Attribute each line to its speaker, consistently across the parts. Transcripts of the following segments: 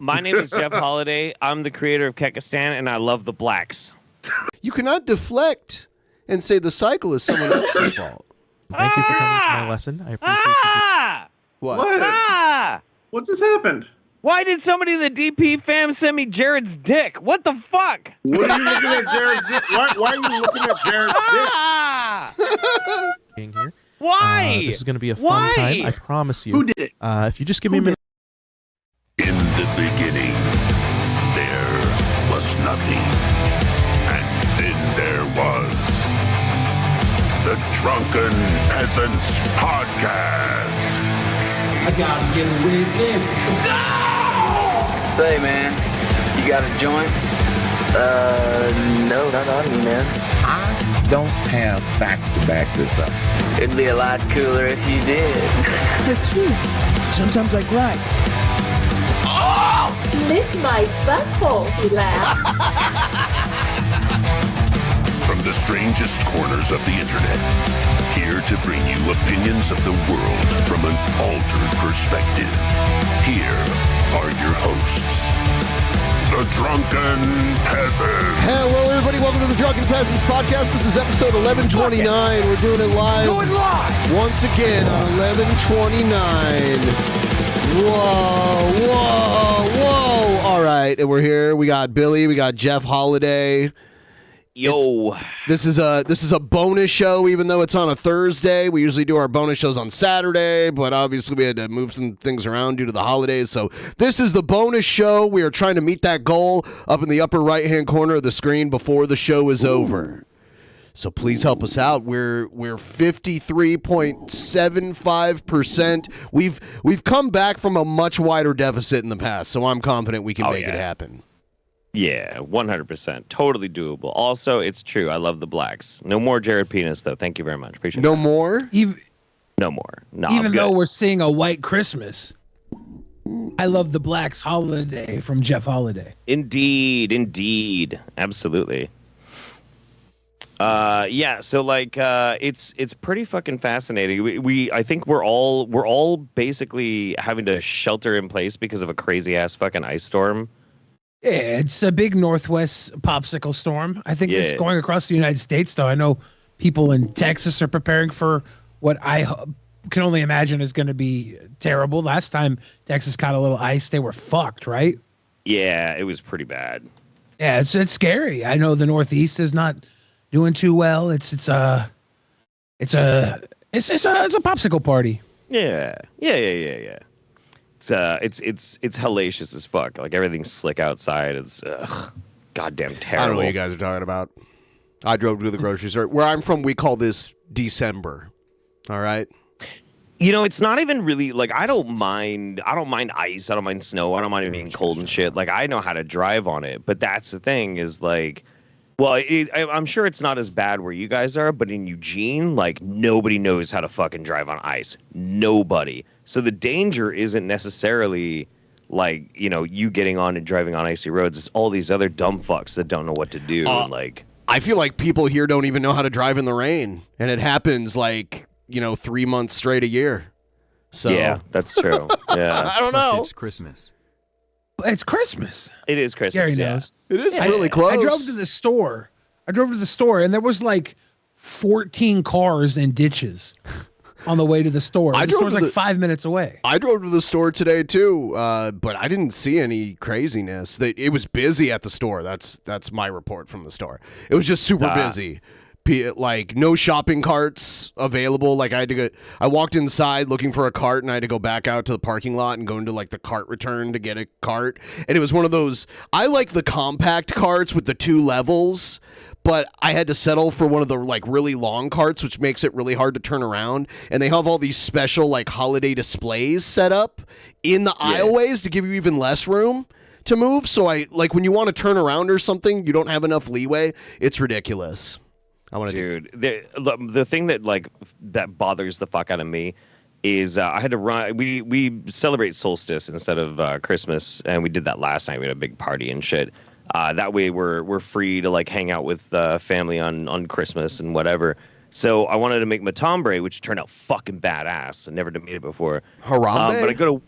Speaker 1: My name is Jeff Holiday. I'm the creator of Kekistan, and I love the blacks.
Speaker 2: You cannot deflect and say the cycle is someone else's fault.
Speaker 3: Thank you for coming to my lesson. I appreciate
Speaker 2: What?
Speaker 4: What just happened?
Speaker 1: Why did somebody in the DP fam send me Jared's dick? What the fuck?
Speaker 4: What are you looking at Jared's dick? Why are you looking at Jared's
Speaker 1: dick?
Speaker 3: being here.
Speaker 1: Why?
Speaker 3: This is going to be a fun time. I promise you.
Speaker 4: Who did it?
Speaker 3: If you just give me a minute.
Speaker 5: In the beginning, there was nothing. And then there was the Drunken Peasants Podcast.
Speaker 6: I gotta get away with this.
Speaker 7: Say, man, you got a joint? No, not on me, man.
Speaker 8: I don't have facts to back this up.
Speaker 7: It'd be a lot cooler if you did.
Speaker 6: That's true. Sometimes I cry.
Speaker 9: Lick my butthole, he laughed.
Speaker 5: From the strangest corners of the internet, here to bring you opinions of the world from an altered perspective. Here are your hosts, the Drunken Peasants.
Speaker 2: Hello, everybody. Welcome to the Drunken Peasants Podcast. This is episode 1129. We're doing it live. Once again on 1129. Whoa. All right, and we're here. We got Billy. We got Jeff Holiday.
Speaker 1: Yo.
Speaker 2: This is a bonus show, even though it's on a Thursday. We usually do our bonus shows on Saturday, but obviously we had to move some things around due to the holidays. So this is the bonus show. We are trying to meet that goal up in the upper right-hand corner of the screen before the show is over. So please help us out. We're 53.75%. We've come back from a much wider deficit in the past, so I'm confident we can make it happen.
Speaker 1: Yeah, 100%. Totally doable. Also, it's true. I love the blacks. No more Jared Penis, though. Thank you very much. Appreciate it.
Speaker 2: No more?
Speaker 1: No more. No,
Speaker 6: Even though we're seeing a white Christmas, I love the Blacks Holiday from Jeff Holiday.
Speaker 1: Indeed. Absolutely. So like it's pretty fucking fascinating. I think we're all basically having to shelter in place because of a crazy ass fucking ice storm.
Speaker 6: Yeah, it's a big Northwest popsicle storm. I think it's going across the United States, though. I know people in Texas are preparing for what I can only imagine is going to be terrible. Last time Texas caught a little ice, they were fucked, right?
Speaker 1: Yeah, it was pretty bad.
Speaker 6: Yeah, it's scary. I know the Northeast is not doing too well. It's a popsicle party.
Speaker 1: Yeah. It's hellacious as fuck. Like everything's slick outside. It's goddamn terrible.
Speaker 2: I don't know what you guys are talking about. I drove to the grocery store. Where I'm from, we call this December. All right.
Speaker 1: You know, it's not even really like I don't mind ice. I don't mind snow. I don't mind it being cold and shit. Like I know how to drive on it. But that's the thing is like, well, I'm sure it's not as bad where you guys are. But in Eugene, like nobody knows how to fucking drive on ice. Nobody. So the danger isn't necessarily like, you know, you getting on and driving on icy roads. It's all these other dumb fucks that don't know what to do. Like,
Speaker 2: I feel like people here don't even know how to drive in the rain. And it happens like, 3 months straight a year. So
Speaker 1: yeah, that's true. Yeah.
Speaker 2: I don't know.
Speaker 10: It's Christmas.
Speaker 6: It's Christmas.
Speaker 1: It is Christmas.
Speaker 6: Gary knows.
Speaker 2: It is really close.
Speaker 6: I drove to the store. And there was like 14 cars in ditches on the way to the store. The store's like 5 minutes away.
Speaker 2: I drove to the store today too, but I didn't see any craziness. It was busy at the store. That's my report from the store. It was just super busy. Like no shopping carts available. Like I walked inside looking for a cart and I had to go back out to the parking lot and go into like the cart return to get a cart. And it was one of those, I like the compact carts with the 2 levels, but I had to settle for one of the like really long carts, which makes it really hard to turn around. And they have all these special like holiday displays set up in the aisleways to give you even less room to move. So I like when you want to turn around or something, you don't have enough leeway. It's ridiculous.
Speaker 1: The thing that bothers the fuck out of me is I had to run. We celebrate solstice instead of Christmas, and we did that last night. We had a big party and shit. That way we're free to like hang out with family on Christmas and whatever. So I wanted to make matambre, which turned out fucking badass. I never made it before.
Speaker 2: Harambe?
Speaker 1: But I go to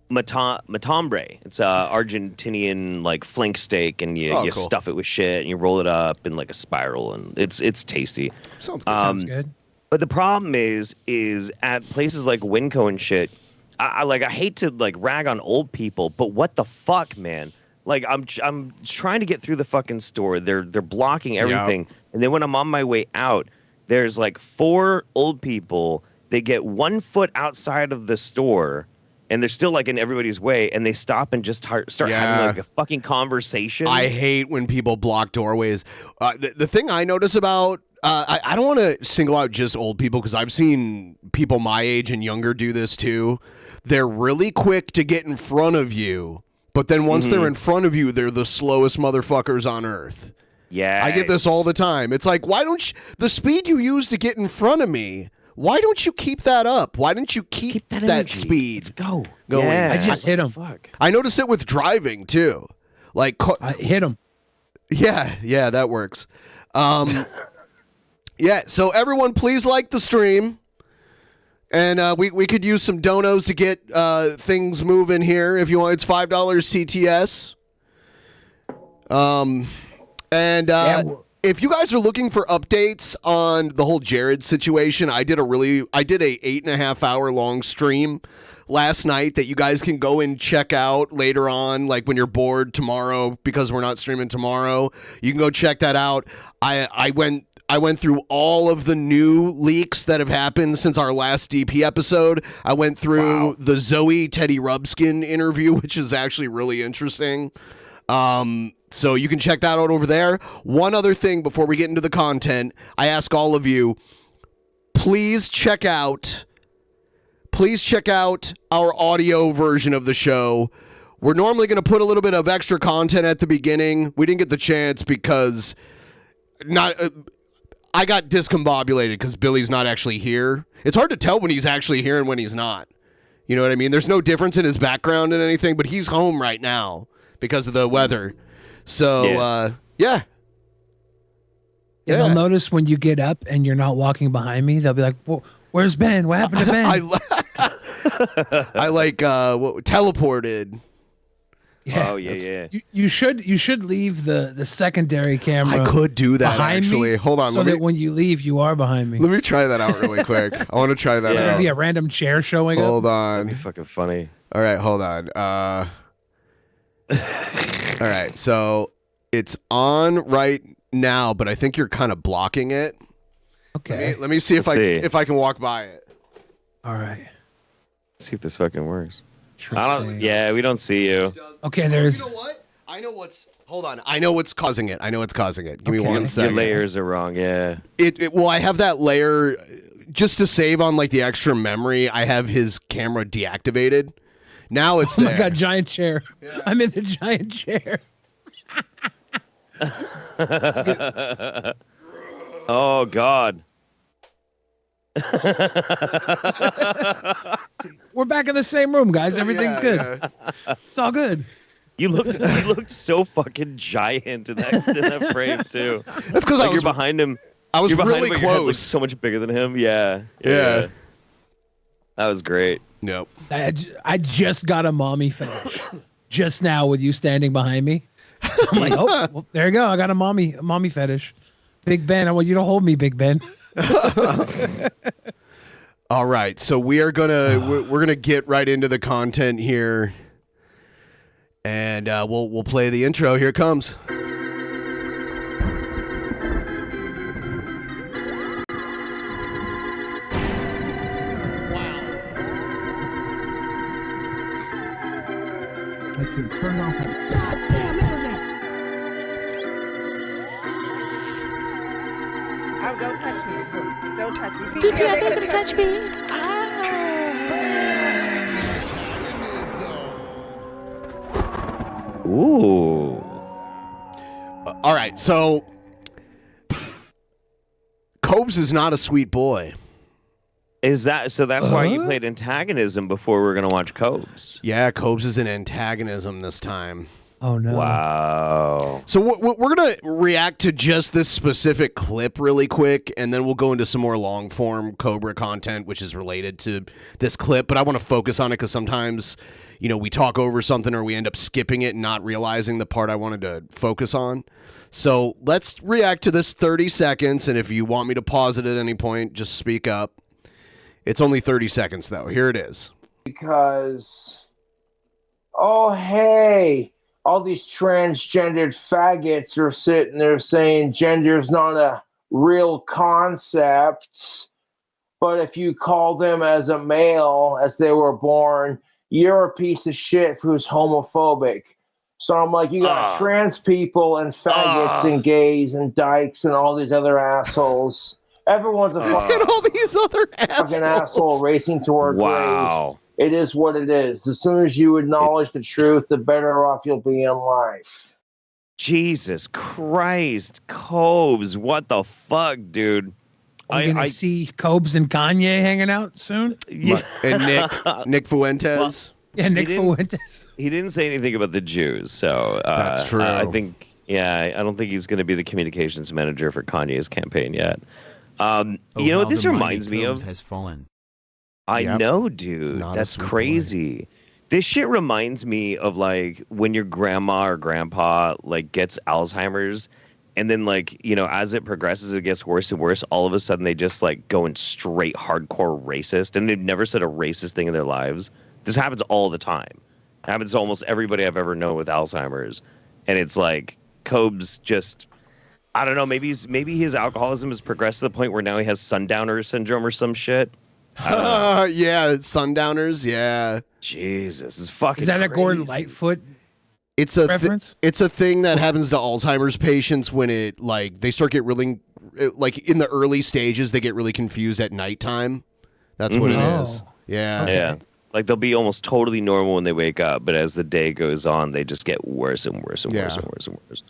Speaker 1: matambre. It's a Argentinian like flank steak, and you
Speaker 2: cool.
Speaker 1: stuff it with shit, and you roll it up in like a spiral, and it's tasty.
Speaker 2: Sounds good.
Speaker 6: Sounds good.
Speaker 1: But the problem is at places like Winco and shit. I hate to like rag on old people, but what the fuck, man? Like I'm trying to get through the fucking store. They're blocking everything, and then when I'm on my way out, there's like 4 old people. They get 1 foot outside of the store, and they're still like in everybody's way, and they stop and just start having like a fucking conversation.
Speaker 2: I hate when people block doorways. The thing I notice about I don't want to single out just old people because I've seen people my age and younger do this too. They're really quick to get in front of you, but then once they're in front of you, they're the slowest motherfuckers on earth.
Speaker 1: Yeah,
Speaker 2: I get this all the time. It's like, why don't the speed you use to get in front of me? Why don't you keep that up? Why don't you keep that speed?
Speaker 1: Let's go.
Speaker 2: Going?
Speaker 1: Yeah.
Speaker 6: I just hit him.
Speaker 1: Fuck.
Speaker 2: I notice it with driving too. Like
Speaker 6: I hit him.
Speaker 2: Yeah, that works. Yeah, so everyone, please like the stream. And we could use some donos to get things moving here. If you want, it's $5 TTS. If you guys are looking for updates on the whole Jared situation, I did a 8.5 hour long stream last night that you guys can go and check out later on, like when you're bored tomorrow, because we're not streaming tomorrow. You can go check that out. I went through all of the new leaks that have happened since our last DP episode. I went through the Zoe Teddy Rubskin interview, which is actually really interesting. So you can check that out over there. One other thing before we get into the content, I ask all of you, please check out our audio version of the show. We're normally going to put a little bit of extra content at the beginning. We didn't get the chance because I got discombobulated because Billy's not actually here. It's hard to tell when he's actually here and when he's not. You know what I mean? There's no difference in his background and anything, but he's home right now because of the weather. So, yeah.
Speaker 6: They'll notice when you get up and you're not walking behind me. They'll be like, where's Ben? What happened to Ben?
Speaker 2: I teleported.
Speaker 6: Yeah.
Speaker 1: Oh yeah.
Speaker 6: You should leave the secondary camera.
Speaker 2: I could do that
Speaker 6: behind
Speaker 2: actually.
Speaker 6: Me,
Speaker 2: Hold on.
Speaker 6: So that when you leave, you are behind me.
Speaker 2: Let me try that out really quick. I want to try that out.
Speaker 6: There'll be a random chair showing
Speaker 2: Hold
Speaker 6: up.
Speaker 2: on.
Speaker 1: That'd be fucking funny.
Speaker 2: All right, hold on. All right, so it's on right now, but I think you're kind of blocking it.
Speaker 6: Okay.
Speaker 2: Let me see if I can walk by it.
Speaker 6: All right.
Speaker 1: Let's see if this fucking works. Yeah, we don't see you.
Speaker 6: Okay, there's.
Speaker 2: You know what? Hold on. I know what's causing it. Give me 1 second.
Speaker 1: Your layers are wrong. Yeah.
Speaker 2: Well, I have that layer just to save on like the extra memory. I have his camera deactivated. Now it's there.
Speaker 6: Oh my god, giant chair. Yeah. I'm in the giant chair.
Speaker 1: Oh god.
Speaker 6: We're back in the same room, guys. Everything's good. Yeah. It's all good.
Speaker 1: You looked so fucking giant in that frame too.
Speaker 2: That's because
Speaker 1: you're behind him.
Speaker 2: I was really
Speaker 1: him,
Speaker 2: close.
Speaker 1: Your head's, like, so much bigger than him. Yeah. That was great.
Speaker 2: Nope.
Speaker 6: I just got a mommy fetish just now with you standing behind me. I'm like, well, there you go. I got a mommy fetish. Big Ben. I want you to hold me, Big Ben.
Speaker 2: All right, so we're gonna get right into the content here, and we'll play the intro. Here it comes.
Speaker 10: I should turn off that goddamn internet.
Speaker 11: Oh, don't touch me. Don't touch me.
Speaker 9: DP, I think it's touch me.
Speaker 1: Ooh.
Speaker 2: All right, so Cobes is not a sweet boy.
Speaker 1: Is that so? That's why you played antagonism before we're gonna watch Cobes.
Speaker 2: Yeah, Cobes is an antagonism this time.
Speaker 6: Oh no!
Speaker 1: Wow.
Speaker 2: So we're gonna react to just this specific clip really quick, and then we'll go into some more long form Cobra content, which is related to this clip. But I want to focus on it because sometimes, we talk over something or we end up skipping it and not realizing the part I wanted to focus on. So let's react to this 30 seconds, and if you want me to pause it at any point, just speak up. It's only 30 seconds though. Here it is.
Speaker 12: Because, oh hey. All these transgendered faggots are sitting there saying gender's not a real concept. But if you call them as a male, as they were born, you're a piece of shit who's homophobic. So I'm like, you got trans people and faggots and gays and dykes and all these other assholes. Everyone's a fucking
Speaker 2: all these other
Speaker 12: fucking asshole racing toward graves. It is what it is. As soon as you acknowledge the truth, the better off you'll be in life.
Speaker 1: Jesus Christ, Cobes, what the fuck, dude?
Speaker 6: I'm gonna see Cobes and Kanye hanging out soon.
Speaker 1: Yeah.
Speaker 2: And Nick Fuentes.
Speaker 6: Yeah, Nick Fuentes.
Speaker 1: He didn't say anything about the Jews, so
Speaker 2: that's true.
Speaker 1: I think, I don't think he's going to be the communications manager for Kanye's campaign yet. You know what this reminds me of?
Speaker 13: Has fallen.
Speaker 1: I know, dude. That's crazy. This shit reminds me of like when your grandma or grandpa like gets Alzheimer's, and then like, as it progresses, it gets worse and worse. All of a sudden, they just like going straight hardcore racist, and they've never said a racist thing in their lives. This happens all the time. It happens to almost everybody I've ever known with Alzheimer's, and it's like Cobes just. I don't know. Maybe his alcoholism has progressed to the point where now he has sundowner syndrome or some shit.
Speaker 2: Yeah, sundowners. Yeah.
Speaker 1: Jesus, it's fucking.
Speaker 6: Is that
Speaker 1: crazy.
Speaker 6: a Gordon Lightfoot?
Speaker 2: It's a it's a thing that happens to Alzheimer's patients when it like they start get really like in the early stages they get really confused at nighttime. That's what it is. Yeah.
Speaker 1: Okay. Yeah. Like they'll be almost totally normal when they wake up, but as the day goes on, they just get worse and worse and worse and worse and worse.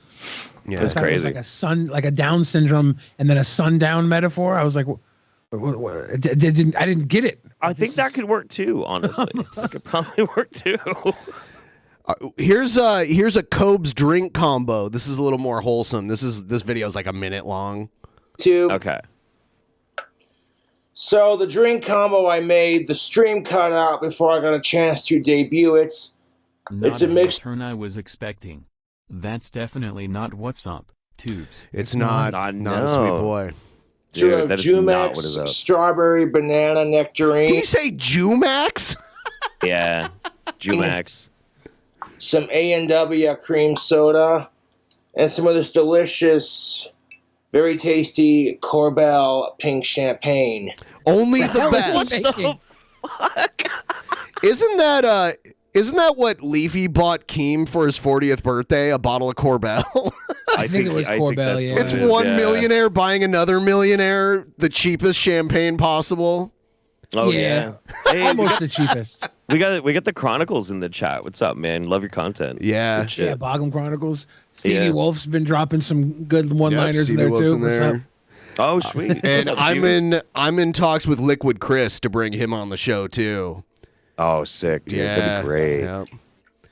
Speaker 2: Yeah,
Speaker 1: it's crazy.
Speaker 6: Like a Down syndrome and then a sundown metaphor. I was like, I didn't get it.
Speaker 1: I think that could work too. Honestly, it could probably work too.
Speaker 2: Here's a Cobes drink combo. This is a little more wholesome. This video is like a minute long.
Speaker 1: Okay.
Speaker 12: So the drink combo I made, the stream cut out before I got a chance to debut it.
Speaker 13: It's a mix. Turn I was expecting. That's definitely not what's up, Tubes.
Speaker 2: It's not a sweet boy.
Speaker 1: Dude, that is not what is
Speaker 12: Jumex
Speaker 1: up.
Speaker 12: strawberry banana nectarine.
Speaker 2: Did he say Jumax?
Speaker 1: Yeah, Jumax.
Speaker 12: Some A&W cream soda, and some of this delicious, very tasty Corbel pink champagne.
Speaker 2: Only the best.
Speaker 1: What the fuck?
Speaker 2: Isn't that what Leafy bought Keem for his 40th birthday? A bottle of Corbel.
Speaker 6: I think it was Corbel. Yeah,
Speaker 2: it's one millionaire buying another millionaire the cheapest champagne possible.
Speaker 1: Oh yeah,
Speaker 6: Hey, almost the cheapest.
Speaker 1: We got the Chronicles in the chat. What's up, man? Love your content.
Speaker 2: Yeah,
Speaker 6: yeah. Bogham Chronicles. Stevie Wolf's been dropping some good one-liners in there
Speaker 2: Wolf's
Speaker 6: too.
Speaker 2: in
Speaker 6: What's
Speaker 2: there.
Speaker 6: up?
Speaker 1: Oh sweet.
Speaker 2: And I'm in talks with Liquid Chris to bring him on the show too.
Speaker 1: Oh, sick, dude.
Speaker 2: Yeah,
Speaker 1: that'd be great.
Speaker 2: Yep.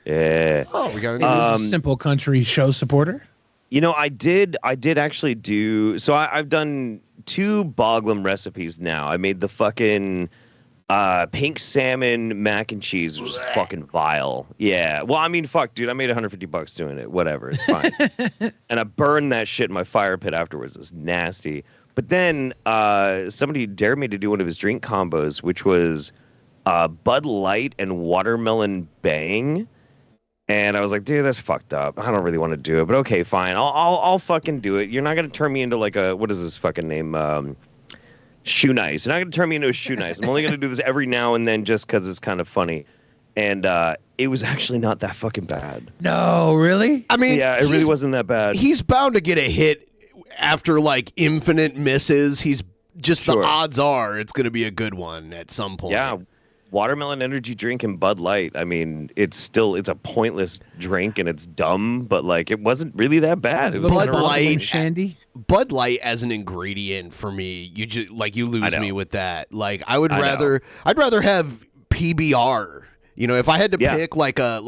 Speaker 1: Yeah.
Speaker 2: Oh, we got
Speaker 6: a Simple Country show supporter.
Speaker 1: I did actually do. So I've done 2 Boglum recipes now. I made the fucking pink salmon mac and cheese, which is fucking vile. Yeah. Well, I mean, fuck, dude. I made $150 doing it. Whatever. It's fine. And I burned that shit in my fire pit afterwards. It's nasty. But then somebody dared me to do one of his drink combos, which was Bud Light and Watermelon Bang. And I was like, dude, that's fucked up. I don't really want to do it, but okay, fine. I'll fucking do it. You're not gonna turn me into like a, what is this fucking name? Shoe Nice. You're not gonna turn me into a Shoe Nice. I'm only gonna do this every now and then just because it's kind of funny. And it was actually not that fucking bad.
Speaker 6: No, really?
Speaker 2: I mean,
Speaker 1: yeah, it really wasn't that bad.
Speaker 2: He's bound to get a hit after like infinite misses. He's just the odds are it's gonna be a good one at some point.
Speaker 1: Yeah. Watermelon energy drink and Bud Light. I mean, it's a pointless drink and it's dumb, but like it wasn't really that bad. It was
Speaker 2: Bud Light
Speaker 6: Shandy.
Speaker 2: Bud Light as an ingredient for me, you lose me with that. Like I'd rather have PBR. If I had to pick like a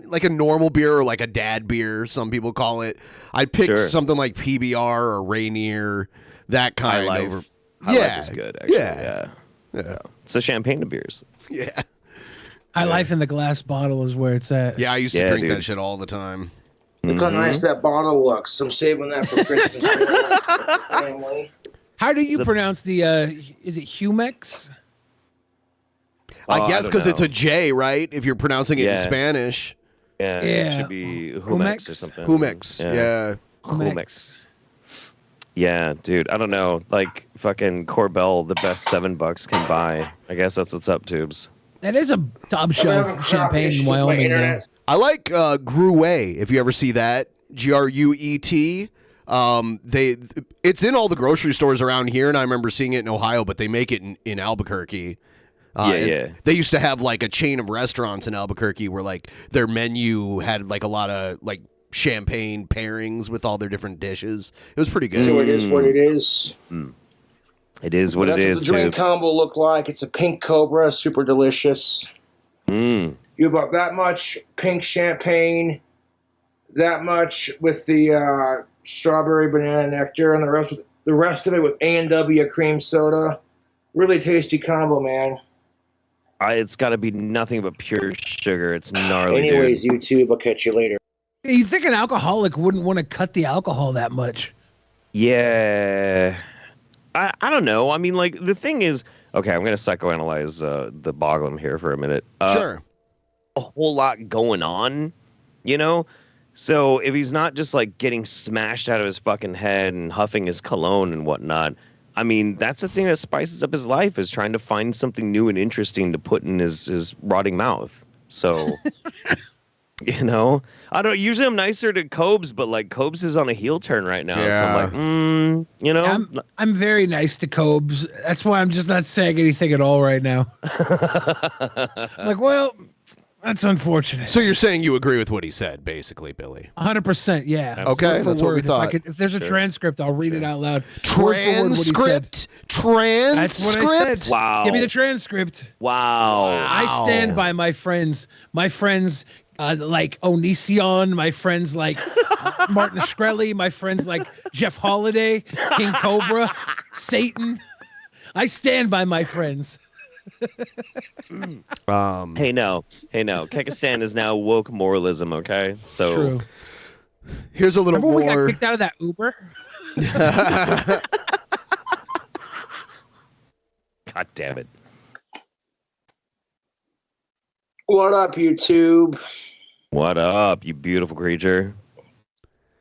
Speaker 2: like a normal beer or like a dad beer, some people call it. I'd pick
Speaker 1: Sure.
Speaker 2: something like PBR or Rainier, that kind
Speaker 1: High
Speaker 2: of.
Speaker 1: Life. High Life is good, actually. Yeah. It's a champagne of beers.
Speaker 2: Yeah.
Speaker 6: High Life in the glass bottle is where it's at.
Speaker 2: Yeah, I used to drink that shit all the time.
Speaker 12: Look how nice that bottle looks. I'm saving that for Christmas. For the family.
Speaker 6: How do you pronounce the? Is it Humex?
Speaker 2: I guess because it's a J, right? If you're pronouncing it in Spanish.
Speaker 1: Yeah, it should be Humex or something.
Speaker 2: Humex, yeah.
Speaker 1: Humex. Yeah, dude, I don't know. Like, fucking Corbel, the best $7 can buy. I guess that's what's up, Tubes.
Speaker 6: That is a top shelf champagne in Wyoming, though.
Speaker 2: I like Gruet, if you ever see that. Gruet. It's in all the grocery stores around here, and I remember seeing it in Ohio, but they make it in Albuquerque.
Speaker 1: Yeah.
Speaker 2: They used to have like a chain of restaurants in Albuquerque where like their menu had like a lot of like champagne pairings with all their different dishes. It was pretty good.
Speaker 12: So it is what it is.
Speaker 1: It is what it is.
Speaker 12: That's what the drink combo look like. It's a pink Cobra, super delicious. You about that much pink champagne, that much with the strawberry banana nectar, and the rest of it with A&W cream soda. Really tasty combo, man.
Speaker 1: It's got to be nothing but pure sugar. It's gnarly.
Speaker 12: Anyways,
Speaker 1: dude.
Speaker 12: YouTube, I'll catch you later.
Speaker 6: You think an alcoholic wouldn't want to cut the alcohol that much?
Speaker 1: Yeah. I don't know. I mean, like, the thing is, okay, I'm going to psychoanalyze the Boglum here for a minute.
Speaker 2: Sure.
Speaker 1: A whole lot going on, you know? So if he's not just, like, getting smashed out of his fucking head and huffing his cologne and whatnot, I mean, that's the thing that spices up his life, is trying to find something new and interesting to put in his rotting mouth. So, you know, I don't. Usually, I'm nicer to Cobes, but like Cobes is on a heel turn right now. So I'm like, you know,
Speaker 6: I'm very nice to Cobes. That's why I'm just not saying anything at all right now. Like, well, that's unfortunate.
Speaker 2: So you're saying you agree with what he said, basically, Billy?
Speaker 6: 100%, yeah.
Speaker 2: Okay, that's what we thought.
Speaker 6: If there's a transcript, I'll read it out loud.
Speaker 2: Transcript?
Speaker 6: That's what I said.
Speaker 1: Wow.
Speaker 6: Give me the transcript.
Speaker 1: Wow.
Speaker 6: I stand by my friends. My friends like Onision, my friends like Martin Shkreli, my friends like Jeff Holiday, KingCobra, Satan. I stand by my friends.
Speaker 1: Hey, no. Kekistan is now woke moralism, okay? So
Speaker 6: True.
Speaker 2: Here's a little
Speaker 6: Remember
Speaker 2: more.
Speaker 6: we got kicked out of that Uber?
Speaker 1: God damn it.
Speaker 12: What up, YouTube?
Speaker 1: What up, you beautiful creature?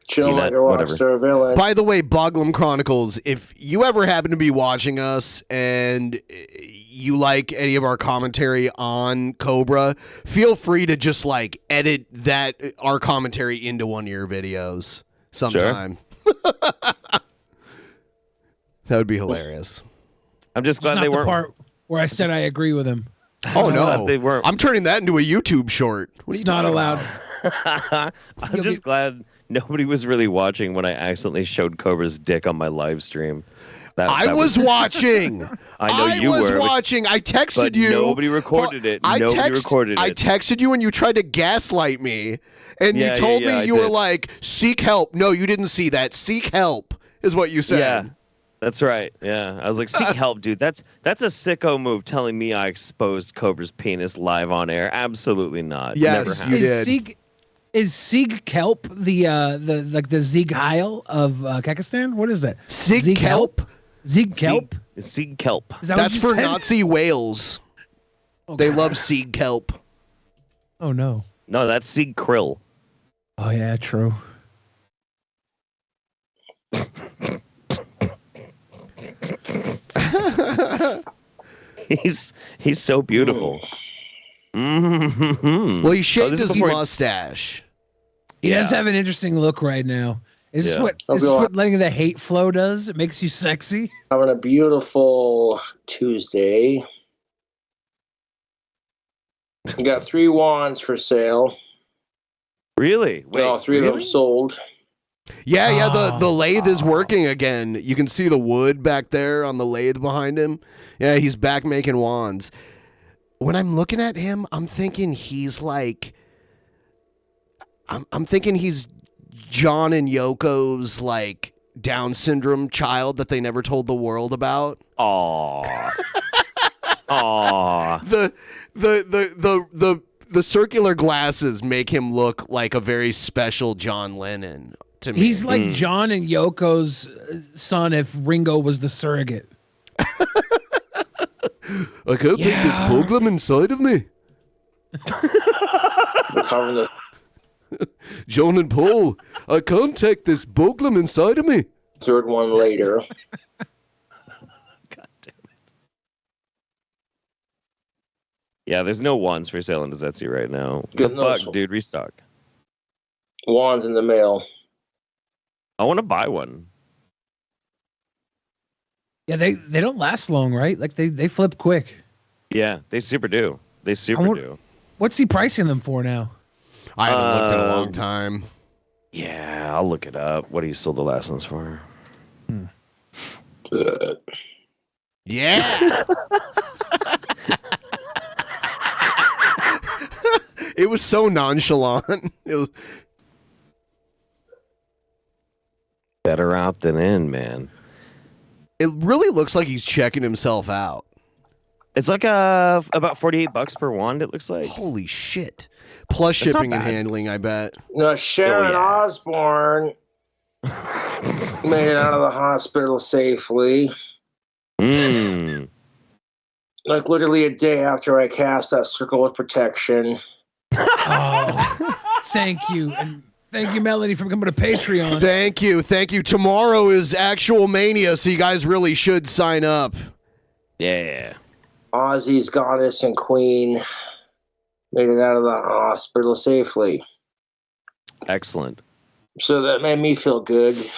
Speaker 12: Chilling like a rockstar villain.
Speaker 2: By the way, Boglum Chronicles, if you ever happen to be watching us and you like any of our commentary on Cobra, feel free to just like edit our commentary into one of your videos sometime. Sure. That would be hilarious.
Speaker 1: I'm just glad they
Speaker 6: the
Speaker 1: weren't.
Speaker 6: part where I said I agree with him.
Speaker 2: Oh no,
Speaker 1: they weren't.
Speaker 2: I'm turning that into a YouTube short. What are you
Speaker 6: It's not allowed.
Speaker 1: I'm just glad nobody was really watching when I accidentally showed Cobra's dick on my live stream.
Speaker 2: I was watching.
Speaker 1: I know you were.
Speaker 2: I was watching. I texted
Speaker 1: but
Speaker 2: you.
Speaker 1: Nobody recorded it. Nobody recorded it.
Speaker 2: I texted you and you tried to gaslight me. And you told me you were like, seek help. No, you didn't see that. Seek help is what you said.
Speaker 1: Yeah. That's right. Yeah. I was like, seek help, dude. That's a sicko move telling me I exposed Cobra's penis live on air. Absolutely not.
Speaker 2: Yes,
Speaker 1: Never
Speaker 2: you did.
Speaker 6: Is Sieg Kelp the Sieg Heil of Kekistan? What is that?
Speaker 2: Sieg Kelp?
Speaker 6: Sieg Kelp?
Speaker 1: Sieg Kelp.
Speaker 2: That's for Nazi whales.
Speaker 6: Okay.
Speaker 2: They love Sieg Kelp.
Speaker 6: Oh, no.
Speaker 1: No, that's Sieg Krill.
Speaker 6: Oh, yeah, true.
Speaker 1: He's so beautiful.
Speaker 2: Mm-hmm. Well, he shaved his mustache.
Speaker 6: He does have an interesting look right now. Is this what letting the hate flow does? It makes you sexy.
Speaker 12: Having a beautiful Tuesday. You got 3 wands for sale.
Speaker 1: Really? Wait,
Speaker 12: all 3 of them sold.
Speaker 2: Yeah, the lathe is working again. You can see the wood back there on the lathe behind him. Yeah, he's back making wands. When I'm looking at him, I'm thinking he's like I'm thinking he's John and Yoko's like Down syndrome child that they never told the world about.
Speaker 1: Aww. Aww.
Speaker 2: The circular glasses make him look like a very special John Lennon to me.
Speaker 6: He's like John and Yoko's son if Ringo was the surrogate.
Speaker 2: I can't take this boglum inside of me. John and Paul, I can't take this boglum inside of me.
Speaker 12: Third one later.
Speaker 1: God damn it. Yeah, there's no wands for sale in Zetsu right now. Good fuck, dude, restock.
Speaker 12: Wands in the mail.
Speaker 1: I want to buy one.
Speaker 6: Yeah, they don't last long, right? Like they flip quick.
Speaker 1: Yeah, they super do. They super do.
Speaker 6: What's he pricing them for now?
Speaker 2: I haven't looked in a long time.
Speaker 1: Yeah, I'll look it up. What do you sold the last ones for?
Speaker 2: Yeah. It was so nonchalant. It was
Speaker 1: better out than in, man.
Speaker 2: It really looks like he's checking himself out.
Speaker 1: It's like about $48 per wand, it looks like.
Speaker 2: Holy shit. Plus
Speaker 1: That's
Speaker 2: shipping and handling, I bet.
Speaker 12: No, Sharon Osbourne made it out of the hospital safely. Like literally a day after I cast that circle of protection.
Speaker 6: Oh, thank you. And thank you, Melody, for coming to Patreon.
Speaker 2: Thank you. Thank you. Tomorrow is Actual Mania, so you guys really should sign up.
Speaker 1: Yeah.
Speaker 12: Ozzy's goddess and queen made it out of the hospital safely.
Speaker 1: Excellent.
Speaker 12: So that made me feel good.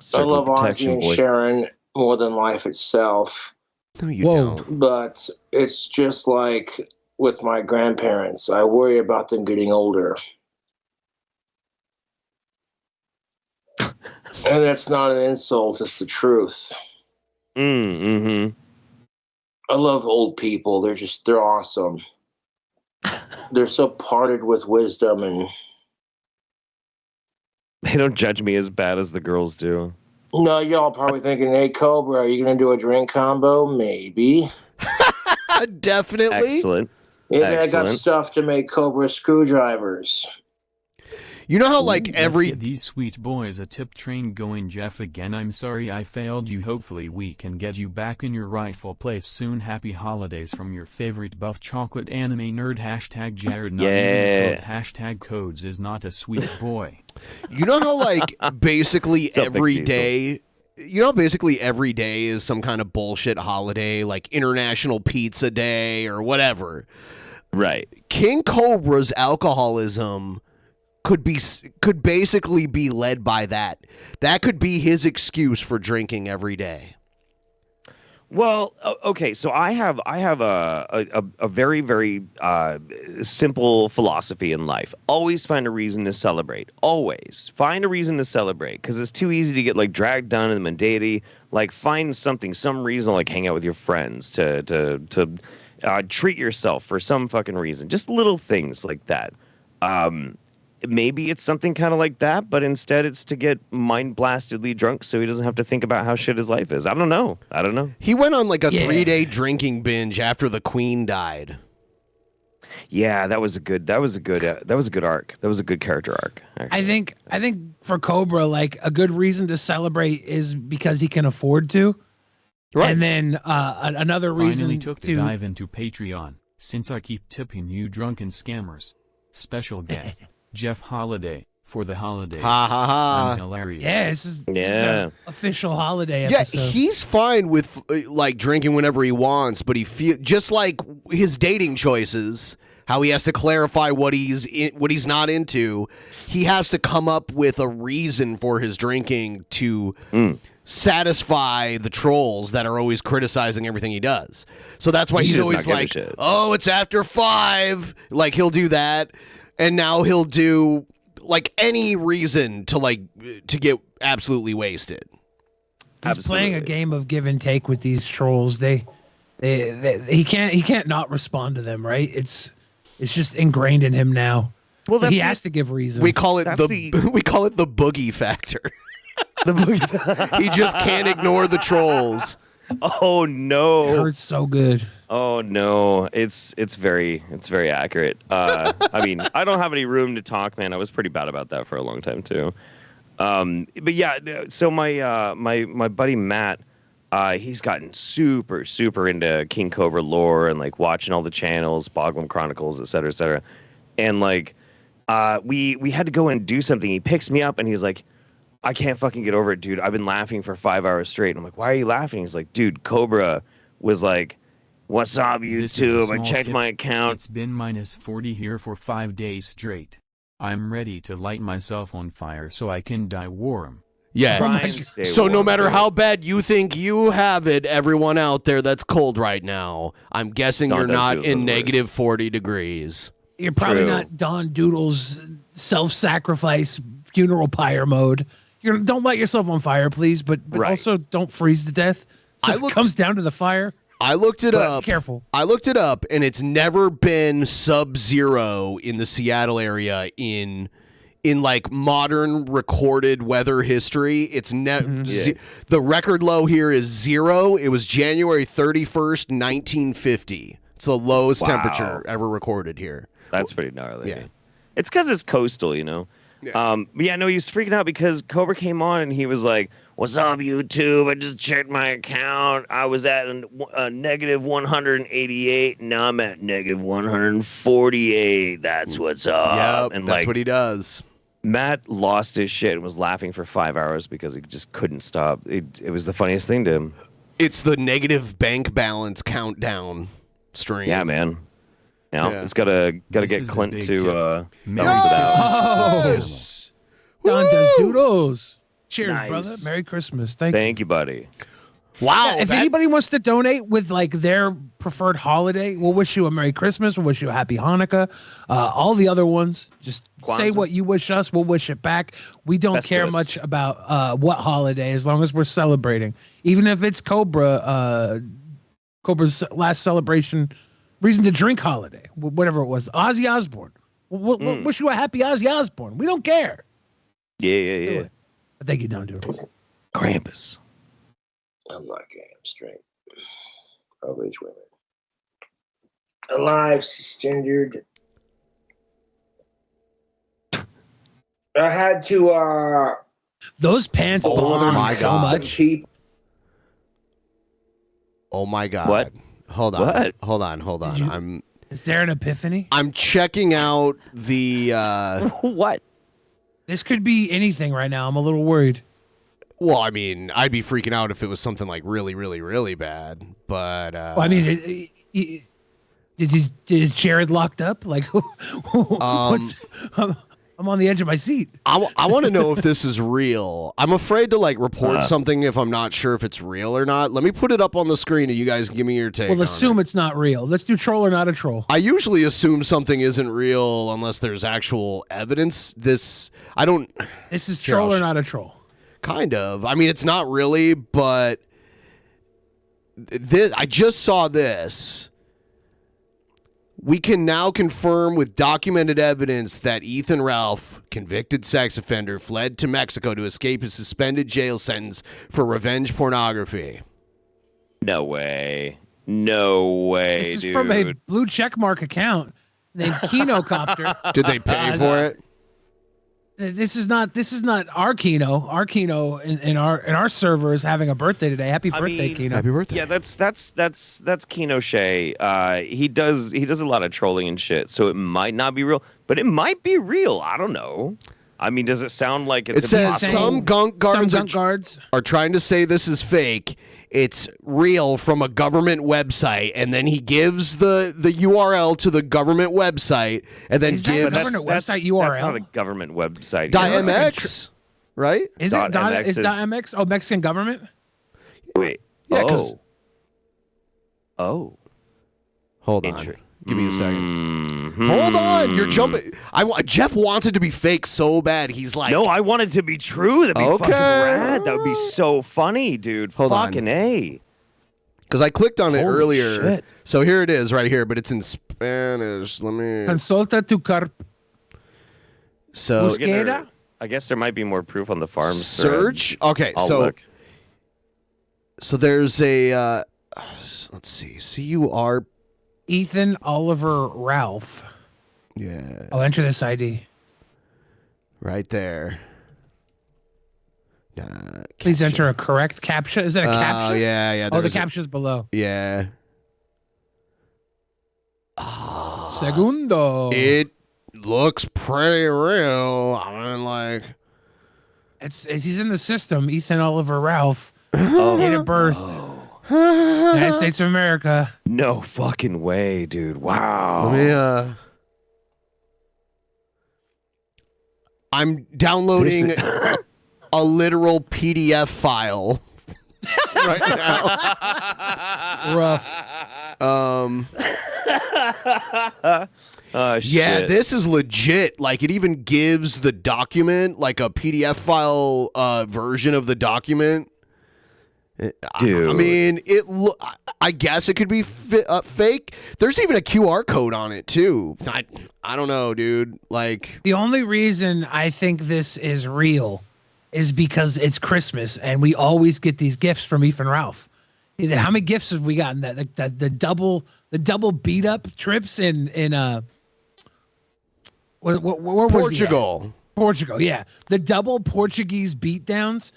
Speaker 1: Circle
Speaker 12: I love
Speaker 1: protection,
Speaker 12: Ozzy and
Speaker 1: boy.
Speaker 12: Sharon more than life itself.
Speaker 2: No, you don't.
Speaker 12: But it's just like with my grandparents. I worry about them getting older. And that's not an insult, it's the truth. I love old people. They're awesome. They're so parted with wisdom, and
Speaker 1: they don't judge me as bad as the girls do.
Speaker 12: No, y'all probably thinking, hey, Cobra, are you going to do a drink combo? Maybe.
Speaker 2: Definitely.
Speaker 1: Excellent.
Speaker 12: Maybe I got
Speaker 1: Excellent.
Speaker 12: stuff to make Cobra screwdrivers.
Speaker 2: You know how like every
Speaker 13: Let's get these sweet boys a tip train going. Jeff, again, I'm sorry I failed you. Hopefully we can get you back in your rightful place soon. Happy holidays from your favorite buff chocolate anime nerd. Hashtag Jared. Not even code. Hashtag codes is not a sweet boy.
Speaker 2: You know how like basically
Speaker 13: What's up,
Speaker 2: every
Speaker 13: Big
Speaker 2: day, you know, basically every day is some kind of bullshit holiday, like International Pizza Day or whatever.
Speaker 1: Right.
Speaker 2: King Cobra's alcoholism could basically be led by that. That could be his excuse for drinking every day.
Speaker 1: Well, okay, so I have a very, very simple philosophy in life. Always find a reason to celebrate. Always find a reason to celebrate, because it's too easy to get like dragged down in the mundane. Like find something, some reason, like hang out with your friends, to treat yourself for some fucking reason. Just little things like that. Maybe it's something kind of like that, but instead it's to get mind-blastedly drunk so he doesn't have to think about how shit his life is. I don't know.
Speaker 2: He went on like a 3-day drinking binge after the Queen died.
Speaker 1: Yeah, that was a good arc. That was a good character arc. Actually.
Speaker 6: I think for Cobra, like a good reason to celebrate is because he can afford to.
Speaker 2: Right.
Speaker 6: And then another reason
Speaker 13: Finally took
Speaker 6: to
Speaker 13: the dive into Patreon, since I keep tipping you drunken scammers. Special guest, Jeff Holiday, for the holidays.
Speaker 2: Ha ha ha.
Speaker 13: I'm hilarious.
Speaker 6: Yeah, this is the official holiday
Speaker 2: Yeah,
Speaker 6: episode.
Speaker 2: he's fine with like drinking whenever he wants, but he just like his dating choices, how he has to clarify what he's not into. He has to come up with a reason for his drinking to satisfy the trolls that are always criticizing everything he does. So that's why he's always like, "Oh, it's after 5." Like he'll do that, and now he'll do like any reason to get absolutely wasted.
Speaker 6: He's playing a game of give and take with these trolls. He can't not respond to them, right? It's It's just ingrained in him now.
Speaker 1: Well,
Speaker 6: so he has to give reason.
Speaker 2: We call it we call it the boogie factor.
Speaker 1: The boogie.
Speaker 2: He just can't ignore the trolls.
Speaker 1: Oh no!
Speaker 6: It hurts so good.
Speaker 1: Oh no! It's very accurate. I mean, I don't have any room to talk, man. I was pretty bad about that for a long time too. But yeah, so my buddy Matt, he's gotten super into King Cobra lore and like watching all the channels, Boglum Chronicles, et cetera, and like we had to go and do something. He picks me up and he's like, I can't fucking get over it, dude. I've been laughing for 5 hours straight. And I'm like, why are you laughing? He's like, dude, Cobra was like, what's up, YouTube? I checked my account.
Speaker 13: It's been -40 here for 5 days straight. I'm ready to light myself on fire so I can die warm.
Speaker 2: Yeah. So no matter how bad you think you have it, everyone out there that's cold right now, I'm guessing you're not in negative 40 degrees.
Speaker 6: You're probably not Don Doodle's self-sacrifice funeral pyre mode. Don't light yourself on fire, please, but also don't freeze to death. So it comes down to the fire.
Speaker 2: I looked it up.
Speaker 6: Careful.
Speaker 2: I looked it up, and it's never been sub-zero in the Seattle area in like modern recorded weather history. It's the record low here is 0. It was January 31st, 1950. It's the lowest temperature ever recorded here.
Speaker 1: That's pretty gnarly. Yeah. It's because it's coastal, you know. Yeah. But yeah, no, he was freaking out because Cobra came on and he was like, what's up, YouTube? I just checked my account. I was at a negative 188. Now I'm at negative 148. That's what's up.
Speaker 2: Yep,
Speaker 1: and
Speaker 2: that's what he does.
Speaker 1: Matt lost his shit and was laughing for 5 hours because he just couldn't stop. It was the funniest thing to him.
Speaker 2: It's the negative bank balance countdown stream.
Speaker 1: Yeah, man. Yeah, it's gotta get Clint to
Speaker 6: Yes! Don does doodles. Cheers, brother. Merry Christmas.
Speaker 1: Thank you, buddy.
Speaker 2: Wow.
Speaker 6: If anybody wants to donate with like their preferred holiday, we'll wish you a Merry Christmas. We'll wish you a Happy Hanukkah. All the other ones, just say what you wish us. We'll wish it back. We don't care much about what holiday as long as we're celebrating. Even if it's Cobra's last celebration, reason to drink holiday, whatever it was. Ozzy Osbourne. We'll wish you a happy Ozzy Osbourne. We don't care.
Speaker 1: Yeah.
Speaker 6: Thank you, Don Doodles.
Speaker 1: Krampus.
Speaker 12: I'm not gay. I'm straight. Of age women. Alive, cisgendered. I had to.
Speaker 6: Those pants bother me so much.
Speaker 2: Oh my God.
Speaker 1: What?
Speaker 2: Hold on.
Speaker 1: What?
Speaker 2: Hold on.
Speaker 6: Is there an epiphany?
Speaker 2: I'm checking out the
Speaker 1: what?
Speaker 6: This could be anything right now. I'm a little worried.
Speaker 2: Well, I mean, I'd be freaking out if it was something like really, really, really bad. But
Speaker 6: well, I mean, is Jared locked up? Like, I'm on the edge of my seat.
Speaker 2: I want to know if this is real. I'm afraid to like report something if I'm not sure if it's real or not. Let me put it up on the screen and you guys give me your take.
Speaker 6: Well, assume it's not real. Let's do troll or not a troll.
Speaker 2: I usually assume something isn't real unless there's actual evidence. This
Speaker 6: is troll or not a troll.
Speaker 2: Kind of. I mean, it's not really, but I just saw this. We can now confirm with documented evidence that Ethan Ralph, convicted sex offender, fled to Mexico to escape his suspended jail sentence for revenge pornography.
Speaker 1: No way. No way,
Speaker 6: this is
Speaker 1: dude.
Speaker 6: From a blue checkmark account named KingCobraJFS.
Speaker 2: Did they pay for it?
Speaker 6: This is not our Kino. Our Kino in our server is having a birthday today. Happy birthday, Kino.
Speaker 2: Happy birthday.
Speaker 1: Yeah, that's Kino Shea. He does a lot of trolling and shit, so it might not be real, but it might be real. I don't know. I mean, does it sound like it's
Speaker 2: It says some gunk guards are trying to say this is fake. It's real from a government website, and then he gives the URL to the government website, and then gives
Speaker 6: government website URL.
Speaker 1: That's not a government website.
Speaker 2: .mx, right?
Speaker 6: Is it .mx? Oh, Mexican government.
Speaker 1: Wait.
Speaker 2: Yeah,
Speaker 1: oh.
Speaker 2: Hold on. Give me a second. Hold on. You're jumping. Jeff wants it to be fake so bad. He's like,
Speaker 1: no, I want it to be true. That'd be fucking rad. That would be so funny, dude.
Speaker 2: Hold
Speaker 1: fucking
Speaker 2: on.
Speaker 1: A.
Speaker 2: Because I clicked on it
Speaker 1: Holy
Speaker 2: earlier.
Speaker 1: shit.
Speaker 2: So here it is right here, but it's in Spanish. Let me...
Speaker 6: Consulta tu carp.
Speaker 2: So...
Speaker 6: Busqueda?
Speaker 1: I guess there might be more proof on the farm
Speaker 2: Search?
Speaker 1: thread.
Speaker 2: Okay,
Speaker 1: I'll
Speaker 2: so...
Speaker 1: look.
Speaker 2: So there's a... let's see. C-U-R...
Speaker 6: Ethan Oliver Ralph.
Speaker 2: Yeah.
Speaker 6: I'll enter this ID.
Speaker 2: Right there.
Speaker 6: Please enter a correct captcha. Is that a captcha?
Speaker 2: Oh, yeah.
Speaker 6: Oh, the captcha's below.
Speaker 2: Yeah.
Speaker 6: Segundo.
Speaker 2: It looks pretty real. I mean, like...
Speaker 6: He's in the system. Ethan Oliver Ralph.
Speaker 1: Oh,
Speaker 6: date of birth. United States of America.
Speaker 1: No fucking way, dude. Wow.
Speaker 2: Let me, I'm downloading a literal PDF file right now.
Speaker 6: Rough.
Speaker 1: Oh,
Speaker 2: yeah,
Speaker 1: shit.
Speaker 2: this is legit. Like, it even gives the document, like a PDF file version of the document.
Speaker 1: Dude.
Speaker 2: I mean, I guess it could be fake. There's even a QR code on it, too. I don't know, dude. Like,
Speaker 6: the only reason I think this is real is because it's Christmas and we always get these gifts from Ethan Ralph. How many gifts have we gotten? That the double beat up trips in where was
Speaker 2: Portugal.
Speaker 6: Portugal, yeah. The double Portuguese beatdowns.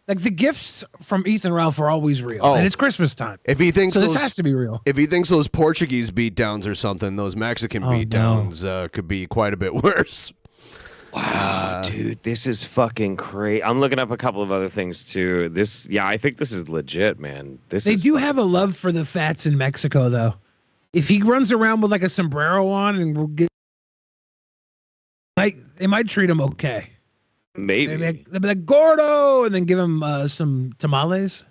Speaker 6: Like, the gifts from Ethan Ralph are always real, and it's Christmas time.
Speaker 2: If he thinks
Speaker 6: so, this has to be real.
Speaker 2: If he thinks those Portuguese beatdowns are something, those Mexican beatdowns could be quite a bit worse.
Speaker 1: Wow, dude, this is fucking crazy. I'm looking up a couple of other things too. I think this is legit, man.
Speaker 6: They do have a love for the fats in Mexico, though. If he runs around with like a sombrero on, and they might treat him okay.
Speaker 1: Maybe
Speaker 6: they'll be like Gordo, and then give him some tamales.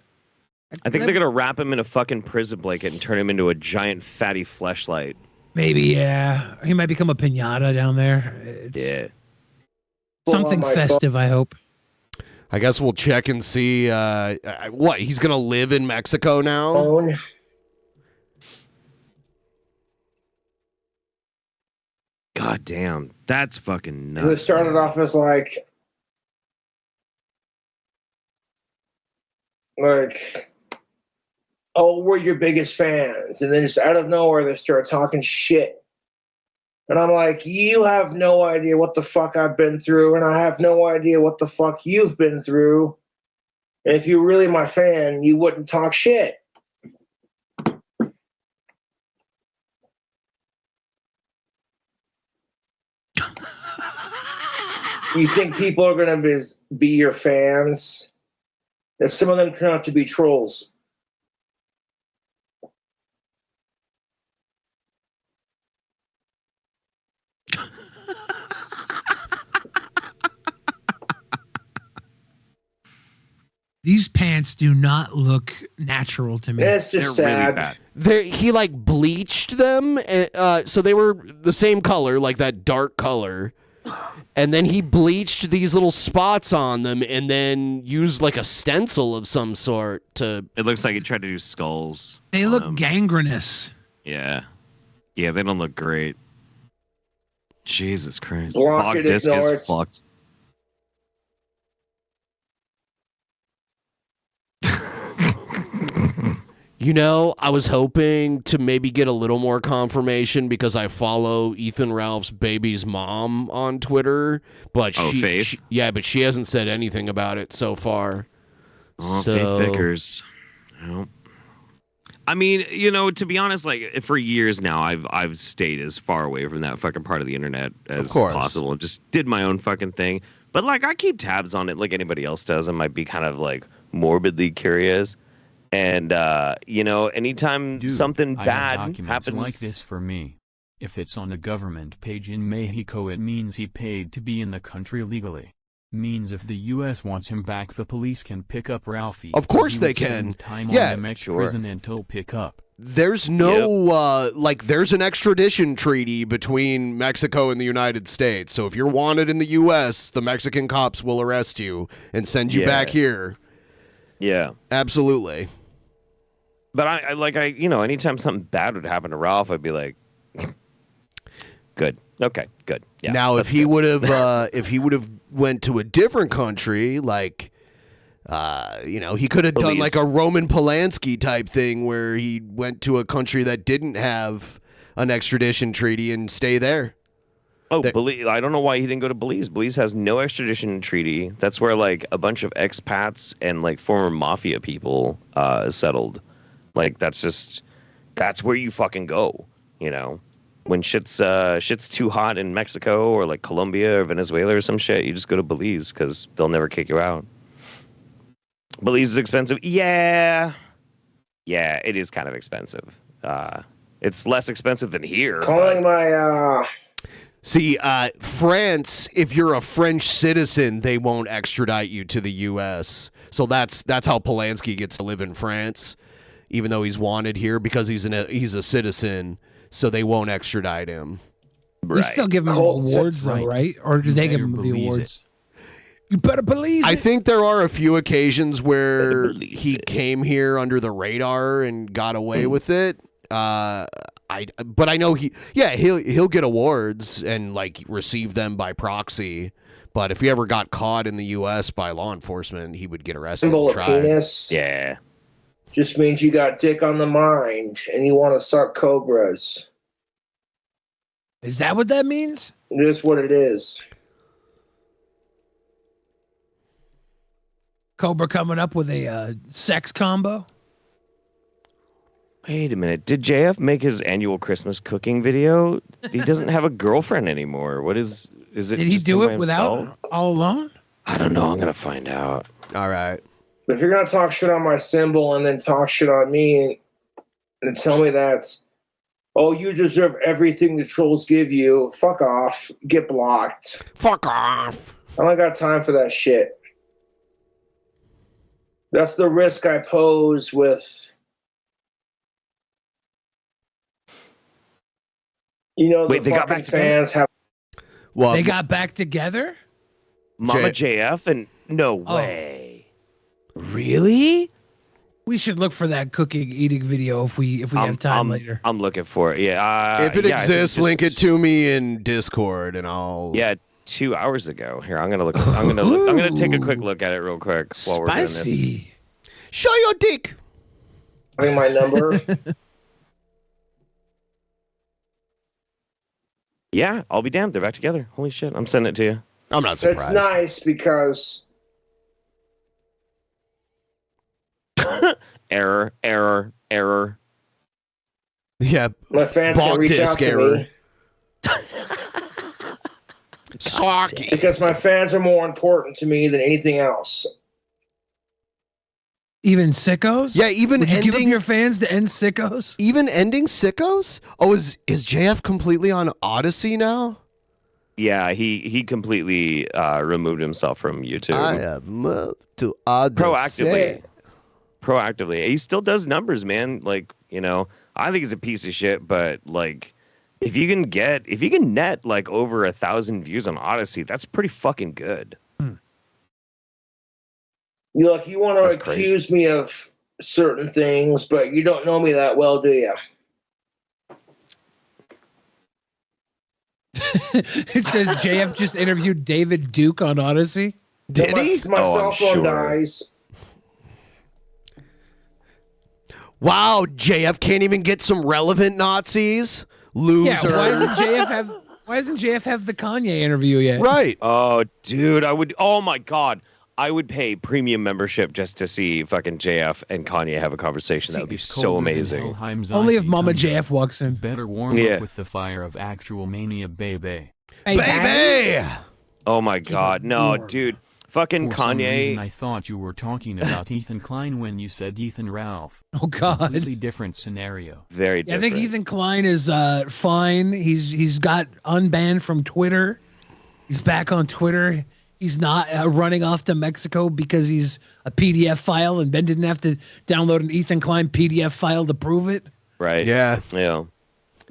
Speaker 1: I think they're gonna wrap him in a fucking prison blanket and turn him into a giant fatty fleshlight.
Speaker 6: Maybe, yeah. He might become a piñata down there.
Speaker 1: Yeah.
Speaker 6: Something festive, I hope.
Speaker 2: I guess we'll check and see. What, he's gonna live in Mexico now?
Speaker 1: God damn, that's fucking nuts.
Speaker 12: It started off as like, oh, we're your biggest fans. And then just out of nowhere, they start talking shit. And I'm like, you have no idea what the fuck I've been through, and I have no idea what the fuck you've been through. And if you're really my fan, you wouldn't talk shit. You think people are going to be your fans? And some of them turn out to be trolls.
Speaker 6: These pants do not look natural to me.
Speaker 12: It's just sad.
Speaker 2: Really bad. He like bleached them, so they were the same color, like that dark color. And then he bleached these little spots on them and then used like a stencil of some sort to...
Speaker 1: It looks like he tried to do skulls.
Speaker 6: They look gangrenous.
Speaker 1: Yeah. Yeah, they don't look great. Jesus Christ.
Speaker 12: Block it,
Speaker 1: disc
Speaker 12: ignore
Speaker 1: is
Speaker 12: it.
Speaker 1: fucked.
Speaker 2: You know, I was hoping to maybe get a little more confirmation because I follow Ethan Ralph's baby's mom on Twitter, but
Speaker 1: Faith?
Speaker 2: but she hasn't said anything about it so far.
Speaker 1: Oh,
Speaker 2: so...
Speaker 1: Faith Vickers. Nope. I mean, you know, to be honest, like for years now, I've stayed as far away from that fucking part of the internet as possible and just did my own fucking thing. But like, I keep tabs on it like anybody else does. I might be kind of like morbidly curious. And, you know, anytime something bad happens...
Speaker 13: like this for me. If it's on a government page in Mexico, it means he paid to be in the country legally. Means if the U.S. wants him back, the police can pick up Ralphie.
Speaker 2: Of course they can.
Speaker 13: Time on the Mexican prison until pick up.
Speaker 2: There's no, there's an extradition treaty between Mexico and the United States. So if you're wanted in the U.S., the Mexican cops will arrest you and send you back here.
Speaker 1: Yeah.
Speaker 2: Absolutely.
Speaker 1: But anytime something bad would happen to Ralph, I'd be like, good. Okay, good. Yeah.
Speaker 2: Now, if he would have went to a different country, like, he could have done like a Roman Polanski type thing where he went to a country that didn't have an extradition treaty and stay there.
Speaker 1: Oh, Belize. I don't know why he didn't go to Belize. Belize has no extradition treaty. That's where like a bunch of expats and like former mafia people settled. Like that's where you fucking go, When shit's too hot in Mexico or like Colombia or Venezuela or some shit, you just go to Belize because they'll never kick you out. Belize is expensive. Yeah, it is kind of expensive. It's less expensive than here.
Speaker 12: Calling my
Speaker 2: See, France, if you're a French citizen, they won't extradite you to the U.S. So that's how Polanski gets to live in France, even though he's wanted here because he's a citizen. So they won't extradite him.
Speaker 6: Right. We still give him awards, though, right? Or do they give him the awards? You better believe it.
Speaker 2: I think there are a few occasions where he came here under the radar and got away with it. But I know he'll get awards and like receive them by proxy. But if he ever got caught in the U.S. by law enforcement, he would get arrested.
Speaker 12: Symbol
Speaker 2: and
Speaker 12: of
Speaker 2: tried.
Speaker 12: penis.
Speaker 1: Yeah,
Speaker 12: just means you got dick on the mind and you want to suck cobras.
Speaker 6: Is that what that means?
Speaker 12: It is what it is.
Speaker 6: Cobra coming up with a sex combo.
Speaker 1: Wait a minute. Did JF make his annual Christmas cooking video? He doesn't have a girlfriend anymore. What is it?
Speaker 6: Did he do it without all alone?
Speaker 1: I don't know. I'm going to find out.
Speaker 2: All right.
Speaker 12: If you're going to talk shit on my symbol and then talk shit on me and tell me that, oh, you deserve everything the trolls give you, fuck off. Get blocked.
Speaker 2: Fuck off.
Speaker 12: I don't got time for that shit. That's the risk I pose with...
Speaker 1: Wait, they got back
Speaker 12: fans
Speaker 1: together?
Speaker 6: They got back together?
Speaker 1: Mama JF and no way.
Speaker 6: Really? We should look for that eating video if we have time later.
Speaker 1: I'm looking for it. Yeah.
Speaker 2: If it exists, link it to me in Discord and I'll.
Speaker 1: Yeah, 2 hours ago. Here, I'm gonna look. I'm gonna take a quick look at it real quick while we're doing this.
Speaker 2: Show your dick.
Speaker 12: Bring my number.
Speaker 1: Yeah, I'll be damned. They're back together. Holy shit. I'm sending it to you.
Speaker 2: I'm not surprised.
Speaker 12: It's nice because...
Speaker 1: Error.
Speaker 2: Yeah.
Speaker 12: My fans can reach out to me.
Speaker 2: Socky.
Speaker 12: Because my fans are more important to me than anything else.
Speaker 6: Even sickos?
Speaker 2: Yeah, even
Speaker 6: Would you
Speaker 2: ending
Speaker 6: give up your fans to end sickos?
Speaker 2: Even ending sickos? Oh, is JF completely on Odyssey now?
Speaker 1: Yeah, he completely removed himself from YouTube.
Speaker 2: I have moved to Odyssey.
Speaker 1: Proactively. He still does numbers, man. Like, I think he's a piece of shit, but like if you can net like over 1,000 views on Odyssey, that's pretty fucking good.
Speaker 12: You want to accuse me of certain things, but you don't know me that well, do you?
Speaker 6: It says JF just interviewed David Duke on Odyssey.
Speaker 2: Did he?
Speaker 12: My cell phone dies.
Speaker 2: Wow, JF can't even get some relevant Nazis. Loser.
Speaker 6: Yeah, why doesn't JF have the Kanye interview yet?
Speaker 2: Right.
Speaker 1: Oh, dude, oh my God. I would pay premium membership just to see fucking JF and Kanye have a conversation. That would be so amazing.
Speaker 6: Only if Mama JF walks in.
Speaker 13: Better warm up with the fire of actual mania, baby.
Speaker 2: Baby!
Speaker 1: Oh my God, no, dude. Fucking
Speaker 13: For some
Speaker 1: Kanye.
Speaker 13: reason I thought you were talking about Ethan Klein when you said Ethan Ralph.
Speaker 6: Oh God.
Speaker 13: Completely different scenario.
Speaker 1: Very different.
Speaker 6: I think Ethan Klein is fine. He's got unbanned from Twitter. He's back on Twitter. He's not running off to Mexico because he's a PDF file and Ben didn't have to download an Ethan Klein PDF file to prove it.
Speaker 1: Right.
Speaker 2: Yeah.
Speaker 1: Yeah.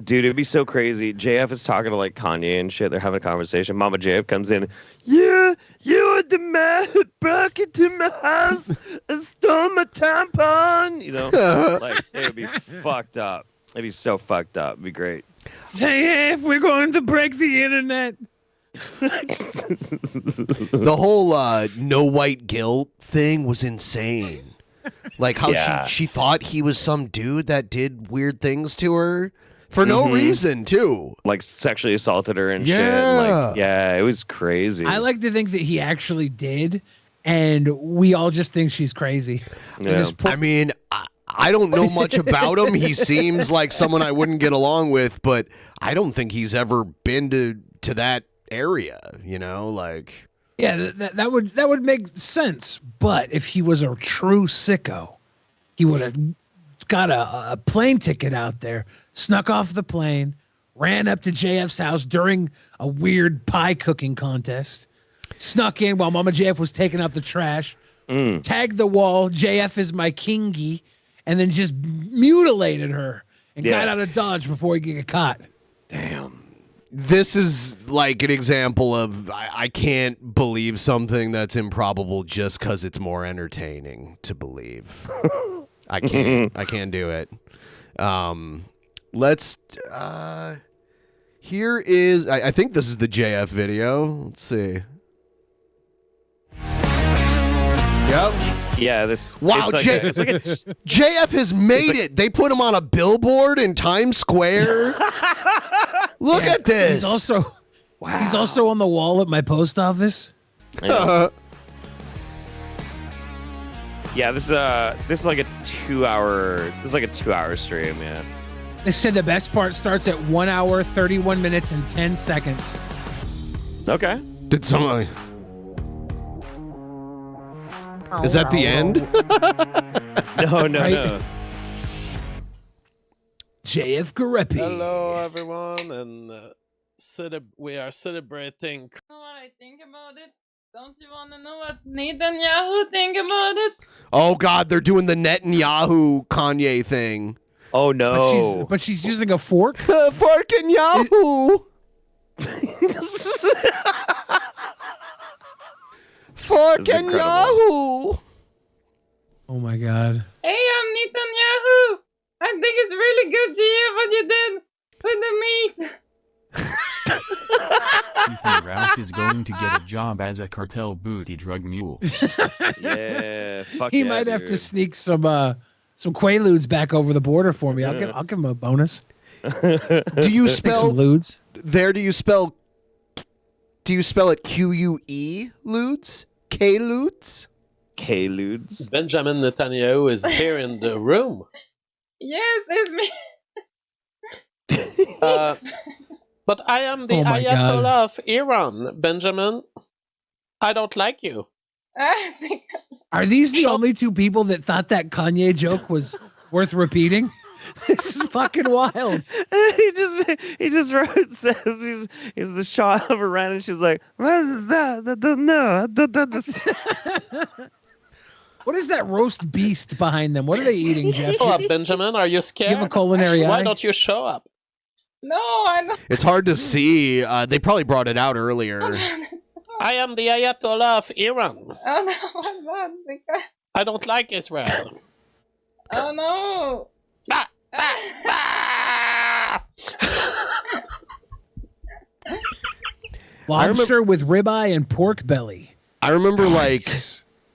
Speaker 1: Dude, it'd be so crazy. JF is talking to like Kanye and shit. They're having a conversation. Mama JF comes in. Yeah, you are the man who broke into my house and stole my tampon. You know, like it would be fucked up. It'd be so fucked up. It'd be great.
Speaker 6: JF, we're going to break the internet.
Speaker 2: The whole no white guilt thing was insane. Like how she thought he was some dude that did weird things to her for no reason too.
Speaker 1: Like sexually assaulted her and shit. Like, yeah, it was crazy.
Speaker 6: I like to think that he actually did, and we all just think she's crazy.
Speaker 1: Yeah.
Speaker 2: I mean, I don't know much about him. He seems like someone I wouldn't get along with, but I don't think he's ever been to that area, you know, like.
Speaker 6: Yeah, that would make sense. But if he was a true sicko, he would have got a plane ticket out there, snuck off the plane, ran up to JF's house during a weird pie cooking contest, snuck in while Mama JF was taking out the trash, tagged the wall, JF is my kingy, and then just mutilated her and got out of Dodge before he could get caught.
Speaker 1: Damn.
Speaker 2: This is like an example of I can't believe something that's improbable just because it's more entertaining to believe. I can't do it. Let's here is I think this is the JF video. Let's see. Yep.
Speaker 1: Yeah, this.
Speaker 2: Wow,
Speaker 1: it's like a
Speaker 2: JF has made it. They put him on a billboard in Times Square. Look at this.
Speaker 6: He's also on the wall at my post office.
Speaker 1: Yeah, this is like a 2-hour. This is like a 2-hour stream, man.
Speaker 6: They said the best part starts at 1 hour, 31 minutes, and 10 seconds.
Speaker 1: Okay.
Speaker 2: Did somebody? Is that the end?
Speaker 1: No.
Speaker 6: JF Garepi.
Speaker 14: Hello, everyone, and we are celebrating.
Speaker 11: You know what I think about it? Don't you want to know what Netanyahu think about it?
Speaker 2: Oh God, they're doing the Netanyahu Kanye thing.
Speaker 1: Oh no!
Speaker 6: But she's using a fork.
Speaker 2: Fork and Yahoo. Fork and Yahoo.
Speaker 6: Oh my God.
Speaker 11: Hey, I'm Netanyahu. I think it's really good to hear what you did with the meat.
Speaker 13: Ethan Ralph is going to get a job as a cartel booty drug mule.
Speaker 1: Yeah, fuck
Speaker 6: He
Speaker 1: yeah,
Speaker 6: might have
Speaker 1: dude.
Speaker 6: to sneak some Quaaludes back over the border for me. I'll give him a bonus.
Speaker 2: Do you spell
Speaker 6: ludes?
Speaker 2: There? Do you spell it Q-U-E ludes? K-ludes?
Speaker 1: K-ludes?
Speaker 14: Benjamin Netanyahu is here in the room.
Speaker 11: Yes, it's me.
Speaker 14: But I am the
Speaker 6: Oh my
Speaker 14: Ayatollah
Speaker 6: God.
Speaker 14: of Iran, Benjamin. I don't like you.
Speaker 6: Are these the only two people that thought that Kanye joke was worth repeating? This is fucking wild.
Speaker 1: he just wrote says he's the child of a rant, and she's like, what is that? I don't know. I don't understand.
Speaker 6: What is that roast beast behind them? What are they eating, Jeff?
Speaker 14: Show up, Benjamin. Are you scared?
Speaker 6: Give a culinary
Speaker 14: Why
Speaker 6: eye.
Speaker 14: don't you show up?
Speaker 11: No, I don't.
Speaker 2: It's hard to see. They probably brought it out earlier.
Speaker 14: I am the Ayatollah of Iran.
Speaker 11: Oh no, what's that?
Speaker 14: I don't like Israel.
Speaker 11: Oh no.
Speaker 6: Lobster with ribeye and pork belly.
Speaker 2: I remember like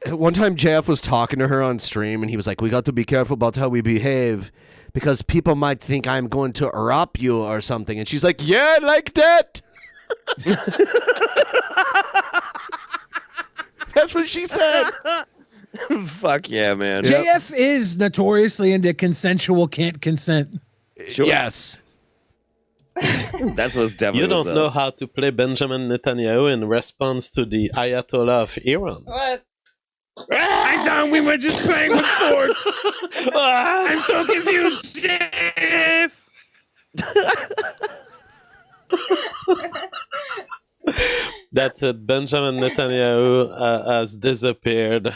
Speaker 2: one time JF was talking to her on stream and he was like, we got to be careful about how we behave because people might think I'm going to rob you or something. And she's like, yeah, like that. That's what she said.
Speaker 1: Fuck yeah, man.
Speaker 6: JF is notoriously into consensual can't consent.
Speaker 1: Sure.
Speaker 2: Yes.
Speaker 1: That's what's definitely.
Speaker 14: You don't
Speaker 1: what's
Speaker 14: know
Speaker 1: up.
Speaker 14: how to play Benjamin Netanyahu in response to the Ayatollah of Iran.
Speaker 11: What?
Speaker 6: I thought we were just playing with forks. I'm so confused, JF.
Speaker 14: That's it. Benjamin Netanyahu has disappeared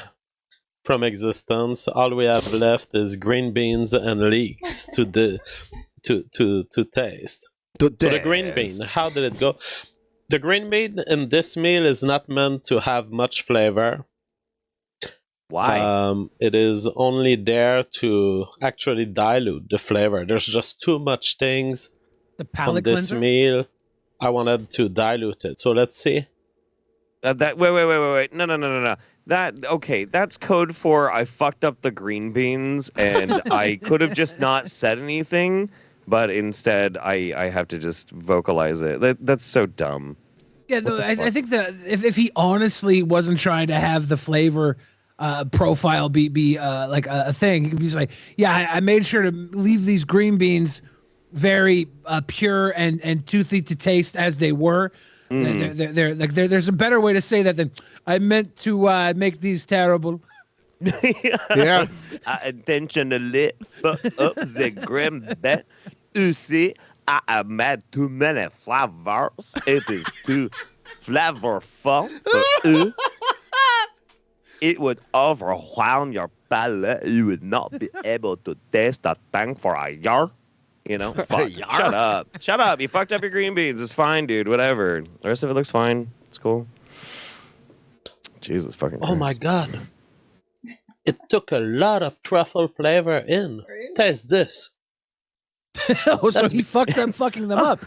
Speaker 14: from existence. All we have left is green beans and leaks to taste. So the green bean, how did it go? The green bean in this meal is not meant to have much flavor.
Speaker 1: Why?
Speaker 14: It is only there to actually dilute the flavor. There's just too much things
Speaker 6: The
Speaker 14: on
Speaker 6: palate
Speaker 14: this
Speaker 6: cleanser?
Speaker 14: meal. I wanted to dilute it. So let's see.
Speaker 1: Wait. No. That's code for I fucked up the green beans and I could have just not said anything, but instead I have to just vocalize it. That's so dumb.
Speaker 6: Yeah, no, I think that if he honestly wasn't trying to have the flavor profile be like a thing, he'd be just like, yeah, I made sure to leave these green beans very pure and toothy to taste as they were. There's a better way to say that than I meant to make these terrible.
Speaker 2: Yeah.
Speaker 1: I intentionally fuck up the green bean. You see, I made too many flavors. It is too flavorful. It would overwhelm your palate. You would not be able to taste that thing for a year. You know? Fuck. Shut up. Shut up. You fucked up your green beans. It's fine, dude. Whatever. The rest of it looks fine. It's cool. Jesus fucking Christ.
Speaker 14: Oh my god. It took a lot of truffle flavor in.
Speaker 11: Really?
Speaker 14: Taste this.
Speaker 6: Oh, so he fucked them fucking them up.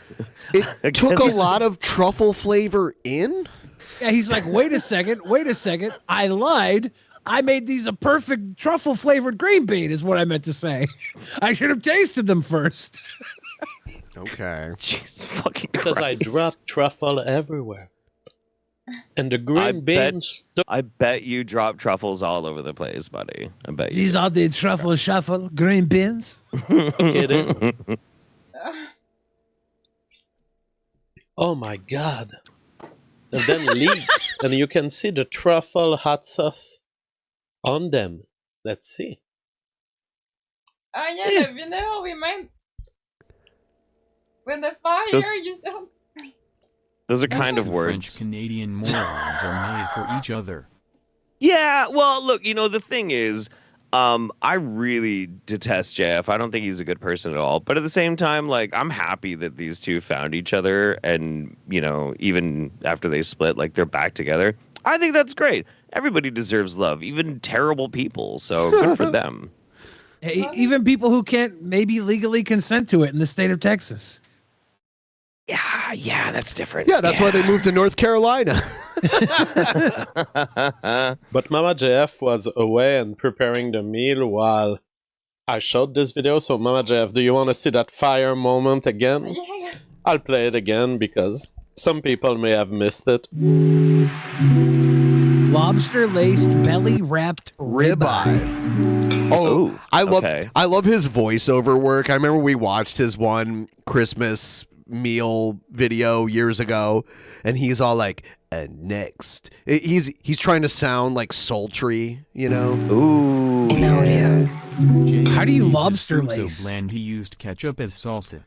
Speaker 2: It took a lot of truffle flavor in?
Speaker 6: Yeah, he's like, wait a second. I lied. I made these a perfect truffle flavored green bean is what I meant to say. I should have tasted them first.
Speaker 2: Okay.
Speaker 1: Jesus fucking
Speaker 14: Because I
Speaker 1: Christ.
Speaker 14: dropped truffle everywhere. And the green beans...
Speaker 1: I bet you drop truffles all over the place, buddy. I bet you.
Speaker 6: These are the truffle shuffle green beans.
Speaker 14: Kidding. Oh my god. And then leaves. And you can see the truffle hot sauce on them. Let's see.
Speaker 11: Ah, yeah, you know how we made with the fire. You said.
Speaker 1: Those are kind of words.
Speaker 13: French Canadian morons are made for each other.
Speaker 1: Yeah, well, look, the thing is, I really detest JF. I don't think he's a good person at all. But at the same time, like, I'm happy that these two found each other and, even after they split, like, they're back together. I think that's great. Everybody deserves love, even terrible people. So good for them.
Speaker 6: Even people who can't maybe legally consent to it in the state of Texas.
Speaker 1: Yeah, that's different.
Speaker 2: Yeah, that's why they moved to North Carolina.
Speaker 14: But Mama JF was away and preparing the meal while I showed this video. So Mama JF, do you want to see that fire moment again?
Speaker 11: Yeah.
Speaker 14: I'll play it again because some people may have missed it.
Speaker 6: Lobster laced belly wrapped ribeye.
Speaker 2: Oh, I
Speaker 1: okay.
Speaker 2: love his voiceover work. I remember we watched his one Christmas meal video years ago, and he's all like, next. He's trying to sound like sultry,
Speaker 1: Ooh.
Speaker 6: How do you lobster
Speaker 13: Food
Speaker 6: lace?
Speaker 13: so bland he used ketchup as salsa.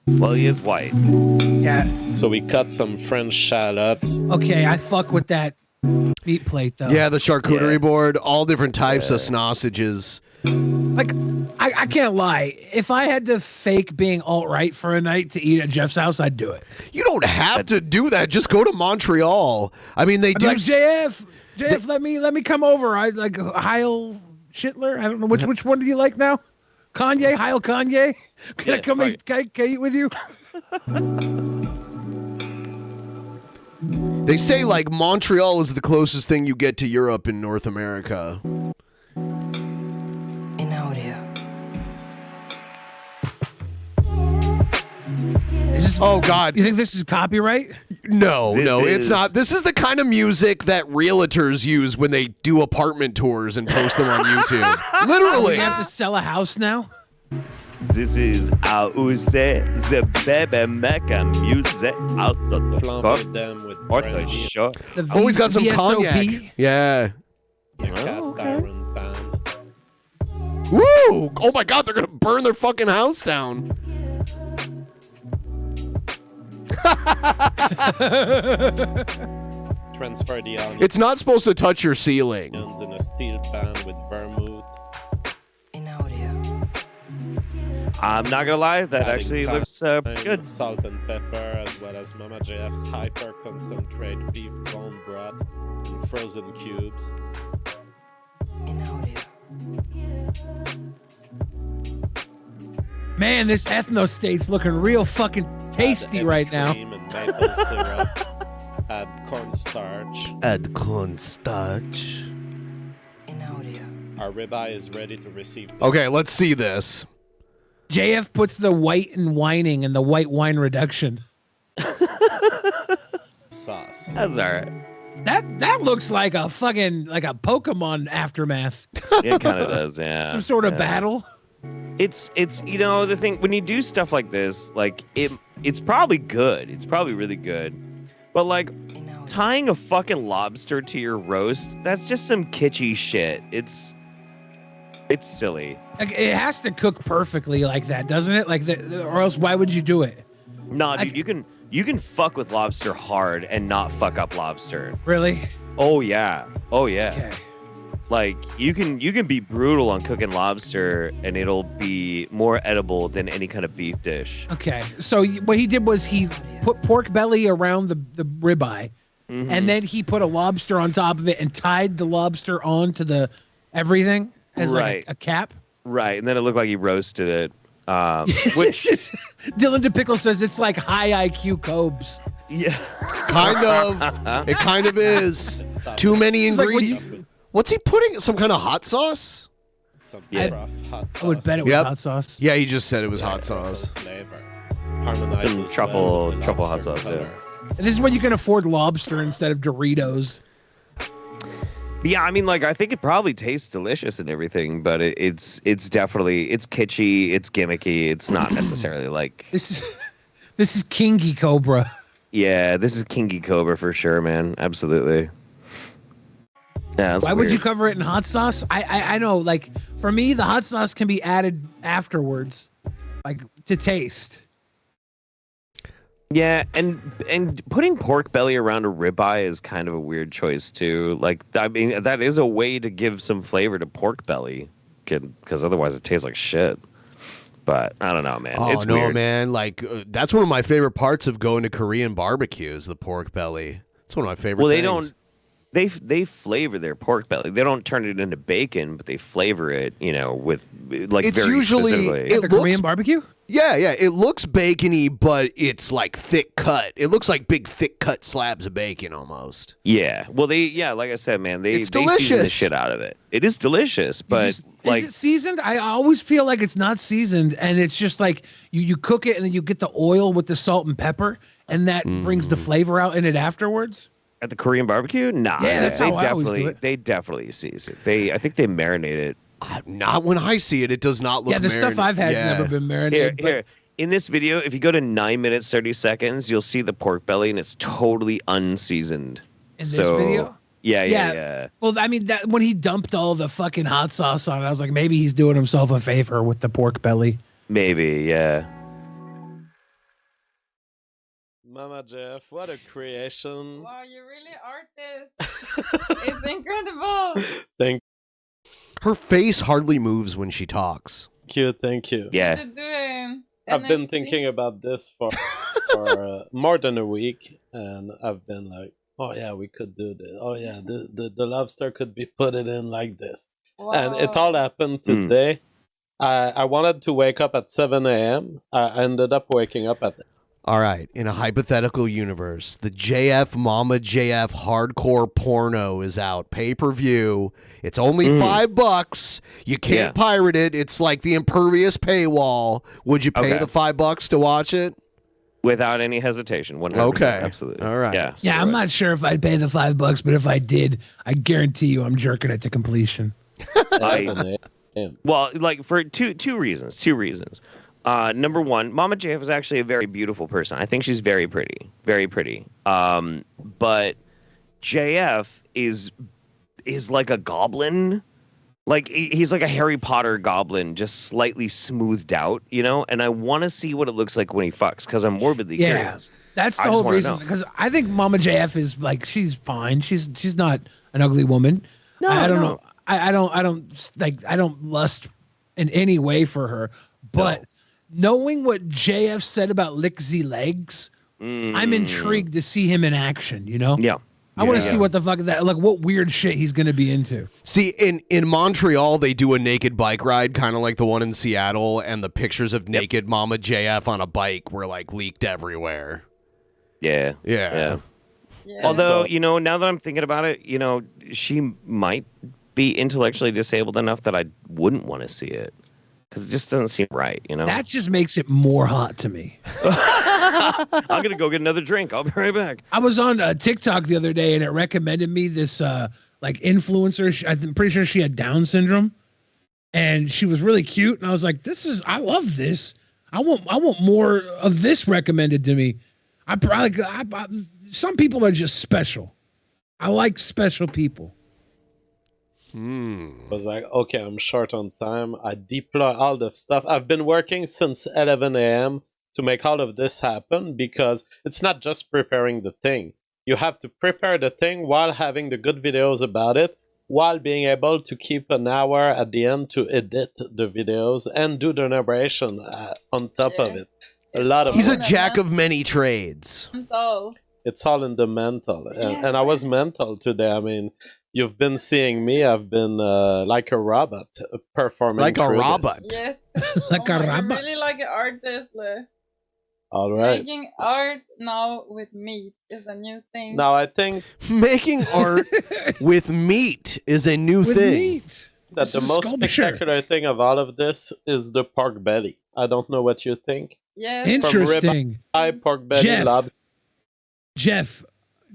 Speaker 1: Well, he is white.
Speaker 6: Yeah.
Speaker 14: So we cut some French shallots.
Speaker 6: Okay, I fuck with that meat plate though.
Speaker 2: Yeah, the charcuterie board, all different types of sausages.
Speaker 6: Like, I can't lie. If I had to fake being alt-right for a night to eat at Jeff's house, I'd do it.
Speaker 2: You don't have to do that. Just go to Montreal. I mean, they
Speaker 6: I'd be
Speaker 2: do.
Speaker 6: like, JF, let me come over. I like Heil Schitler. I don't know which one do you like now? Kanye, Heil Kanye. Can I come eat? Can I eat with you?
Speaker 2: They say like Montreal is the closest thing you get to Europe in North America. Oh God!
Speaker 6: You think this is copyright?
Speaker 2: No, it's
Speaker 1: is-
Speaker 2: not. This is the kind of music that realtors use when they do apartment tours and post them on YouTube. Literally.
Speaker 6: You have to sell a house now?
Speaker 1: This is how we say the baby making music out of the
Speaker 14: Flambe
Speaker 1: cup
Speaker 14: them with
Speaker 1: or
Speaker 14: brandy.
Speaker 1: the shot.
Speaker 2: Oh, he's got some
Speaker 6: VSOP?
Speaker 2: cognac. Yeah.
Speaker 14: A cast iron pan.
Speaker 2: Woo! Oh my God! They're gonna burn their fucking house down.
Speaker 14: Transfer the onions
Speaker 2: It's not supposed to touch your ceiling.
Speaker 14: in a steel pan with vermouth.
Speaker 1: I'm not gonna lie, that
Speaker 14: Adding
Speaker 1: actually
Speaker 14: thyme,
Speaker 1: looks good.
Speaker 14: Salt and pepper, as well as Mama JF's hyper concentrate beef bone broth in frozen cubes.
Speaker 6: Man, this ethno state's looking real fucking tasty right now.
Speaker 14: Cream and maple syrup. Add cornstarch.
Speaker 2: Add cornstarch.
Speaker 14: Our ribeye is ready to receive.
Speaker 2: Okay, let's see this.
Speaker 6: JF puts the white and whining and the white wine reduction.
Speaker 14: Sauce.
Speaker 1: That's all right.
Speaker 6: That looks like a fucking like a Pokemon aftermath.
Speaker 1: It kind of does, yeah.
Speaker 6: Some sort of battle.
Speaker 1: It's the thing when you do stuff like this, like it's probably good. It's probably really good. But like tying a fucking lobster to your roast, that's just some kitschy shit. It's silly.
Speaker 6: Like, it has to cook perfectly like that, doesn't it? Like or else why would you do it?
Speaker 1: No, dude, you can fuck with lobster hard and not fuck up lobster.
Speaker 6: Really?
Speaker 1: Oh yeah.
Speaker 6: Okay.
Speaker 1: Like you can be brutal on cooking lobster and it'll be more edible than any kind of beef dish.
Speaker 6: Okay. So what he did was he put pork belly around the ribeye, and then he put a lobster on top of it and tied the lobster onto the everything as like a cap.
Speaker 1: Right, and then it looked like he roasted it. Which
Speaker 6: Dylan DePickle says it's like high IQ Cobes.
Speaker 1: Yeah.
Speaker 2: Kind of. It kind of is. Too many ingredients. What's he putting? Some kind of hot sauce?
Speaker 14: Some
Speaker 6: hot
Speaker 14: sauce.
Speaker 6: I would bet it was hot sauce.
Speaker 2: Yeah, he just said it was hot sauce.
Speaker 14: Flavor.
Speaker 1: Some truffle hot sauce, yeah.
Speaker 6: And this is when you can afford lobster instead of Doritos.
Speaker 1: Yeah, I mean, like, I think it probably tastes delicious and everything, but it's definitely, it's kitschy, it's gimmicky, it's not necessarily like...
Speaker 6: This is KingCobra.
Speaker 1: Yeah, this is KingCobra for sure, man. Absolutely. Yeah,
Speaker 6: why would you cover it in hot sauce? I know, like, for me, the hot sauce can be added afterwards, like, to taste.
Speaker 1: Yeah, and putting pork belly around a ribeye is kind of a weird choice too. Like, I mean, that is a way to give some flavor to pork belly, because otherwise it tastes like shit. But I don't know, man.
Speaker 2: Oh,
Speaker 1: it's
Speaker 2: no,
Speaker 1: weird.
Speaker 2: man. Like, that's one of my favorite parts of going to Korean barbecues, the pork belly. It's one of my favorite things.
Speaker 1: Don't. They flavor their pork belly. They don't turn it into bacon, but they flavor it, with like
Speaker 2: it's
Speaker 1: very
Speaker 2: usually
Speaker 1: specifically.
Speaker 6: Korean barbecue?
Speaker 2: Yeah. It looks bacony, but it's like thick cut. It looks like big thick cut slabs of bacon almost.
Speaker 1: Yeah. Well, like I said, man, they season the shit out of it. It is delicious, but
Speaker 6: is it seasoned? I always feel like it's not seasoned, and it's just like you cook it and then you get the oil with the salt and pepper, and that brings the flavor out in it afterwards.
Speaker 1: At the Korean barbecue? Nah.
Speaker 6: Yeah, that's how I always do it.
Speaker 1: They definitely season it. I think they marinate it.
Speaker 2: Not when I see it. It does not look.
Speaker 6: Yeah, the stuff I've had has never been marinated.
Speaker 1: Here. In this video, if you go to 9 minutes 30 seconds, you'll see the pork belly, and it's totally unseasoned.
Speaker 6: In this video?
Speaker 1: Yeah.
Speaker 6: Well, I mean, that when he dumped all the fucking hot sauce on it, I was like, maybe he's doing himself a favor with the pork belly.
Speaker 1: Maybe, yeah.
Speaker 14: Mama Jeff, what a creation.
Speaker 11: Wow, you really artist. It's incredible.
Speaker 14: Thank
Speaker 2: Her face hardly moves when she talks.
Speaker 14: Thank you.
Speaker 1: Yeah.
Speaker 11: What you doing?
Speaker 14: I've been thinking about this for more than a week, and I've been like, oh yeah, we could do this. Oh yeah, the lobster could be put it in like this.
Speaker 11: Wow.
Speaker 14: And it all happened today. I wanted to wake up at 7 a.m. I ended up waking up at...
Speaker 2: All right, in a hypothetical universe, the JF Mama JF hardcore porno is out, pay-per-view. It's only $5. You can't pirate it. It's like the impervious paywall. Would you pay the $5 to watch it?
Speaker 1: Without any hesitation, 100%.
Speaker 2: Okay,
Speaker 1: Absolutely.
Speaker 2: All right.
Speaker 6: Yeah, I'm not sure if I'd pay the $5, but if I did, I guarantee you I'm jerking it to completion.
Speaker 1: Well, like for two reasons. Number one, Mama JF is actually a very beautiful person. I think she's very pretty, very pretty. But JF is like a goblin. Like he's like a Harry Potter goblin, just slightly smoothed out, And I want to see what it looks like when he fucks, because I'm morbidly curious.
Speaker 6: That's the whole reason. Because I think Mama JF is like, she's fine. She's not an ugly woman.
Speaker 1: No,
Speaker 6: I don't know. I don't lust in any way for her, but knowing what JF said about lick Z legs, I'm intrigued to see him in action. You know?
Speaker 1: Yeah.
Speaker 6: I want to see what the fuck that like. What weird shit he's gonna be into.
Speaker 2: See, in Montreal, they do a naked bike ride, kind of like the one in Seattle, and the pictures of naked Mama JF on a bike were like leaked everywhere.
Speaker 1: Yeah. Although, now that I'm thinking about it, she might be intellectually disabled enough that I wouldn't want to see it. Because it just doesn't seem right,
Speaker 6: That just makes it more hot to me.
Speaker 1: I'm going to go get another drink. I'll be right back.
Speaker 6: I was on TikTok the other day, and it recommended me this influencer. I'm pretty sure she had Down syndrome. And she was really cute. And I was like, I love this. I want more of this recommended to me. Some people are just special. I like special people.
Speaker 14: I was like, okay, I'm short on time. I deploy all the stuff. I've been working since 11 a.m. to make all of this happen because it's not just preparing the thing. You have to prepare the thing while having the good videos about it, while being able to keep an hour at the end to edit the videos and do the narration on top of it. A lot of
Speaker 2: He's a jack of many trades.
Speaker 14: It's all in the mental. And I was mental today. I mean, you've been seeing me. I've been like a robot performing.
Speaker 2: Like a robot.
Speaker 11: Yes.
Speaker 6: Like a robot.
Speaker 11: Really like an artist.
Speaker 14: All right.
Speaker 11: Making art now with meat is a new thing.
Speaker 14: Now I think
Speaker 2: making art with meat is a new thing.
Speaker 6: Meat.
Speaker 14: That the most spectacular thing of all of this is the pork belly. I don't know what you think.
Speaker 11: Yeah.
Speaker 6: Interesting.
Speaker 14: Pork belly, lobster.
Speaker 6: Jeff,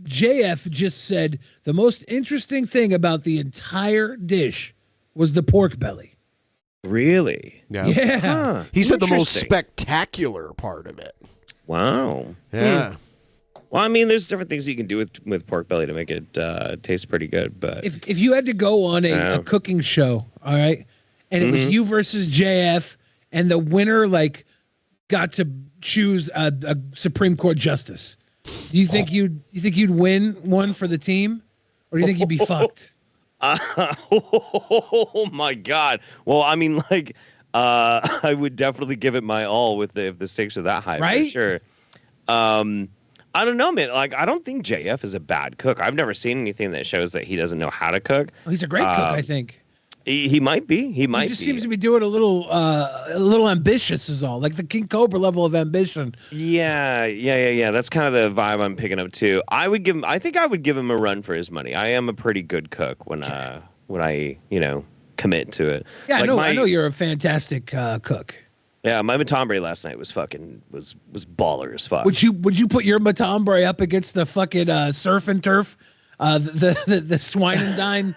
Speaker 6: JF just said the most interesting thing about the entire dish was the pork belly.
Speaker 1: Really?
Speaker 6: Yeah.
Speaker 1: Huh.
Speaker 2: He said the most spectacular part of it.
Speaker 1: Wow.
Speaker 2: Yeah.
Speaker 1: Well, I mean, there's different things you can do with pork belly to make it taste pretty good. But
Speaker 6: if you had to go on a cooking show, all right, and it was you versus JF, and the winner got to choose a Supreme Court justice, do you think you'd win one for the team, or do you think you'd be fucked?
Speaker 1: Oh my God! Well, I mean, I would definitely give it my all if the stakes are that high,
Speaker 6: right?
Speaker 1: For sure. I don't know, man. I don't think JF is a bad cook. I've never seen anything that shows that he doesn't know how to cook.
Speaker 6: Oh, he's a great cook, I think.
Speaker 1: He might be. He just
Speaker 6: seems to be doing a little ambitious is all, like the KingCobra level of ambition.
Speaker 1: Yeah. That's kind of the vibe I'm picking up too. I think I would give him a run for his money. I am a pretty good cook when I commit to it.
Speaker 6: Yeah, I know you're a fantastic cook.
Speaker 1: Yeah, my matambre last night was was baller as fuck.
Speaker 6: Would you put your matambre up against the fucking surf and turf, the swine and dine?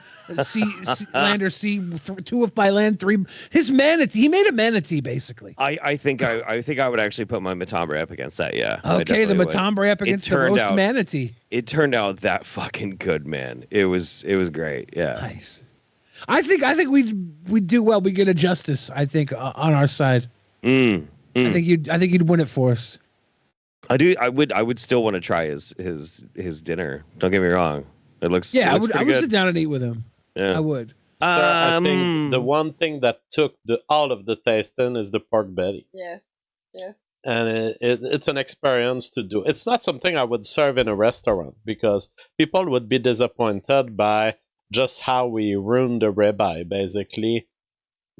Speaker 6: Land or sea, 2 if by land, 3. His manatee. He made a manatee basically.
Speaker 1: I think I would actually put my matambre up against that. Yeah.
Speaker 6: Okay, the matambre up against the roast manatee.
Speaker 1: It turned out that fucking good, man. It was great. Yeah.
Speaker 6: Nice. I think we'd do well. We get a justice. I think on our side. I think you'd win it for us.
Speaker 1: I do. I would still want to try his dinner. Don't get me wrong. It looks.
Speaker 6: Yeah,
Speaker 1: I would
Speaker 6: sit down and eat with him.
Speaker 1: Yeah.
Speaker 6: I would.
Speaker 14: I think the one thing that took all of the tasting is the pork belly.
Speaker 11: Yes.
Speaker 14: And it's an experience to do. It's not something I would serve in a restaurant because people would be disappointed by just how we ruined the ribeye, basically,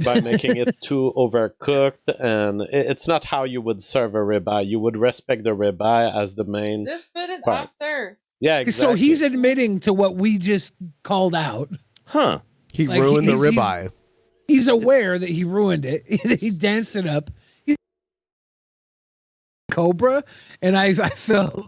Speaker 14: by making it too overcooked. And it's not how you would serve a ribeye. You would respect the ribeye as the main.
Speaker 11: Just put it
Speaker 14: part.
Speaker 11: after.
Speaker 14: Yeah, exactly.
Speaker 6: So he's admitting to what we just called out.
Speaker 1: Huh.
Speaker 2: He ruined the ribeye.
Speaker 6: He's aware that he ruined it. He danced it up. Cobra, and I felt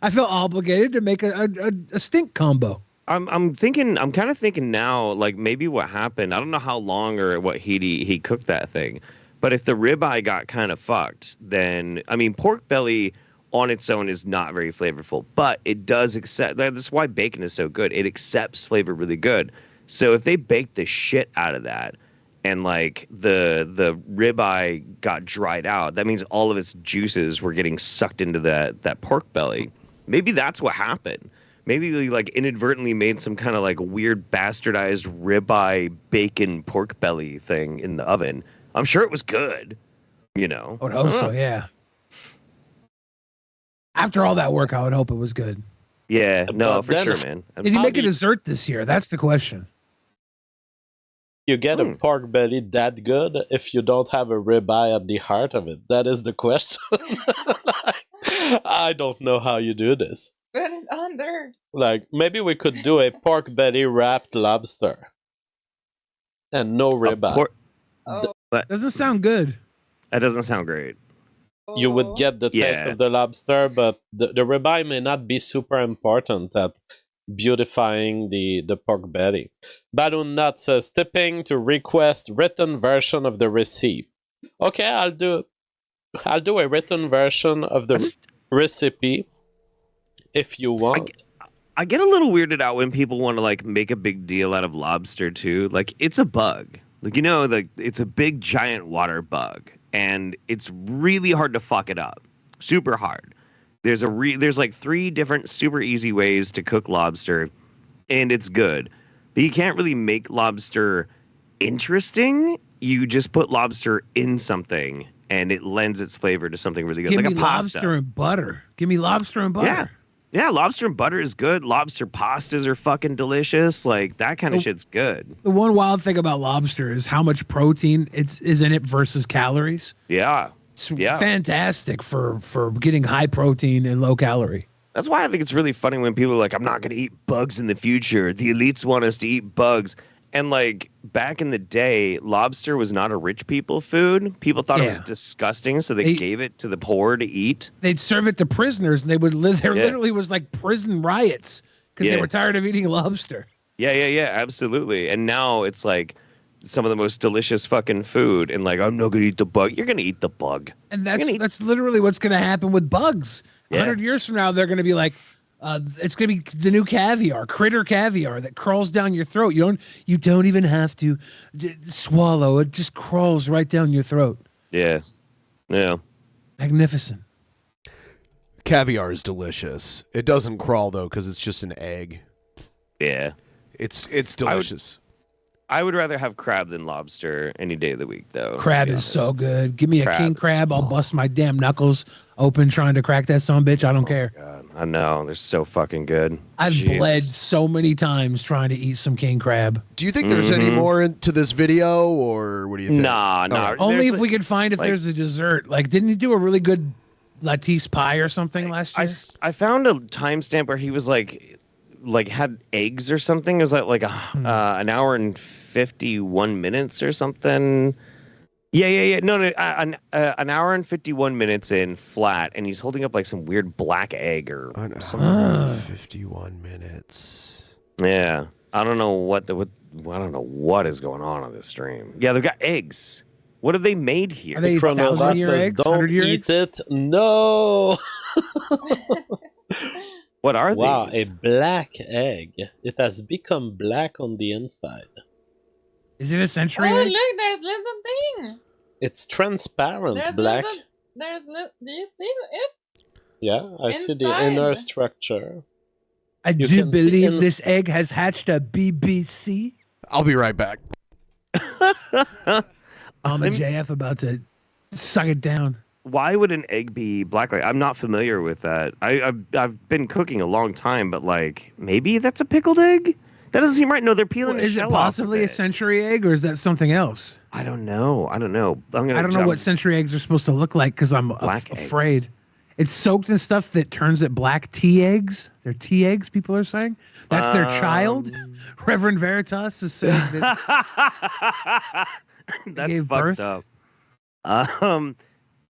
Speaker 6: obligated to make a stink combo.
Speaker 1: I'm kind of thinking now, like maybe what happened. I don't know how long or what heat he cooked that thing, but if the ribeye got kind of fucked, then I mean pork belly on its own is not very flavorful, but it does accept. That's why bacon is so good. It accepts flavor really good. So if they baked the shit out of that, and like the ribeye got dried out, that means all of its juices were getting sucked into that pork belly. Maybe that's what happened. Maybe they like inadvertently made some kind of like weird bastardized ribeye bacon pork belly thing in the oven. I'm sure it was good, You know,
Speaker 6: I would hope so. Yeah. After all that work, I would hope it was good.
Speaker 1: Yeah, no,
Speaker 14: But
Speaker 1: for
Speaker 14: then-
Speaker 1: sure, man.
Speaker 6: Did he make a dessert this year? That's the question.
Speaker 14: You get a pork belly that good if you don't have a ribeye at the heart of it. That is the question. I don't know how you do this.
Speaker 11: Put it on there.
Speaker 14: Like, maybe we could do a pork belly wrapped lobster. And no ribeye.
Speaker 6: Doesn't sound good.
Speaker 1: That doesn't sound great.
Speaker 14: You would get the taste
Speaker 1: Yeah.
Speaker 14: of the lobster, but the ribeye may not be super important at beautifying the pork belly. Balloon Nut says, tipping to request written version of the receipt. Okay, I'll do a written version of the recipe if you want.
Speaker 1: I get a little weirded out when people want to like make a big deal out of lobster too. Like it's a bug. Like it's a big giant water bug, and it's really hard to fuck it up. Super hard. There's like 3 different super easy ways to cook lobster, and it's good. But you can't really make lobster interesting. You just put lobster in something, and it lends its flavor to something really good,
Speaker 6: Give
Speaker 1: like
Speaker 6: me
Speaker 1: a pasta.
Speaker 6: lobster and butter. Give me lobster and butter.
Speaker 1: Yeah, lobster and butter is good. Lobster pastas are fucking delicious. Like that kind of shit's good.
Speaker 6: The one wild thing about lobster is how much protein is in it versus calories.
Speaker 1: Yeah.
Speaker 6: It's fantastic for getting high protein and low calorie.
Speaker 1: That's why I think it's really funny when people are like, I'm not going to eat bugs in the future. The elites want us to eat bugs. And like back in the day, lobster was not a rich people food. People thought it was disgusting, so they gave it to the poor to eat.
Speaker 6: They'd serve it to prisoners, and they would live. There literally was like prison riots because they were tired of eating lobster.
Speaker 1: Yeah, absolutely. And now it's like some of the most delicious fucking food. And like, I'm not going to eat the bug. You're going to eat the bug.
Speaker 6: And that's literally what's going to happen with bugs. 100 years from now, they're going to be like, it's going to be the new caviar, critter caviar that crawls down your throat. You don't even have to swallow. It just crawls right down your throat.
Speaker 1: Yes. Yeah.
Speaker 6: Magnificent.
Speaker 2: Caviar is delicious. It doesn't crawl though because it's just an egg.
Speaker 1: Yeah.
Speaker 2: It's delicious.
Speaker 1: I would rather have crab than lobster any day of the week, though.
Speaker 6: Crab is so good. Give me a king crab. I'll bust my damn knuckles open trying to crack that son of a bitch. I don't care.
Speaker 1: God, I know. They're so fucking good.
Speaker 6: I've bled so many times trying to eat some king crab.
Speaker 2: Do you think there's any more to this video, or what do you think?
Speaker 1: Nah.
Speaker 6: Only if we could find if there's a dessert. Like, didn't he do a really good latisse pie or something last year?
Speaker 1: I found a timestamp where he was like had eggs or something. It was like an hour and 51 minutes or something. Yeah. No, an hour and 51 minutes in flat, and he's holding up like some weird black egg or something.
Speaker 2: 51 minutes.
Speaker 1: Yeah, I don't know what is going on this stream. Yeah, they've got eggs. What have they made here?
Speaker 6: Are they 1,000-year eggs?
Speaker 14: Don't
Speaker 6: 100-year
Speaker 14: eat
Speaker 6: eggs?
Speaker 14: it. No.
Speaker 1: What are
Speaker 14: Wow,
Speaker 1: these?
Speaker 14: a black egg. It has become black on the inside.
Speaker 6: Is it a century
Speaker 11: Oh,
Speaker 6: egg?
Speaker 11: look, there's little thing.
Speaker 14: It's transparent
Speaker 11: There's
Speaker 14: black.
Speaker 11: do you see it?
Speaker 14: Yeah, I see the
Speaker 11: Inside.
Speaker 14: inner structure.
Speaker 6: I
Speaker 14: You
Speaker 6: do
Speaker 14: can see
Speaker 6: believe this egg has hatched a BBC.
Speaker 2: I'll be right back.
Speaker 6: I'm a JF about to suck it down.
Speaker 1: Why would an egg be black? Like, I'm not familiar with that. I've been cooking a long time, but like maybe that's a pickled egg. That doesn't seem right. No, they're peeling.
Speaker 6: Is it possibly a century egg, or is that something else?
Speaker 1: I don't know. I don't know
Speaker 6: what century eggs are supposed to look like because I'm afraid. It's soaked in stuff that turns it black. Tea eggs. They're tea eggs. People are saying that's their child. Reverend Veritas is saying that.
Speaker 1: That's
Speaker 6: gave
Speaker 1: fucked
Speaker 6: birth?
Speaker 1: up.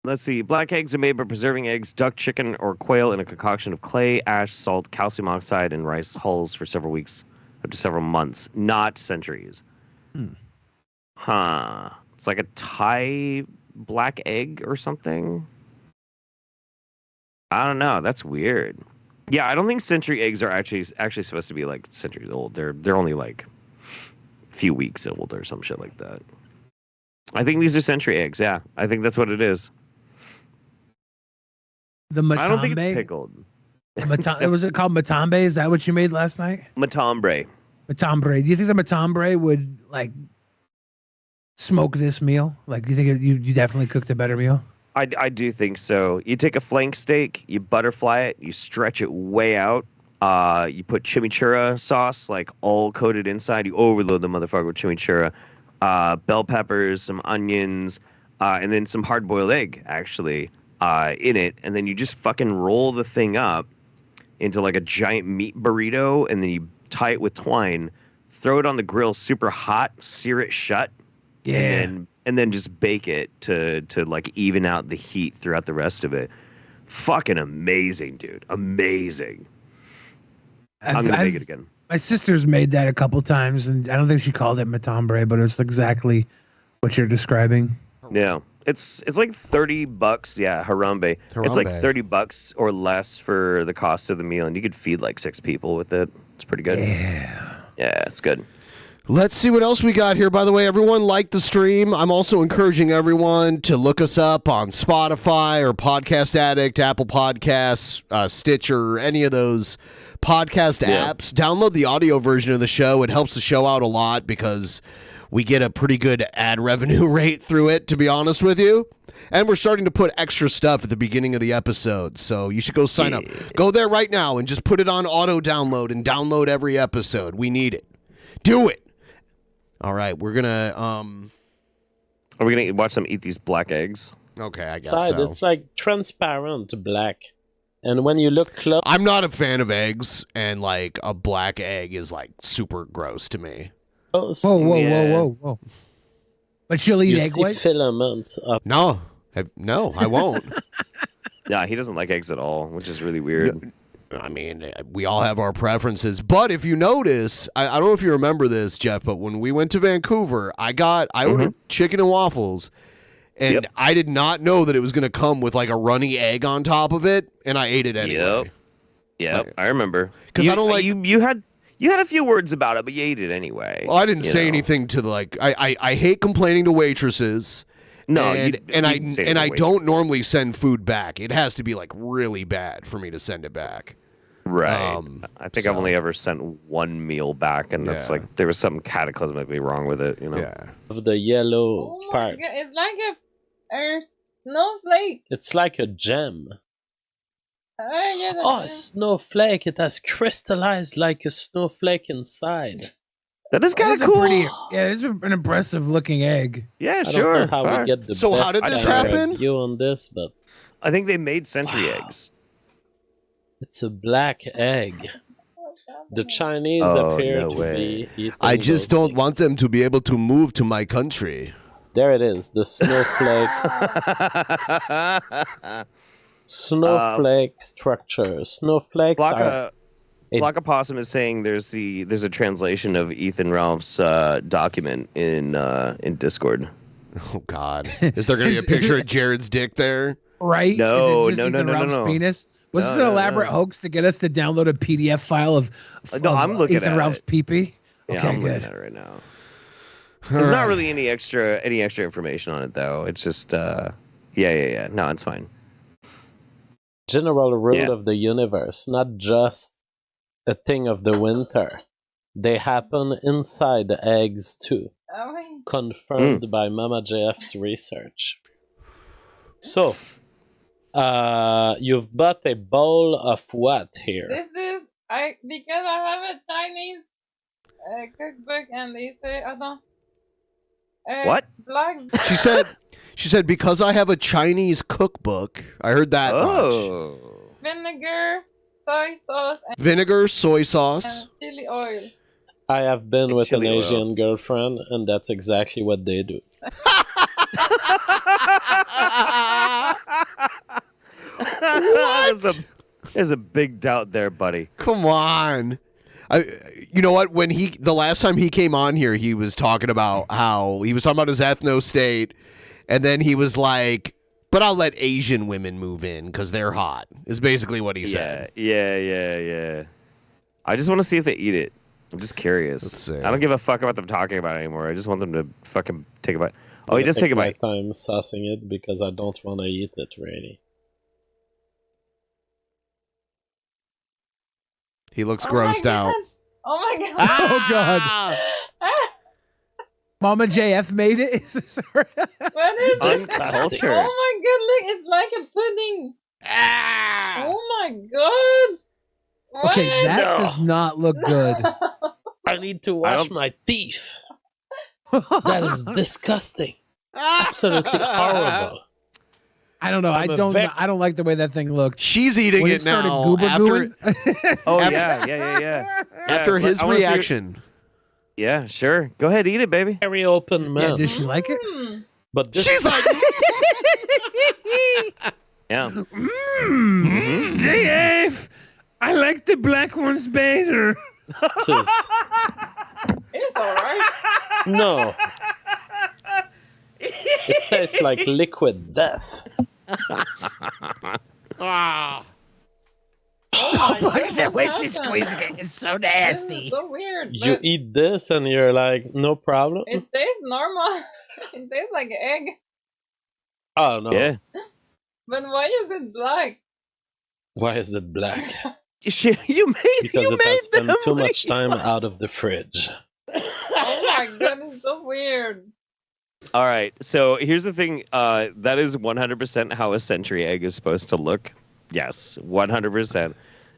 Speaker 1: Let's see. Black eggs are made by preserving eggs, duck, chicken, or quail in a concoction of clay, ash, salt, calcium oxide, and rice hulls for several weeks up to several months, not centuries. Huh. It's like a Thai black egg or something. I don't know. That's weird. Yeah, I don't think century eggs are actually supposed to be like centuries old. They're only like a few weeks old or some shit like that. I think these are century eggs. Yeah, I think that's what it is.
Speaker 6: The matambe.
Speaker 1: I don't think it's pickled.
Speaker 6: Was it called matambe? Is that what you made last night?
Speaker 1: Matambre.
Speaker 6: Matambre. Do you think the matambre would like smoke this meal? Like, do you think you definitely cooked a better meal?
Speaker 1: I do think so. You take a flank steak, you butterfly it, you stretch it way out. You put chimichurri sauce, like all coated inside. You overload the motherfucker with chimichurri, bell peppers, some onions, and then some hard-boiled egg, actually, in it. And then you just fucking roll the thing up into like a giant meat burrito, and then you tie it with twine, throw it on the grill super hot, sear it shut, and then just bake it to like even out the heat throughout the rest of it. Fucking amazing, dude. Amazing. I'm gonna make it again.
Speaker 6: My sister's made that a couple times, and I don't think she called it matambre, but it's exactly what you're describing.
Speaker 1: Yeah. It's like $30. Yeah, Harambe. It's like $30 or less for the cost of the meal, and you could feed like 6 people with it. It's pretty good. Yeah, it's good.
Speaker 2: Let's see what else we got here. By the way, everyone like the stream. I'm also encouraging everyone to look us up on Spotify or Podcast Addict, Apple Podcasts, Stitcher, any of those podcast apps. Download the audio version of the show. It helps the show out a lot because we get a pretty good ad revenue rate through it, to be honest with you. And we're starting to put extra stuff at the beginning of the episode, so you should go sign up. Go there right now and just put it on auto download and download every episode. We need it. Do it. All right, we're gonna.
Speaker 1: Are we gonna watch them eat these black eggs?
Speaker 2: Okay, I guess so.
Speaker 14: It's like transparent black, and when you look close,
Speaker 2: I'm not a fan of eggs, and like a black egg is like super gross to me.
Speaker 6: Whoa. But you'll eat
Speaker 14: you
Speaker 6: egg
Speaker 14: see
Speaker 6: whites?
Speaker 14: filaments up.
Speaker 2: No, I won't.
Speaker 1: Yeah, he doesn't like eggs at all, which is really weird.
Speaker 2: I mean, we all have our preferences, but if you notice, I don't know if you remember this, Jeff, but when we went to Vancouver, I ordered chicken and waffles, and I did not know that it was going to come with like a runny egg on top of it, and I ate it anyway.
Speaker 1: Yep, I remember.
Speaker 2: Because I don't like
Speaker 1: you had a few words about it, but you ate it anyway.
Speaker 2: Well, I didn't say anything to like. I hate complaining to waitresses.
Speaker 1: No,
Speaker 2: and I don't normally send food back. It has to be like really bad for me to send it back.
Speaker 1: Right. I think I've only ever sent one meal back, and that's like there was something cataclysmically wrong with it. You know.
Speaker 2: Yeah.
Speaker 14: Of the yellow part.
Speaker 11: God, it's like a snowflake.
Speaker 14: It's like a gem.
Speaker 11: Yeah,
Speaker 14: a snowflake! It has crystallized like a snowflake inside.
Speaker 1: That is kind of cool.
Speaker 6: It's an impressive looking egg.
Speaker 1: Yeah,
Speaker 14: I
Speaker 1: sure.
Speaker 14: don't know how we get the
Speaker 2: So how
Speaker 14: best
Speaker 2: did this happen?
Speaker 14: review on this, but
Speaker 1: I think they made century eggs.
Speaker 14: it's a black egg. The Chinese appear to be eating
Speaker 2: I just
Speaker 14: those
Speaker 2: don't want them to be able to move to my country.
Speaker 14: There it is, the snowflake. Snowflake structure. Snowflakes are.
Speaker 1: Block Opossum is saying there's a translation of Ethan Ralph's document in Discord.
Speaker 2: Oh God, is there going to be a picture of Jared's dick there?
Speaker 6: Right?
Speaker 1: No,
Speaker 6: Is it just
Speaker 1: no,
Speaker 6: Ethan Ralph's penis? Was this an elaborate hoax to get us to download a PDF file of
Speaker 1: I'm looking
Speaker 6: Ethan
Speaker 1: at
Speaker 6: Ralph's pee-pee?
Speaker 1: Yeah,
Speaker 6: Okay,
Speaker 1: I'm
Speaker 6: good.
Speaker 1: looking at it right now. There's not really any extra information on it though. It's just No, it's fine.
Speaker 14: General rule of the universe, not just a thing of the winter. They happen inside the eggs too. Confirmed by Mama JF's research. So, you've bought a bowl of what here?
Speaker 11: This is because I have a Chinese cookbook, and they say
Speaker 1: what?
Speaker 11: Black.
Speaker 2: She said because I have a Chinese cookbook. I heard that much.
Speaker 11: Vinegar, soy sauce, and
Speaker 2: Vinegar, soy sauce,
Speaker 11: and chili oil.
Speaker 14: I have been with an
Speaker 1: chili oil.
Speaker 14: Asian girlfriend, and that's exactly what they do.
Speaker 1: There's a big doubt there, buddy.
Speaker 2: Come on. You know what? When the last time he came on here, he was talking about his ethno state, and then he was like, "But I'll let Asian women move in because they're hot." Is basically what he said.
Speaker 1: Yeah. I just want to see if they eat it. I'm just curious.
Speaker 2: Let's see.
Speaker 1: I don't give a fuck about them talking about it anymore. I just want them to fucking take a bite. Oh, he does take a bite.
Speaker 14: My time sussing it because I don't want to eat it really.
Speaker 2: He looks grossed out.
Speaker 11: Oh my god!
Speaker 6: Oh god! Mama JF made it.
Speaker 11: What is this?
Speaker 14: Disgusting.
Speaker 11: Oh my god, look, it's like a pudding. Oh my god. What?
Speaker 6: Okay, that does not look good.
Speaker 14: I need to wash my teeth. That is disgusting. Absolutely horrible.
Speaker 6: I don't know. I don't like the way that thing looked.
Speaker 2: She's eating
Speaker 6: When
Speaker 2: it
Speaker 6: started
Speaker 2: now
Speaker 6: goober-gooing.
Speaker 1: Oh yeah.
Speaker 2: after
Speaker 1: Yeah,
Speaker 2: his
Speaker 1: I wanna see your-
Speaker 2: reaction.
Speaker 1: Yeah, sure. Go ahead, eat it, baby.
Speaker 14: Very open man.
Speaker 6: Yeah, did she like it?
Speaker 14: But this
Speaker 2: She's like,
Speaker 1: Yeah.
Speaker 6: JF, I like the black ones better.
Speaker 14: is
Speaker 11: It's alright.
Speaker 14: no. It tastes like liquid death.
Speaker 11: Oh my
Speaker 6: Look at the way
Speaker 11: god,
Speaker 6: she's
Speaker 11: Malcolm.
Speaker 6: squeezing it. It's so
Speaker 11: This
Speaker 6: nasty.
Speaker 11: is so weird.
Speaker 14: You
Speaker 11: but
Speaker 14: eat this and you're like, no problem.
Speaker 11: it tastes normal. It tastes like egg.
Speaker 14: Oh no.
Speaker 1: Yeah.
Speaker 11: But why is it black?
Speaker 14: Why is it black?
Speaker 1: You made
Speaker 14: Because
Speaker 1: you
Speaker 14: it has
Speaker 1: made
Speaker 14: spent
Speaker 1: them
Speaker 14: too much time out of the fridge.
Speaker 11: Oh my god, it's so weird.
Speaker 1: All right. So here's the thing. That is 100% how a century egg is supposed to look. Yes, 100%.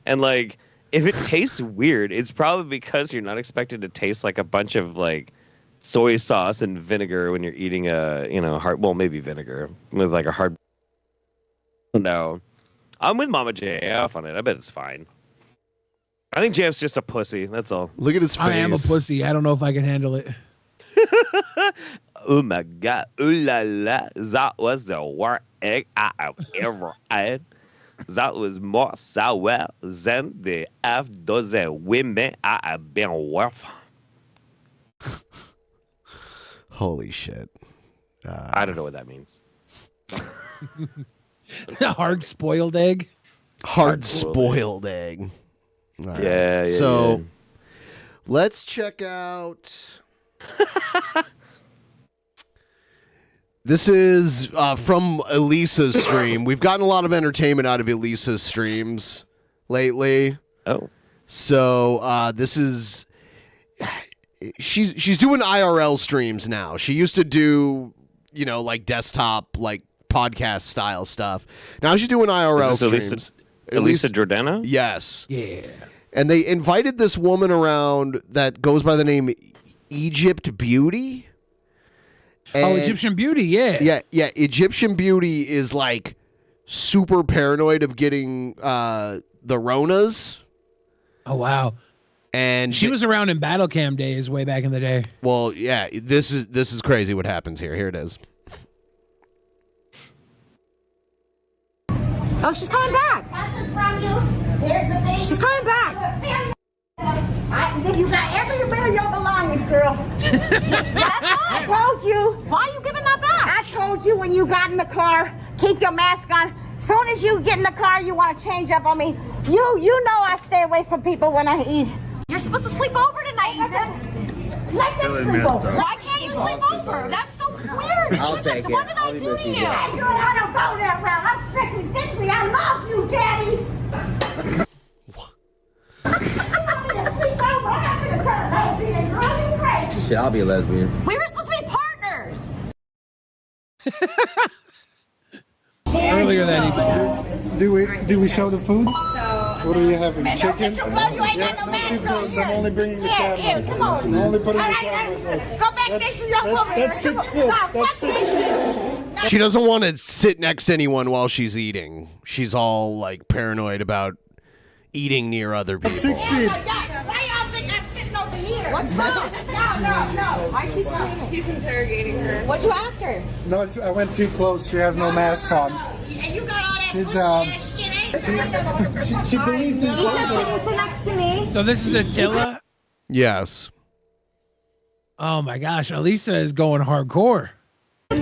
Speaker 1: And like, if it tastes weird, it's probably because you're not expected to taste like a bunch of like soy sauce and vinegar when you're eating a hard. Well, maybe vinegar with like a hard. No, I'm with Mama JF on it. I bet it's fine. I think JF's just a pussy. That's all.
Speaker 2: look at his face.
Speaker 6: I am a pussy. I don't know if I can handle it.
Speaker 1: Oh my god! Ooh la la! That was the worst egg I have ever had. That was more sour than the half dozen women I have been with.
Speaker 2: Holy shit.
Speaker 1: I don't know what that means.
Speaker 6: Hard spoiled egg.
Speaker 2: Hard spoiled egg. All right.
Speaker 1: Yeah.
Speaker 2: So let's check out. This is from Elisa's stream. We've gotten a lot of entertainment out of Elisa's streams lately.
Speaker 1: Oh.
Speaker 2: So this is she's doing IRL streams now. She used to do, like desktop, like podcast style stuff. Now she's doing IRL
Speaker 1: Is this
Speaker 2: streams.
Speaker 1: Elisa Jordana?
Speaker 2: Yes.
Speaker 6: Yeah.
Speaker 2: And they invited this woman around that goes by the name Egypt Beauty. And
Speaker 6: Egyptian Beauty, yeah.
Speaker 2: Yeah. Egyptian Beauty is like super paranoid of getting the Ronas.
Speaker 6: Oh wow.
Speaker 2: And
Speaker 6: she was around in battle cam days way back in the day.
Speaker 2: Well, yeah, this is crazy what happens here. Here it is.
Speaker 15: Oh, she's coming back. She's coming back. You got every bit of your belongings, girl. I told you. Why are you giving that back? I told you when you got in the car, keep your mask on. Soon as you get in the car, you want to change up on me. You know I stay away from people when I eat. You're supposed to sleep over tonight, Egypt. Let them sleep over. Why can't you sleep over? That's so weird.
Speaker 16: I'll
Speaker 15: Egypt,
Speaker 16: take it.
Speaker 15: what did I do to you?
Speaker 16: I don't go that route. I'm strictly victory. I love you, Daddy.
Speaker 17: Shit, I'll be a lesbian.
Speaker 15: We were supposed to be partners.
Speaker 6: Earlier that evening.
Speaker 18: Do we show the food? What are you having? Chicken?
Speaker 15: You ain't got no mask on.
Speaker 18: I'm only bringing the camera.
Speaker 15: Here, come on.
Speaker 18: I'm only putting
Speaker 15: All
Speaker 18: the
Speaker 15: right,
Speaker 18: camera.
Speaker 15: go back next to your woman.
Speaker 18: That's 6 foot. That's 6 feet.
Speaker 2: She doesn't want to sit next to anyone while she's eating. She's all like paranoid about eating near other people.
Speaker 18: 6 feet.
Speaker 15: Why y'all think I'm sitting over here? What's wrong? No. Why is she screaming? He's interrogating her. What'd you ask her?
Speaker 18: No, I went too close. She has no mask on.
Speaker 15: And you got all that
Speaker 18: She's,
Speaker 15: pussy ass shit, ain't
Speaker 18: she believes in
Speaker 15: Egypt, can you sit next to me?
Speaker 6: So this is Attila?
Speaker 2: Yes.
Speaker 6: Oh my gosh, Elisa is going hardcore.
Speaker 18: She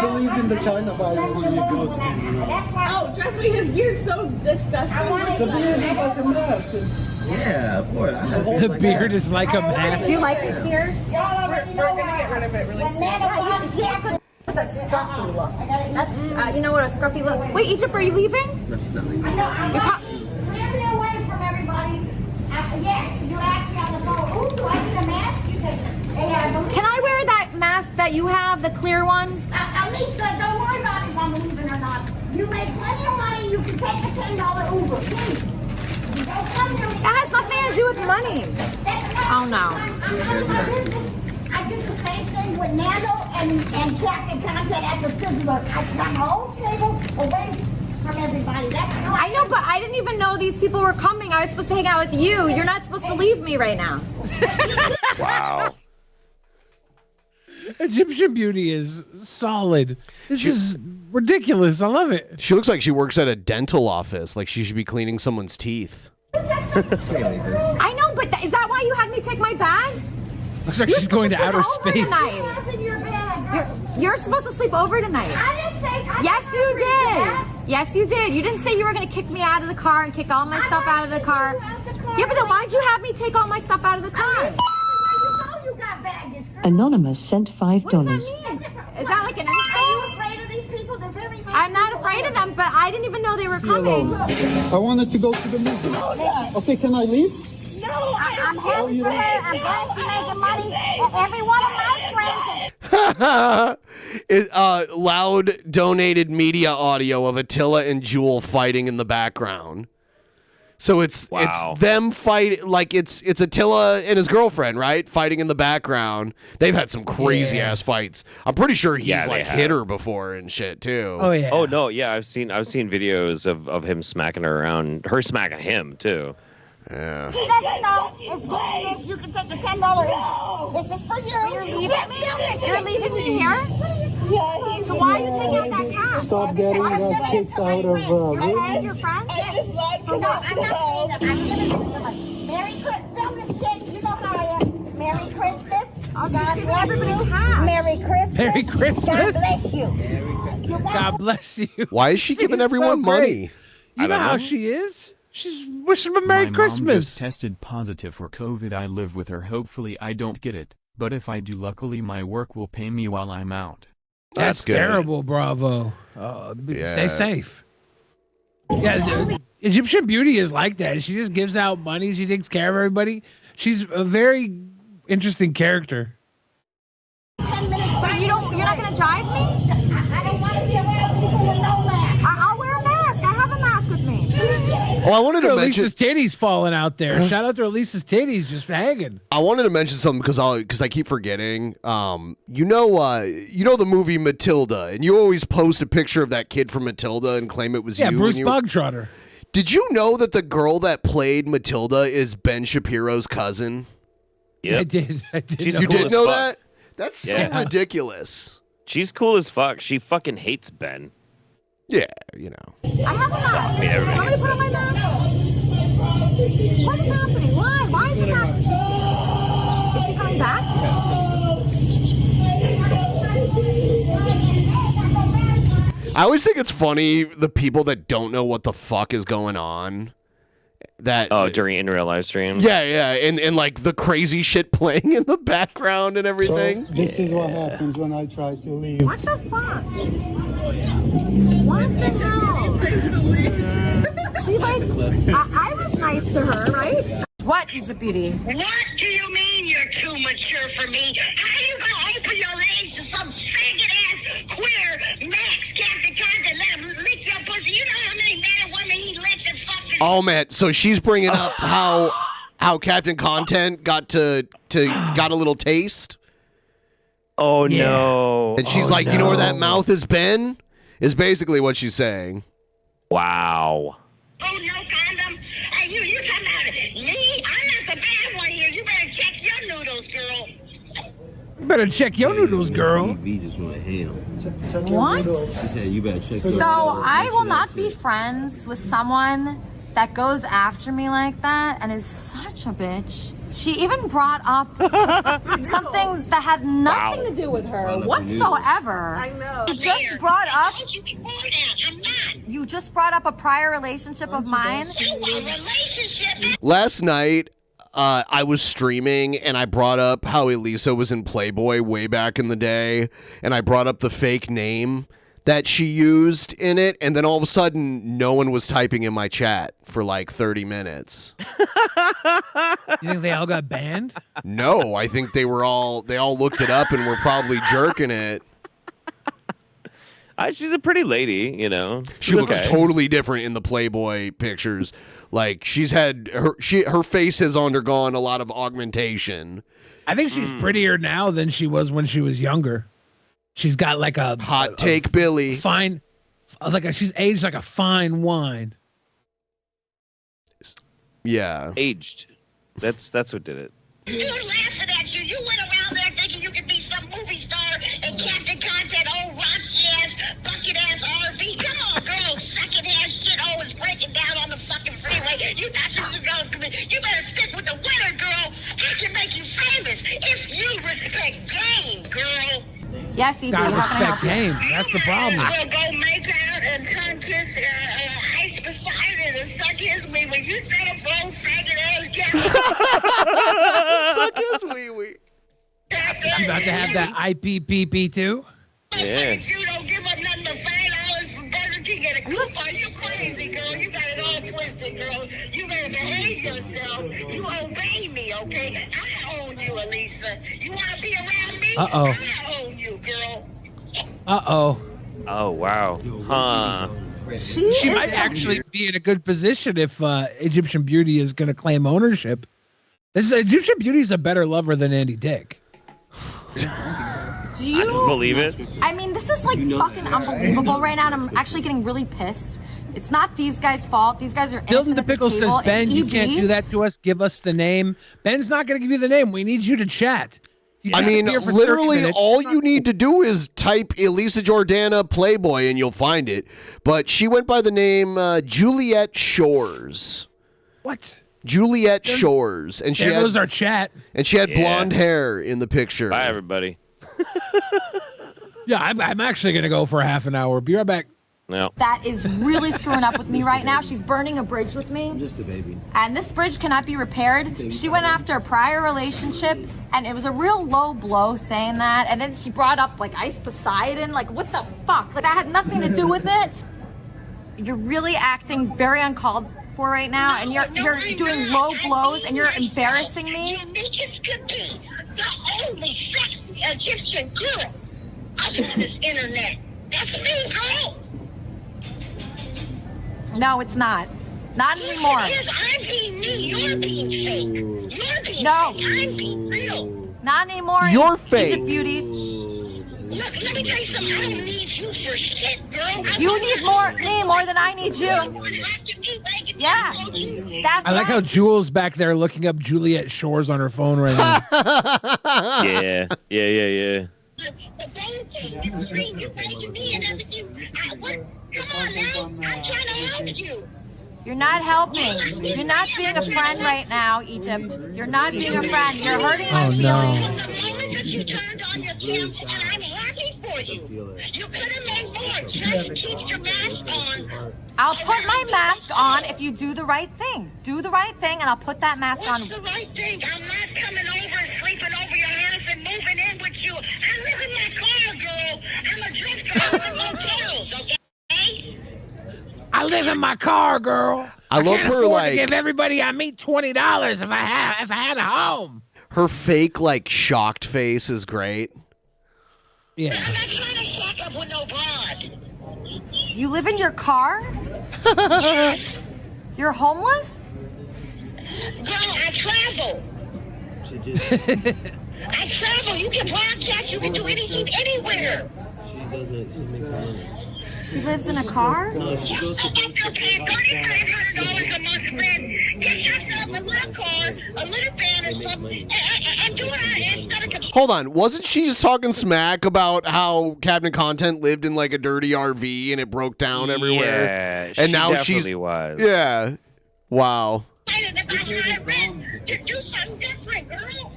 Speaker 18: believes in the China virus.
Speaker 15: Oh, trust me, his beard's so disgusting.
Speaker 18: The beard is like a mask.
Speaker 17: Yeah, boy.
Speaker 6: The beard is like a mask.
Speaker 15: Do you like this beard?
Speaker 11: We're gonna get rid of it really soon.
Speaker 15: That's a scruffy look. That's, you know what a scruffy look. Wait, Egypt, are you leaving?
Speaker 16: Get me away from everybody. Yes, you asked me on the phone. Ooh, do I need a mask? You take it.
Speaker 15: Can I wear that
Speaker 19: that you have, the clear one?
Speaker 15: Elisa, don't worry about if I'm leaving or not. You make plenty of money, you can take a $10 Uber, please. Don't come here.
Speaker 19: That has nothing to do with money. Oh, no.
Speaker 15: I did the same thing with Nando and Captain Content at the Sizzler. I got my own table away from everybody. That's how
Speaker 19: I know, but I didn't even know these people were coming. I was supposed to hang out with you. You're not supposed to leave me right now.
Speaker 1: Wow.
Speaker 6: Egyptian Beauty is solid. This is ridiculous. I love it.
Speaker 2: She looks like she works at a dental office. Like she should be cleaning someone's teeth.
Speaker 19: I know, but is that why you had me take my bag?
Speaker 6: Looks like she's going to outer space.
Speaker 19: You're supposed to sleep over tonight. Yes, you did. Yes, you did. You didn't say you were going to kick me out of the car and kick all my stuff out of the car. Yeah, but then why'd you have me take all my stuff out of the car?
Speaker 9: Anonymous sent $5.
Speaker 19: What does that mean? Is that like an insult?
Speaker 15: Are you afraid of these people? They're very nice.
Speaker 19: I'm not afraid of them, but I didn't even know they were coming.
Speaker 18: I wanted to go to the movie. Okay, can I leave?
Speaker 15: No, I'm happy for her. I'm glad she's making money. Every one of my friends.
Speaker 2: Loud donated media audio of Attila and Jewel fighting in the background. So it's them fight, like it's Attila and his girlfriend, right? Fighting in the background. They've had some crazy ass fights. I'm pretty sure he's like hit her before and shit too.
Speaker 6: Oh yeah.
Speaker 1: Oh no, yeah. I've seen videos of him smacking her around, her smacking him too.
Speaker 2: Yeah.
Speaker 15: He doesn't know. It's good. You can take the $10. This is for you.
Speaker 19: You're leaving me? You're leaving me here? So why are you taking out that cash?
Speaker 18: Stop getting us kicked out of
Speaker 19: You're paying your friends?
Speaker 15: No, I'm not paying them. I'm giving them money. Merry Christmas. Film this shit. You know how I am. Merry Christmas.
Speaker 19: Oh, she's giving everybody cash.
Speaker 15: Merry Christmas.
Speaker 6: Merry Christmas.
Speaker 15: God bless you.
Speaker 6: God bless you.
Speaker 2: Why is she giving everyone money?
Speaker 6: You know how she is? She's wishing them a Merry Christmas.
Speaker 13: My mom just tested positive for COVID. I live with her. Hopefully I don't get it. But if I do, luckily my work will pay me while I'm out.
Speaker 6: That's
Speaker 2: good.
Speaker 6: terrible, Bravo. Stay safe. Yeah, Egyptian Beauty is like that. She just gives out money. She takes care of everybody. She's a very interesting character.
Speaker 15: 10 minutes.
Speaker 19: But you're not going to drive me?
Speaker 15: I don't want to be around people with no mask.
Speaker 19: I'll wear a mask. I have a mask with me.
Speaker 2: Oh, I wanted to mention
Speaker 6: Elisa's titties falling out there. Shout out to Elisa's titties just hanging.
Speaker 2: I wanted to mention something because I keep forgetting. You know the movie Matilda, and you always post a picture of that kid from Matilda and claim it was you.
Speaker 6: Yeah, Bruce Bogtrotter.
Speaker 2: Did you know that the girl that played Matilda is Ben Shapiro's cousin?
Speaker 1: Yep.
Speaker 6: I did.
Speaker 1: She's
Speaker 2: You
Speaker 1: cool
Speaker 2: did
Speaker 1: as
Speaker 2: know
Speaker 1: fuck.
Speaker 2: that? That's so ridiculous.
Speaker 1: She's cool as fuck. She fucking hates Ben.
Speaker 2: Yeah, you know.
Speaker 19: I have a mask.
Speaker 1: I mean, everybody
Speaker 19: Want me to put on my mask? What is happening? Why? Why is this happening? Is she coming back?
Speaker 2: I always think it's funny the people that don't know what the fuck is going on. That
Speaker 1: during in real live streams.
Speaker 2: Yeah, and like the crazy shit playing in the background and everything.
Speaker 18: So this is what happens when I try to leave.
Speaker 19: What the fuck? What the hell? She like, I was nice to her, right? What, Egypt Beauty?
Speaker 15: What do you mean you're too mature for me? How you gonna open your legs to some faggot-ass queer Max Captain Content, let him lick your pussy? You know how many men and women he licked and fucked?
Speaker 2: Oh man, so she's bringing up how Captain Content got a little taste.
Speaker 1: Oh no!
Speaker 2: And she's like, you know where that mouth has been? Is basically what she's saying.
Speaker 1: Wow.
Speaker 15: Oh, no condom? Hey, you talking about me? I'm not the bad one here. You better check your noodles, girl.
Speaker 6: You better check your noodles, girl.
Speaker 17: We just want to hell.
Speaker 19: What?
Speaker 17: She said you better check your
Speaker 19: So I will not be friends with someone that goes after me like that and is such a bitch. She even brought up some things that had nothing to do with her whatsoever. I know. You just brought up. You just brought up a prior relationship of mine.
Speaker 2: Last night, I was streaming and I brought up how Elisa was in Playboy way back in the day, and I brought up the fake name that she used in it, and then all of a sudden, no one was typing in my chat for like 30 minutes.
Speaker 6: You think they all got banned?
Speaker 2: No, I think they all looked it up and were probably jerking it.
Speaker 1: She's a pretty lady, you know.
Speaker 2: She looks totally different in the Playboy pictures. Like she's had her face has undergone a lot of augmentation.
Speaker 6: I think she's prettier now than she was when she was younger. She's got like a
Speaker 2: hot take, Billy.
Speaker 6: Fine, she's aged like a fine wine.
Speaker 2: Yeah,
Speaker 1: aged. That's what did it.
Speaker 16: You're laughing at you. You went around there thinking you could be some movie star and Captain Content, old raunchy ass, bucket ass RV. Come on, girl, secondhand shit always breaking down on the fucking freeway. You thought you was going to you better stick with the winner, girl. I can make you famous if you respect game, girl.
Speaker 19: Yes, EB.
Speaker 6: Gotta respect game. That's the problem.
Speaker 16: We'll go make out and tongue kiss Ice Poseidon and suck his wee wee. You said a full faggot ass gal.
Speaker 2: Suck his wee wee.
Speaker 6: You about to have that IPPP too?
Speaker 1: Yeah.
Speaker 16: You don't give up nothing but $5 for Burger King and a coupon. You crazy, girl. You got it all twisted, girl. You better behave yourself. You obey me, okay? I own you, Elisa. You want to be around me?
Speaker 6: Uh-oh.
Speaker 16: I own you, girl.
Speaker 6: Uh-oh.
Speaker 1: Oh, wow. Huh.
Speaker 6: She might actually be in a good position if Egyptian Beauty is going to claim ownership. Egyptian Beauty is a better lover than Andy Dick.
Speaker 19: Do you
Speaker 1: I don't believe it.
Speaker 19: I mean, this is like fucking unbelievable right now, and I'm actually getting really pissed. It's not these guys' fault. These guys are
Speaker 6: Building the Pickle says, Ben, you can't do that to us. Give us the name. Ben's not going to give you the name. We need you to chat.
Speaker 2: I mean, literally, all you need to do is type Elisa Jordana Playboy and you'll find it. But she went by the name Juliet Shores.
Speaker 6: What?
Speaker 2: Juliet Shores, and she
Speaker 6: was our chat.
Speaker 2: And she had blonde hair in the picture.
Speaker 1: Bye, everybody.
Speaker 6: Yeah, I'm actually going to go for a half an hour. Be right back.
Speaker 1: No.
Speaker 19: That is really screwing up with me right now. She's burning a bridge with me.
Speaker 17: I'm just a baby.
Speaker 19: And this bridge cannot be repaired. She went after a prior relationship, and it was a real low blow saying that. And then she brought up, like, Ice Poseidon. Like, what the fuck? Like, that had nothing to do with it. You're really acting very uncalled for right now, and you're doing low blows, and you're embarrassing me.
Speaker 16: You make it to be the only sexy Egyptian girl up on this internet. That's me, girl.
Speaker 19: No, it's not. Not anymore.
Speaker 16: Yes, I'm being me. You're being fake. You're being fake. I'm being real.
Speaker 19: Not anymore.
Speaker 2: You're fake.
Speaker 19: Egypt Beauty.
Speaker 16: Look, let me tell you something. I don't need you for shit, girl.
Speaker 19: You need me more than I need you. Yeah. That's
Speaker 6: I like how Jules back there looking up Juliet Shores on her phone right now.
Speaker 1: Yeah.
Speaker 16: The phone thing, the screen, you're making me and everything. Come on now. I'm trying to help you.
Speaker 19: You're not helping. You're not being a friend right now, Egypt. You're not being a friend. You're hurting my feelings.
Speaker 16: The moment that you turned on your cam, and I'm happy for you. You could have made more. Just keep your mask on.
Speaker 19: I'll put my mask on if you do the right thing. Do the right thing, and I'll put that mask on.
Speaker 16: What's the right thing? I'm not coming over and sleeping over your house and moving in with you. I live in my car, girl. I'm a drift car with motels, okay?
Speaker 6: I live in my car, girl.
Speaker 2: I love
Speaker 6: can't
Speaker 2: her,
Speaker 6: afford
Speaker 2: like-
Speaker 6: to give everybody I meet $20 if I had a home.
Speaker 2: Her fake, like, shocked face is great.
Speaker 6: Yeah.
Speaker 16: I'm not trying to fuck up with no broad.
Speaker 19: You live in your car? You're homeless?
Speaker 16: Girl, I travel. I travel. You can podcast. You can do anything anywhere.
Speaker 17: She doesn't. She makes money.
Speaker 19: She lives in a car?
Speaker 17: No, she goes to
Speaker 16: $3,500 a month, man. Get yourself a little car, a little van or something, and do it instead of...
Speaker 2: Hold on, wasn't she just talking smack about how Captain Content lived in like a dirty RV and it broke down everywhere?
Speaker 1: Yeah,
Speaker 2: and
Speaker 1: she
Speaker 2: now
Speaker 1: definitely
Speaker 2: she's
Speaker 1: was.
Speaker 2: Yeah. Wow.
Speaker 16: To do something different, girl.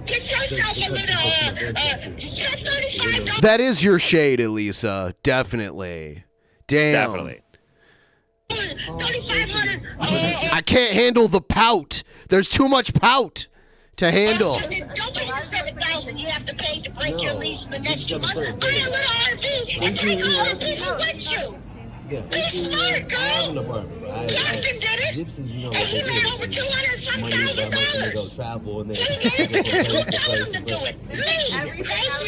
Speaker 16: Get yourself a little, $35.
Speaker 2: That is your shade, Elisa. Definitely. Damn.
Speaker 1: Definitely.
Speaker 16: $3,500.
Speaker 2: I can't handle the pout. There's too much pout. to handle.
Speaker 16: Don't pay the $7,000 you have to pay to break your lease the next month. Buy a little RV and take all the people with you. Be smart, girl.
Speaker 17: I have an apartment.
Speaker 16: Captain did it.
Speaker 17: Gypsies, you know,
Speaker 16: and he made over $200,000.
Speaker 17: Go travel and then
Speaker 16: Tell him to do it. Leave. Thank you.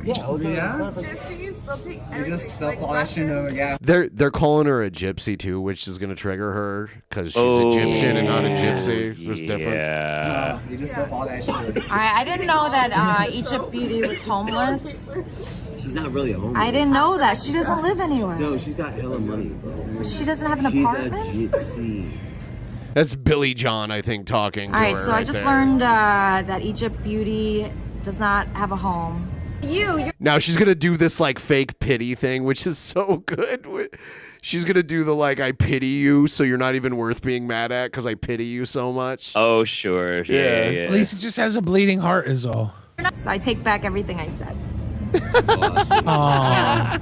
Speaker 16: You're welcome.
Speaker 20: Gypsies, they'll take everything. Just stuff all that shit over, yeah.
Speaker 2: They're calling her a gypsy too, which is gonna trigger her because she's Egyptian and not a gypsy. There's difference.
Speaker 20: Yeah. They just stuff all that shit.
Speaker 19: All right, I didn't know that Egypt Beauty was homeless.
Speaker 17: She's not really a homeless.
Speaker 19: I didn't know that. She doesn't live anywhere.
Speaker 17: No, she's got hella money, bro.
Speaker 19: She doesn't have an apartment?
Speaker 17: She's a gypsy.
Speaker 2: That's Billy John, I think, talking.
Speaker 19: All right, so I just learned that Egypt Beauty does not have a home.
Speaker 2: Now she's gonna do this like fake pity thing, which is so good. She's gonna do the like, I pity you, so you're not even worth being mad at because I pity you so much.
Speaker 1: Oh, sure. Yeah.
Speaker 6: At least it just has a bleeding heart, is all.
Speaker 19: So I take back everything I said.
Speaker 6: I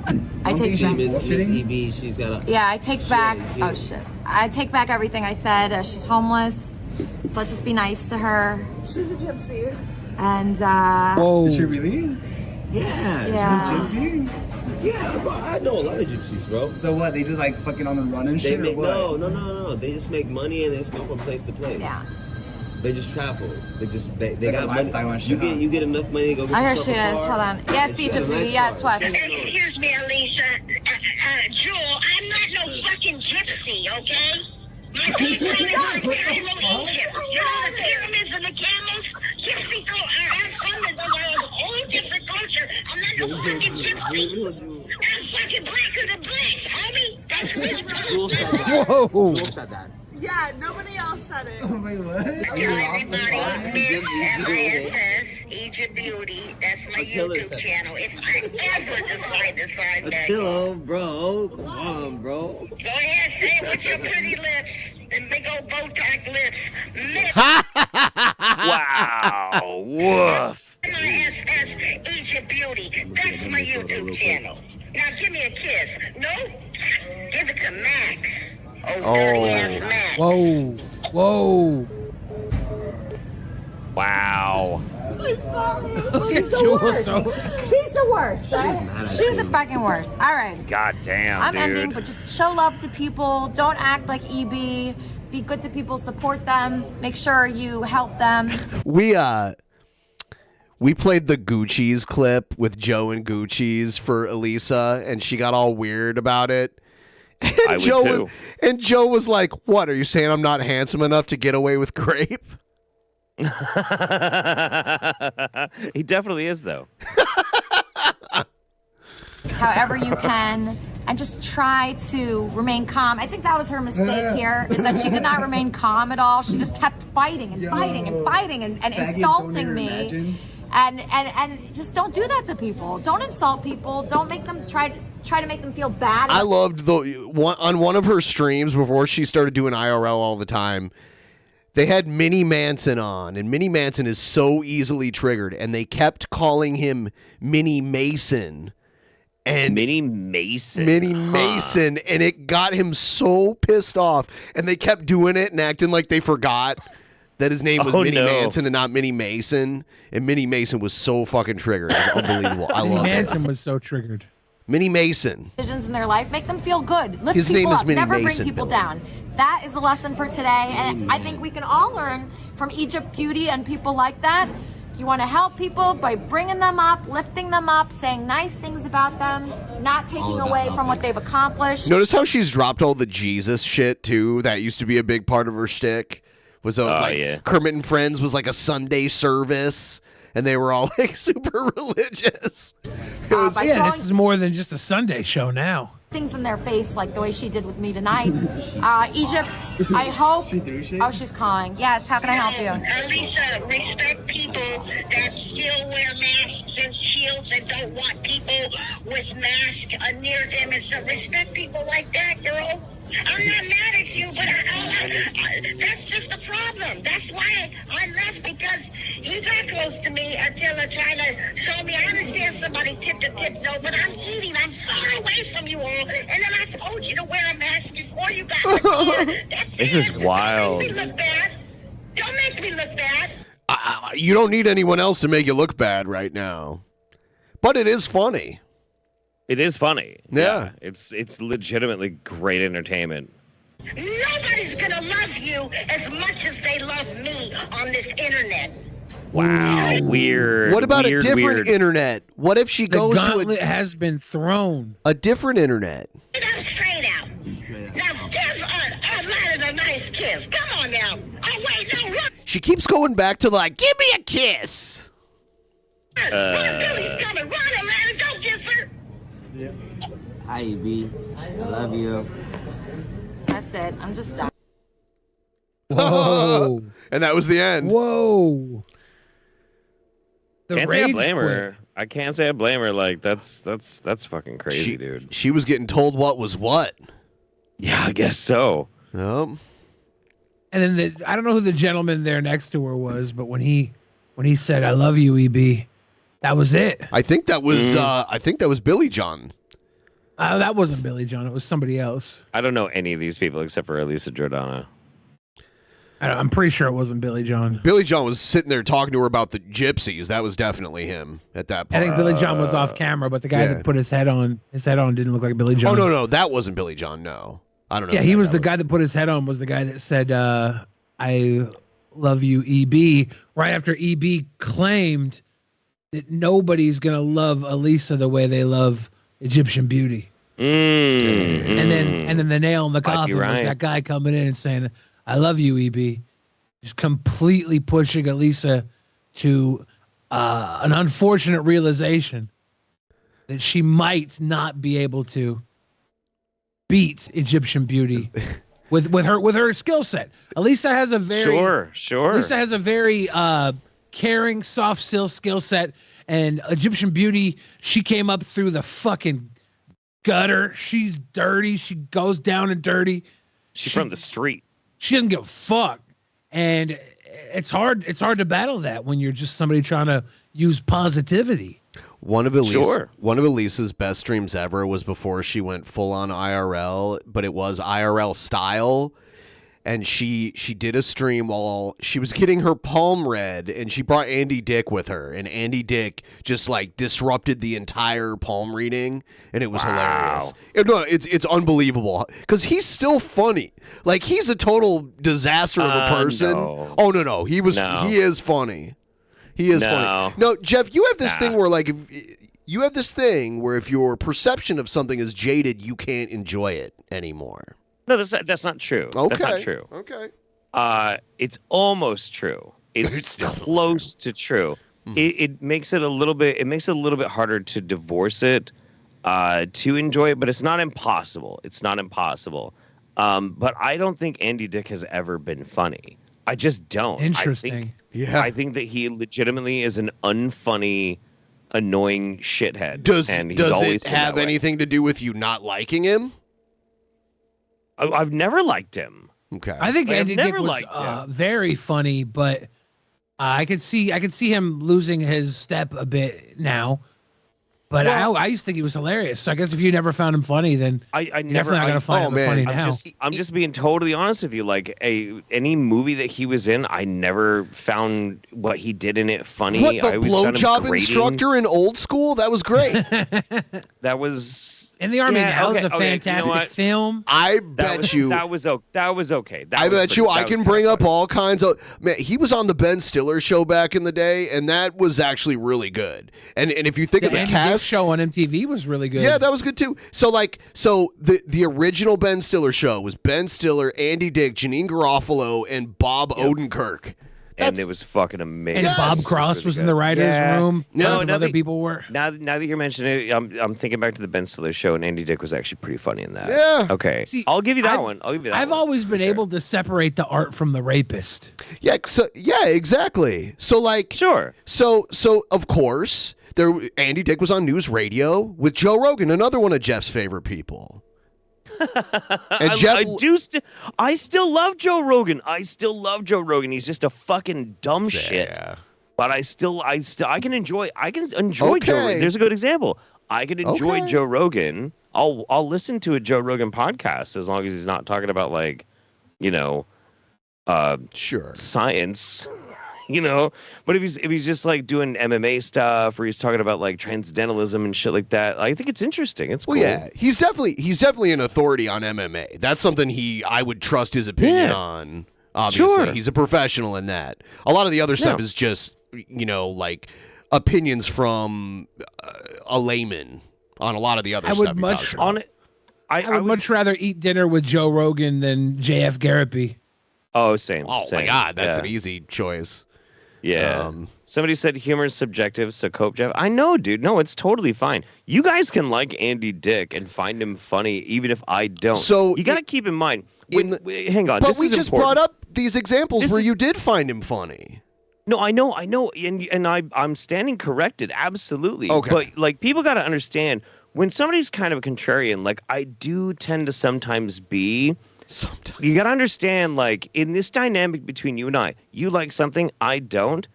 Speaker 19: take back.
Speaker 17: Miss EB, she's got a...
Speaker 19: Yeah, I take back. Oh shit! I take back everything I said. She's homeless, so let's just be nice to her.
Speaker 20: She's a gypsy.
Speaker 19: And
Speaker 6: whoa!
Speaker 20: Is she really?
Speaker 19: Yeah.
Speaker 20: She's a gypsy?
Speaker 17: Yeah, bro, I know a lot of gypsies, bro.
Speaker 20: So what? They just like fucking on the run and shit,
Speaker 17: make,
Speaker 20: or what?
Speaker 17: No. They just make money and they just go from place to place.
Speaker 19: Yeah.
Speaker 17: They just travel. They
Speaker 20: Like
Speaker 17: got
Speaker 20: lifestyle
Speaker 17: money.
Speaker 20: and
Speaker 17: You get enough money to go get
Speaker 19: I hear
Speaker 17: yourself
Speaker 19: she
Speaker 17: a
Speaker 19: is.
Speaker 17: car.
Speaker 19: Hold on. Yes, Egypt Beauty. Yes, what?
Speaker 16: Excuse me, Elisa. Jewel, I'm not no fucking gypsy, okay? My background is like Cairo, Egypt. You know the pyramids and the camels? Gypsy are from a whole different culture. I'm not no fucking gypsy. I'm fucking blacker than black, homie. That's really
Speaker 6: Whoa!
Speaker 17: Jewel said that.
Speaker 20: Yeah, nobody else said it.
Speaker 17: Oh my God.
Speaker 16: MISS, Egypt Beauty. That's my YouTube channel. If I ever decide to sign back.
Speaker 17: Attila, bro. Come on, bro.
Speaker 16: Go ahead, say it with your pretty lips. And big old Botox lips.
Speaker 1: Wow. Woof.
Speaker 16: MISS, Egypt Beauty. That's my YouTube channel. Now give me a kiss. No? Give it to Max. Oh, dirty ass Max.
Speaker 6: Whoa! Whoa!
Speaker 1: Wow.
Speaker 19: She's the worst. She's the worst. Right? She's the fucking worst. All right.
Speaker 1: God damn,
Speaker 19: I'm
Speaker 1: dude.
Speaker 19: ending, but just show love to people. Don't act like EB. Be good to people. Support them. Make sure you help them.
Speaker 2: We played the Gucci's clip with Joe and Gucci's for Elisa, and she got all weird about it. And
Speaker 1: I would too.
Speaker 2: Joe was like, "What, are you saying I'm not handsome enough to get away with grape?"
Speaker 1: He definitely is, though.
Speaker 19: However you can, and just try to remain calm. I think that was her mistake here, is that she did not remain calm at all. She just kept fighting and fighting and fighting and insulting me. And just don't do that to people. Don't insult people. Don't make them try to make them feel bad.
Speaker 2: I loved on one of her streams before she started doing IRL all the time. They had Minnie Manson on, and Minnie Manson is so easily triggered, and they kept calling him Minnie Mason. And
Speaker 1: Minnie Mason.
Speaker 2: And it got him so pissed off. And they kept doing it and acting like they forgot that his name was Minnie Manson and not Minnie Mason. And Minnie Mason was so fucking triggered. It was unbelievable. I love it.
Speaker 6: Minnie Manson was so triggered.
Speaker 2: Minnie Mason.
Speaker 19: Decisions in their life, make them feel good. Lift
Speaker 2: His
Speaker 19: people
Speaker 2: name is
Speaker 19: up.
Speaker 2: Minnie
Speaker 19: Never
Speaker 2: Mason,
Speaker 19: bring people
Speaker 2: Billy.
Speaker 19: down. That is the lesson for today. And I think we can all learn from Egypt Beauty and people like that. You want to help people by bringing them up, lifting them up, saying nice things about them, not taking away from what they've accomplished.
Speaker 2: Notice how she's dropped all the Jesus shit, too? That used to be a big part of her shtick. Was Kermit and Friends was like a Sunday service, and they were all like super religious.
Speaker 6: This is more than just a Sunday show now.
Speaker 19: Things in their face like the way she did with me tonight. Egypt, I hope. Oh, she's calling. Yes, how can I help you?
Speaker 16: Elisa, respect people that still wear masks and shields and don't want people with masks near them. And so respect people like that, girl. I'm not mad at you, but that's just the problem. That's why I left, because you got close to me until trying to show me. I understand somebody tip to tip, no, but I'm eating. I'm far away from you all. And then I told you to wear a mask before you got here. That's
Speaker 1: This is wild.
Speaker 16: Don't make me look bad. Don't make me look bad.
Speaker 2: you don't need anyone else to make you look bad right now. But it is funny.
Speaker 1: It is funny.
Speaker 2: Yeah.
Speaker 1: It's legitimately great entertainment.
Speaker 16: Nobody's gonna love you as much as they love me on this internet.
Speaker 1: Wow, weird.
Speaker 2: What about
Speaker 1: weird,
Speaker 2: a different
Speaker 1: weird.
Speaker 2: internet? What if she goes to
Speaker 6: gauntlet has been thrown.
Speaker 2: a different internet?
Speaker 16: Straight out. Now give Aladdin a nice kiss. Come on now. Oh wait, no, run.
Speaker 2: She keeps going back to give me a kiss.
Speaker 16: Run, Billy's coming. Run, Aladdin, go kiss her.
Speaker 17: Hi, B. I love you.
Speaker 19: That's it. I'm just done.
Speaker 6: Whoa.
Speaker 2: And that was the end.
Speaker 6: Whoa. The
Speaker 1: Can't say I
Speaker 6: rage
Speaker 1: blame
Speaker 6: quit.
Speaker 1: her. I can't say I blame her. Like that's fucking crazy, dude.
Speaker 2: She was getting told what was what.
Speaker 1: Yeah, I guess so.
Speaker 2: Yep.
Speaker 6: And then I don't know who the gentleman there next to her was, but when he said "I love you, EB," that was it.
Speaker 2: I think that was Billy John.
Speaker 6: That wasn't Billy John. It was somebody else.
Speaker 1: I don't know any of these people except for Elisa Jordana.
Speaker 6: I'm pretty sure it wasn't Billy John.
Speaker 2: Billy John was sitting there talking to her about the gypsies. That was definitely him at that point.
Speaker 6: I think Billy John was off camera, but the guy that put his head on didn't look like Billy John.
Speaker 2: Oh no, that wasn't Billy John. No, I don't know.
Speaker 6: Yeah, he was the guy that put his head on. Was the guy that said, "I love you, EB." Right after EB claimed that nobody's gonna love Elisa the way they love Egyptian Beauty. And then the nail in the coffin was that guy coming in and saying, "I love you, EB," just completely pushing Elisa to an unfortunate realization that she might not be able to beat Egyptian Beauty with her skill set. Elisa has a very
Speaker 1: sure.
Speaker 6: Elisa has a very caring, soft skill set, and Egyptian Beauty, she came up through the fucking gutter. She's dirty. She goes down and dirty.
Speaker 1: She's from the street.
Speaker 6: She doesn't give a fuck, and it's hard to battle that when you're just somebody trying to use positivity.
Speaker 2: One of Elisa's best streams ever was before she went full on IRL, but it was IRL style. And she did a stream while she was getting her palm read, and she brought Andy Dick with her, and Andy Dick just disrupted the entire palm reading, and it was hilarious. It's unbelievable because he's still funny. He's a total disaster of a person.
Speaker 1: No.
Speaker 2: Oh no, he is funny. He is funny. No, Jeff, you have this thing where if your perception of something is jaded, you can't enjoy it anymore.
Speaker 1: No, that's not true.
Speaker 2: Okay.
Speaker 1: That's not true.
Speaker 2: Okay.
Speaker 1: It's almost true. It's close to true. It makes it a little bit. It makes it a little bit harder to divorce it, to enjoy it, but it's not impossible. It's not impossible. But I don't think Andy Dick has ever been funny. I just don't.
Speaker 6: Interesting.
Speaker 1: I think that he legitimately is an unfunny, annoying shithead.
Speaker 2: Does
Speaker 1: always
Speaker 2: it have anything to do with you not liking him?
Speaker 1: I've never liked him.
Speaker 2: Okay.
Speaker 6: I think Andy Dick was very funny, but I could see him losing his step a bit now. But I used to think he was hilarious. So I guess if you never found him funny, then
Speaker 1: I
Speaker 6: you're definitely not gonna find him funny now.
Speaker 1: I'm just being totally honest with you. Any movie that he was in, I never found what he did in it funny.
Speaker 2: What, the
Speaker 1: I always found him
Speaker 2: blowjob
Speaker 1: grating.
Speaker 2: instructor in Old School? That was great.
Speaker 1: That was.
Speaker 6: In the Army Now is a fantastic film.
Speaker 2: I bet you
Speaker 1: that was okay.
Speaker 2: I bet you I can bring up all kinds of man. He was on the Ben Stiller show back in the day, and that was actually really good. And if you think of the
Speaker 6: Andy
Speaker 2: cast
Speaker 6: Dick show on MTV was really good.
Speaker 2: yeah, that was good too. So the original Ben Stiller show was Ben Stiller, Andy Dick, Janine Garofalo, and Bob Odenkirk.
Speaker 1: And it was fucking amazing.
Speaker 6: And Bob Cross was in the writers' room.
Speaker 1: No,
Speaker 6: other people were.
Speaker 1: Now that you're mentioning it, I'm thinking back to the Ben Stiller show, and Andy Dick was actually pretty funny in that.
Speaker 2: Yeah.
Speaker 1: Okay.
Speaker 6: See,
Speaker 1: I'll give you that one.
Speaker 6: I've always been able to separate the art from the rapist.
Speaker 2: Yeah. So yeah, exactly. So
Speaker 1: sure.
Speaker 2: So of course Andy Dick was on news radio with Joe Rogan, another one of Jeff's favorite people. And
Speaker 1: I still love Joe Rogan. He's just a fucking dumb shit. But I can enjoy Joe Rogan. There's a good example. I can enjoy Joe Rogan. I'll listen to a Joe Rogan podcast as long as he's not talking about science. you know. But if he's just like doing MMA stuff, or he's talking about like transcendentalism and shit like that, I think it's interesting. It's cool.
Speaker 2: Well, yeah, he's definitely an authority on MMA. That's something I would trust his opinion on. Obviously, he's a professional in that. A lot of the other stuff is just, like opinions from a layman on a lot of the other stuff.
Speaker 6: I would much rather eat dinner with Joe Rogan than JF Garrity.
Speaker 1: Oh, same.
Speaker 2: Oh
Speaker 1: same.
Speaker 2: my God, that's an easy choice.
Speaker 1: Yeah. Somebody said humor is subjective, so cope, Jeff. I know, dude. No, it's totally fine. You guys can like Andy Dick and find him funny, even if I don't. So you got to keep in mind. Hang on.
Speaker 2: But we just brought up these examples where you did find him funny.
Speaker 1: No, I know, and I'm standing corrected, absolutely.
Speaker 2: Okay.
Speaker 1: But like, people got to understand when somebody's kind of a contrarian, like I do tend to sometimes be. Sometimes. You got to understand, like, in this dynamic between you and I, you like something, I don't,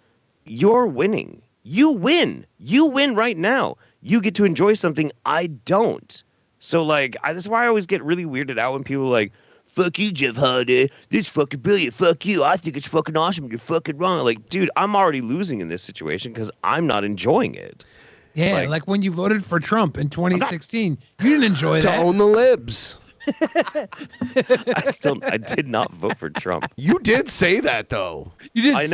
Speaker 1: you're winning. You win. You win right now. You get to enjoy something I don't. So, like, that's why I always get really weirded out when people are like, fuck you, Jeff Hardy. This fucking brilliant. Fuck you. I think it's fucking awesome. You're fucking wrong. Like, dude, I'm already losing in this situation because I'm not enjoying it.
Speaker 6: Yeah, like when you voted for Trump in 2016, you didn't enjoy that.
Speaker 2: To own the libs.
Speaker 1: I did not vote for Trump.
Speaker 2: You did say that though.
Speaker 6: You did.
Speaker 1: I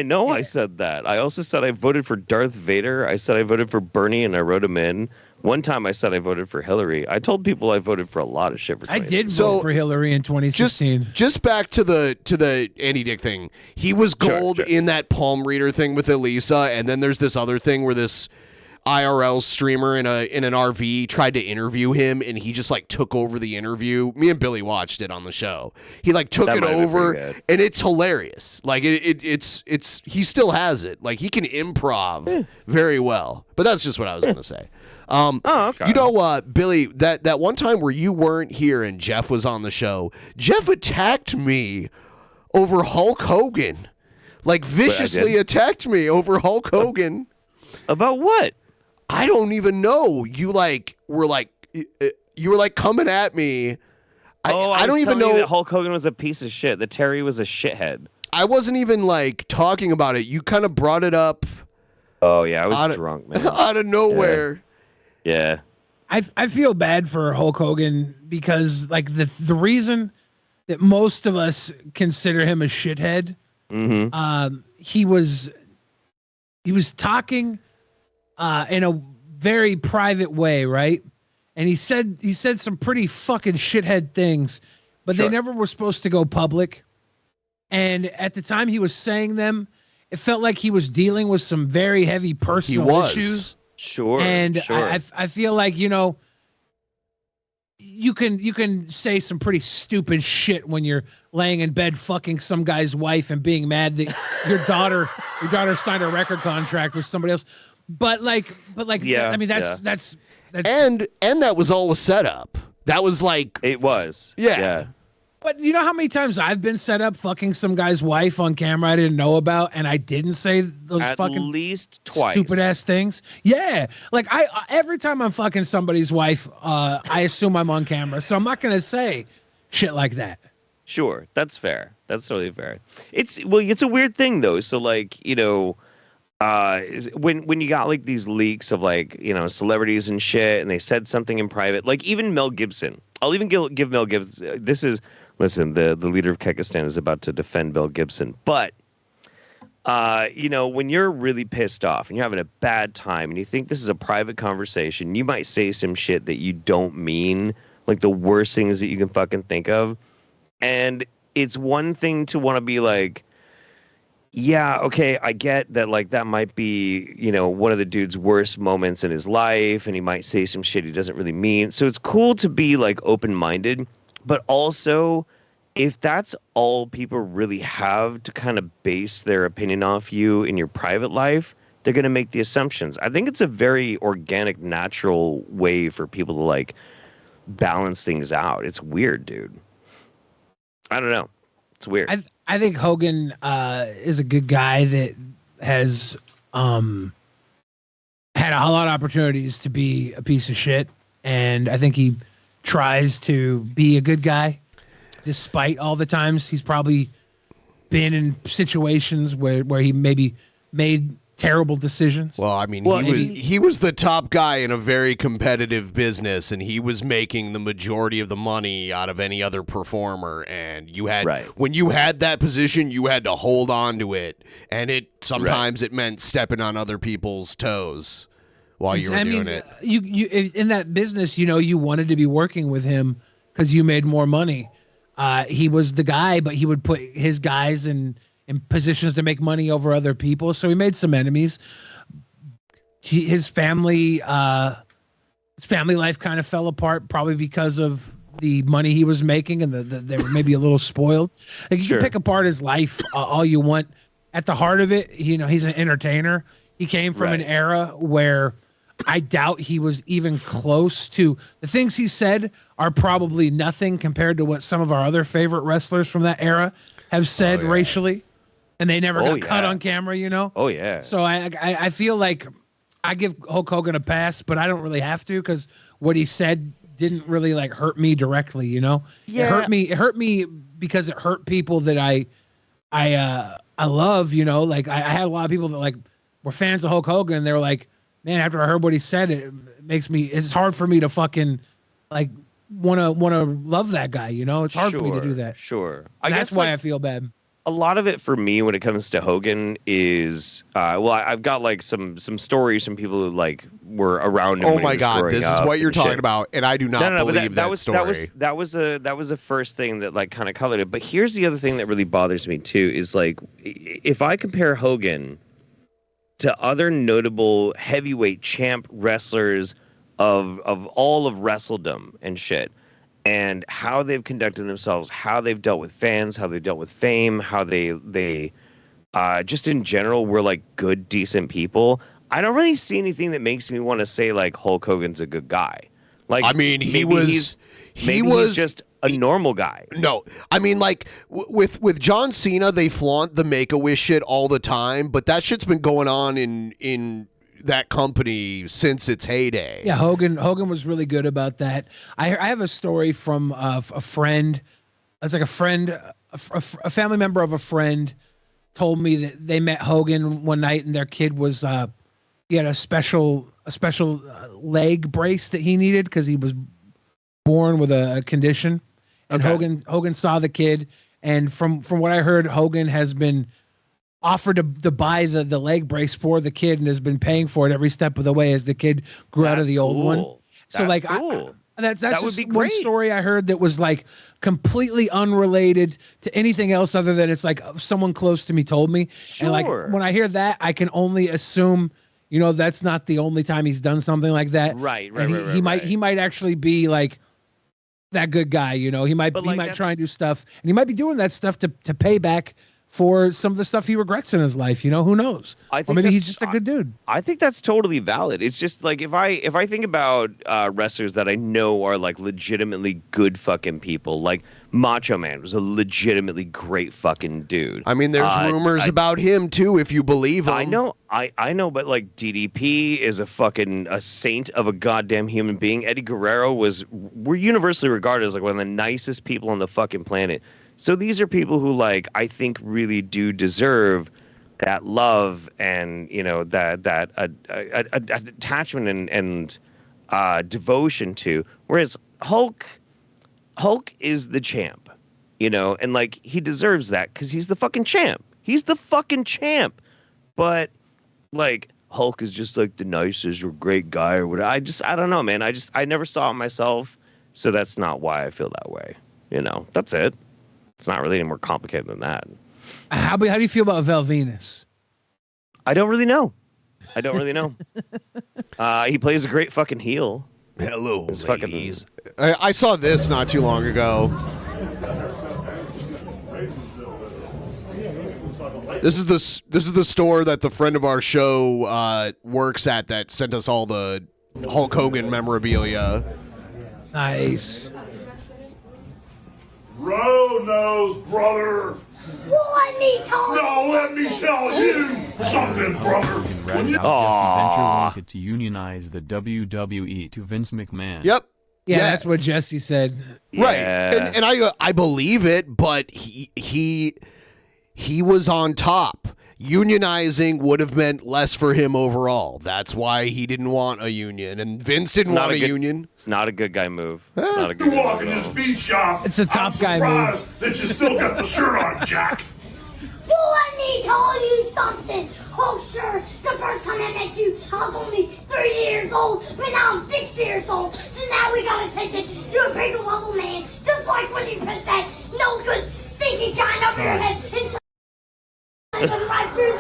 Speaker 1: know. I said that. I also said I voted for Darth Vader. I said I voted for Bernie, and I wrote him in. One time I said I voted for Hillary. I told people I voted for a lot of shit.
Speaker 6: I did vote for Hillary in 2016.
Speaker 2: Just back to the Andy Dick thing. He was gold in that palm reader thing with Elisa, and then there's this other thing where this IRL streamer in an RV tried to interview him, and he just like took over the interview. Me and Billy watched it on the show. He like took it over, and it's hilarious. Like it's he still has it. Like he can improv very well. But that's just what I was gonna say.
Speaker 1: Okay.
Speaker 2: You know, Billy, that one time where you weren't here and Jeff was on the show, Jeff attacked me over Hulk Hogan, like viciously attacked me over Hulk Hogan.
Speaker 1: About what?
Speaker 2: I don't even know. You were coming at me. I don't even know
Speaker 1: that Hulk Hogan was a piece of shit. That Terry was a shithead.
Speaker 2: I wasn't even like talking about it. You kind of brought it up.
Speaker 1: Oh yeah, I was drunk, man.
Speaker 2: Out of nowhere.
Speaker 1: Yeah.
Speaker 6: I feel bad for Hulk Hogan because like the reason that most of us consider him a shithead, he was talking in a very private way, right? And he said some pretty fucking shithead things, but they never were supposed to go public. And at the time he was saying them, it felt like he was dealing with some very heavy personal issues.
Speaker 1: Sure.
Speaker 6: And I feel like, you can say some pretty stupid shit when you're laying in bed fucking some guy's wife and being mad that your daughter signed a record contract with somebody else. But yeah, I mean that's
Speaker 2: and that was all a setup. That was like
Speaker 1: it was.
Speaker 2: Yeah.
Speaker 6: But you know how many times I've been set up fucking some guy's wife on camera I didn't know about, and I didn't say those
Speaker 1: at
Speaker 6: fucking
Speaker 1: least twice
Speaker 6: stupid ass things. Yeah, like I every time I'm fucking somebody's wife, I assume I'm on camera, so I'm not gonna say shit like that.
Speaker 1: Sure, that's fair. That's totally fair. It's a weird thing though. So like when you got like these leaks of like celebrities and shit, and they said something in private, like even Mel Gibson. I'll even give Mel Gibson. Listen, the leader of Kekistan is about to defend Mel Gibson, but when you're really pissed off and you're having a bad time and you think this is a private conversation, you might say some shit that you don't mean, like the worst things that you can fucking think of. And it's one thing to want to be like, yeah, okay, I get that, like, that might be, one of the dude's worst moments in his life, and he might say some shit he doesn't really mean. So it's cool to be, like, open-minded, but also, if that's all people really have to kind of base their opinion off you in your private life, they're going to make the assumptions. I think it's a very organic, natural way for people to, like, balance things out. It's weird, dude. I don't know. It's weird.
Speaker 6: I think Hogan is a good guy that has had a lot of opportunities to be a piece of shit, and I think he tries to be a good guy despite all the times he's probably been in situations where he maybe made terrible decisions?
Speaker 2: Well, I mean,
Speaker 1: Well,
Speaker 2: he was the top guy in a very competitive business, and he was making the majority of the money out of any other performer. And you had when you had that position, you had to hold on to it, and sometimes it meant stepping on other people's toes while you were doing it.
Speaker 6: You in that business, you wanted to be working with him because you made more money. He was the guy, but he would put his guys in positions to make money over other people. So he made some enemies. His family life kind of fell apart, probably because of the money he was making, and they were maybe a little spoiled. Like, you can pick apart his life all you want. At the heart of it, he's an entertainer. He came from an era where I doubt he was even close to the things he said are probably nothing compared to what some of our other favorite wrestlers from that era have said racially, and they never got cut on camera,
Speaker 1: Oh yeah.
Speaker 6: So I feel like I give Hulk Hogan a pass, but I don't really have to, because what he said didn't really like hurt me directly, Yeah. It hurt me because it hurt people that I love, Like I had a lot of people that like were fans of Hulk Hogan, and they were like, man, after I heard what he said, it's hard for me to fucking like want to love that guy, It's hard for me to do that.
Speaker 1: Sure.
Speaker 6: That's why I feel bad.
Speaker 1: A lot of it for me when it comes to Hogan is, I've got like some stories from people who like were around him.
Speaker 2: Oh my God, this is what you're talking about, and I do not believe that story.
Speaker 1: That was the first thing that like kind of colored it. But here's the other thing that really bothers me too is like, if I compare Hogan to other notable heavyweight champ wrestlers of all of wrestledom and shit, and how they've conducted themselves, how they've dealt with fans, how they've dealt with fame, how they just in general were like good, decent people. I don't really see anything that makes me want to say like Hulk Hogan's a good guy. Like,
Speaker 2: I mean, he's
Speaker 1: just a normal guy.
Speaker 2: No, I mean, like with John Cena, they flaunt the Make-A-Wish shit all the time, but that shit's been going on in that company since its heyday.
Speaker 6: Yeah, Hogan was really good about that. I have a story from a friend. It's like a family member of a friend told me that they met Hogan one night, and their kid was he had a special leg brace that he needed because he was born with a condition. And Hogan saw the kid, and from what I heard, Hogan has been offered to buy the leg brace for the kid and has been paying for it every step of the way as the kid grew out of the old one. So
Speaker 1: that's
Speaker 6: like
Speaker 1: cool.
Speaker 6: That's
Speaker 1: that would
Speaker 6: just
Speaker 1: be
Speaker 6: one
Speaker 1: great.
Speaker 6: story I heard that was like completely unrelated to anything else other than it's like someone close to me told me.
Speaker 1: Sure.
Speaker 6: And like when I hear that, I can only assume, that's not the only time he's done something like that.
Speaker 1: Right.
Speaker 6: He might actually be like that good guy, He might try and do stuff, and he might be doing that stuff to pay back for some of the stuff he regrets in his life. Who knows? Or maybe he's just a good dude.
Speaker 1: I think that's totally valid. It's just like if I think about wrestlers that I know are like legitimately good fucking people, like Macho Man was a legitimately great fucking dude.
Speaker 2: I mean, there's rumors about him too, if you believe him.
Speaker 1: I know, but like DDP is a saint of a goddamn human being. Eddie Guerrero we're universally regarded as like one of the nicest people on the fucking planet. So these are people who like I think really do deserve that love and that attachment and devotion to. Whereas Hulk is the champ, and like he deserves that because he's the fucking champ. He's the fucking champ. But like Hulk is just like the nicest or great guy or whatever. I don't know, man. I never saw it myself, so that's not why I feel that way. That's it. It's not really any more complicated than that.
Speaker 6: How do you feel about Val Venus?
Speaker 1: I don't really know. He plays a great fucking heel.
Speaker 2: Hello, ladies. I saw this not too long ago. This is the store that the friend of our show works at that sent us all the Hulk Hogan memorabilia.
Speaker 6: Nice.
Speaker 5: Road nose, brother.
Speaker 15: Let me tell you.
Speaker 5: No, let me tell you something, brother.
Speaker 13: Jesse Venture wanted to unionize the WWE to Vince McMahon.
Speaker 2: Yep.
Speaker 6: Yeah, that's what Jesse said.
Speaker 2: Right. And I believe it, but he he was on top. Unionizing would have meant less for him overall. That's why he didn't want a union, and Vince didn't want a union.
Speaker 1: It's not a good guy move. Not a good
Speaker 5: You
Speaker 1: guy
Speaker 5: walk
Speaker 1: move
Speaker 5: in
Speaker 1: at
Speaker 5: this
Speaker 1: all.
Speaker 5: beat shop.
Speaker 6: It's a top guy move.
Speaker 5: That you still got the shirt on, Jack.
Speaker 15: Well, let me tell you something, Hulkster. The first time I met you, I was only 3 years old, but now I'm 6 years old. So now we gotta take it to a bigger level, man. Just like when you press that no good stinking giant up your head and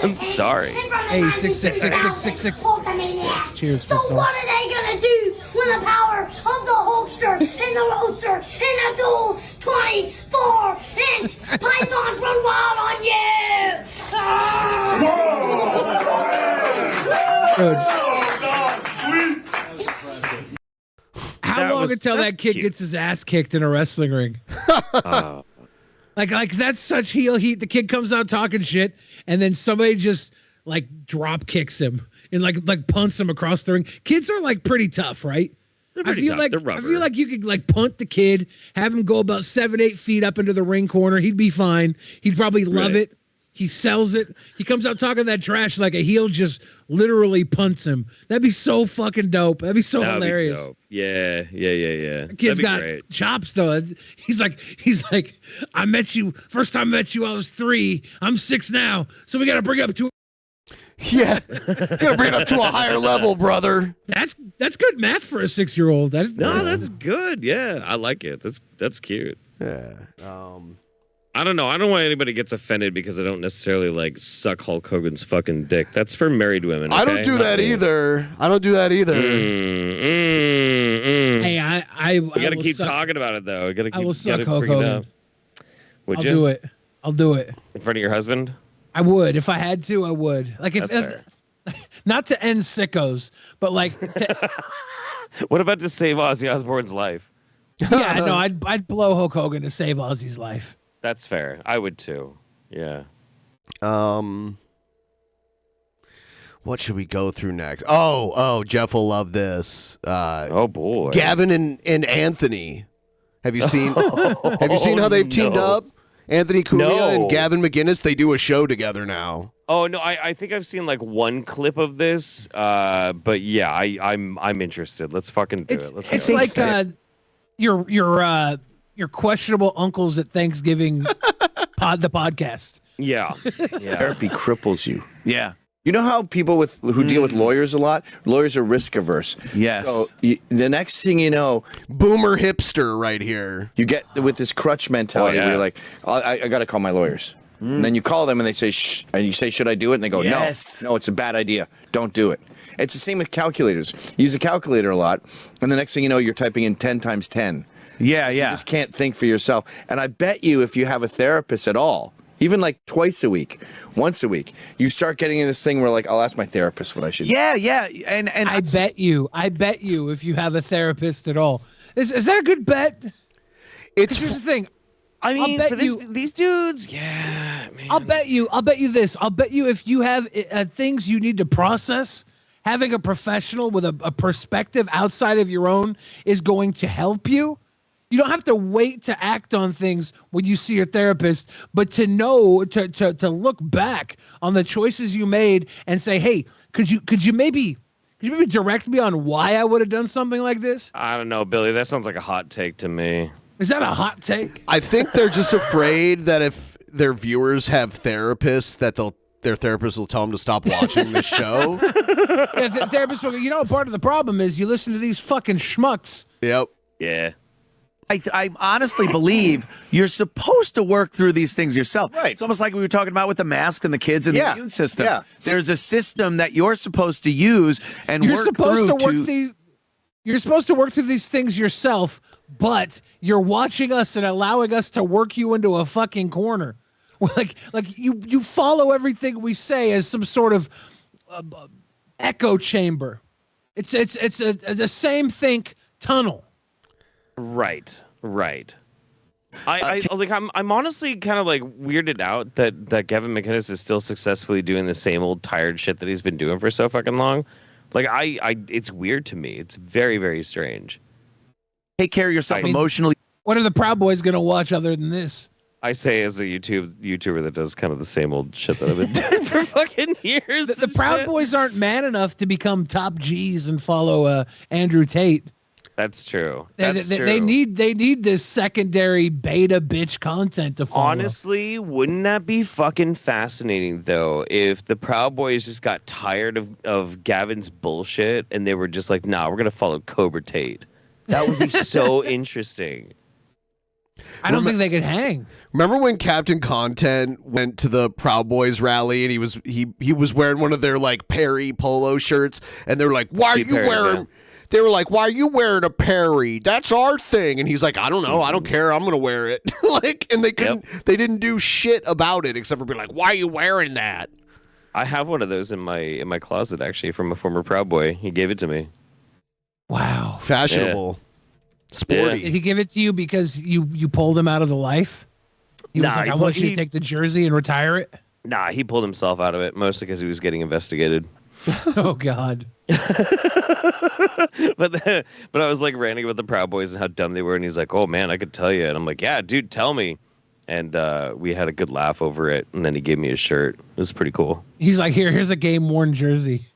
Speaker 1: I'm sorry.
Speaker 6: Hey, 66666. Cheers for
Speaker 15: So what are they gonna do when the power of the Hulkster and the roaster and the dual 24-inch pythons run wild on you?
Speaker 6: How long until that kid gets his ass kicked in a wrestling ring? Like that's such heel heat. The kid comes out talking shit, and then somebody just like drop kicks him and like punts him across the ring. Kids are like pretty tough, right? I feel like you could like punt the kid, have him go about 7-8 feet up into the ring corner. He'd be fine. He'd probably love it. He sells it. He comes out talking that trash like a heel just literally punts him. That'd be so fucking dope. That'd be so hilarious.
Speaker 1: Yeah.
Speaker 6: The kid's got chops though. He's like, I met you first time I met you. I was 3. I'm 6 now. So we got to bring it up to.
Speaker 2: Yeah, gotta bring it up to a higher level, brother.
Speaker 6: That's good math for a 6-year-old.
Speaker 1: No, that's good. Yeah, I like it. That's cute.
Speaker 2: Yeah.
Speaker 1: I don't know. I don't want anybody gets offended because I don't necessarily like suck Hulk Hogan's fucking dick. That's for married women. Okay?
Speaker 2: I don't do that either.
Speaker 6: Hey, I
Speaker 1: gotta keep talking about it though.
Speaker 6: I will suck Hulk Hogan.
Speaker 1: Would
Speaker 6: I'll
Speaker 1: you?
Speaker 6: do it. I'll do it
Speaker 1: In front of your husband?
Speaker 6: I would if I had to. I would. Like if
Speaker 1: That's fair.
Speaker 6: not to end sickos, but like to,
Speaker 1: What about to save Ozzy Osbourne's life?
Speaker 6: yeah, no, I'd blow Hulk Hogan to save Ozzy's life.
Speaker 1: That's fair. I would too. Yeah.
Speaker 2: What should we go through next? Oh, Jeff will love this.
Speaker 1: Oh boy.
Speaker 2: Gavin and Anthony. Have you seen how they've teamed up? Anthony Cumia and Gavin McGinnis, they do a show together now.
Speaker 1: Oh no, I think I've seen like one clip of this. But yeah, I'm interested. Let's fucking do it. Let's
Speaker 6: It's
Speaker 1: go.
Speaker 6: like your questionable uncles at Thanksgiving the podcast.
Speaker 1: Yeah.
Speaker 21: Therapy cripples you. Yeah. You know how people who deal with lawyers a lot, lawyers are risk averse.
Speaker 2: Yes.
Speaker 21: So the next thing you know,
Speaker 2: boomer hipster right here.
Speaker 21: You get with this crutch mentality where you're like, I got to call my lawyers. And then you call them and they say, shh. And you say, should I do it? And they go, no, it's a bad idea. Don't do it. It's the same with calculators. You use a calculator a lot. And the next thing you know, you're typing in 10 times 10.
Speaker 22: Yeah.
Speaker 21: You just can't think for yourself. And I bet you if you have a therapist at all, even like twice a week, once a week, you start getting in this thing where like, I'll ask my therapist what I should do.
Speaker 6: Yeah. And I bet you if you have a therapist at all. Is that a good bet?
Speaker 2: It's
Speaker 6: here's the thing.
Speaker 1: I mean,
Speaker 6: I'll
Speaker 1: for
Speaker 6: bet
Speaker 1: these dudes, yeah, man.
Speaker 6: I'll bet you this. I'll bet you if you have things you need to process, having a professional with a perspective outside of your own is going to help you. You don't have to wait to act on things when you see your therapist, but to know to look back on the choices you made and say, hey, could you maybe direct me on why I would have done something like this?
Speaker 1: I don't know, Billy. That sounds like a hot take to me.
Speaker 6: Is that a hot take?
Speaker 2: I think they're just afraid that if their viewers have therapists, that their therapist will tell them to stop watching the show.
Speaker 6: Yeah, therapists will go, you know, part of the problem is you listen to these fucking schmucks.
Speaker 2: Yep.
Speaker 1: Yeah.
Speaker 22: I honestly believe you're supposed to work through these things yourself. Right. It's almost like we were talking about with the mask and the kids and the immune system. Yeah. There's a system that you're supposed to use and
Speaker 6: You're
Speaker 22: work
Speaker 6: supposed
Speaker 22: through
Speaker 6: to work You're supposed to work through these things yourself, but you're watching us and allowing us to work you into a fucking corner. Like you follow everything we say as some sort of echo chamber. It's the same think tunnel.
Speaker 1: Right. I'm honestly kind of like weirded out that Gavin McInnes is still successfully doing the same old tired shit that he's been doing for so fucking long. Like it's weird to me. It's very, very strange.
Speaker 22: Take care of yourself emotionally.
Speaker 6: What are the Proud Boys gonna watch other than this?
Speaker 1: I say as a YouTuber that does kind of the same old shit that I've been doing for fucking years.
Speaker 6: The Proud Boys aren't man enough to become top G's and follow Andrew Tate.
Speaker 1: That's true.
Speaker 6: They need this secondary beta bitch content to follow.
Speaker 1: Honestly, wouldn't that be fucking fascinating though if the Proud Boys just got tired of Gavin's bullshit and they were just like, nah, we're gonna follow Cobra Tate. That would be so interesting.
Speaker 6: I don't think they could hang.
Speaker 2: Remember when Captain Content went to the Proud Boys rally and he was wearing one of their like Perry polo shirts and they're like, why are you wearing? Yeah. They were like, why are you wearing a Perry? That's our thing. And he's like, I don't know. I don't care. I'm gonna wear it. And they couldn't. Yep. They didn't do shit about it except for being like, why are you wearing that?
Speaker 1: I have one of those in my closet actually from a former Proud Boy. He gave it to me.
Speaker 6: Wow,
Speaker 2: fashionable. Yeah. Sporty.
Speaker 6: Did he give it to you because you pulled him out of the life? He was like, I want you to take the jersey and retire it?
Speaker 1: Nah, he pulled himself out of it, mostly because he was getting investigated.
Speaker 6: Oh, God.
Speaker 1: But I was like ranting about the Proud Boys and how dumb they were, and he's like, oh, man, I could tell you. And I'm like, yeah, dude, tell me. And we had a good laugh over it, and then he gave me a shirt. It was pretty cool.
Speaker 6: He's like, here's a game-worn jersey.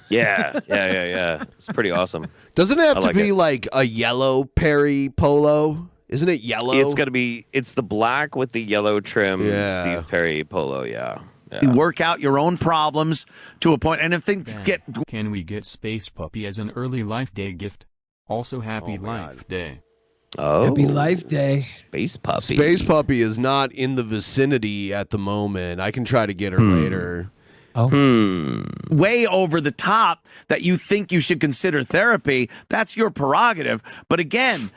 Speaker 1: Yeah. It's pretty awesome.
Speaker 2: Doesn't it have to be like a yellow Perry polo? Isn't it yellow?
Speaker 1: It's the black with the yellow trim Steve Perry polo, yeah.
Speaker 22: You work out your own problems to a point, and if things get...
Speaker 13: Can we get Space Puppy as an early Life Day gift? Also, Happy Life Day.
Speaker 1: Oh,
Speaker 6: Happy Life Day.
Speaker 1: Space Puppy.
Speaker 2: Space Puppy is not in the vicinity at the moment. I can try to get her later.
Speaker 22: Way over the top that you think you should consider therapy, that's your prerogative. But again,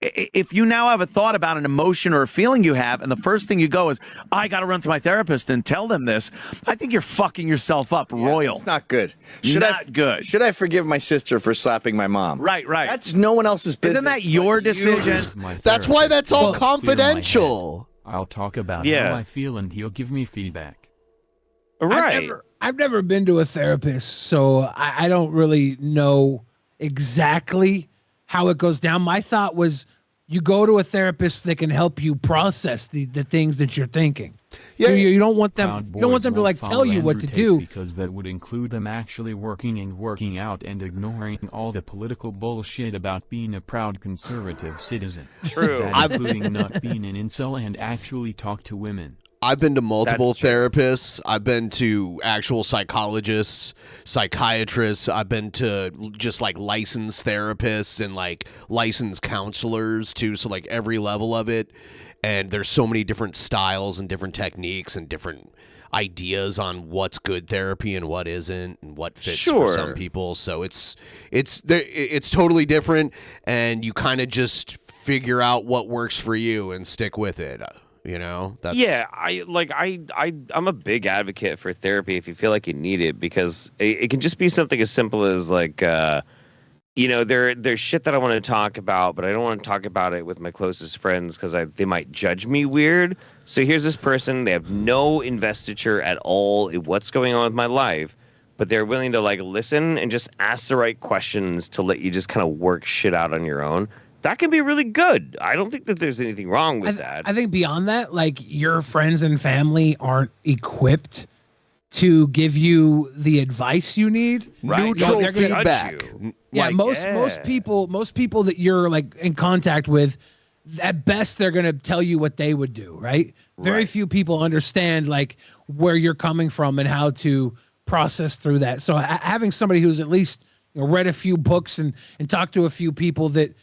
Speaker 22: if you now have a thought about an emotion or a feeling you have, and the first thing you go is, I got to run to my therapist and tell them this, I think you're fucking yourself up royal.
Speaker 21: It's not good.
Speaker 22: Should I
Speaker 21: forgive my sister for slapping my mom?
Speaker 22: Right.
Speaker 21: That's no one else's business.
Speaker 22: Isn't that your decision?
Speaker 2: That's why that's all confidential.
Speaker 13: I'll talk about how I feel and he'll give me feedback.
Speaker 1: Right.
Speaker 6: I've never been to a therapist, so I don't really know exactly how it goes down. My thought was you go to a therapist that can help you process the things that you're thinking. Yeah, you don't want them. You don't want them to like tell you what to do,
Speaker 13: because that would include them actually working out and ignoring all the political bullshit about being a proud conservative citizen.
Speaker 1: True.
Speaker 13: Including not being an incel and actually talk to women.
Speaker 2: I've been to multiple therapists. I've been to actual psychologists, psychiatrists. I've been to just like licensed therapists and like licensed counselors too. So like every level of it. And there's so many different styles and different techniques and different ideas on what's good therapy and what isn't and what fits for some people. So it's totally different, and you kind of just figure out what works for you and stick with it. You know,
Speaker 1: I'm a big advocate for therapy if you feel like you need it, because it can just be something as simple as like, there's shit that I want to talk about, but I don't want to talk about it with my closest friends because they might judge me weird. So here's this person, they have no investiture at all in what's going on with my life, but they're willing to like listen and just ask the right questions to let you just kind of work shit out on your own. That can be really good. I don't think that there's anything wrong with that.
Speaker 6: I think beyond that, like your friends and family aren't equipped to give you the advice you need.
Speaker 2: Right. Neutral feedback.
Speaker 6: Yeah, most people that you're like in contact with, at best they're gonna tell you what they would do, right? Very few people understand like where you're coming from and how to process through that. So having somebody who's at least read a few books and talked to a few people that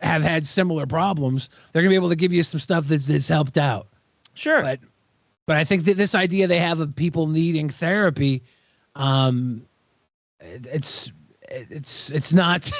Speaker 6: have had similar problems, they're gonna be able to give you some stuff that's helped out.
Speaker 1: Sure.
Speaker 6: But I think that this idea they have of people needing therapy, it's not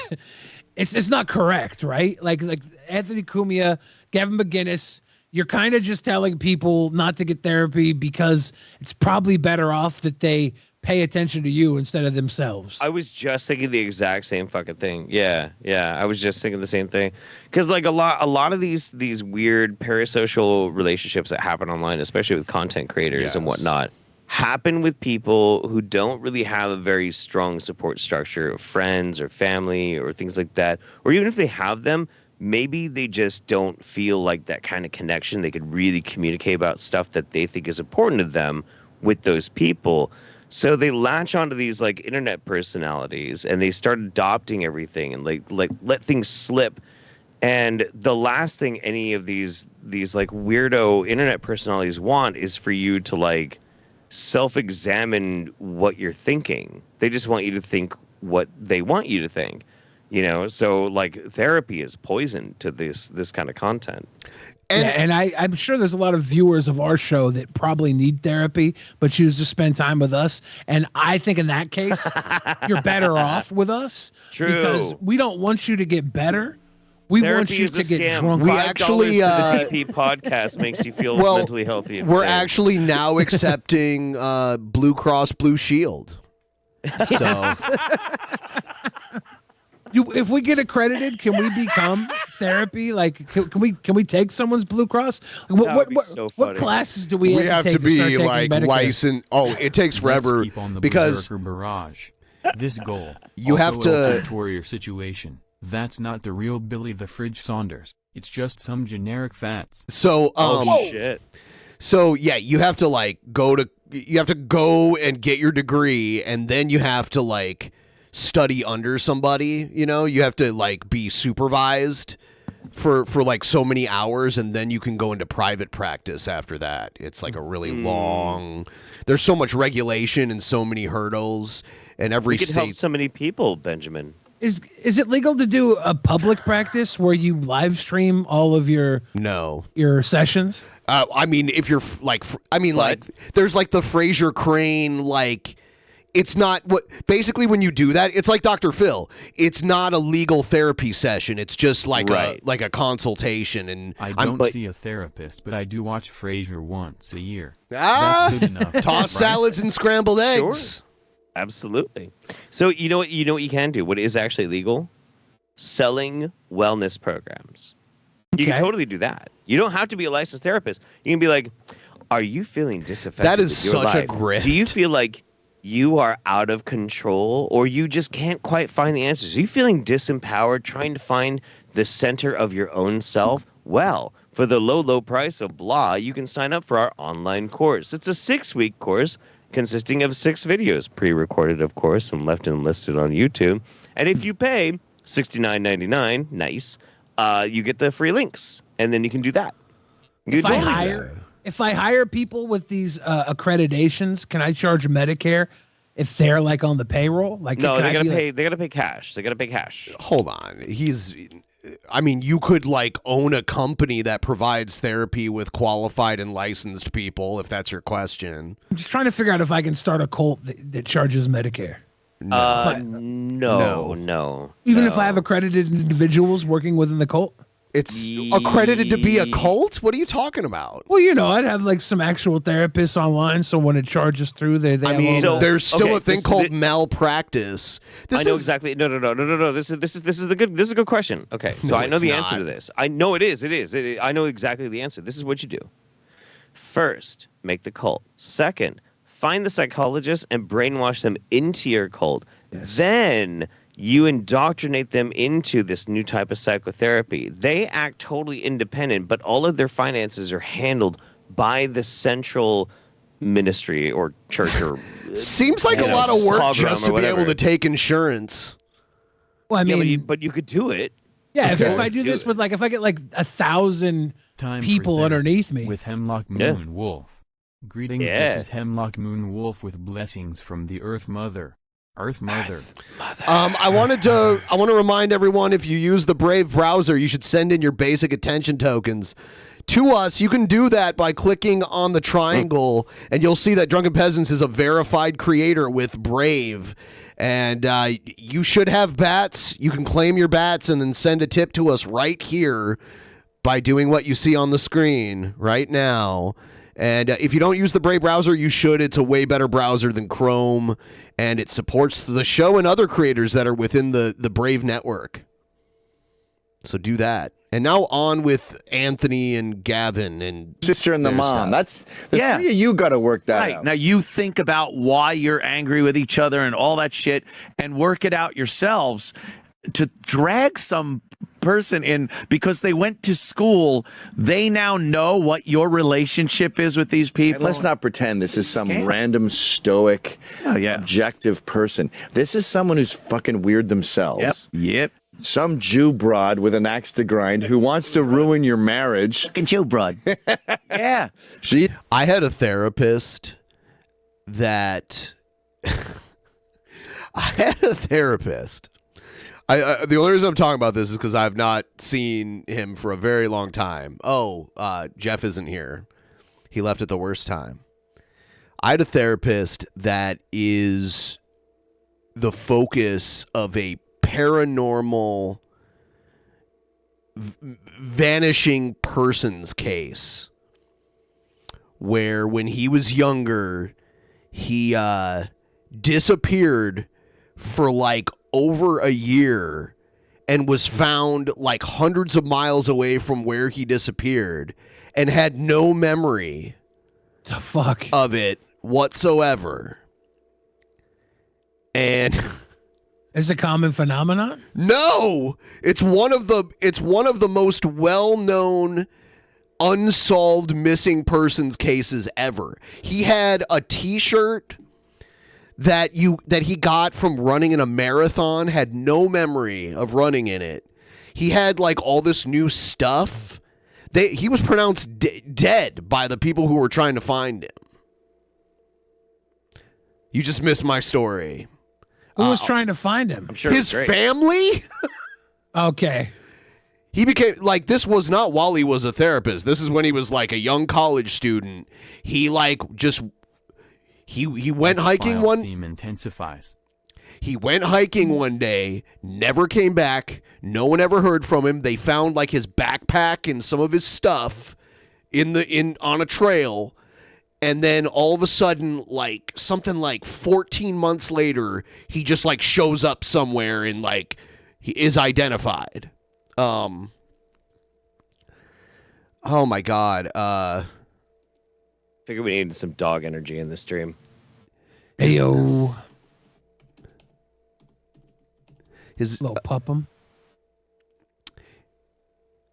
Speaker 6: it's not correct, right? Like Anthony Cumia, Gavin McGinnis, you're kind of just telling people not to get therapy because it's probably better off that they pay attention to you instead of themselves.
Speaker 1: I was just thinking the exact same fucking thing. Yeah. I was just thinking the same thing. Because like a lot of these weird parasocial relationships that happen online, especially with content creators and whatnot, happen with people who don't really have a very strong support structure of friends or family or things like that. Or even if they have them, maybe they just don't feel like that kind of connection. They could really communicate about stuff that they think is important to them with those people. So they latch onto these like internet personalities and they start adopting everything and like let things slip. And the last thing any of these like weirdo internet personalities want is for you to like self-examine what you're thinking. They just want you to think what they want you to think, you know? So like therapy is poison to this kind of content.
Speaker 6: And I'm sure there's a lot of viewers of our show that probably need therapy, but choose to spend time with us. And I think in that case, you're better off with us.
Speaker 1: True.
Speaker 6: Because we don't want you to get better. We want you to get drunk.
Speaker 2: We actually
Speaker 1: the PP podcast makes you feel mentally healthy.
Speaker 2: We're actually now accepting Blue Cross Blue Shield. So
Speaker 6: if we get accredited, can we become therapy? Like, can we take someone's Blue Cross? What classes do we have to take
Speaker 2: be like licensed? Oh, it takes forever
Speaker 13: Keep on the
Speaker 2: because
Speaker 13: berserker barrage. This goal.
Speaker 2: You
Speaker 13: also
Speaker 2: have to
Speaker 13: warrior situation. That's not the real Billy the Fridge Saunders. It's just some generic fats.
Speaker 2: So
Speaker 1: shit.
Speaker 2: So yeah, you have to like go and get your degree, and then you have to like study under somebody. You know, you have to like be supervised for like so many hours, and then you can go into private practice after that. It's like a really long. There's so much regulation and so many hurdles, and every
Speaker 1: state help so many people. Benjamin.
Speaker 6: Is it legal to do a public practice where you live stream all of your sessions?
Speaker 2: I mean, if you're like there's like the Fraser Crane, like it's not what basically when you do that, it's like Dr. Phil. It's not a legal therapy session. It's just like a consultation. And
Speaker 13: I don't see a therapist, but I do watch Frasier once a year.
Speaker 2: That's
Speaker 13: good enough.
Speaker 2: Toss salads and scrambled eggs.
Speaker 1: Sure. Absolutely. So you know what you can do? What is actually legal? Selling wellness programs. You can totally do that. You don't have to be a licensed therapist. You can be like, "Are you feeling disaffected?
Speaker 2: That is
Speaker 1: with your
Speaker 2: such a
Speaker 1: life?
Speaker 2: grift.
Speaker 1: Do you feel like you are out of control, or you just can't quite find the answers? Are you feeling disempowered, trying to find the center of your own self? Well, for the low price of blah, you can sign up for our online course. It's a 6-week course consisting of 6 videos, pre-recorded, of course, and left and listed on YouTube. And if you pay $69.99, nice, you get the free links, and then you can do that.
Speaker 6: If I hire people with these accreditations, can I charge Medicare if they're like on the payroll? Like,
Speaker 1: no, they gotta pay. They gotta pay cash. They gotta pay cash.
Speaker 2: Hold on, I mean, you could like own a company that provides therapy with qualified and licensed people, if that's your question.
Speaker 6: I'm just trying to figure out if I can start a cult that charges Medicare.
Speaker 1: No.
Speaker 6: Even if I have accredited individuals working within the cult?
Speaker 2: It's accredited to be a cult? What are you talking about?
Speaker 6: Well, you know, I'd have like some actual therapists online, so when it charges through, there's
Speaker 2: still a thing called malpractice.
Speaker 1: I know exactly. No. This is a good question. Okay, so I know the answer to this. I know it is. I know exactly the answer. This is what you do. First, make the cult. Second, find the psychologist and brainwash them into your cult. Yes. Then you indoctrinate them into this new type of psychotherapy. They act totally independent, but all of their finances are handled by the central ministry or church or
Speaker 2: seems like a lot of work just to be able to take insurance.
Speaker 6: Well, I mean,
Speaker 1: but you could do it.
Speaker 6: Yeah, if I do this with if I get like 1,000 people underneath me
Speaker 13: with Hemlock Moon Wolf. Greetings, this is Hemlock Moon Wolf with blessings from the Earth Mother. Earth Mother.
Speaker 2: I want to remind everyone, if you use the Brave browser, you should send in your basic attention tokens to us. You can do that by clicking on the triangle, and you'll see that Drunken Peasants is a verified creator with Brave. And you should have bats. You can claim your bats and then send a tip to us right here by doing what you see on the screen right now. And if you don't use the Brave browser, you should. It's a way better browser than Chrome, and it supports the show and other creators that are within the Brave network. So do that. And now on with Anthony and Gavin and
Speaker 21: sister and the mom. That's three of you got to work that out.
Speaker 22: Now you think about why you're angry with each other and all that shit, and work it out yourselves. To drag some person in because they went to school. They now know what your relationship is with these people.
Speaker 21: And let's not pretend this is some random stoic, objective person. This is someone who's fucking weird themselves.
Speaker 22: Yep.
Speaker 21: Some Jew broad with an axe to grind who wants to ruin your marriage.
Speaker 22: Fucking Jew broad. Yeah.
Speaker 2: I had a therapist that I had a therapist. The only reason I'm talking about this is because I've not seen him for a very long time. Jeff isn't here. He left at the worst time. I had a therapist that is the focus of a paranormal vanishing persons case where when he was younger, he disappeared for like over a year and was found like hundreds of miles away from where he disappeared and had no memory of it whatsoever. And
Speaker 6: is it a common phenomenon?
Speaker 2: No, it's one of the most well-known unsolved missing persons cases ever. He had a T-shirt that he got from running in a marathon, had no memory of running in it. He had like all this new stuff. He was pronounced dead by the people who were trying to find him. You just missed my story.
Speaker 6: Who was trying to find him?
Speaker 1: I'm sure
Speaker 2: his family.
Speaker 6: Okay.
Speaker 2: He became like, this was not while he was a therapist. This is when he was like a young college student. He like just he went hiking one.
Speaker 13: Theme intensifies.
Speaker 2: He went hiking one day, never came back. No one ever heard from him. They found like his backpack and some of his stuff on a trail. And then all of a sudden, like something like 14 months later, he just like shows up somewhere and like he is identified. Oh my God.
Speaker 1: Figure we needed some dog energy in this stream.
Speaker 6: Heyo.
Speaker 2: His
Speaker 6: little puppum.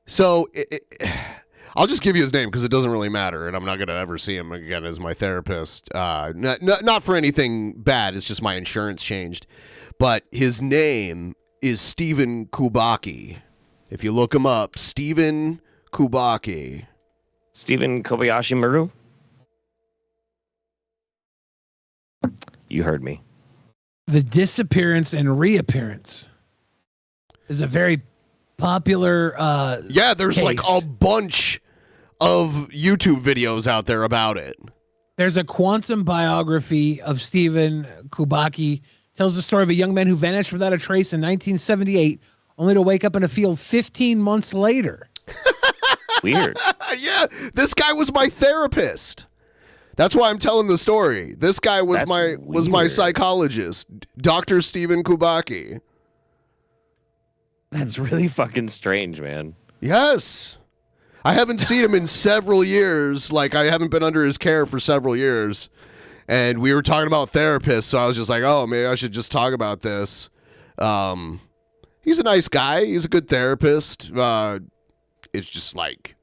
Speaker 2: So I'll just give you his name because it doesn't really matter, and I'm not going to ever see him again as my therapist. Not for anything bad. It's just my insurance changed. But his name is Stephen Kubacki. If you look him up, Stephen Kubacki.
Speaker 1: Stephen Kobayashi Maru? You heard me.
Speaker 6: The disappearance and reappearance is a very popular
Speaker 2: there's
Speaker 6: case.
Speaker 2: like a bunch of YouTube videos out there about it.
Speaker 6: There's a quantum biography of Stephen Kubacki. Tells the story of a young man who vanished without a trace in 1978, only to wake up in a field 15 months later.
Speaker 1: Weird.
Speaker 2: Yeah, this guy was my therapist. That's why I'm telling the story. This guy was my psychologist, Dr. Stephen Kubacki.
Speaker 1: That's really fucking strange, man.
Speaker 2: Yes. I haven't seen him in several years. Like, I haven't been under his care for several years. And we were talking about therapists, so I was just like, oh, maybe I should just talk about this. He's a nice guy. He's a good therapist. It's just like...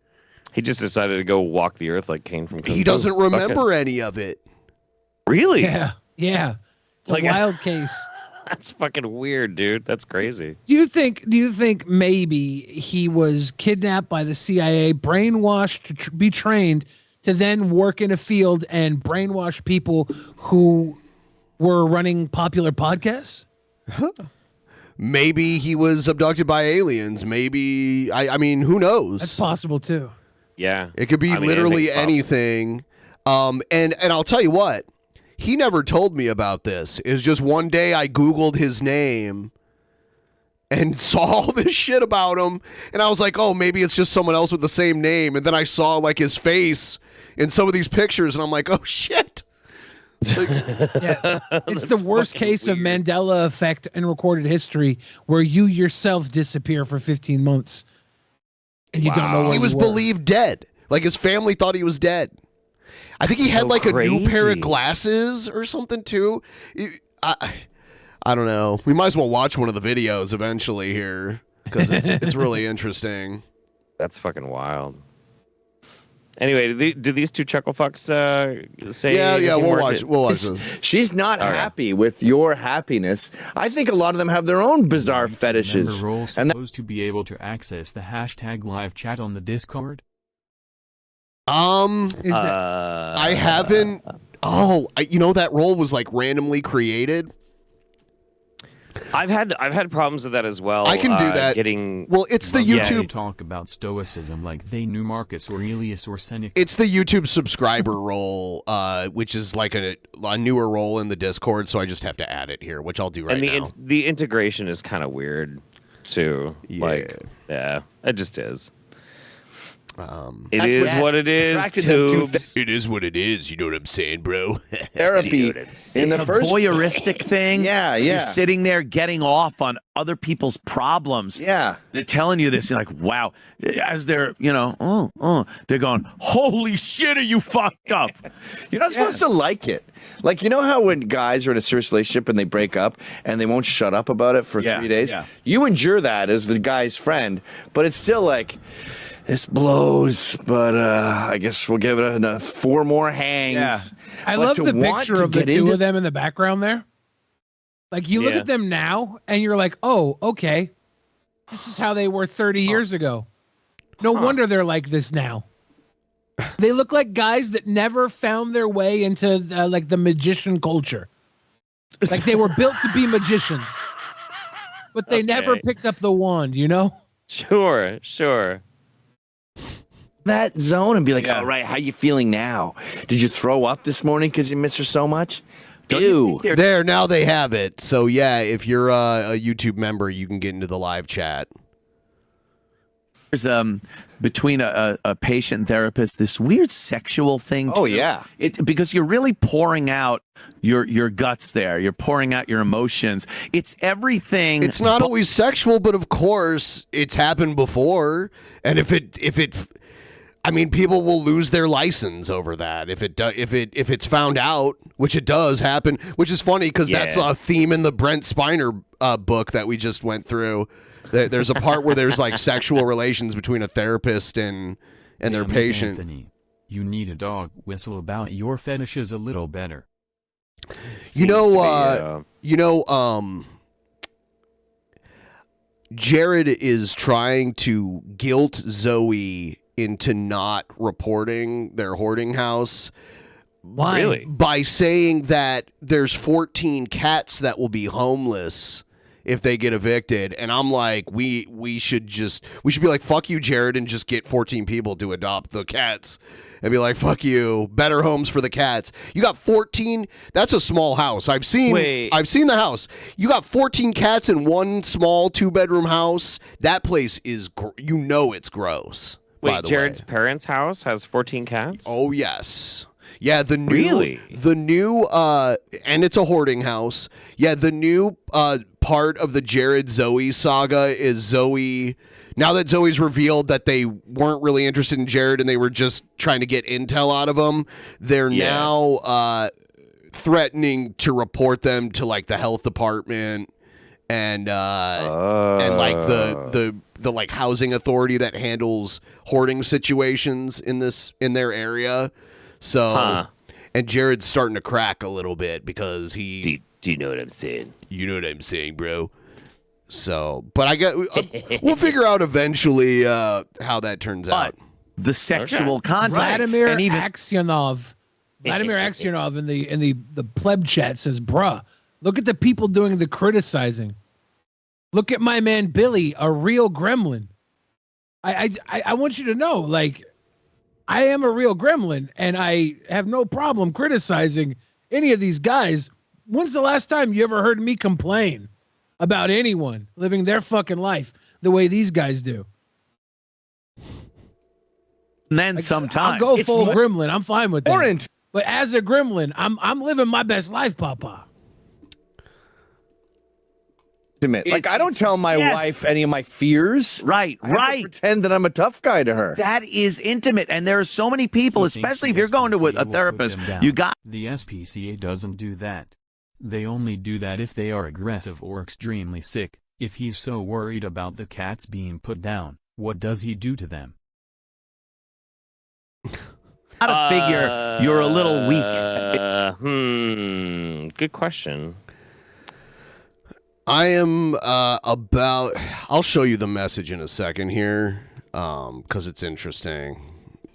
Speaker 1: He just decided to go walk the earth like Kane from Kung
Speaker 2: He
Speaker 1: Fu.
Speaker 2: doesn't remember any of it.
Speaker 1: Really?
Speaker 6: Yeah. It's a wild case.
Speaker 1: That's fucking weird, dude. That's crazy.
Speaker 6: Do you think maybe he was kidnapped by the CIA, brainwashed to be trained to then work in a field and brainwash people who were running popular podcasts?
Speaker 2: Maybe he was abducted by aliens. Maybe, I mean, who knows?
Speaker 6: That's possible too.
Speaker 1: Yeah.
Speaker 2: It could be literally anything. And I'll tell you what, he never told me about this. It's just one day I Googled his name and saw all this shit about him. And I was like, oh, maybe it's just someone else with the same name. And then I saw like his face in some of these pictures and I'm like, oh shit.
Speaker 6: It's the worst case of Mandela effect in recorded history where you yourself disappear for 15 months and you don't know where
Speaker 2: he was believed dead. Like his family thought he was dead. I think he had like a new pair of glasses or something too. I don't know. We might as well watch one of the videos eventually here. because it's really interesting.
Speaker 1: That's fucking wild. Anyway, do these two chuckle fucks say?
Speaker 2: Yeah, we'll watch this.
Speaker 21: She's not happy with your happiness. I think a lot of them have their own bizarre fetishes.
Speaker 13: Member role supposed to be able to access the hashtag live chat on the Discord.
Speaker 2: I haven't. Oh, that role was like randomly created.
Speaker 1: I've had problems with that as well.
Speaker 2: I can do that. Well, it's the YouTube.
Speaker 13: They talk about stoicism like they knew Marcus Aurelius or Seneca.
Speaker 2: It's the YouTube subscriber role, which is like a newer role in the Discord. So I just have to add it here, which I'll do right now.
Speaker 1: And the integration is kind of weird, too.
Speaker 2: Yeah,
Speaker 1: it just is. It is what it is.
Speaker 2: It is what it is. You know what I'm saying, bro?
Speaker 21: Therapy in the first
Speaker 22: voyeuristic thing.
Speaker 21: Yeah.
Speaker 22: You're sitting there getting off on other people's problems.
Speaker 21: Yeah,
Speaker 22: they're telling you this. You're like, wow. As they're, they're going, holy shit, are you fucked up?
Speaker 21: You're not supposed to like it. Like, you know how when guys are in a serious relationship and they break up and they won't shut up about it for 3 days?
Speaker 22: Yeah.
Speaker 21: You endure that as the guy's friend, but it's still like, this blows, but I guess we'll give it 4 more hangs.
Speaker 6: Yeah. I love the picture of the two of them in the background there. Like, you look at them now, and you're like, oh, okay. This is how they were 30 years ago. No wonder they're like this now. They look like guys that never found their way into, like, the magician culture. Like, they were built to be magicians. But they never picked up the wand, you know?
Speaker 1: Sure.
Speaker 21: That zone and be like, all right, how you feeling now? Did you throw up this morning because you miss her so much?
Speaker 2: There, now they have it. So yeah, if you're a YouTube member, you can get into the live chat.
Speaker 22: There's between a patient and therapist this weird sexual thing.
Speaker 21: Oh yeah,
Speaker 22: because you're really pouring out your guts there. You're pouring out your emotions. It's everything.
Speaker 2: It's not always sexual, but of course it's happened before. And if I mean, people will lose their license over that if it's found out, which it does happen. Which is funny because that's a theme in the Brent Spiner book that we just went through. There's a part where there's like sexual relations between a therapist and their patient.
Speaker 13: Anthony, you need a dog whistle about your fetishes a little better.
Speaker 2: Jared is trying to guilt Zoe into not reporting their hoarding house.
Speaker 6: Why?
Speaker 1: Really?
Speaker 2: By saying that there's 14 cats that will be homeless if they get evicted. And I'm like, we should be like, fuck you, Jared, and just get 14 people to adopt the cats and be like, fuck you, better homes for the cats. You got 14. That's a small house. I've seen the house. You got 14 cats in one small 2-bedroom house. That place is, it's gross.
Speaker 1: Wait, Jared's parents' house has 14 cats?
Speaker 2: Oh, yes. Yeah, the new, and it's a hoarding house. Yeah, the new part of the Jared Zoe saga is Zoe. Now that Zoe's revealed that they weren't really interested in Jared and they were just trying to get intel out of him, they're now threatening to report them to like the health department and like the like housing authority that handles hoarding situations in their area. So, and Jared's starting to crack a little bit because he.
Speaker 1: Do you know what I'm saying?
Speaker 2: You know what I'm saying, bro. So, but we'll figure out eventually how that turns out.
Speaker 22: The sexual contact.
Speaker 6: Vladimir Aksionov in the pleb chat says, "Bruh, look at the people doing the criticizing. Look at my man Billy, a real gremlin." I want you to know, like, I am a real gremlin, and I have no problem criticizing any of these guys. When's the last time you ever heard me complain about anyone living their fucking life the way these guys do?
Speaker 22: And then sometimes
Speaker 6: I'll go full gremlin. I'm fine with that. But as a gremlin, I'm living my best life, Papa.
Speaker 21: Like, I don't tell my wife any of my fears.
Speaker 22: Right.
Speaker 21: I have to pretend that I'm a tough guy to her.
Speaker 22: That is intimate, and there are so many people, especially if you're going to a therapist. You got
Speaker 13: the SPCA doesn't do that. They only do that if they are aggressive or extremely sick. If he's so worried about the cats being put down, what does he do to them?
Speaker 22: Gotta figure you're a little weak.
Speaker 1: Good question.
Speaker 2: I am I'll show you the message in a second here, because it's interesting.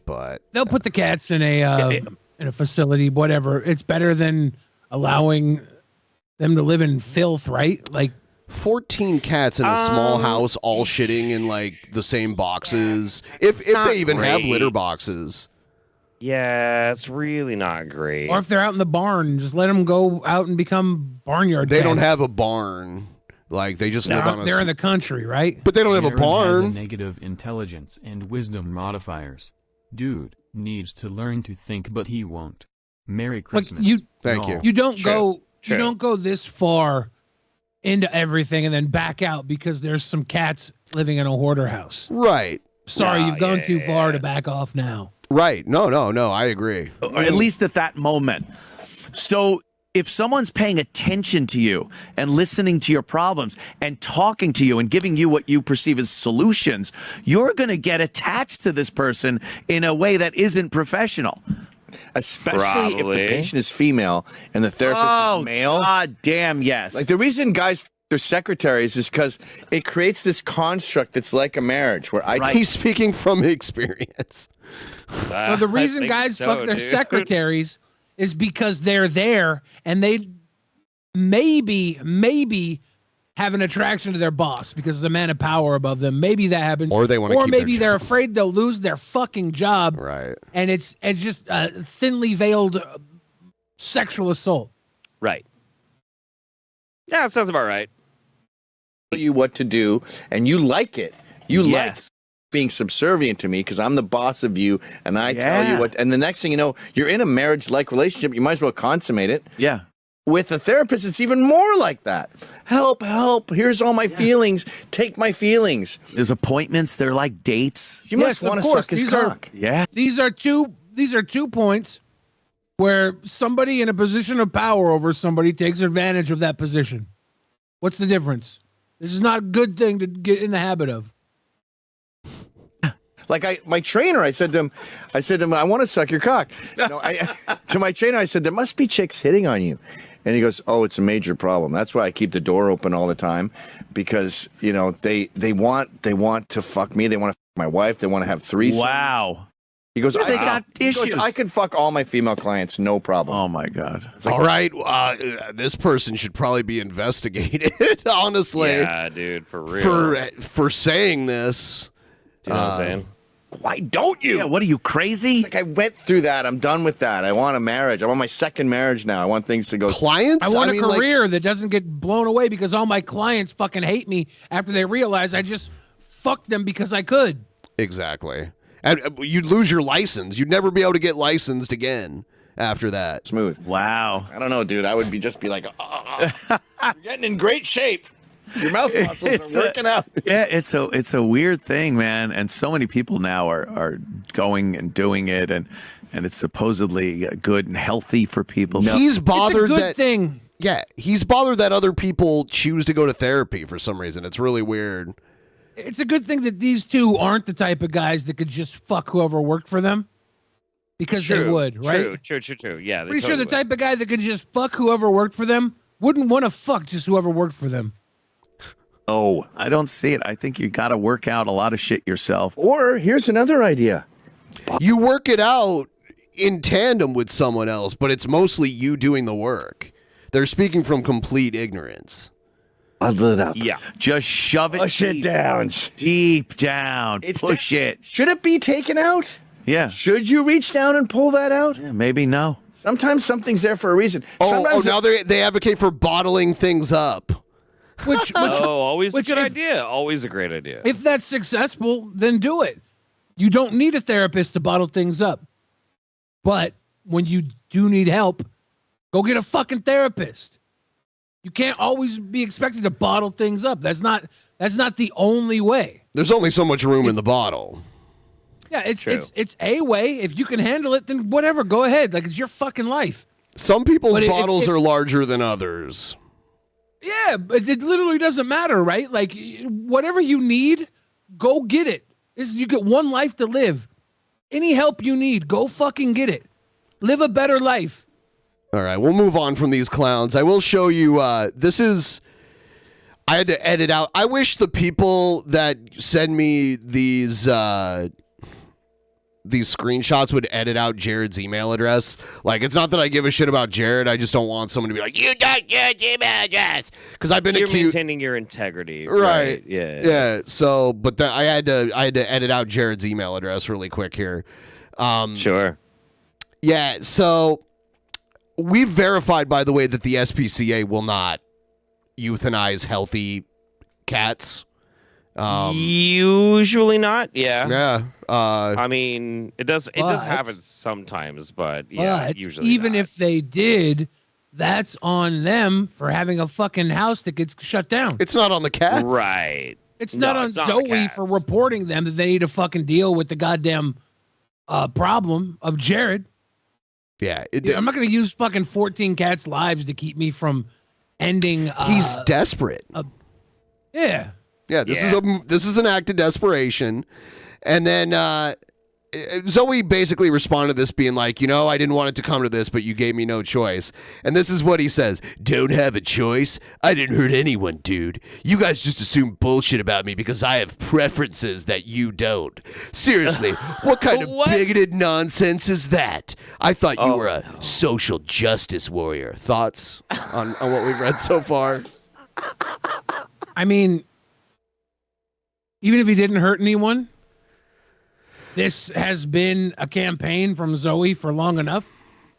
Speaker 2: But
Speaker 6: they'll put the cats in a facility, whatever. It's better than allowing them to live in filth, right? Like
Speaker 2: 14 cats in a small house, all shitting in like the same boxes. If they even have litter boxes.
Speaker 1: Yeah, it's really not great.
Speaker 6: Or if they're out in the barn, just let them go out and become barnyard
Speaker 2: They
Speaker 6: cats.
Speaker 2: don't have a barn. Like they just live on a.
Speaker 6: They're in the country, right?
Speaker 2: But they don't have a
Speaker 13: Jared has
Speaker 2: barn.
Speaker 13: Negative intelligence and wisdom modifiers. Dude needs to learn to think, but he won't. Merry Christmas.
Speaker 2: Thank you.
Speaker 6: You don't go this far into everything and then back out because there's some cats living in a hoarder house.
Speaker 2: Right.
Speaker 6: Sorry, you've gone too far to back off now.
Speaker 2: Right. No, I agree.
Speaker 22: Or at least at that moment. So if someone's paying attention to you and listening to your problems and talking to you and giving you what you perceive as solutions, you're going to get attached to this person in a way that isn't professional.
Speaker 21: Especially if the patient is female and the therapist is male.
Speaker 22: God damn, yes.
Speaker 21: Like the reason guys f their secretaries is because it creates this construct that's like a marriage where
Speaker 2: He's speaking from experience.
Speaker 6: Well, the reason guys fuck their secretaries is because they're there and they maybe have an attraction to their boss because there's a man of power above them. Maybe that happens.
Speaker 2: Or they want to
Speaker 6: Or
Speaker 2: keep
Speaker 6: maybe
Speaker 2: their
Speaker 6: they're afraid they'll lose their fucking job.
Speaker 2: Right.
Speaker 6: And it's just thinly veiled sexual assault.
Speaker 1: Right. Yeah, that sounds about right.
Speaker 21: Tell you what to do, and you like it. You like being subservient to me because I'm the boss of you, and I tell you what. And the next thing you know, you're in a marriage-like relationship. You might as well consummate it.
Speaker 22: Yeah.
Speaker 21: With a therapist, it's even more like that. Help, help. Here's all my feelings. Take my feelings.
Speaker 22: There's appointments. They're like dates.
Speaker 21: You must want to suck his cock.
Speaker 6: These are two points where somebody in a position of power over somebody takes advantage of that position. What's the difference? This is not a good thing to get in the habit of.
Speaker 21: Like my trainer, I said to him, I want to suck your cock. To my trainer, I said, there must be chicks hitting on you. And he goes, oh, it's a major problem. That's why I keep the door open all the time because, they want to fuck me. They want to fuck my wife. They want to have threesomes.
Speaker 22: Wow.
Speaker 21: He goes,
Speaker 22: They got issues.
Speaker 21: I could fuck all my female clients, no problem.
Speaker 22: Oh, my God.
Speaker 2: All right. This person should probably be investigated, honestly.
Speaker 1: Yeah, dude, for real.
Speaker 2: For saying this.
Speaker 1: Do you know what I'm saying?
Speaker 21: Why don't you?
Speaker 22: Yeah, what are you, crazy?
Speaker 21: Like I went through that. I'm done with that. I want a marriage. I want my second marriage now. I want things to go.
Speaker 2: Clients?
Speaker 6: I want a career that doesn't get blown away because all my clients fucking hate me after they realize I just fucked them because I could.
Speaker 2: Exactly. And you'd lose your license. You'd never be able to get licensed again after that.
Speaker 21: Smooth.
Speaker 22: Wow.
Speaker 21: I don't know, dude. I would just be like, you're getting in great shape. Your mouth muscles are working out.
Speaker 22: Yeah, it's a weird thing, man. And so many people now are going and doing it, and it's supposedly good and healthy for people.
Speaker 2: No. He's bothered
Speaker 6: it's a good thing.
Speaker 2: Yeah, he's bothered that other people choose to go to therapy for some reason. It's really weird.
Speaker 6: It's a good thing that these two aren't the type of guys that could just fuck whoever worked for them. Because they would, right?
Speaker 1: True. Yeah.
Speaker 6: Pretty sure the type of guy that could just fuck whoever worked for them wouldn't want to fuck just whoever worked for them.
Speaker 22: Oh, I don't see it. I think you got to work out a lot of shit yourself.
Speaker 21: Or here's another idea.
Speaker 2: You work it out in tandem with someone else, but it's mostly you doing the work. They're speaking from complete ignorance.
Speaker 21: Bundle it up.
Speaker 1: Yeah.
Speaker 22: Just shove it
Speaker 21: Push it down.
Speaker 22: Deep down. Push it.
Speaker 21: Should it be taken out?
Speaker 22: Yeah.
Speaker 21: Should you reach down and pull that out?
Speaker 22: Yeah, maybe no.
Speaker 21: Sometimes something's there for a reason.
Speaker 2: Sometimes now they advocate for bottling things up.
Speaker 6: Which
Speaker 1: always a good idea. Always a great idea.
Speaker 6: If that's successful, then do it. You don't need a therapist to bottle things up. But when you do need help, go get a fucking therapist. You can't always be expected to bottle things up. That's not the only way.
Speaker 2: There's only so much room in the bottle.
Speaker 6: Yeah, it's a way. If you can handle it, then whatever, go ahead. Like it's your fucking life.
Speaker 2: Some people's bottles are larger than others.
Speaker 6: Yeah, but it literally doesn't matter, right? Like, whatever you need, go get it. You get one life to live. Any help you need, go fucking get it. Live a better life.
Speaker 2: All right, we'll move on from these clowns. I will show you, this is, I had to edit out. I wish the people that send me these screenshots would edit out Jared's email address. Like, it's not that I give a shit about Jared. I just don't want someone to be like, you don't Jared's email address. Because I've been
Speaker 1: You're
Speaker 2: accused.
Speaker 1: maintaining your integrity.
Speaker 2: Right.
Speaker 1: Yeah.
Speaker 2: Yeah. So, but I had to edit out Jared's email address really quick here.
Speaker 1: Sure.
Speaker 2: Yeah. So we've verified, by the way, that the SPCA will not euthanize healthy cats.
Speaker 1: Usually not. Yeah.
Speaker 2: Yeah.
Speaker 1: I mean, it does happen sometimes, but yeah, usually
Speaker 6: even
Speaker 1: not.
Speaker 6: if they did, that's on them for having a fucking house that gets shut down.
Speaker 2: It's not on the cats.
Speaker 1: Right.
Speaker 6: It's not on Zoe for reporting them that they need to fucking deal with the goddamn problem of Jared.
Speaker 2: Yeah.
Speaker 6: I'm not going to use fucking 14 cats' lives to keep me from ending.
Speaker 2: He's desperate.
Speaker 6: Yeah.
Speaker 2: Yeah, this is an act of desperation. And then Zoe basically responded to this being like, I didn't want it to come to this, but you gave me no choice. And this is what he says. Don't have a choice? I didn't hurt anyone, dude. You guys just assume bullshit about me because I have preferences that you don't. Seriously, what kind of bigoted nonsense is that? I thought you were a social justice warrior. Thoughts on what we've read so far?
Speaker 6: I mean, even if he didn't hurt anyone, this has been a campaign from Zoe for long enough.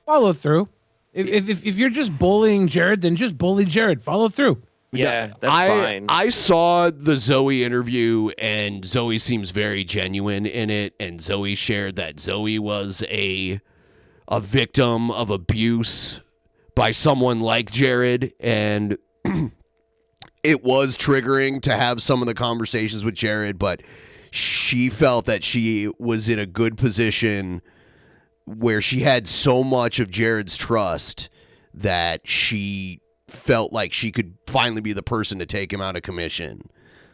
Speaker 6: Follow through. If you're just bullying Jared, then just bully Jared. Follow through.
Speaker 1: Yeah, that's fine.
Speaker 2: I saw the Zoe interview, and Zoe seems very genuine in it. And Zoe shared that Zoe was a victim of abuse by someone like Jared, and it was triggering to have some of the conversations with Jared, but she felt that she was in a good position where she had so much of Jared's trust that she felt like she could finally be the person to take him out of commission.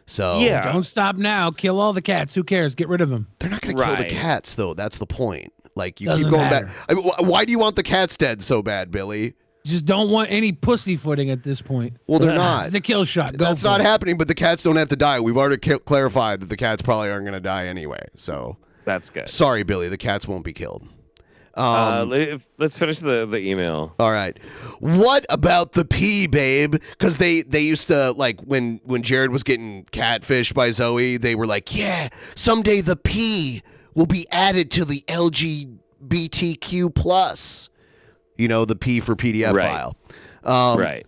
Speaker 2: So
Speaker 6: don't stop now. Kill all the cats. Who cares? Get rid of them.
Speaker 2: They're not going to kill the cats, though. That's the point. Like, you
Speaker 6: Doesn't
Speaker 2: keep going
Speaker 6: matter.
Speaker 2: back. I mean, why do you want the cats dead so bad, Billy?
Speaker 6: Just don't want any pussyfooting at this point.
Speaker 2: Well, they're not.
Speaker 6: The kill shot. Go
Speaker 2: That's
Speaker 6: for
Speaker 2: not
Speaker 6: it.
Speaker 2: happening, but the cats don't have to die. We've already clarified that the cats probably aren't going to die anyway. So
Speaker 1: that's good.
Speaker 2: Sorry, Billy. The cats won't be killed.
Speaker 1: Let's finish the email.
Speaker 2: All right. What about the pee, babe? Because they used to, like, when Jared was getting catfished by Zoe, they were like, yeah, someday the pee will be added to the LGBTQ plus. The P for PDF file.
Speaker 1: Right.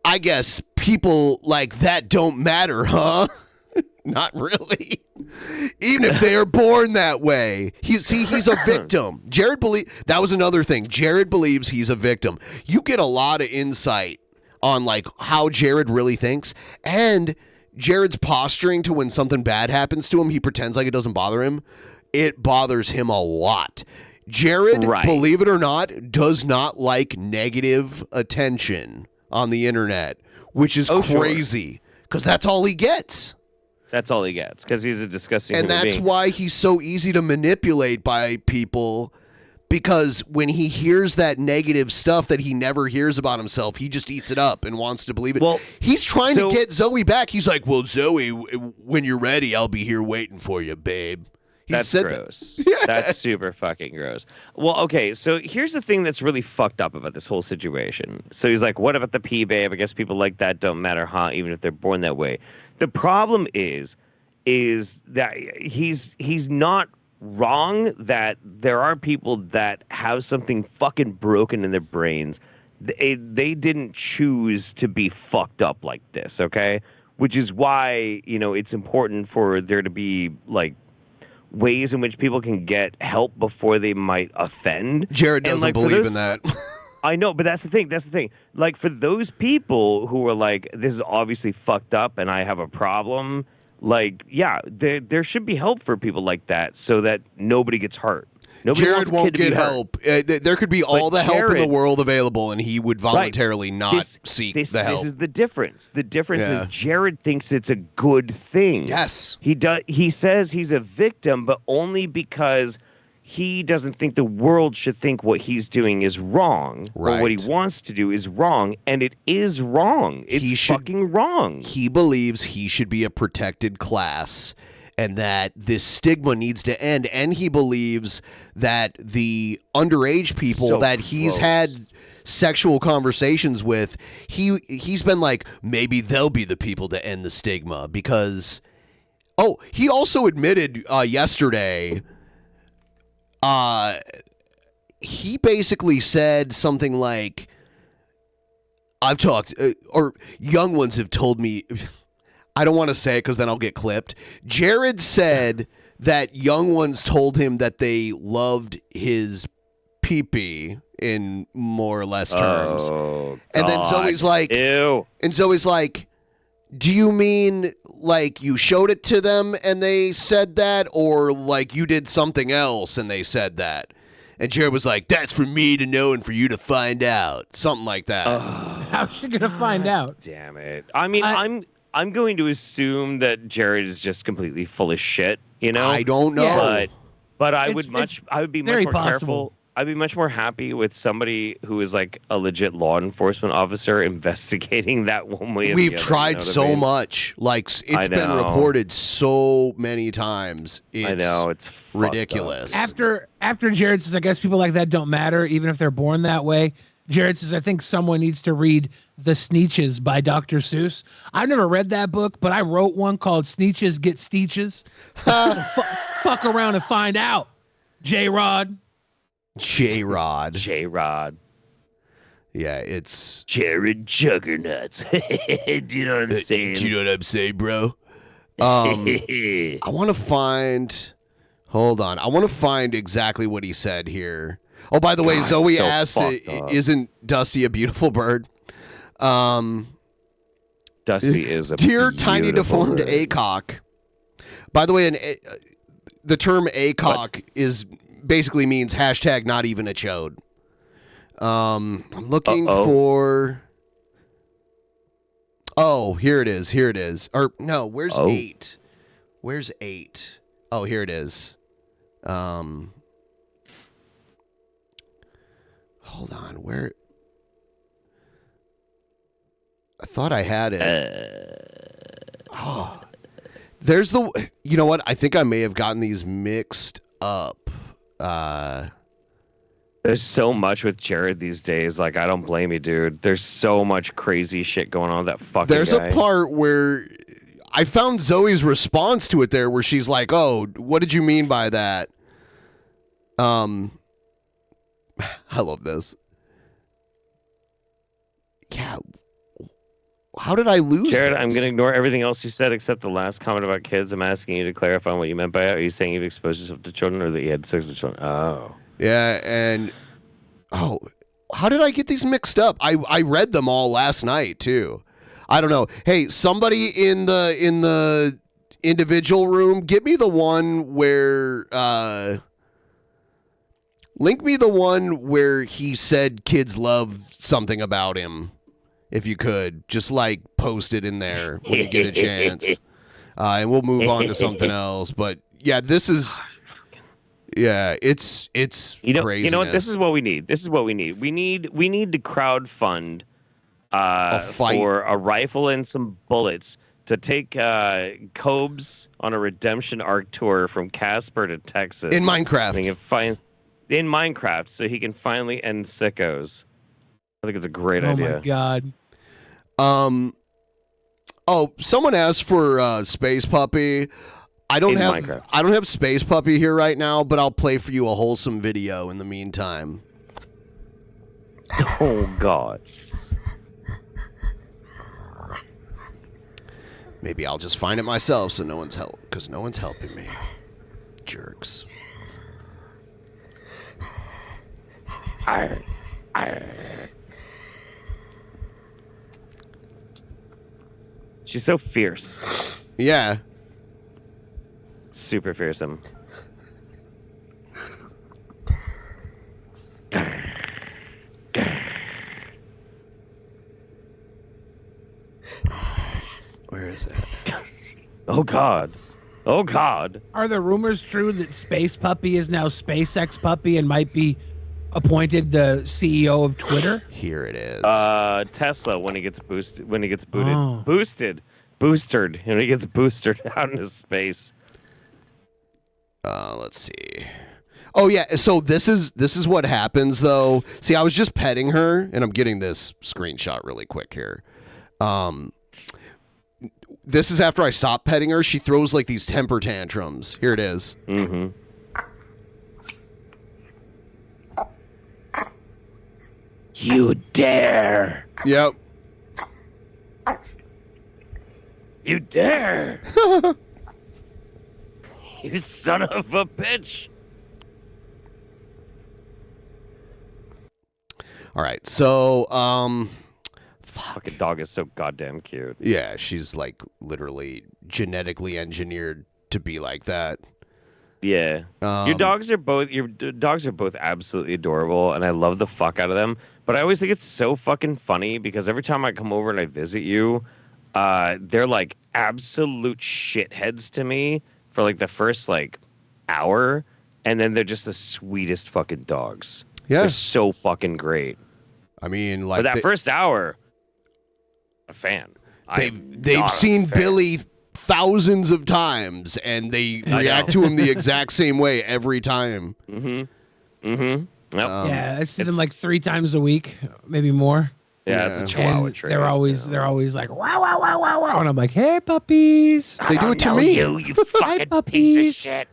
Speaker 2: I guess people like that don't matter, huh? Not really. Even if they are born that way. He's a victim. That was another thing. Jared believes he's a victim. You get a lot of insight on like how Jared really thinks, and Jared's posturing to when something bad happens to him, he pretends like it doesn't bother him. It bothers him a lot. Jared, believe it or not, does not like negative attention on the internet, which is crazy because that's all he gets.
Speaker 1: That's all he gets because he's a disgusting
Speaker 2: And
Speaker 1: human
Speaker 2: that's
Speaker 1: being.
Speaker 2: why he's so easy to manipulate by people, because when he hears that negative stuff that he never hears about himself, he just eats it up and wants to believe it. Well, he's trying to get Zoe back. He's like, well, Zoe, when you're ready, I'll be here waiting for you, babe.
Speaker 1: That's gross. That's super fucking gross. Well, okay, so here's the thing that's really fucked up about this whole situation. So he's like, what about the pee, babe? I guess people like that don't matter, huh? Even if they're born that way. The problem is that he's not wrong that there are people that have something fucking broken in their brains. They didn't choose to be fucked up like this, okay? Which is why, it's important for there to be, like, ways in which people can get help before they might offend.
Speaker 2: Jared doesn't believe in that.
Speaker 1: I know, but that's the thing. Like, for those people who are like, this is obviously fucked up and I have a problem, like, yeah, there should be help for people like that so that nobody gets hurt.
Speaker 2: Jared won't get help. There could be all the help in the world available, and he would voluntarily not seek the help.
Speaker 1: This is the difference. The difference is Jared thinks it's a good thing.
Speaker 2: Yes.
Speaker 1: He says he's a victim, but only because he doesn't think the world should think what he's doing is wrong, or what he wants to do is wrong, and it is wrong. It's fucking wrong.
Speaker 2: He believes he should be a protected class, and that this stigma needs to end. And he believes that the underage people that he's had sexual conversations with, he's been like, maybe they'll be the people to end the stigma, because he also admitted yesterday, he basically said something like, I've talked, or young ones have told me, I don't want to say it because then I'll get clipped. Jared said that young ones told him that they loved his pee-pee in more or less terms. And then Zoe's like,
Speaker 1: ew.
Speaker 2: And Zoe's like, do you mean like you showed it to them and they said that, or like you did something else and they said that? And Jared was like, that's for me to know and for you to find out. Something like that.
Speaker 6: How's she going to find out?
Speaker 1: Damn it. I mean, I'm going to assume that Jared is just completely full of shit, you know?
Speaker 2: I don't know.
Speaker 1: But I would be much more
Speaker 6: possible.
Speaker 1: careful. I'd be much more happy with somebody who is like a legit law enforcement officer investigating that one way or the other.
Speaker 2: We've tried so much. Like, it's been reported so many times.
Speaker 1: I know, it's
Speaker 2: ridiculous.
Speaker 6: After Jared says, I guess people like that don't matter, even if they're born that way. Jared says, I think someone needs to read The Sneetches by Dr. Seuss. I've never read that book, but I wrote one called Sneetches Get Steeches. Fuck around and find out, J-Rod.
Speaker 2: J-Rod. Yeah, it's
Speaker 1: Jared Juggernauts. Do you know what I'm saying?
Speaker 2: Do you know what I'm saying, bro? I want to find... Hold on. I want to find exactly what he said here. Oh, by the way, Zoe asked, isn't Dusty a beautiful bird?
Speaker 1: Dusty is a
Speaker 2: dear tiny deformed
Speaker 1: bird.
Speaker 2: acock. By the way, the term acock is basically means hashtag not even a chode. I'm looking for... Oh, here it is. Or, no, where's 8? Where's 8? Oh, here it is. Hold on, where... I thought I had it. There's the... You know what? I think I may have gotten these mixed up.
Speaker 1: There's so much with Jared these days. Like, I don't blame you, dude. There's so much crazy shit going on with that fucking
Speaker 2: There's
Speaker 1: guy.
Speaker 2: a part where I found Zoe's response to it there where she's like, oh, what did you mean by that? I love this. Yeah. How did I lose
Speaker 1: Jared,
Speaker 2: this?
Speaker 1: I'm going to ignore everything else you said except the last comment about kids. I'm asking you to clarify what you meant by it. Are you saying you've exposed yourself to children or that you had sex with children? Oh.
Speaker 2: Yeah, and... Oh, how did I get these mixed up? I read them all last night, too. I don't know. Hey, somebody in the individual room, give me the one where... link me the one where he said kids love something about him. If you could, just like post it in there when you get a chance. And we'll move on to something else. But yeah, this is... Yeah, it's crazy.
Speaker 1: You know what? This is what we need. We need to crowdfund for a rifle and some bullets to take Cobes on a redemption arc tour from Casper to Texas.
Speaker 2: In Minecraft.
Speaker 1: In Minecraft, so he can finally end sickos. I think it's a great idea.
Speaker 6: Oh my god.
Speaker 2: Oh, someone asked for Space Puppy. I don't have Space Puppy here right now, but I'll play for you a wholesome video in the meantime.
Speaker 1: Oh god.
Speaker 2: Maybe I'll just find it myself so no one's helping me. Jerks.
Speaker 1: She's so fierce.
Speaker 2: Yeah.
Speaker 1: Super fearsome.
Speaker 2: is it?
Speaker 1: Oh God. Oh God.
Speaker 6: Are the rumors true that Space Puppy is now SpaceX Puppy and might be appointed the CEO of Twitter?
Speaker 2: Here it is.
Speaker 1: Tesla when he gets boosted, when he gets boosted, when he gets boosted out into space.
Speaker 2: Let's see. Oh yeah, so this is what happens though. See, I was just petting her, and I'm getting this screenshot really quick here. This is after I stop petting her. She throws like these temper tantrums. Here it is.
Speaker 1: Mm-hmm. You dare.
Speaker 2: Yep.
Speaker 1: You dare. You son of a bitch.
Speaker 2: All right, so
Speaker 1: fucking dog is so goddamn cute.
Speaker 2: yeah, she's like literally genetically engineered to be like that.
Speaker 1: Yeah, your dogs are both absolutely adorable, and I love the fuck out of them. But I always think it's so fucking funny because every time I come over and I visit you, they're like absolute shitheads to me for like the first like hour, and then they're just the sweetest fucking dogs.
Speaker 2: Yeah,
Speaker 1: they're so fucking great.
Speaker 2: I mean, like
Speaker 1: for that first hour, a fan.
Speaker 2: They've seen Billy thousands of times, and they react to him the exact same way every time.
Speaker 1: Mm-hmm. Mm-hmm. Yep.
Speaker 6: Yeah, I see them like 3 times a week, maybe more.
Speaker 1: Yeah, it's a Chihuahua
Speaker 6: And
Speaker 1: trait.
Speaker 6: they're always like wow wow wow wow wow, and I'm like, hey puppies.
Speaker 2: They do it to me.
Speaker 1: You fucking piece of shit.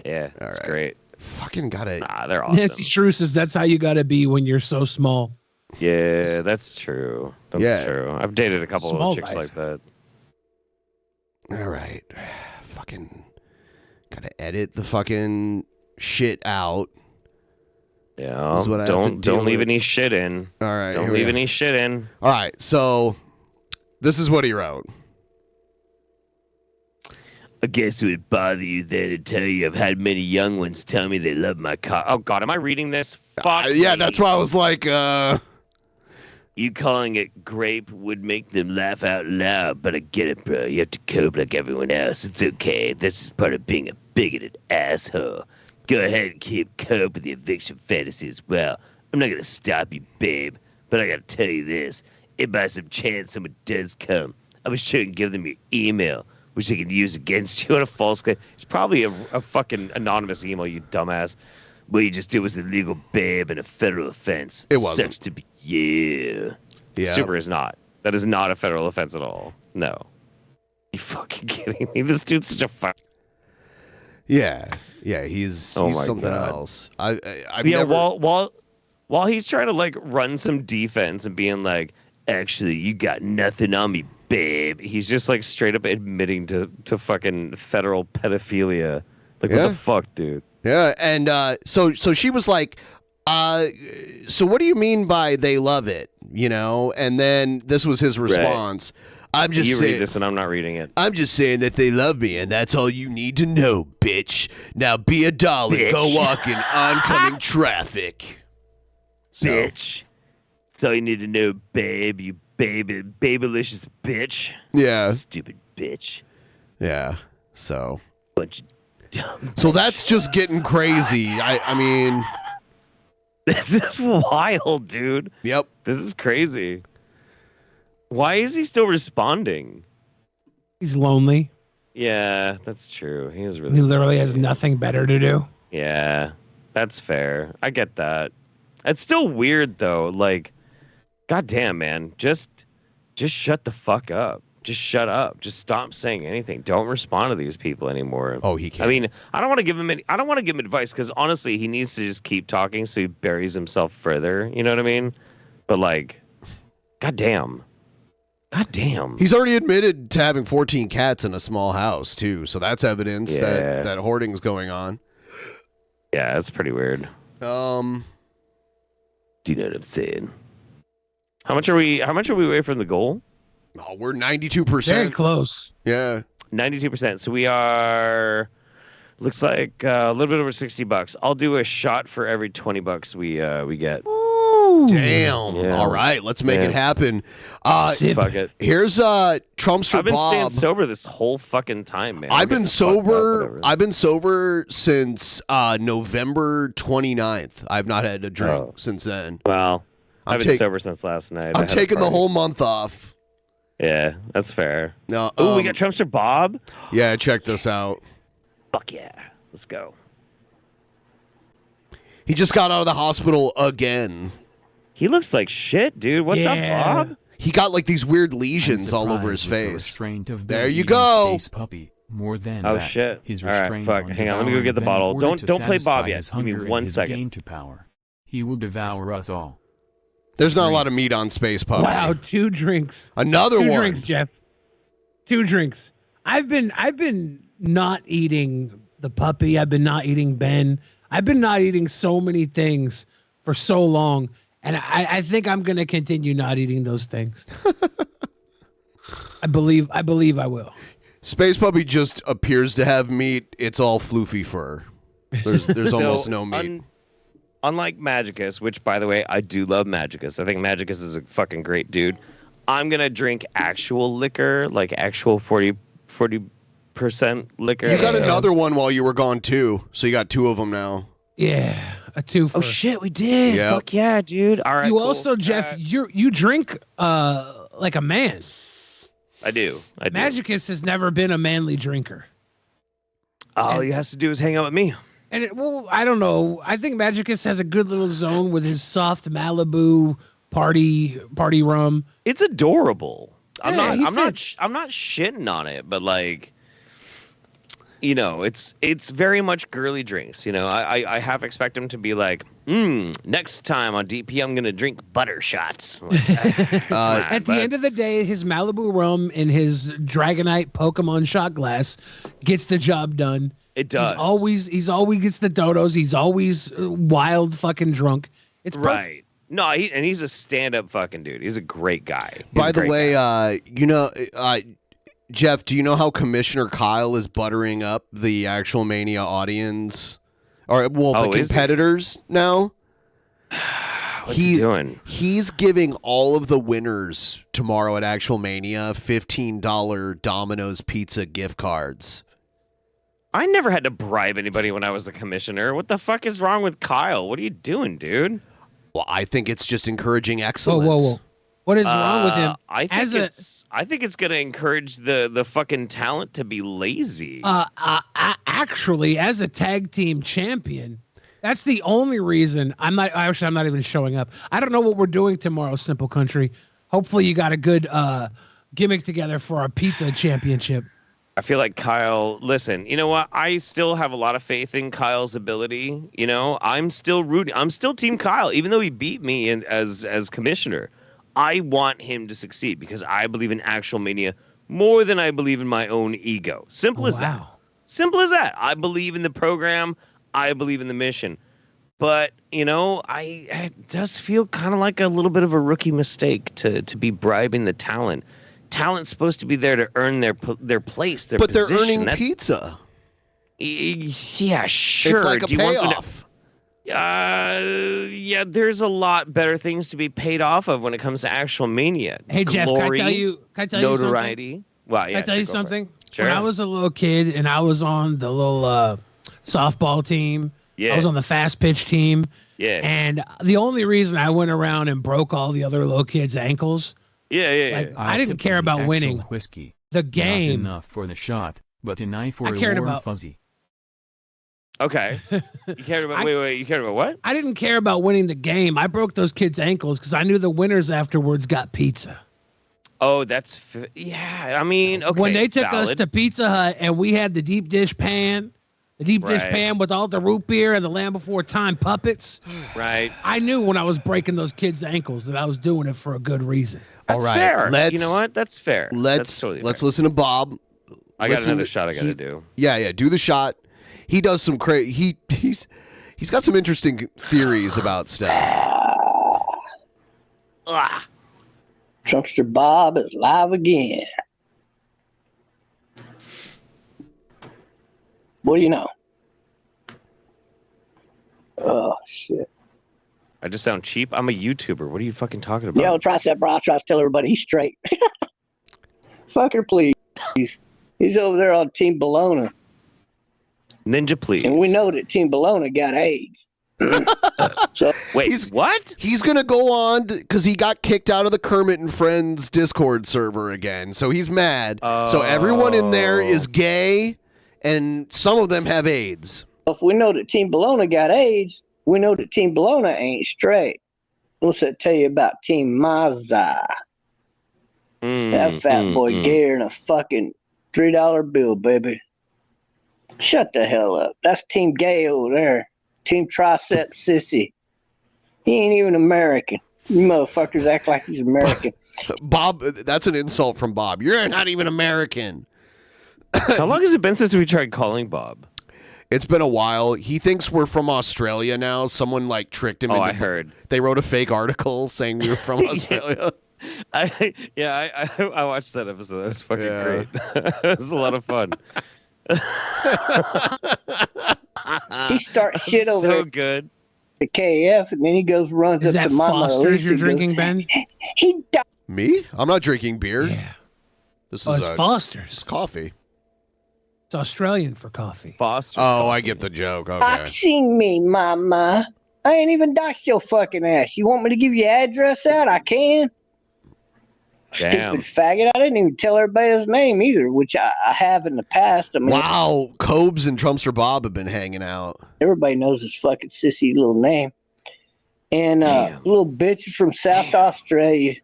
Speaker 1: Yeah, that's great.
Speaker 2: Fucking gotta.
Speaker 1: Nah, they're awesome.
Speaker 6: Nancy Shrew says that's how you gotta be when you're so small.
Speaker 1: Yeah, that's true. That's true. I've dated a couple
Speaker 6: Small
Speaker 1: of chicks
Speaker 6: life.
Speaker 1: like that.
Speaker 2: All right, fucking gotta edit the fucking shit out.
Speaker 1: Yeah,
Speaker 2: This is what I have to
Speaker 1: don't
Speaker 2: deal
Speaker 1: leave
Speaker 2: with.
Speaker 1: any shit in.
Speaker 2: All right,
Speaker 1: Don't
Speaker 2: here we
Speaker 1: leave
Speaker 2: go.
Speaker 1: any shit in.
Speaker 2: All right, so this is what he wrote.
Speaker 1: I guess it would bother you then to tell you I've had many young ones tell me they love my car. Oh God, am I reading this? Fuck.
Speaker 2: Yeah,
Speaker 1: me.
Speaker 2: that's why I was like,
Speaker 1: You calling it grape would make them laugh out loud, but I get it, bro. You have to cope like everyone else. It's okay. This is part of being a bigoted asshole. Go ahead and keep cope with the eviction fantasy as well. I'm not gonna stop you, babe, but I gotta tell you this. If by some chance someone does come, I'll be sure and give them your email, which they can use against you on a false claim. It's probably a fucking anonymous email, you dumbass. What you just did was illegal, babe, and a federal offense.
Speaker 2: It wasn't.
Speaker 1: Sucks to be you.
Speaker 2: Yeah.
Speaker 1: Super is not. That is not a federal offense at all. No. You fucking kidding me? This dude's such a fuck.
Speaker 2: yeah, he's
Speaker 1: Oh my
Speaker 2: something
Speaker 1: God.
Speaker 2: else. I've
Speaker 1: Yeah,
Speaker 2: never.
Speaker 1: while he's trying to like run some defense and being like, actually, you got nothing on me, babe. He's just like straight up admitting to fucking federal pedophilia. Like,
Speaker 2: Yeah.
Speaker 1: what the fuck, dude?
Speaker 2: Yeah, and so she was like, so what do you mean by they love it? You know, and then this was his response. I'm just
Speaker 1: you
Speaker 2: saying.
Speaker 1: read this and I'm not reading it.
Speaker 2: I'm just saying that they love me, and that's all you need to know, bitch. Now be a doll and go
Speaker 1: Bitch.
Speaker 2: walk in oncoming traffic. So,
Speaker 1: Bitch. That's all you need to know, babe. You babylicious bitch.
Speaker 2: Yeah.
Speaker 1: Stupid bitch.
Speaker 2: Yeah. So.
Speaker 1: Bunch of dumb.
Speaker 2: So that's just getting crazy. I mean.
Speaker 1: This is wild, dude.
Speaker 2: Yep.
Speaker 1: This is crazy. Why is he still responding?
Speaker 6: He's lonely.
Speaker 1: Yeah, that's true. He is really.
Speaker 6: He literally has nothing better to do.
Speaker 1: Yeah, that's fair. I get that. It's still weird though. Like, goddamn, man, just shut the fuck up. Just shut up. Just stop saying anything. Don't respond to these people anymore.
Speaker 2: Oh, he can't.
Speaker 1: I mean, I don't want to give him I don't want to give him advice because honestly, he needs to just keep talking so he buries himself further. You know what I mean? But like, goddamn. Goddamn.
Speaker 2: He's already admitted to having 14 cats in a small house too, so that's evidence
Speaker 1: Yeah.
Speaker 2: that hoarding's going on.
Speaker 1: Yeah, that's pretty weird.
Speaker 2: Do
Speaker 1: you know what I'm saying? How much are we away from the goal?
Speaker 2: Oh, we're 92%.
Speaker 6: Very close.
Speaker 2: Yeah.
Speaker 1: 92%. So we are looks like a little bit over $60. I'll do a shot for every $20 we get.
Speaker 6: Ooh.
Speaker 2: Damn.
Speaker 1: Yeah.
Speaker 2: All right, let's make it happen.
Speaker 1: Fuck it.
Speaker 2: Here's Trumpster
Speaker 1: I've been
Speaker 2: Bob.
Speaker 1: staying sober this whole fucking time, man.
Speaker 2: I've been sober since November 29th. I've not had a drink since then.
Speaker 1: Well, I've been sober since last night.
Speaker 2: I'm taking the whole month off.
Speaker 1: Yeah, that's fair.
Speaker 2: No.
Speaker 1: Oh, we got Trumpster Bob.
Speaker 2: Yeah, check this out.
Speaker 1: Fuck yeah, let's go.
Speaker 2: He just got out of the hospital again.
Speaker 1: He looks like shit, dude. What's up, Bob?
Speaker 2: He got like these weird lesions all over his face. There you go.
Speaker 13: Puppy. More than
Speaker 1: Oh
Speaker 13: that,
Speaker 1: shit!
Speaker 13: He's
Speaker 1: All right,
Speaker 13: restrained
Speaker 1: fuck.
Speaker 13: on
Speaker 1: Hang on, let me go get the
Speaker 13: devouring
Speaker 1: bottle.
Speaker 13: Ben in order
Speaker 1: Don't
Speaker 13: to
Speaker 1: play Bob
Speaker 13: satisfy
Speaker 1: yet.
Speaker 13: his
Speaker 1: Give me
Speaker 13: hunger and
Speaker 1: 1
Speaker 13: his
Speaker 1: second.
Speaker 13: gain to power. He will devour us all.
Speaker 2: There's not a lot of meat on Space Puppy.
Speaker 6: Wow, 2 drinks.
Speaker 2: Another
Speaker 6: two
Speaker 2: one.
Speaker 6: drinks, Jeff. 2 drinks. I've been not eating the puppy. I've been not eating Ben. I've been not eating so many things for so long, and I think I'm gonna continue not eating those things. I believe I will.
Speaker 2: Space Puppy just appears to have meat. It's all floofy fur. There's almost no meat.
Speaker 1: Unlike Magicus, which, by the way, I do love Magicus. I think Magicus is a fucking great dude. I'm going to drink actual liquor, like actual 40% liquor.
Speaker 2: You got another one while you were gone, too. So you got 2 of them now.
Speaker 6: Yeah, a 2 for...
Speaker 1: Oh, shit, we did.
Speaker 2: Yep.
Speaker 1: Fuck yeah, dude. All right,
Speaker 6: You
Speaker 1: cool.
Speaker 6: also, Jeff, you drink like a man.
Speaker 1: I do.
Speaker 6: Magicus has never been a manly drinker.
Speaker 1: All he has to do is hang out with me.
Speaker 6: And I don't know. I think Magicus has a good little zone with his soft Malibu party rum.
Speaker 1: It's adorable. I'm not
Speaker 6: fits.
Speaker 1: shitting on it, but like, you know, it's very much girly drinks. You know, I half expect him to be like, next time on DP, I'm gonna drink butter shots. Like,
Speaker 6: At the end of the day, his Malibu rum and his Dragonite Pokemon shot glass gets the job done.
Speaker 1: It does.
Speaker 6: He's always gets the dodos. He's always wild fucking drunk. It's perfect.
Speaker 1: Right. No, he's a stand-up fucking dude. He's a great guy.
Speaker 2: By the way, Jeff, do you know how Commissioner Kyle is buttering up the actual Mania audience? Or, the competitors now?
Speaker 1: What's he doing?
Speaker 2: He's giving all of the winners tomorrow at Actual Mania $15 Domino's Pizza gift cards.
Speaker 1: I never had to bribe anybody when I was the commissioner. What the fuck is wrong with Kyle? What are you doing, dude?
Speaker 2: Well, I think it's just encouraging excellence.
Speaker 6: Whoa. What is wrong with him?
Speaker 1: I think it's going to encourage the fucking talent to be lazy.
Speaker 6: Actually, as a tag team champion, that's the only reason I'm not even showing up. I don't know what we're doing tomorrow, Simple Country. Hopefully you got a good gimmick together for our pizza championship.
Speaker 1: I feel like Kyle, listen, you know what? I still have a lot of faith in Kyle's ability. You know, I'm still rooting. I'm still Team Kyle, even though he beat me as commissioner. I want him to succeed because I believe in Actual Mania more than I believe in my own ego. Simple as that. Simple as that. I believe in the program. I believe in the mission. But, you know, it does feel kind of like a little bit of a rookie mistake to be bribing the talent. Talent's supposed to be there to earn their place, their
Speaker 2: but
Speaker 1: position.
Speaker 2: They're earning pizza.
Speaker 1: Yeah, sure.
Speaker 2: It's like a payoff.
Speaker 1: Yeah, there's a lot better things to be paid off of when it comes to Actual Mania.
Speaker 6: Hey, Jeff, can I tell you
Speaker 1: notoriety? Well, yeah,
Speaker 6: can I tell you something?
Speaker 1: Sure.
Speaker 6: When I was a little kid and I was on the little softball team, I was on the fast pitch team.
Speaker 1: Yeah.
Speaker 6: And the only reason I went around and broke all the other little kids' ankles.
Speaker 1: Yeah.
Speaker 6: I didn't care about winning.
Speaker 13: Whiskey.
Speaker 6: The game.
Speaker 13: Not enough for the shot, but enough for
Speaker 6: I cared
Speaker 13: warm
Speaker 6: about
Speaker 13: fuzzy.
Speaker 1: Okay. You cared about wait. You cared about what?
Speaker 6: I didn't care about winning the game. I broke those kids' ankles because I knew the winners afterwards got pizza.
Speaker 1: Oh, that's yeah. I mean, okay.
Speaker 6: When they took us to Pizza Hut and we had the deep dish pan. The deep dish pan with all the root beer and the Land Before Time puppets.
Speaker 1: Right.
Speaker 6: I knew when I was breaking those kids' ankles that I was doing it for a good reason.
Speaker 1: That's fair. You know what? That's fair. That's totally
Speaker 2: let's listen to Bob.
Speaker 1: I got another shot I got to do.
Speaker 2: Yeah. Do the shot. He does some crazy. He's got some interesting theories about stuff.
Speaker 3: Trumpster Bob is live again. What do you know? Oh, shit.
Speaker 1: I just sound cheap. I'm a YouTuber. What are you fucking talking about?
Speaker 3: Yo, Tricep Ross tries to tell everybody he's straight. Fucker, please. He's over there on Team Bologna.
Speaker 1: Ninja, please.
Speaker 3: And we know that Team Bologna got AIDS. So
Speaker 1: wait, what?
Speaker 2: He's gonna go on because he got kicked out of the Kermit and Friends Discord server again, so he's mad. So everyone in there is gay, and some of them have AIDS.
Speaker 3: If we know that Team Bologna got AIDS, we know that Team Bologna ain't straight. What's that tell you about Team Mazza? That fat boy gayer in a fucking $3 bill, baby. Shut the hell up. That's Team Gay over there. Team Tricep Sissy. He ain't even American. You motherfuckers act like he's American.
Speaker 2: Bob, that's an insult from Bob. You're not even American.
Speaker 1: How long has it been since we tried calling Bob?
Speaker 2: It's been a while. He thinks we're from Australia now. Someone like tricked him.
Speaker 1: I heard.
Speaker 2: They wrote a fake article saying we were from Australia.
Speaker 1: I watched that episode. That was fucking great. It was a lot of fun.
Speaker 3: He starts shit over
Speaker 1: so good.
Speaker 3: The KF, and then he runs
Speaker 6: Is
Speaker 3: up
Speaker 6: that
Speaker 3: to Mama
Speaker 6: Foster's
Speaker 3: Elisa.
Speaker 6: you're drinking, Ben?
Speaker 3: He
Speaker 2: Me? I'm not drinking beer.
Speaker 6: Yeah.
Speaker 2: This
Speaker 6: Oh,
Speaker 2: is
Speaker 6: it's Foster's.
Speaker 2: It's coffee.
Speaker 6: It's Australian for coffee.
Speaker 1: Foster's.
Speaker 2: Oh, I get the joke. Okay.
Speaker 3: doxing me, Mama. I ain't even doxed your fucking ass. You want me to give your address out? I can.
Speaker 1: Damn.
Speaker 3: Stupid faggot. I didn't even tell everybody his name either, which I have in the past. I mean,
Speaker 2: Wow, Cobes and Trumpster Bob have been hanging out.
Speaker 3: everybody knows his fucking sissy little name. And little bitch from South Australia.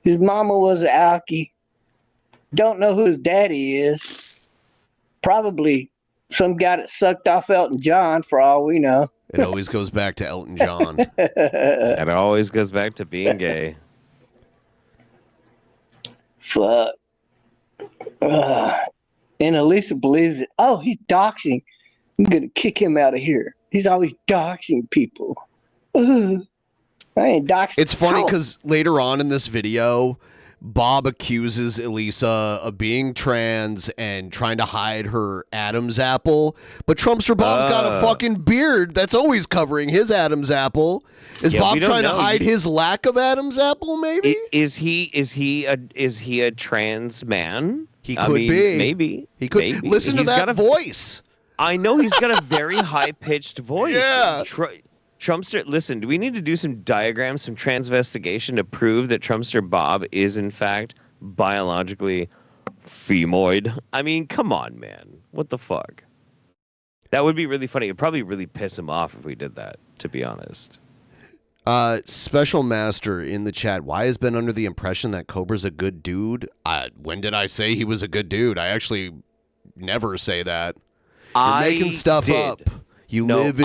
Speaker 3: His mama was an alkie. Don't know who his daddy is. Probably some guy that sucked off Elton John, for all we know.
Speaker 2: It always goes back to Elton John.
Speaker 1: And it always goes back to being gay.
Speaker 3: Fuck. And Elisa believes it. Oh, he's doxing. I'm going to kick him out of here. He's always doxing people. I ain't doxing.
Speaker 2: It's funny
Speaker 3: Ow.
Speaker 2: because later on in this video, Bob accuses Elisa of being trans and trying to hide her Adam's apple. But Trumpster Bob's got a fucking beard that's always covering his Adam's apple. Is
Speaker 1: Yeah,
Speaker 2: Bob
Speaker 1: we don't
Speaker 2: trying to
Speaker 1: know.
Speaker 2: hide his lack of Adam's apple, maybe?
Speaker 1: Is he a trans man?
Speaker 2: He could be.
Speaker 1: Maybe.
Speaker 2: He could.
Speaker 1: Maybe.
Speaker 2: Listen to
Speaker 1: He's got
Speaker 2: that voice.
Speaker 1: I know he's got a very high-pitched voice.
Speaker 2: Yeah.
Speaker 1: Trumpster, listen, do we need to do some diagrams, some transvestigation to prove that Trumpster Bob is, in fact, biologically femoid? I mean, come on, man. What the fuck? That would be really funny. It'd probably really piss him off if we did that, to be honest.
Speaker 2: Special Master in the chat. Why has been under the impression that Cobra's a good dude? When did I say he was a good dude? I actually never say that. You're making stuff up. You live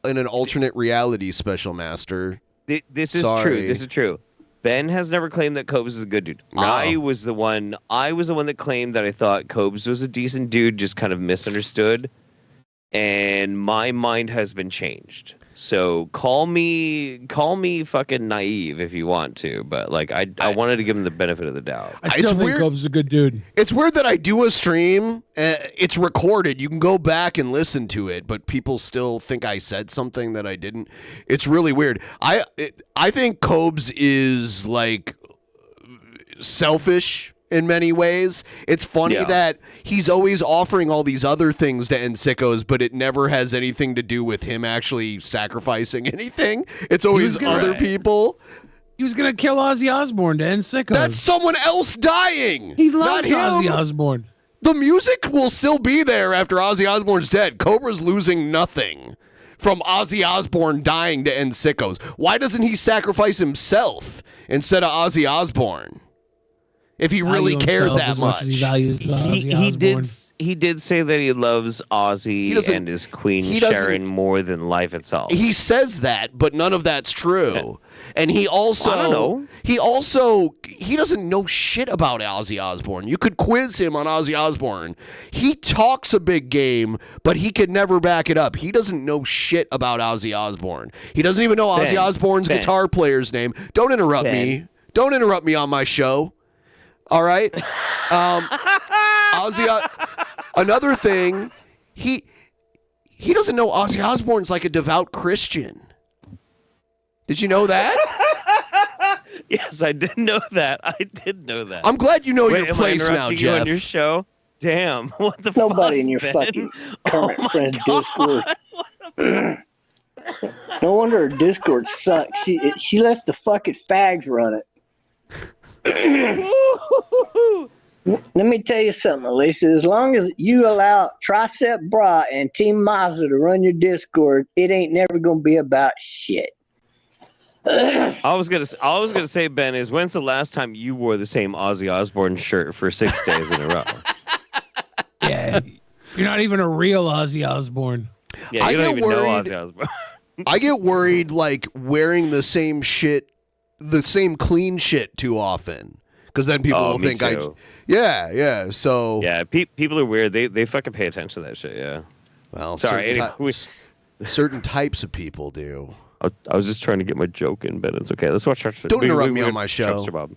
Speaker 2: in an alternate reality, Special Master.
Speaker 1: This is
Speaker 2: Sorry.
Speaker 1: true. This is true. Ben has never claimed that Cobes is a good dude.
Speaker 2: No.
Speaker 1: I was the one that claimed that I thought Cobes was a decent dude, just kind of misunderstood. And my mind has been changed. So call me fucking naive if you want to, but like I wanted to give him the benefit of the doubt.
Speaker 6: I still think Cobes is a good dude.
Speaker 2: It's weird that I do a stream. It's recorded. You can go back and listen to it, but people still think I said something that I didn't. It's really weird. I think Cobes is like selfish in many ways. It's funny that he's always offering all these other things to end sickos, but it never has anything to do with him actually sacrificing anything. It's always other people.
Speaker 6: He was gonna kill Ozzy Osbourne to end sickos.
Speaker 2: That's someone else dying.
Speaker 6: He
Speaker 2: not
Speaker 6: loves
Speaker 2: him.
Speaker 6: Ozzy Osbourne.
Speaker 2: The music will still be there after Ozzy Osbourne's dead. Cobra's losing nothing from Ozzy Osbourne dying to end sickos. Why doesn't he sacrifice himself instead of Ozzy Osbourne? If he really cared that much.
Speaker 6: He values Ozzy Osbourne.
Speaker 1: He did say that he loves Ozzy and his queen Sharon more than life itself.
Speaker 2: He says that, but none of that's true. And he also,
Speaker 1: I don't know.
Speaker 2: He doesn't know shit about Ozzy Osbourne. You could quiz him on Ozzy Osbourne. He talks a big game, but he could never back it up. He doesn't know shit about Ozzy Osbourne. He doesn't even know Ozzy Osbourne's guitar player's name. Don't interrupt me. Don't interrupt me on my show. All right. Ozzy. Another thing, he doesn't know Ozzy Osbourne's like a devout Christian. Did you know that?
Speaker 1: Yes, I did know that. I did know that.
Speaker 2: I'm glad you know
Speaker 1: Wait,
Speaker 2: your place now,
Speaker 1: you
Speaker 2: Jeff.
Speaker 1: on your show? Damn. What the
Speaker 3: Nobody
Speaker 1: fuck,
Speaker 3: in your
Speaker 1: Ben?
Speaker 3: fucking current friends Discord. No wonder her Discord sucks. She lets the fucking fags run it. Let me tell you something, Elisa. As long as you allow Tricep Bra and Team Mazda to run your Discord, it ain't never gonna be about shit.
Speaker 1: I was gonna say, Ben, is when's the last time you wore the same Ozzy Osbourne shirt for 6 days in a row?
Speaker 6: Yeah, you're not even a real Ozzy Osbourne.
Speaker 1: Yeah, you don't even know Ozzy Osbourne.
Speaker 2: I get worried like wearing the same shit, the same clean shit too often, because then people will think
Speaker 1: too.
Speaker 2: Yeah. So
Speaker 1: yeah, people are weird. They fucking pay attention to that shit. Yeah.
Speaker 2: Well,
Speaker 1: sorry.
Speaker 2: Certain types of people do.
Speaker 1: I was just trying to get my joke in, Ben. It's okay. Let's watch Trumpster.
Speaker 2: Don't interrupt me on my show.
Speaker 1: Trumpster Bob.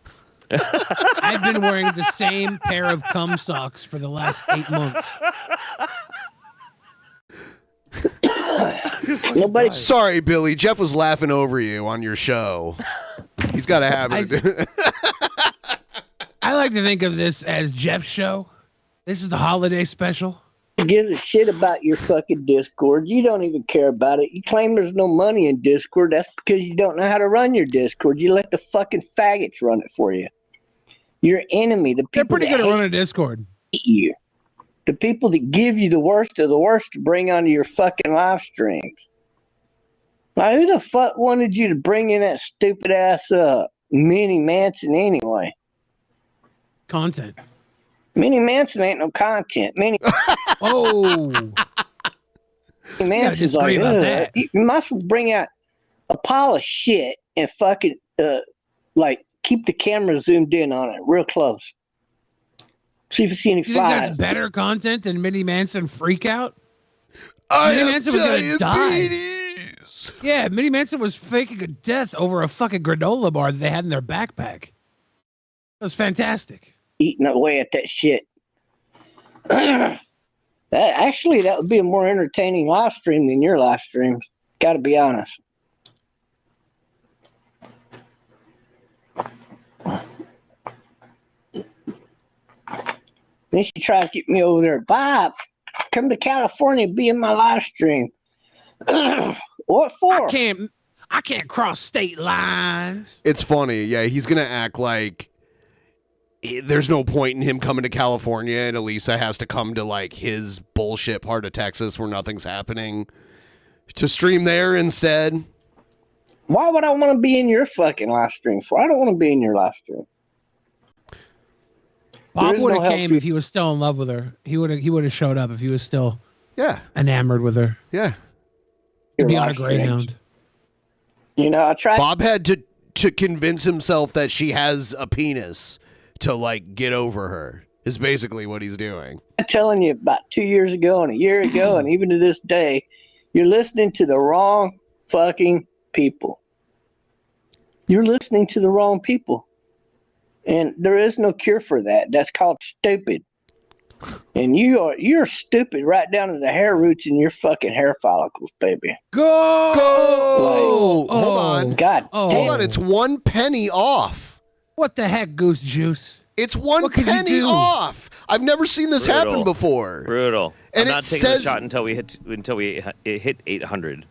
Speaker 6: I've been wearing the same pair of cum socks for the last 8 months.
Speaker 3: Nobody.
Speaker 2: Sorry, Billy. Jeff was laughing over you on your show. He's got a habit of doing.
Speaker 6: I like to think of this as Jeff's show. This is the holiday special.
Speaker 3: Who gives a shit about your fucking Discord? You don't even care about it. You claim there's no money in Discord. That's because you don't know how to run your Discord. You let the fucking faggots run it for you. Your enemy, the people
Speaker 6: They're pretty
Speaker 3: that
Speaker 6: good at
Speaker 3: hate
Speaker 6: running Discord.
Speaker 3: you, the people that give you the worst of the worst to bring onto your fucking live streams. Now, who the fuck wanted you to bring in that stupid ass Minnie Manson anyway?
Speaker 6: Content.
Speaker 3: Minnie Manson ain't no content.
Speaker 6: Oh.
Speaker 3: Minnie Manson's like,
Speaker 6: that.
Speaker 3: You might as well bring out a pile of shit and fucking like keep the camera zoomed in on it real close. See if you see any
Speaker 6: You think
Speaker 3: flies.
Speaker 6: that's better content than Minnie Manson freak out? Minnie Manson was gonna die. Yeah, Minnie Manson was faking a death over a fucking granola bar that they had in their backpack. It was fantastic.
Speaker 3: Eating away at that shit. Actually, that would be a more entertaining live stream than your live streams. Got to be honest. Then she tries to get me over there. Bob, come to California, be in my live stream. What for?
Speaker 6: I can't cross state lines.
Speaker 2: It's funny. Yeah, he's gonna act like there's no point in him coming to California, and Elisa has to come to like his bullshit part of Texas where nothing's happening to stream there instead.
Speaker 3: Why would I want to be in your fucking live stream for? I don't want to be in your live stream.
Speaker 6: Bob would have came if he was still in love with her. He would have showed up if he was still enamored with her.
Speaker 2: Yeah.
Speaker 6: He'd be on a Greyhound.
Speaker 3: You know, I tried.
Speaker 2: Bob had to convince himself that she has a penis to like get over her. Is basically what he's doing.
Speaker 3: I'm telling you, about 2 years ago and a year ago, and even to this day, you're listening to the wrong fucking people. You're listening to the wrong people. And there is no cure for that. That's called stupid. And you're stupid right down to the hair roots in your fucking hair follicles, baby.
Speaker 2: Go! Hold on.
Speaker 3: God
Speaker 2: Hold on. It's 1 penny off.
Speaker 6: What the heck, Goose Juice?
Speaker 2: It's 1 penny off. I've never seen this happen before.
Speaker 1: Brutal.
Speaker 2: And
Speaker 1: I'm not
Speaker 2: it
Speaker 1: taking
Speaker 2: says-
Speaker 1: a shot until it hit 800.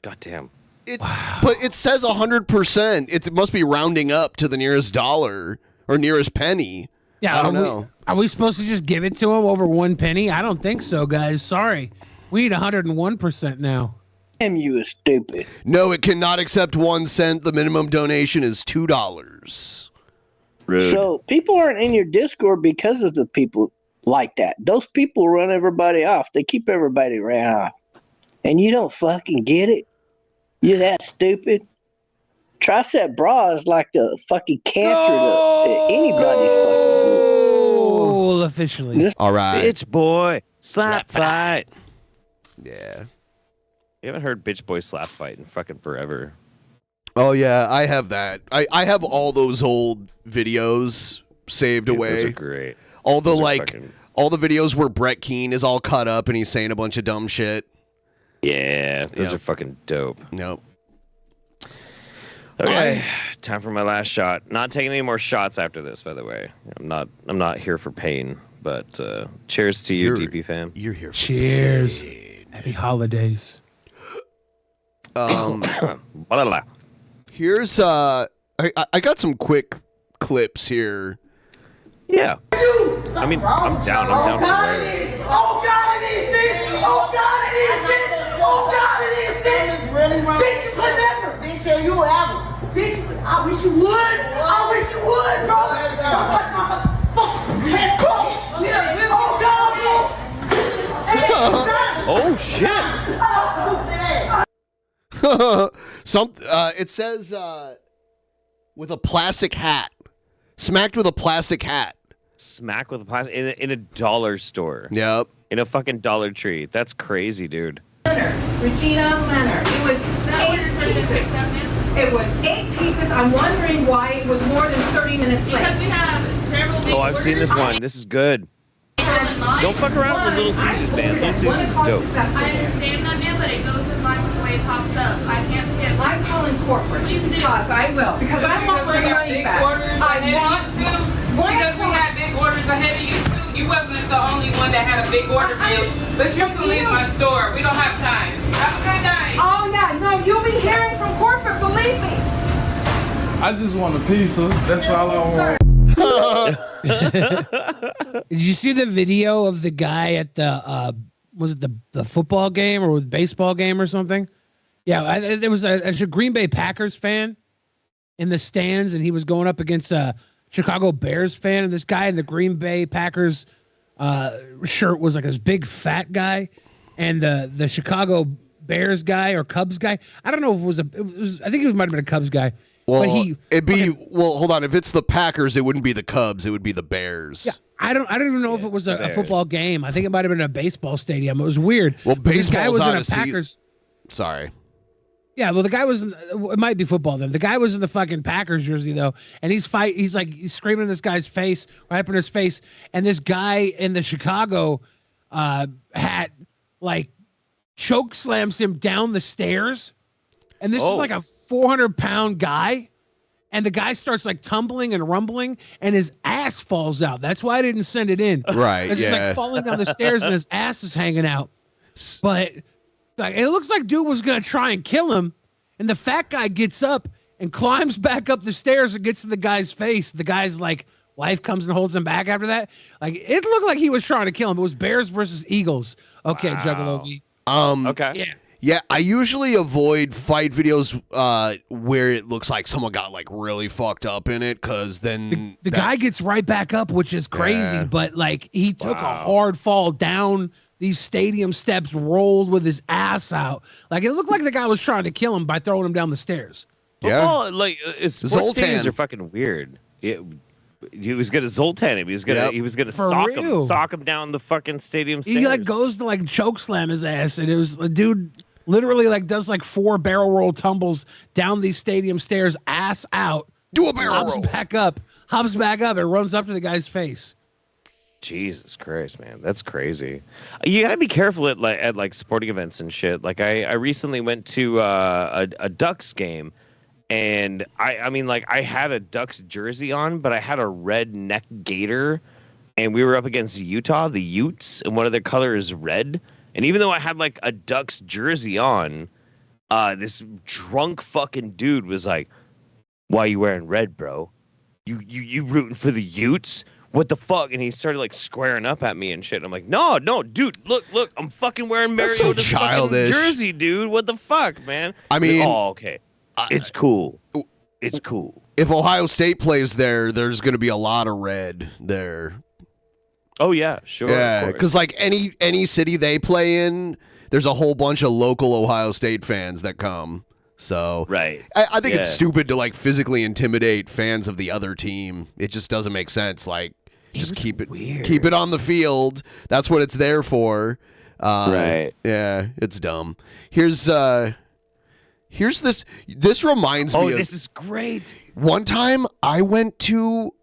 Speaker 1: God damn.
Speaker 2: But it says 100%. It must be rounding up to the nearest dollar or nearest penny.
Speaker 6: Yeah,
Speaker 2: I don't know.
Speaker 6: Are we supposed to just give it to him over 1 penny? I don't think so, guys. Sorry. We need 101% now.
Speaker 3: Damn, you is stupid.
Speaker 2: No, it cannot accept 1 cent. The minimum donation is $2.
Speaker 1: Rude.
Speaker 3: So people aren't in your Discord because of the people like that. Those people run everybody off. They keep everybody ran off. And you don't fucking get it? You're that stupid? Tricep Bra is like the fucking cancer to anybody's fucking group.
Speaker 6: Oh, officially.
Speaker 2: All right.
Speaker 1: Bitch boy slap fight.
Speaker 2: Yeah.
Speaker 1: You haven't heard bitch boy slap fight in fucking forever.
Speaker 2: Oh, yeah, I have that. I have all those old videos saved away.
Speaker 1: Those are great.
Speaker 2: All the,
Speaker 1: Those are
Speaker 2: like,
Speaker 1: fucking-
Speaker 2: all the videos where Brett Keane is all cut up and he's saying a bunch of dumb shit.
Speaker 1: Yeah, those are fucking dope.
Speaker 2: Nope.
Speaker 1: Okay, time for my last shot. Not taking any more shots after this, by the way. I'm not here for pain, but cheers to you, DP fam.
Speaker 2: You're here for
Speaker 6: Cheers. Happy holidays.
Speaker 2: Here's I got some quick clips here.
Speaker 1: Yeah. I mean, I'm down for where.
Speaker 15: Oh God, it is this! Oh God, it is this! Oh God, it is this! Really wrong? Bitch, you could never! Bitch, you ever! Bitch, I wish you would! I wish you would, bro! Don't touch my fucking head! Oh
Speaker 1: Oh shit!
Speaker 2: It says with a plastic hat. Smacked with a plastic hat.
Speaker 1: Smack with a plastic in a dollar store.
Speaker 2: Yep.
Speaker 1: In a fucking Dollar Tree. That's crazy, dude.
Speaker 4: Regina Leonard. It was 8 pizzas. It was 8 pizzas. I'm wondering why it was more than 30 minutes late.
Speaker 11: Because we have several big
Speaker 1: Oh, I've seen this one. This is good. Don't fuck around with Little Caesars, man. Little Caesars is dope.
Speaker 11: I understand that, man, but it goes in line with the way it pops up. I can't skip.
Speaker 4: I'm calling corporate.
Speaker 11: Please do.
Speaker 4: Because I will. Because I want my money back. I want to.
Speaker 8: Because we had big orders ahead of you too. You wasn't the only one that had a big order bill. But you can leave my store. We don't have time. Have a good night.
Speaker 4: Oh yeah, no, you'll be hearing from corporate, believe me.
Speaker 18: I just want a pizza. That's all I want.
Speaker 6: Did you see the video of the guy at the was it the football game or was baseball game or something? Yeah, there was a Green Bay Packers fan in the stands, and he was going up against a Chicago Bears fan, and this guy in the Green Bay Packers shirt was like this big fat guy, and the Chicago Bears guy or Cubs guy, I don't know if it was I think it might have been a Cubs guy.
Speaker 2: Well,
Speaker 6: but
Speaker 2: hold on. If it's the Packers, it wouldn't be the Cubs. It would be the Bears.
Speaker 6: Yeah, I don't even know if it was a football game. I think it might have been a baseball stadium. It was weird.
Speaker 2: Well,
Speaker 6: this guy was in
Speaker 2: out
Speaker 6: a
Speaker 2: of
Speaker 6: Packers.
Speaker 2: Sorry.
Speaker 6: Yeah, well, the guy was. It might be football then. The guy was in the fucking Packers jersey though, and he's screaming in this guy's face, right up in his face, and this guy in the Chicago hat like choke slams him down the stairs, and this is like a 400-pound guy, and the guy starts like tumbling and rumbling, and his ass falls out. That's why I didn't send it in.
Speaker 2: Right?
Speaker 6: He's like falling down the stairs, and his ass is hanging out, but. Like, it looks like dude was gonna try and kill him, and the fat guy gets up and climbs back up the stairs and gets to the guy's face. The guy's like wife comes and holds him back after that. Like it looked like he was trying to kill him. It was Bears versus Eagles. Okay, wow. Juggalo V.
Speaker 1: Okay.
Speaker 6: Yeah.
Speaker 2: Yeah, I usually avoid fight videos where it looks like someone got like really fucked up in it, because then
Speaker 6: the guy gets right back up, which is crazy. But like he took a hard fall down these stadium steps, rolled with his ass out. Like it looked like the guy was trying to kill him by throwing him down the stairs.
Speaker 1: Well, like sports stadiums are fucking weird. He was gonna Zoltan him. He was gonna sock him down the fucking stadium stairs.
Speaker 6: He like goes to like choke slam his ass, and it was the dude literally like does like 4 barrel roll tumbles down these stadium stairs, ass out.
Speaker 2: Do a barrel roll.
Speaker 6: Hops back up, and runs up to the guy's face.
Speaker 1: Jesus Christ, man, that's crazy. You gotta be careful at sporting events and shit. Like I recently went to a Ducks game, and I mean like I had a Ducks jersey on, but I had a red neck gaiter, and we were up against Utah, the Utes, and one of their colors is red. And even though I had like a Ducks jersey on, this drunk fucking dude was like, "Why are you wearing red, bro? You rooting for the Utes? What the fuck?" And he started like squaring up at me and shit. And I'm like, no, dude, look, I'm fucking wearing Mariota's fucking jersey, dude. What the fuck, man?
Speaker 2: I mean,
Speaker 1: okay, it's cool. It's cool.
Speaker 2: If Ohio State plays there, there's going to be a lot of red there.
Speaker 1: Oh yeah, sure.
Speaker 2: Yeah, because like any city they play in, there's a whole bunch of local Ohio State fans that come. So
Speaker 1: right,
Speaker 2: I think it's stupid to like physically intimidate fans of the other team. It just doesn't make sense. Like, just keep it on the field. That's what it's there for.
Speaker 1: Right.
Speaker 2: Yeah, it's dumb. Here's this. This reminds me.
Speaker 1: Oh,
Speaker 2: of,
Speaker 1: this is great.
Speaker 2: One time I went to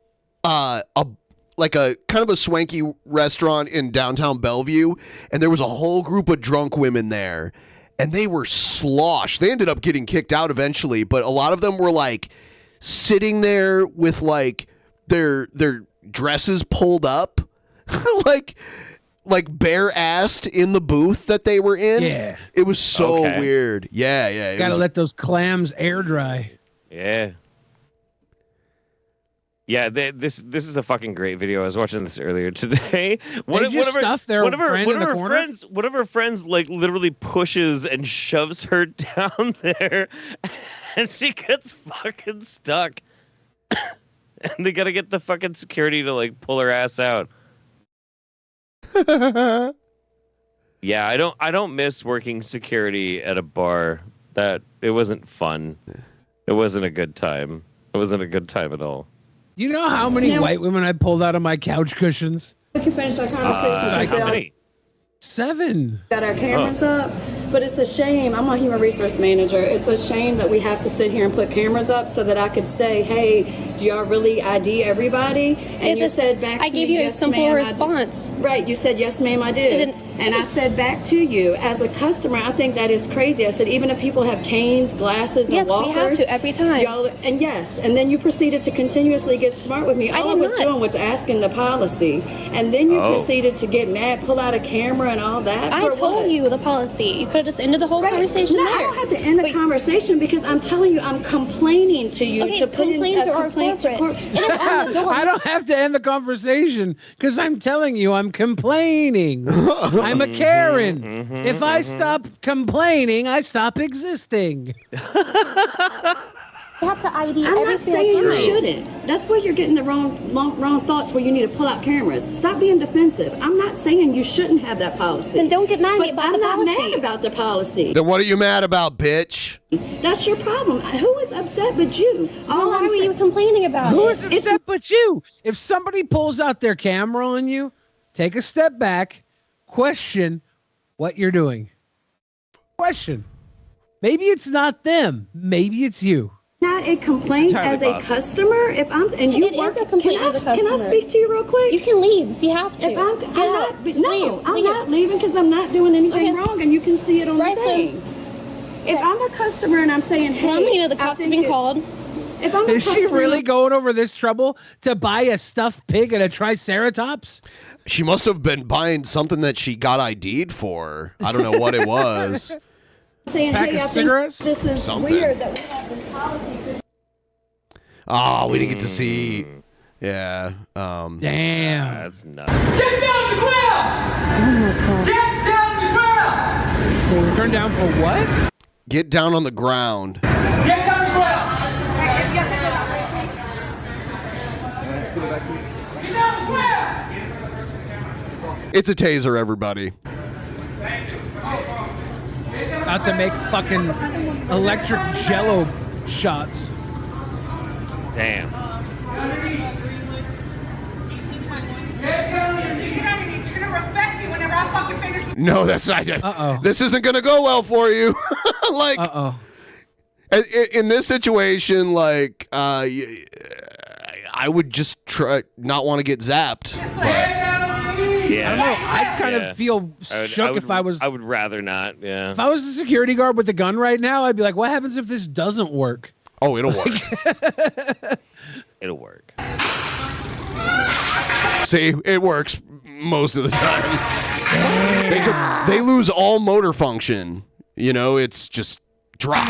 Speaker 2: a kind of a swanky restaurant in downtown Bellevue, and there was a whole group of drunk women there. and they were sloshed. They ended up getting kicked out eventually, but a lot of them were like sitting there with like their dresses pulled up, like bare-assed in the booth that they were in.
Speaker 6: Yeah.
Speaker 2: It was so weird. Yeah.
Speaker 6: Gotta let those clams air dry.
Speaker 1: Yeah. Yeah, this is a fucking great video. I was watching this earlier today. One of her friends like literally pushes and shoves her down there, and she gets fucking stuck. And they gotta get the fucking security to like pull her ass out. Yeah, I don't miss working security at a bar. That it wasn't fun. It wasn't a good time. It wasn't a good time at all.
Speaker 6: Do you know how many white women I pulled out of my couch cushions?
Speaker 7: We can finish our conversation since we
Speaker 1: how many?
Speaker 6: 7.
Speaker 7: got our cameras up, but it's a shame. I'm a human resource manager. It's a shame that we have to sit here and put cameras up so that I could say, hey, do y'all really ID everybody? And you said back to me,
Speaker 10: I gave you
Speaker 7: yes,
Speaker 10: a simple
Speaker 7: ma'am,
Speaker 10: response.
Speaker 7: Right, you said, yes, ma'am, I did. And I said back to you, as a customer, I think that is crazy. I said, even if people have canes, glasses, and walkers.
Speaker 10: Yes, we have to every time.
Speaker 7: And then you proceeded to continuously get smart with me. All I was doing was asking the policy. And then you proceeded to get mad, pull out a camera and all that.
Speaker 10: I told you the policy. You could have just ended the whole conversation there.
Speaker 7: I don't have to end the conversation because I'm telling you, I'm complaining to you to put in a complaint to court.
Speaker 6: I don't have to end the conversation because I'm telling you I'm complaining. I'm a Karen. If I stop complaining, I stop existing.
Speaker 10: You have to ID
Speaker 7: I'm
Speaker 10: every
Speaker 7: not saying
Speaker 10: single
Speaker 7: you
Speaker 10: time.
Speaker 7: shouldn't. That's where you're getting the wrong thoughts where you need to pull out cameras. Stop being defensive. I'm not saying you shouldn't have that policy.
Speaker 10: Then don't get mad about the policy.
Speaker 7: I'm not mad about the policy.
Speaker 2: Then what are you mad about, bitch?
Speaker 7: That's your problem. Who is upset but you?
Speaker 10: Why were you complaining about
Speaker 6: Who
Speaker 10: it?
Speaker 6: is upset but you? If somebody pulls out their camera on you, take a step back, question what you're doing. Question. Maybe it's not them. Maybe it's you.
Speaker 7: Not a complaint as a customer. If I'm and you
Speaker 10: is a complaint as a customer.
Speaker 7: Can I speak to you real quick?
Speaker 10: You can leave if you have to.
Speaker 7: If I'm
Speaker 10: leave.
Speaker 7: not leaving because I'm not doing anything wrong, and you can see it on the thing. If I'm a customer and I'm saying, hey,
Speaker 10: how many of the cops have been called?
Speaker 7: If I'm a
Speaker 6: Is she really going over this trouble to buy a stuffed pig and a triceratops?
Speaker 2: She must have been buying something that she got ID'd for. I don't know what it was.
Speaker 7: saying,
Speaker 6: Pack
Speaker 7: hey,
Speaker 6: of
Speaker 7: I think
Speaker 6: cigarettes?
Speaker 7: this is
Speaker 2: Something.
Speaker 7: weird that we have this policy.
Speaker 2: Oh, we didn't get to see. Yeah.
Speaker 6: Damn.
Speaker 1: That's nuts.
Speaker 8: Get down the ground! Get down the ground!
Speaker 6: Turn down for what?
Speaker 2: Get down on the ground.
Speaker 8: Get down the ground! Get down the ground!
Speaker 2: It's a taser, everybody.
Speaker 6: About to make fucking electric jello shots.
Speaker 1: Damn.
Speaker 2: No, that's not. This isn't going to go well for you. Like, in this situation, like, I would just try not want to get zapped.
Speaker 1: Yeah.
Speaker 6: I don't know. I'd kind of feel shook if I was.
Speaker 1: I would rather not. Yeah.
Speaker 6: If I was a security guard with a gun right now, I'd be like, "What happens if this doesn't work?"
Speaker 2: Oh, it'll work.
Speaker 1: It'll work.
Speaker 2: See, it works most of the time. They lose all motor function. You know, it's just drop.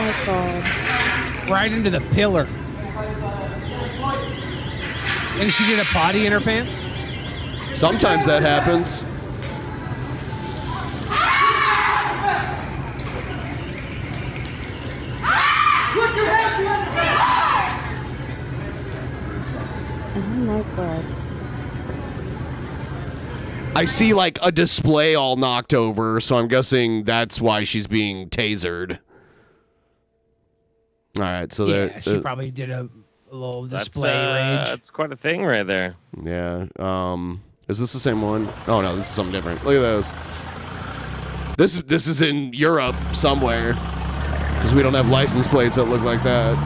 Speaker 6: Right into the pillar. And she did a potty in her pants?
Speaker 2: Sometimes that happens.
Speaker 10: Oh my god.
Speaker 2: I see like a display all knocked over, so I'm guessing that's why she's being tasered. All right, so
Speaker 6: Yeah, she probably did a little display range.
Speaker 1: That's quite a thing right there.
Speaker 2: Yeah. Is this the same one? Oh no, this is something different. Look at those. This is in Europe somewhere, because we don't have license plates that look like that.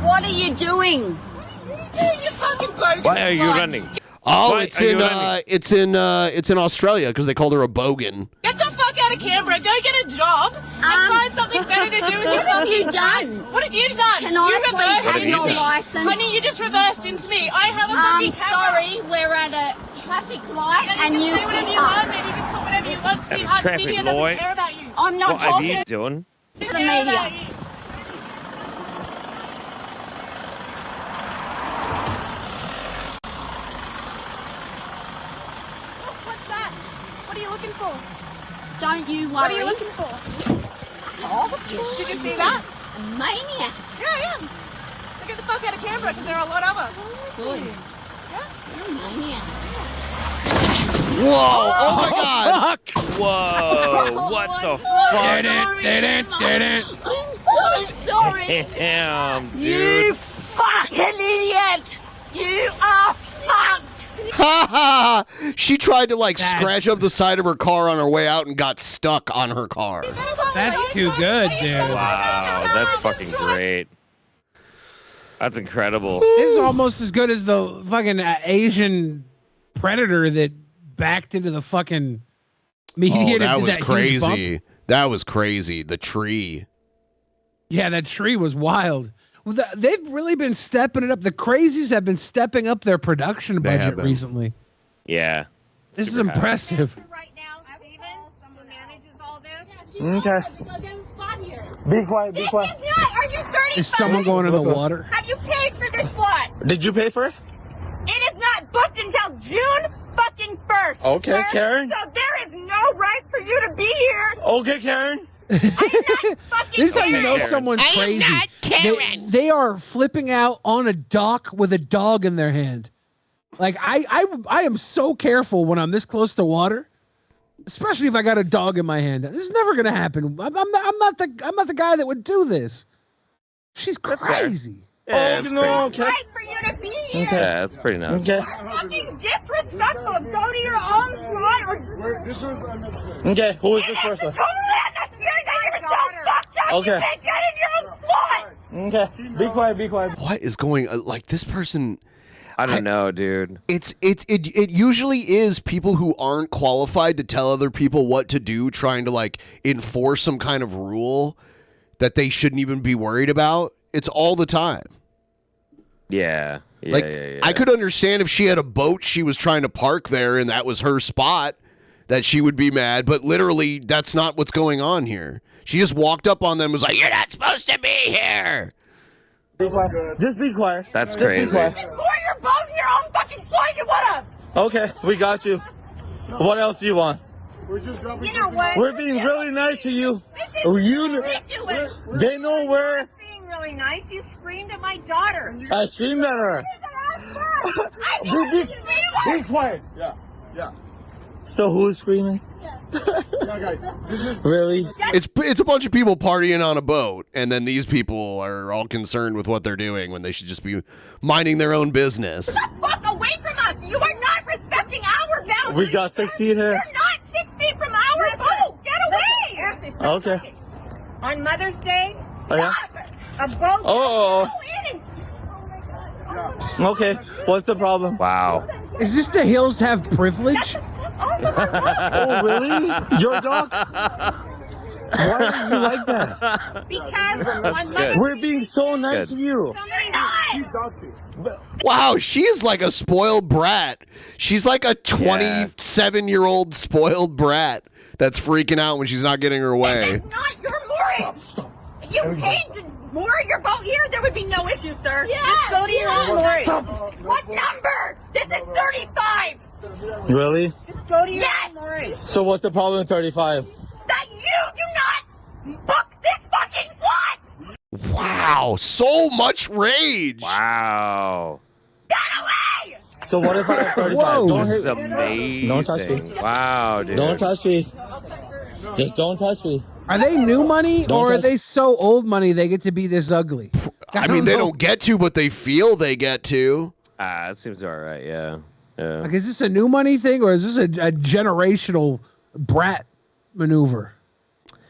Speaker 15: What are you doing?
Speaker 1: Why are you running?
Speaker 2: Oh,
Speaker 1: What?
Speaker 2: it's
Speaker 1: Are you
Speaker 2: in
Speaker 1: what I mean?
Speaker 2: it's in Australia because they called her a bogan.
Speaker 12: Get the fuck out of Canberra. Go get a job and find something better to do with your
Speaker 15: What have you
Speaker 12: fucking
Speaker 15: done?
Speaker 12: time. What have you done?
Speaker 15: Can I
Speaker 12: you
Speaker 15: please
Speaker 12: reversed
Speaker 15: have
Speaker 12: into
Speaker 15: your
Speaker 12: me.
Speaker 15: license?
Speaker 12: Honey, you just reversed into me. I have a
Speaker 15: I'm
Speaker 12: fucking camera.
Speaker 15: sorry, we're at a traffic light
Speaker 12: Then
Speaker 15: and
Speaker 12: you
Speaker 15: you
Speaker 12: can say whatever you want, maybe you can put whatever you want,
Speaker 1: At a
Speaker 12: sweetheart.
Speaker 1: traffic
Speaker 12: Media doesn't
Speaker 1: light?
Speaker 12: care about you.
Speaker 15: I'm not
Speaker 1: What are
Speaker 15: talking
Speaker 1: you doing?
Speaker 15: to the media.
Speaker 12: What's that? What are you looking for?
Speaker 15: Don't you worry.
Speaker 12: What are you looking for?
Speaker 15: Oh,
Speaker 12: Did you see that?
Speaker 15: a maniac.
Speaker 12: Yeah, I am. So get the fuck out of Canberra because there are a lot of us.
Speaker 15: Good.
Speaker 12: Yeah?
Speaker 15: You're a maniac.
Speaker 2: Whoa! Oh my God!
Speaker 1: Whoa! What the fuck?
Speaker 15: I'm so sorry.
Speaker 1: Damn,
Speaker 15: You
Speaker 1: dude.
Speaker 15: fucking idiot. You are fucked.
Speaker 2: Ha ha! She tried to like scratch up the side of her car on her way out and got stuck on her car.
Speaker 6: That's too good, dude.
Speaker 1: Wow, that's fucking great. That's incredible.
Speaker 6: This is almost as good as the fucking Asian predator that backed into the fucking median.
Speaker 2: Oh, that
Speaker 6: and did
Speaker 2: was
Speaker 6: huge
Speaker 2: crazy.
Speaker 6: bump.
Speaker 2: That was crazy. The tree.
Speaker 6: Yeah, that tree was wild. Well, they've really been stepping it up. The crazies have been stepping up their production
Speaker 2: They have
Speaker 6: budget
Speaker 2: been.
Speaker 6: recently.
Speaker 1: Yeah.
Speaker 6: This is
Speaker 1: Super happy.
Speaker 6: impressive.
Speaker 20: Okay. Be quiet, be quiet.
Speaker 15: Are you 35?
Speaker 6: Is someone going in the water?
Speaker 15: Have you paid for this flight?
Speaker 20: Did you pay for it?
Speaker 15: It is not booked until June fucking 1st.
Speaker 20: Okay,
Speaker 15: sir.
Speaker 20: Karen.
Speaker 15: So there is no right for you to be here.
Speaker 20: Okay, Karen.
Speaker 6: This is how you know
Speaker 1: Karen.
Speaker 6: someone's crazy. They are flipping out on a dock with a dog in their hand. Like I am so careful when I'm this close to water, especially if I got a dog in my hand. This is never gonna happen. I'm not the guy that would do this. She's crazy.
Speaker 1: Yeah, that's
Speaker 20: no,
Speaker 1: pretty,
Speaker 20: okay.
Speaker 15: Right for you to be here.
Speaker 20: Okay.
Speaker 1: yeah, that's pretty nuts.
Speaker 20: Okay.
Speaker 15: Fucking disrespectful. Go to your own flight or
Speaker 20: Okay, who is this person?
Speaker 15: totally unnecessary that you're so fucked up.
Speaker 20: Okay.
Speaker 15: You can't get in your own flight.
Speaker 20: Okay, be quiet, be quiet.
Speaker 2: What is going? Like this person.
Speaker 1: I don't know, dude.
Speaker 2: It usually is people who aren't qualified to tell other people what to do, trying to like enforce some kind of rule that they shouldn't even be worried about. It's all the time.
Speaker 1: Yeah. Yeah,
Speaker 2: Like
Speaker 1: yeah.
Speaker 2: I could understand if she had a boat she was trying to park there and that was her spot, that she would be mad. But literally, that's not what's going on here. She just walked up on them and was like, "You're not supposed to be here."
Speaker 20: Be quiet. Just be quiet.
Speaker 1: That's
Speaker 20: Just be
Speaker 1: crazy.
Speaker 20: quiet.
Speaker 15: Before you're both in your own fucking flight, you would have.
Speaker 20: Okay, we got you. What else do you want?
Speaker 15: You know what?
Speaker 20: We're being really nice to you.
Speaker 15: This is ridiculous.
Speaker 20: They know where.
Speaker 15: Being really nice. You screamed at my daughter.
Speaker 20: I screamed at her. Be quiet.
Speaker 18: Yeah.
Speaker 20: So who's screaming? Really?
Speaker 2: It's a bunch of people partying on a boat, and then these people are all concerned with what they're doing when they should just be minding their own business.
Speaker 15: Get the fuck away from us. You are not respecting our boundaries.
Speaker 20: We got 6 feet here.
Speaker 15: You're not 6 feet from our boat. Get away.
Speaker 12: Ashley, stop.
Speaker 20: Okay.
Speaker 12: On Mother's Day,
Speaker 20: Oh, yeah?
Speaker 12: a boat.
Speaker 20: Oh.
Speaker 12: Go in and
Speaker 20: Okay. What's the problem?
Speaker 1: Wow.
Speaker 6: Is this the Hills have privilege?
Speaker 20: Oh, really? Your dog? Why are you like that?
Speaker 12: because on
Speaker 1: That's
Speaker 12: Mother's
Speaker 1: good.
Speaker 20: We're being so nice
Speaker 1: Good.
Speaker 20: to you.
Speaker 2: Wow, she is like a spoiled brat. She's like a 27-year-old spoiled brat that's freaking out when she's not getting her way.
Speaker 15: That's not your moorage. If you paid to moor your boat here, there would be no issue, sir. Yeah. Just go to your own moorage. What number? This is 35.
Speaker 20: Really?
Speaker 15: Just go to your own moorage.
Speaker 20: So what's the problem with 35?
Speaker 15: That you do not book this fucking flight.
Speaker 2: Wow, so much rage.
Speaker 1: Wow.
Speaker 15: Get away.
Speaker 20: So what if I have 35?
Speaker 6: Whoa.
Speaker 20: Don't
Speaker 1: This
Speaker 20: hit-
Speaker 1: is amazing.
Speaker 20: Don't touch me.
Speaker 1: Wow, dude.
Speaker 20: Don't touch me. Just don't touch me.
Speaker 6: Are they new money
Speaker 20: Don't
Speaker 6: or are
Speaker 20: touch-
Speaker 6: they so old money they get to be this ugly?
Speaker 2: I mean, they
Speaker 6: know.
Speaker 2: don't get to, but they feel they get to.
Speaker 1: That seems all right. Yeah. Yeah.
Speaker 6: Like, is this a new money thing or is this a generational brat maneuver?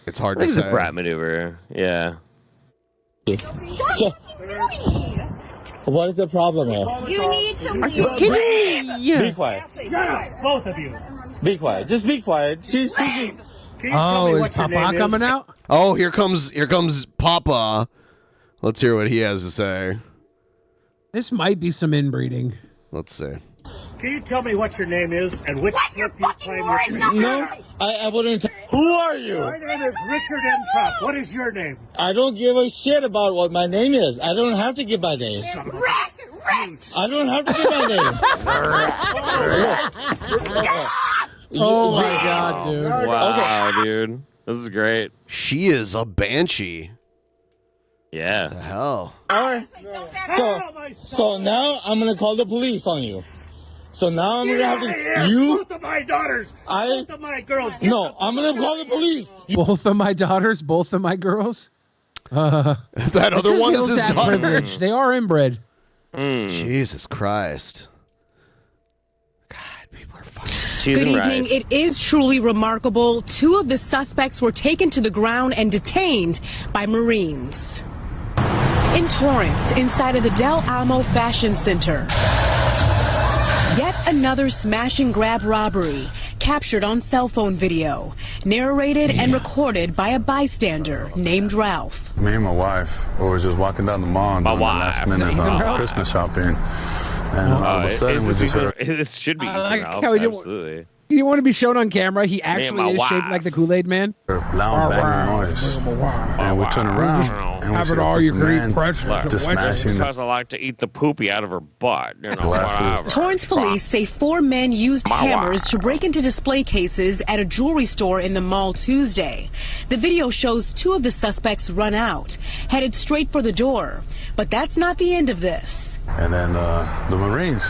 Speaker 2: It's hard
Speaker 1: I think
Speaker 2: to
Speaker 1: it's
Speaker 2: say.
Speaker 1: a brat maneuver. Yeah.
Speaker 20: So,
Speaker 9: What is the problem here?
Speaker 15: You need to
Speaker 9: Are you
Speaker 15: leave.
Speaker 9: kidding me? Be quiet.
Speaker 15: Shut up, both of you.
Speaker 9: Be quiet. Just be quiet. She's
Speaker 6: Oh, is Papa coming out?
Speaker 2: Oh, here comes Papa. Let's hear what he has to say.
Speaker 6: This might be some inbreeding.
Speaker 2: Let's see.
Speaker 14: Can you tell me what your name is and which slip you claim your
Speaker 9: No, I wouldn't. Who are you?
Speaker 14: My name is Richard M. Trump. What is your name?
Speaker 9: I don't give a shit about what my name is. I don't have to give my name. I don't have to give my name.
Speaker 6: Oh my God, dude.
Speaker 1: Wow, dude. This is great.
Speaker 2: She is a banshee.
Speaker 1: Yeah.
Speaker 2: What the hell?
Speaker 9: All right. So now I'm gonna call the police on you. So now I'm gonna have to. You.
Speaker 14: Both of my daughters. Both of my girls.
Speaker 9: No, I'm gonna call the police.
Speaker 6: Both of my daughters, both of my girls.
Speaker 2: That other one is his
Speaker 6: that
Speaker 2: daughter.
Speaker 6: privilege. They are inbred.
Speaker 2: Jesus Christ.
Speaker 23: Good evening. It is truly remarkable. 2 of the suspects were taken to the ground and detained by Marines. In Torrance, inside of the Del Amo Fashion Center. Yet another smash and grab robbery captured on cell phone video, narrated and recorded by a bystander named Ralph.
Speaker 24: Me and my wife were just walking down the mall and doing the last minute Christmas shopping. And all of a sudden, we just heard.
Speaker 1: This should be
Speaker 6: like
Speaker 1: Ralph,
Speaker 6: how he didn't-
Speaker 1: absolutely.
Speaker 6: He didn't want to be shown on camera. He actually is
Speaker 1: wife.
Speaker 6: shaped like the Kool-Aid Man.
Speaker 24: Loud banging noise. And we turn around and we
Speaker 6: Having
Speaker 24: see
Speaker 6: all
Speaker 24: a
Speaker 6: your great
Speaker 24: man
Speaker 6: pretzels.
Speaker 24: just smashing
Speaker 1: Because I like to eat the poopy out of her butt. You know,
Speaker 24: Glasses.
Speaker 1: whatever.
Speaker 23: Torrance police say 4 men used hammers to break into display cases at a jewelry store in the mall Tuesday. The video shows 2 of the suspects run out, headed straight for the door. But that's not the end of this.
Speaker 24: And then the Marines,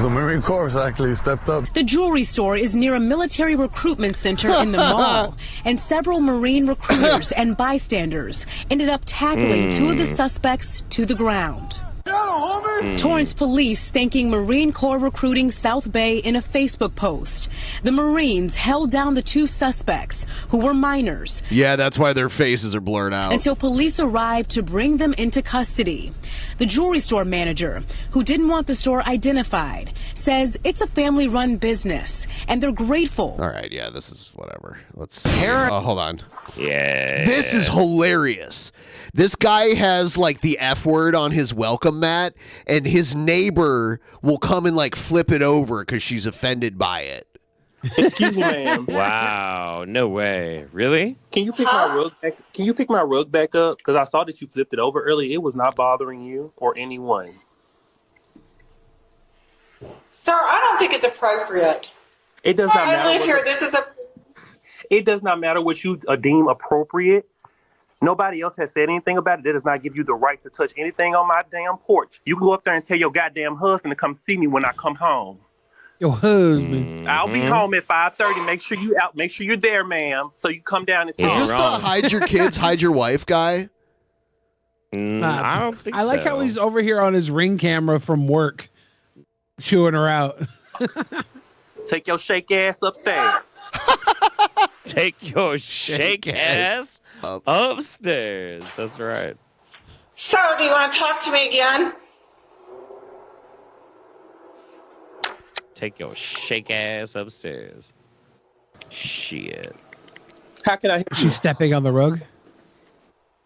Speaker 24: the Marine Corps actually stepped up.
Speaker 23: The jewelry store is near a military recruitment center in the mall, and several Marine recruiters and bystanders ended up tackling 2 of the suspects to the ground. Torrance police thanking Marine Corps Recruiting South Bay in a Facebook post. The Marines held down the 2 suspects, who were minors,
Speaker 2: Yeah, that's why their faces are blurred out.
Speaker 23: until police arrived to bring them into custody. The jewelry store manager, who didn't want the store identified, says it's a family-run business, and they're grateful.
Speaker 2: All right, yeah, this is whatever. Let's hold on.
Speaker 1: Yeah.
Speaker 2: This is hilarious. This guy has like the F word on his welcome mat, and his neighbor will come and like flip it over because she's offended by it.
Speaker 25: Excuse me, ma'am.
Speaker 1: Wow, no way. Really?
Speaker 25: Can you pick my rug back? Can you pick my rug back up? Because I saw that you flipped it over earlier. It was not bothering you or anyone.
Speaker 4: Sir, I don't think it's appropriate.
Speaker 25: It does not
Speaker 4: I
Speaker 25: matter.
Speaker 4: live here. This is a.
Speaker 25: It does not matter what you deem appropriate. Nobody else has said anything about it. That does not give you the right to touch anything on my damn porch. You can go up there and tell your goddamn husband to come see me when I come home.
Speaker 6: Your husband.
Speaker 25: I'll be home at 5:30. Make sure you out. Make sure you're there, ma'am. So you come down and tell
Speaker 2: Is this the hide your kids, hide your wife guy?
Speaker 1: I don't think
Speaker 6: I like how he's over here on his Ring camera from work, chewing her out.
Speaker 25: Take your shake ass upstairs.
Speaker 1: Take your shake ass upstairs. That's right.
Speaker 4: So, do you want to talk to me again?
Speaker 1: Take your shake ass upstairs. Shit.
Speaker 25: How can I?
Speaker 6: She's stepping on the rug.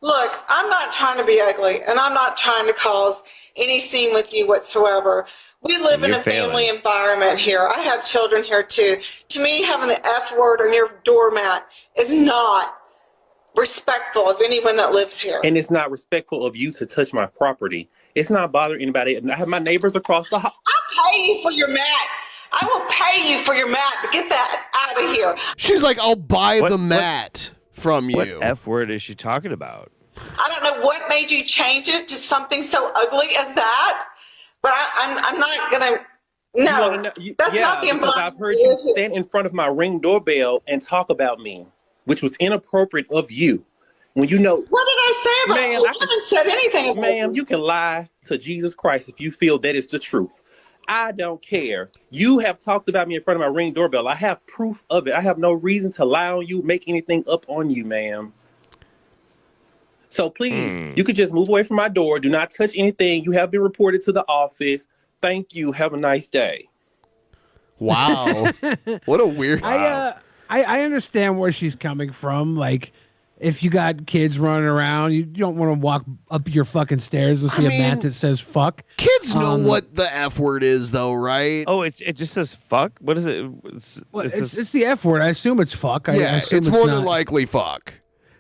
Speaker 4: Look, I'm not trying to be ugly, and I'm not trying to cause any scene with you whatsoever. We live in
Speaker 1: You're
Speaker 4: a family environment here. I have children here too. To me, having the F word on your doormat is not respectful of anyone that lives here.
Speaker 25: And it's not respectful of you to touch my property. It's not bothering anybody. I have my neighbors across the hall.
Speaker 4: I'll pay you for your mat. I will pay you for your mat, but get that out of here.
Speaker 2: She's like, I'll buy the mat from you.
Speaker 1: What F word is she talking about?
Speaker 4: I don't know what made you change it to something so ugly as that, but I'm not gonna. No, that's not the
Speaker 25: because
Speaker 4: environment.
Speaker 25: I've heard you stand in front of my Ring doorbell and talk about me, which was inappropriate of you. When you know.
Speaker 4: What did I say about you? I haven't said anything about
Speaker 25: Ma'am, you can lie to Jesus Christ if you feel that is the truth. I don't care. You have talked about me in front of my Ring doorbell. I have proof of it. I have no reason to lie on you, make anything up on you, ma'am. So please, you could just move away from my door. Do not touch anything. You have been reported to the office. Thank you. Have a nice day.
Speaker 2: Wow. What a weird.
Speaker 6: I understand where she's coming from. Like, if you got kids running around, you don't want to walk up your fucking stairs and see a mat that says fuck.
Speaker 2: Kids know what the F word is, though, right?
Speaker 1: Oh, it just says fuck? What is it?
Speaker 6: It's the F word. I assume it's fuck. I assume
Speaker 2: it's more than
Speaker 6: not.
Speaker 2: likely fuck.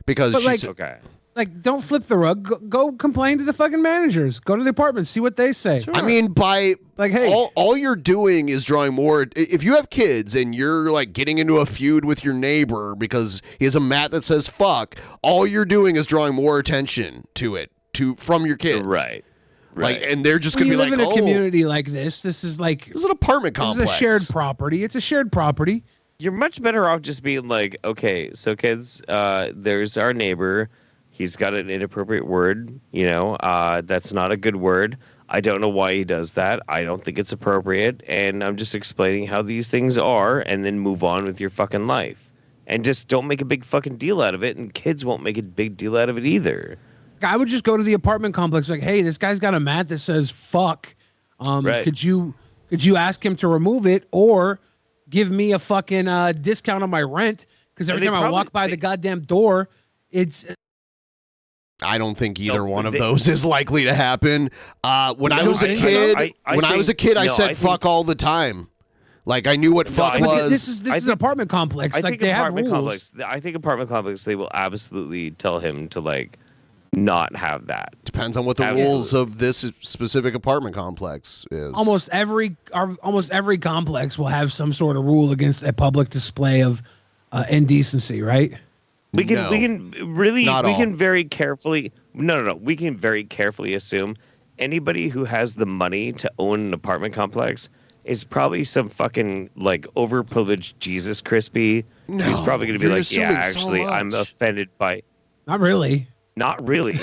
Speaker 2: Because she's
Speaker 1: okay.
Speaker 6: Like, don't flip the rug. Go complain to the fucking managers. Go to the apartment. See what they say.
Speaker 2: I mean, hey, all you're doing is drawing more. If you have kids and you're like getting into a feud with your neighbor because he has a mat that says fuck, all you're doing is drawing more attention to it from your kids.
Speaker 1: Right.
Speaker 2: Like, and they're just gonna be like,
Speaker 6: live in a community like this. This is an apartment
Speaker 2: complex.
Speaker 6: This is a shared property. It's a shared property.
Speaker 1: You're much better off just being like, okay, so kids, there's our neighbor. He's got an inappropriate word, that's not a good word. I don't know why he does that. I don't think it's appropriate. And I'm just explaining how these things are, and then move on with your fucking life. And just don't make a big fucking deal out of it, and kids won't make a big deal out of it either.
Speaker 6: I would just go to the apartment complex like, hey, this guy's got a mat that says fuck.
Speaker 1: Right.
Speaker 6: Could you ask him to remove it or give me a fucking discount on my rent? Because every time I walk by the goddamn door, it's...
Speaker 2: I don't think either one of those is likely to happen. When I was a kid, I said fuck all the time. Like, I knew what fuck was.
Speaker 6: This is an apartment complex. Like, they have rules.
Speaker 1: I think apartment complex, they will absolutely tell him to, like, not have that.
Speaker 2: Depends on what the rules of this specific apartment complex is.
Speaker 6: Almost every complex will have some sort of rule against a public display of indecency, right?
Speaker 1: We can very carefully assume anybody who has the money to own an apartment complex is probably some fucking like overprivileged Jesus Crispy.
Speaker 2: No,
Speaker 1: who's probably going to be like, yeah, actually, I'm offended by.
Speaker 6: Not really.
Speaker 1: Not really.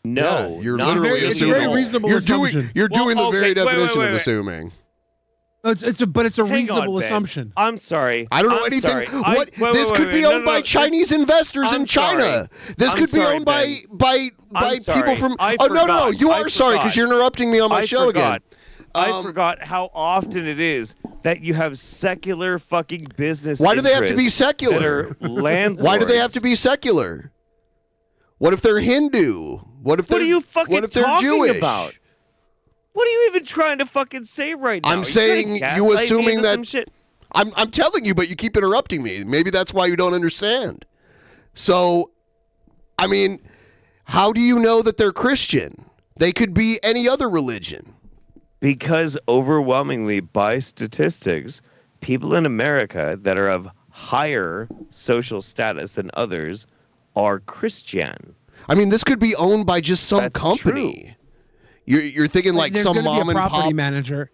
Speaker 1: No,
Speaker 2: yeah, you're literally assuming.
Speaker 6: Very reasonable assumption.
Speaker 2: You're doing the very definition of assuming.
Speaker 6: It's a reasonable assumption.
Speaker 1: I'm sorry.
Speaker 2: I don't know anything. This could be owned by Chinese investors in China. This could be owned by people from. No. You are sorry because you're interrupting me on my show again.
Speaker 1: I forgot how often it is that you have secular fucking business.
Speaker 2: Why do they have to be secular?
Speaker 1: Landlords.
Speaker 2: Why do they have to be secular? What if they're Hindu? What if they're Jewish?
Speaker 1: About? What are you even trying to fucking say right now?
Speaker 2: I'm saying you assuming that. I'm telling you, but you keep interrupting me. Maybe that's why you don't understand. So, I mean, how do you know that they're Christian? They could be any other religion.
Speaker 1: Because overwhelmingly, by statistics, people in America that are of higher social status than others are Christian.
Speaker 2: I mean, this could be owned by just some company.
Speaker 1: True.
Speaker 2: You're thinking like some mom and pop
Speaker 6: manager.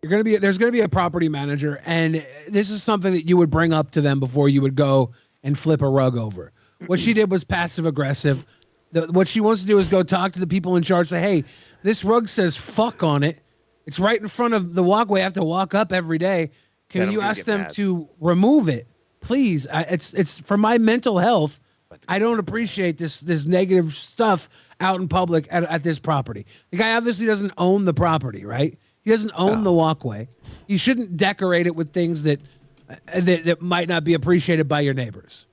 Speaker 6: There's going to be a property manager, and this is something that you would bring up to them before you would go and flip a rug over. What she did was passive aggressive. What she wants to do is go talk to the people in charge. Say, hey, this rug says fuck on it. It's right in front of the walkway. I have to walk up every day. Can you ask them to remove it, please? It's for my mental health. I don't appreciate this negative stuff out in public at this property. The guy obviously doesn't own the property, right? He doesn't own the walkway. You shouldn't decorate it with things that might not be appreciated by your neighbors.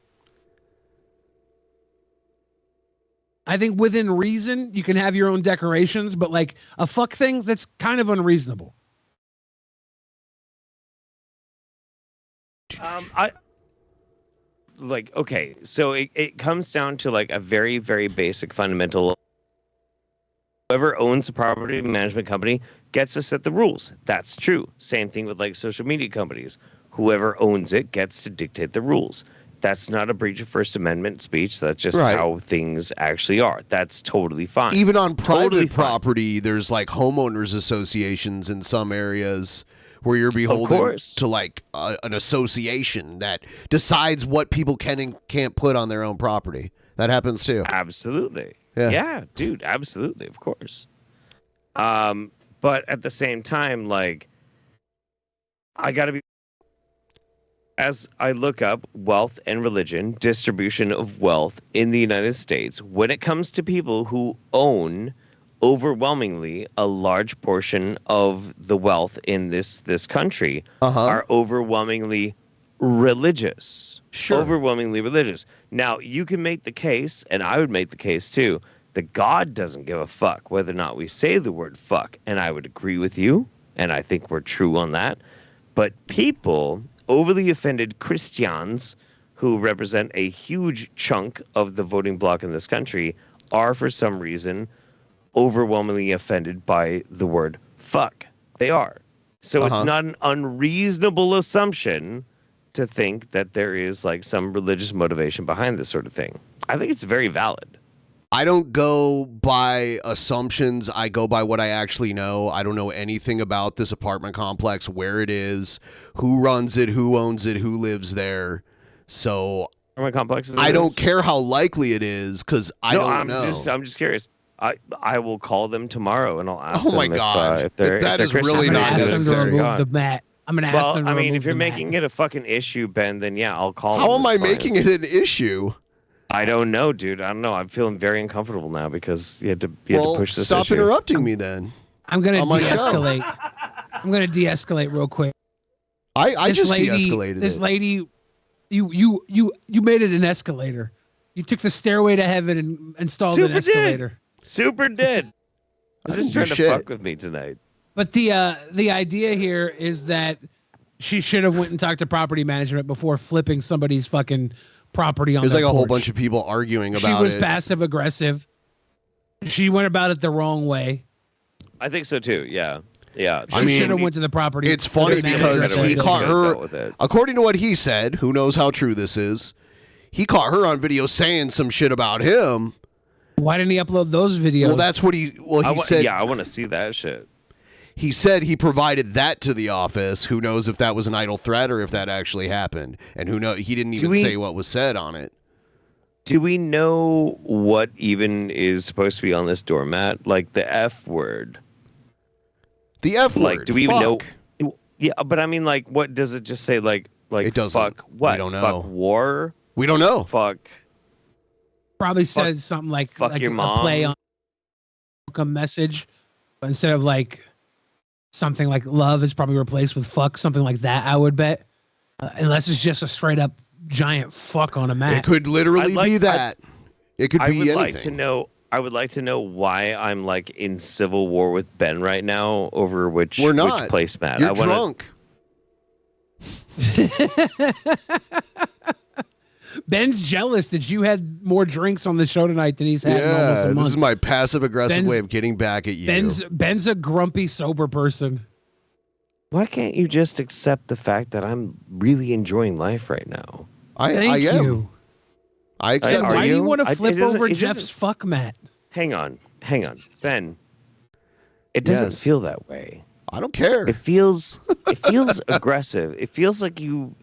Speaker 6: I think within reason, you can have your own decorations, but like a fuck thing, that's kind of unreasonable.
Speaker 1: Okay, so it comes down to like a very, very basic fundamental. Whoever owns a property management company gets to set the rules. That's true. Same thing with like social media companies. Whoever owns it gets to dictate the rules. That's not a breach of First Amendment speech. That's just how things actually are. That's totally fine.
Speaker 2: Even on private property, there's like homeowners associations in some areas where you're beholden to like an association that decides what people can and can't put on their own property. That happens too.
Speaker 1: Absolutely. Yeah, dude, absolutely, of course. But at the same time, like, I gotta be. As I look up wealth and religion, distribution of wealth in the United States, when it comes to people who own overwhelmingly a large portion of the wealth in this country are overwhelmingly religious.
Speaker 2: Sure.
Speaker 1: Overwhelmingly religious. Now, you can make the case, and I would make the case too, that God doesn't give a fuck whether or not we say the word fuck. And I would agree with you, and I think we're true on that. But people, overly offended Christians who represent a huge chunk of the voting bloc in this country, are for some reason overwhelmingly offended by the word fuck. They are. So it's not an unreasonable assumption to think that there is like some religious motivation behind this sort of thing. I think it's very valid.
Speaker 2: I don't go by assumptions. I go by what I actually know. I don't know anything about this apartment complex, where it is, who runs it, who owns it, who lives there. So
Speaker 1: apartment complexes.
Speaker 2: I don't care how likely it is because I don't know.
Speaker 1: I'm just curious. I will call them tomorrow and I'll ask
Speaker 2: Oh
Speaker 1: them
Speaker 2: my God.
Speaker 1: if they're
Speaker 2: That
Speaker 1: if
Speaker 2: is
Speaker 1: they're
Speaker 2: really
Speaker 1: Christian.
Speaker 2: not
Speaker 6: I'm gonna ask them to
Speaker 2: necessary.
Speaker 6: remove the mat. I'm gonna ask them to
Speaker 1: I mean,
Speaker 6: remove
Speaker 1: if you're
Speaker 6: the
Speaker 1: making
Speaker 6: mat.
Speaker 1: it a fucking issue, Ben, then yeah, I'll call them.
Speaker 2: How am I
Speaker 1: It's fine.
Speaker 2: making it an issue?
Speaker 1: I don't know, dude. I don't know. I'm feeling very uncomfortable now because you had to push this
Speaker 2: stop
Speaker 1: issue.
Speaker 2: interrupting me then.
Speaker 6: I'm gonna
Speaker 2: on my show.
Speaker 6: de-escalate. I'm gonna de-escalate real quick.
Speaker 2: I
Speaker 6: This
Speaker 2: just
Speaker 6: lady-
Speaker 2: de-escalated
Speaker 6: This
Speaker 2: it.
Speaker 6: lady, you made it an escalator. You took the stairway to heaven and installed an escalator.
Speaker 1: Super did.
Speaker 2: I
Speaker 1: Just
Speaker 2: didn't
Speaker 1: trying
Speaker 2: do
Speaker 1: to
Speaker 2: shit.
Speaker 1: fuck with me tonight.
Speaker 6: But the idea here is that she should have went and talked to property management before flipping somebody's fucking property on
Speaker 2: There's
Speaker 6: their
Speaker 2: like a whole
Speaker 6: porch.
Speaker 2: bunch of people arguing
Speaker 6: She
Speaker 2: about
Speaker 6: was
Speaker 2: it.
Speaker 6: passive aggressive. She went about it the wrong way.
Speaker 1: I think so too. Yeah. Yeah.
Speaker 6: She should have went to the property.
Speaker 2: It's funny because he caught
Speaker 1: with
Speaker 2: her,
Speaker 1: it.
Speaker 2: according to what he said, who knows how true this is, he caught her on video saying some shit about him.
Speaker 6: Why didn't he upload those videos?
Speaker 2: Well, that's what he said.
Speaker 1: Yeah, I want to see that shit.
Speaker 2: He said he provided that to the office. Who knows if that was an idle threat or if that actually happened? And who knows? He didn't even say what was said on it.
Speaker 1: Do we know what even is supposed to be on this doormat? Like the F word.
Speaker 2: The F word.
Speaker 1: Like, do we even know?
Speaker 2: Fuck.
Speaker 1: Yeah, but I mean, like, what does it just say? Like
Speaker 2: It doesn't.
Speaker 1: fuck what?
Speaker 2: We don't know.
Speaker 1: Fuck war.
Speaker 2: We don't know.
Speaker 1: Fuck.
Speaker 6: Probably says something like,
Speaker 1: fuck
Speaker 6: like
Speaker 1: your
Speaker 6: a
Speaker 1: mom.
Speaker 6: play on a message, but instead of like something like love is probably replaced with fuck, something like that. I would bet, unless it's just a straight up giant fuck on a mat.
Speaker 2: It could literally be that. It could be anything.
Speaker 1: I would like to know why I'm like in civil war with Ben right now over which
Speaker 2: We're not.
Speaker 1: which placemat.
Speaker 2: You're
Speaker 1: I wanna,
Speaker 2: drunk.
Speaker 6: Ben's jealous that you had more drinks on the show tonight than he's had in almost a
Speaker 2: Yeah,
Speaker 6: month.
Speaker 2: this is my passive aggressive
Speaker 6: Ben's-
Speaker 2: way of getting back at you.
Speaker 6: Ben's a grumpy sober person.
Speaker 1: Why can't you just accept the fact that I'm really enjoying life right now?
Speaker 2: I
Speaker 6: Thank
Speaker 2: am.
Speaker 6: you.
Speaker 2: I accept.
Speaker 6: Why do you want to
Speaker 1: I-
Speaker 6: flip
Speaker 1: it doesn't-
Speaker 6: over
Speaker 1: it
Speaker 6: Jeff's
Speaker 1: doesn't-
Speaker 6: fuck mat?
Speaker 1: Hang on, Ben. It doesn't
Speaker 2: Yes.
Speaker 1: feel that way.
Speaker 2: I don't care.
Speaker 1: It feels aggressive. It feels like you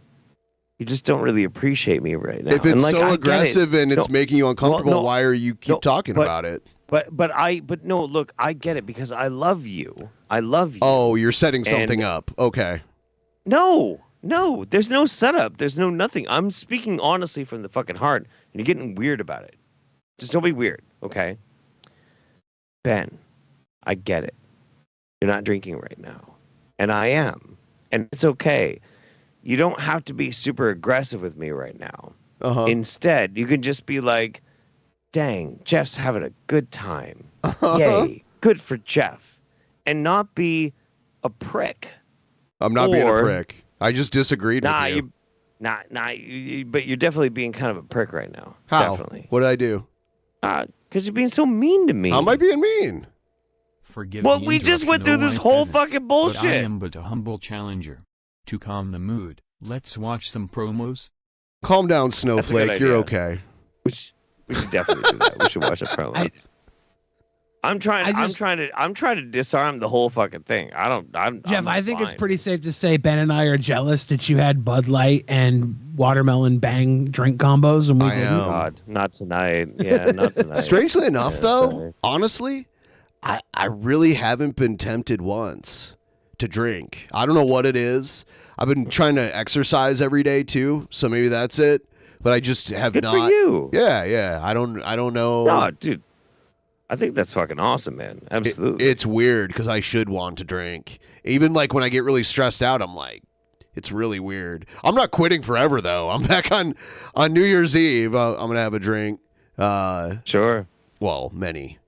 Speaker 1: just don't really appreciate me right now.
Speaker 2: If it's
Speaker 1: And, like,
Speaker 2: so
Speaker 1: I get it.
Speaker 2: aggressive and it's
Speaker 1: No,
Speaker 2: making you uncomfortable,
Speaker 1: no,
Speaker 2: why are you keep talking
Speaker 1: but-
Speaker 2: about it?
Speaker 1: But no, look, I get it because I love you. I love you.
Speaker 2: Oh, you're setting something
Speaker 1: And-
Speaker 2: up. Okay.
Speaker 1: No, there's no setup. There's no nothing. I'm speaking honestly from the fucking heart, and you're getting weird about it. Just don't be weird, okay? Ben, I get it. You're not drinking right now. And I am. And it's okay. You don't have to be super aggressive with me right now. Instead, you can just be like, dang, Jeff's having a good time. Yay, good for Jeff. And not be a prick.
Speaker 2: I'm not being a
Speaker 1: Or-
Speaker 2: prick. I just disagreed with you.
Speaker 1: But you're definitely being kind of a prick right now.
Speaker 2: How?
Speaker 1: Definitely.
Speaker 2: What did I do?
Speaker 1: Because you're being so mean to me.
Speaker 2: How am I being mean?
Speaker 13: Forgive
Speaker 1: Well,
Speaker 13: the
Speaker 1: we just went
Speaker 13: interruption,
Speaker 1: through this
Speaker 13: O
Speaker 1: whole
Speaker 13: wise peasants,
Speaker 1: fucking
Speaker 13: But I
Speaker 1: bullshit.
Speaker 13: am but a humble challenger. To calm the mood, let's watch some promos.
Speaker 2: Calm down,
Speaker 1: That's a good
Speaker 2: Snowflake. You're
Speaker 1: idea.
Speaker 2: okay.
Speaker 1: We should definitely do that. We should watch a promo. I'm trying to disarm the whole fucking thing.
Speaker 6: Jeff, I think it's pretty safe to say Ben and I are jealous that you had Bud Light and watermelon bang drink combos, and we
Speaker 2: I
Speaker 6: didn't.
Speaker 2: am.
Speaker 1: God, not tonight. Yeah, not tonight.
Speaker 2: Strangely enough,
Speaker 1: Yeah,
Speaker 2: though,
Speaker 1: sorry.
Speaker 2: honestly, I really haven't been tempted once to drink. I don't know what it is. I've been trying to exercise every day too, so maybe that's it. But I just have
Speaker 1: Good
Speaker 2: not.
Speaker 1: for you.
Speaker 2: Yeah. I don't know.
Speaker 1: No, dude. I think that's fucking awesome, man. Absolutely.
Speaker 2: It's weird because I should want to drink. Even like when I get really stressed out, I'm like, it's really weird. I'm not quitting forever though. I'm back on New Year's Eve. I'm gonna have a drink.
Speaker 1: Sure.
Speaker 2: Well, many,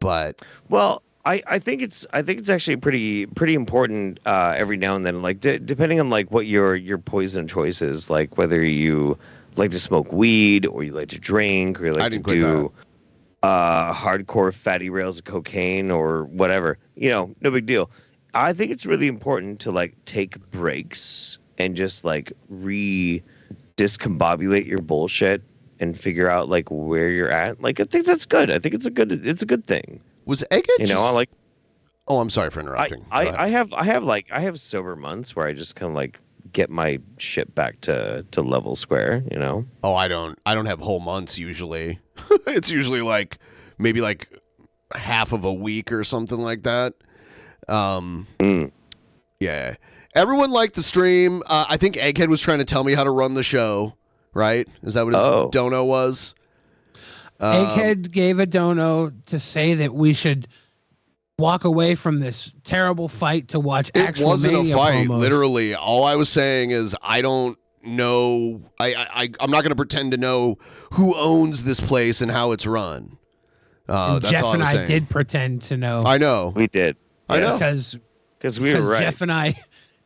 Speaker 2: but
Speaker 1: I think it's actually pretty important every now and then. Like depending on like what your poison choice is, like whether you like to smoke weed or you like to drink or you like to do hardcore fatty rails of cocaine or whatever. No big deal. I think it's really important to like take breaks and just like discombobulate your bullshit and figure out like where you're at. Like I think that's good. I think it's a good thing.
Speaker 2: Was Egghead
Speaker 1: I like.
Speaker 2: Oh, I'm sorry for interrupting.
Speaker 1: I have sober months where I just kind of like get my shit back to level square.
Speaker 2: Oh, I don't have whole months usually. It's usually like maybe like half of a week or something like that. Yeah. Everyone liked the stream. I think Egghead was trying to tell me how to run the show, right? Is that what his dono was?
Speaker 6: Egghead gave a dono to say that we should walk away from this terrible fight to watch actual
Speaker 2: It wasn't
Speaker 6: Mania
Speaker 2: a fight,
Speaker 6: promos.
Speaker 2: literally. All I was saying is I don't know. I'm not going to pretend to know who owns this place and how it's run.
Speaker 6: And
Speaker 2: That's
Speaker 6: Jeff
Speaker 2: all I
Speaker 6: and
Speaker 2: was
Speaker 6: I
Speaker 2: saying.
Speaker 6: did pretend to know.
Speaker 2: I know.
Speaker 1: We did.
Speaker 2: I know.
Speaker 6: Because
Speaker 1: we were right.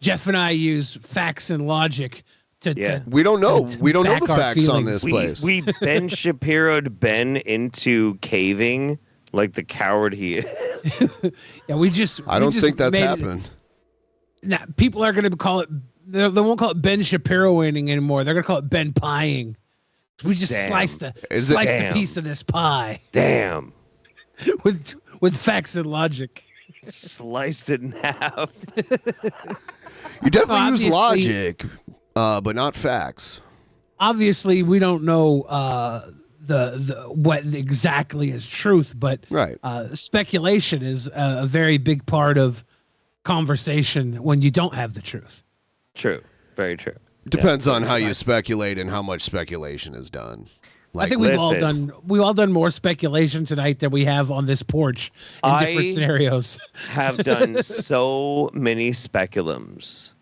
Speaker 6: Jeff and I use facts and logic to
Speaker 2: we don't know. We don't know
Speaker 6: back
Speaker 2: the
Speaker 6: our
Speaker 2: facts on
Speaker 6: feelings.
Speaker 2: this place.
Speaker 1: We Ben Shapiro'd Ben into caving like the coward he is.
Speaker 6: Yeah, we just.
Speaker 2: I don't think that's
Speaker 6: made it-
Speaker 2: happened.
Speaker 6: Nah, people are going to call it. They won't call it Ben Shapiroing anymore. They're going to call it Ben Pieing. We just sliced a piece of this pie.
Speaker 1: Damn.
Speaker 6: With facts and logic.
Speaker 1: Sliced it in half.
Speaker 2: You definitely use
Speaker 6: Obviously-
Speaker 2: logic, but not facts.
Speaker 6: Obviously, we don't know the what exactly is truth, but speculation is a very big part of conversation when you don't have the truth.
Speaker 1: True. Very true.
Speaker 2: Depends on how you speculate and how much speculation is done.
Speaker 6: I think we've all done more speculation tonight than we have on this porch in different scenarios.
Speaker 1: Have done so many speculums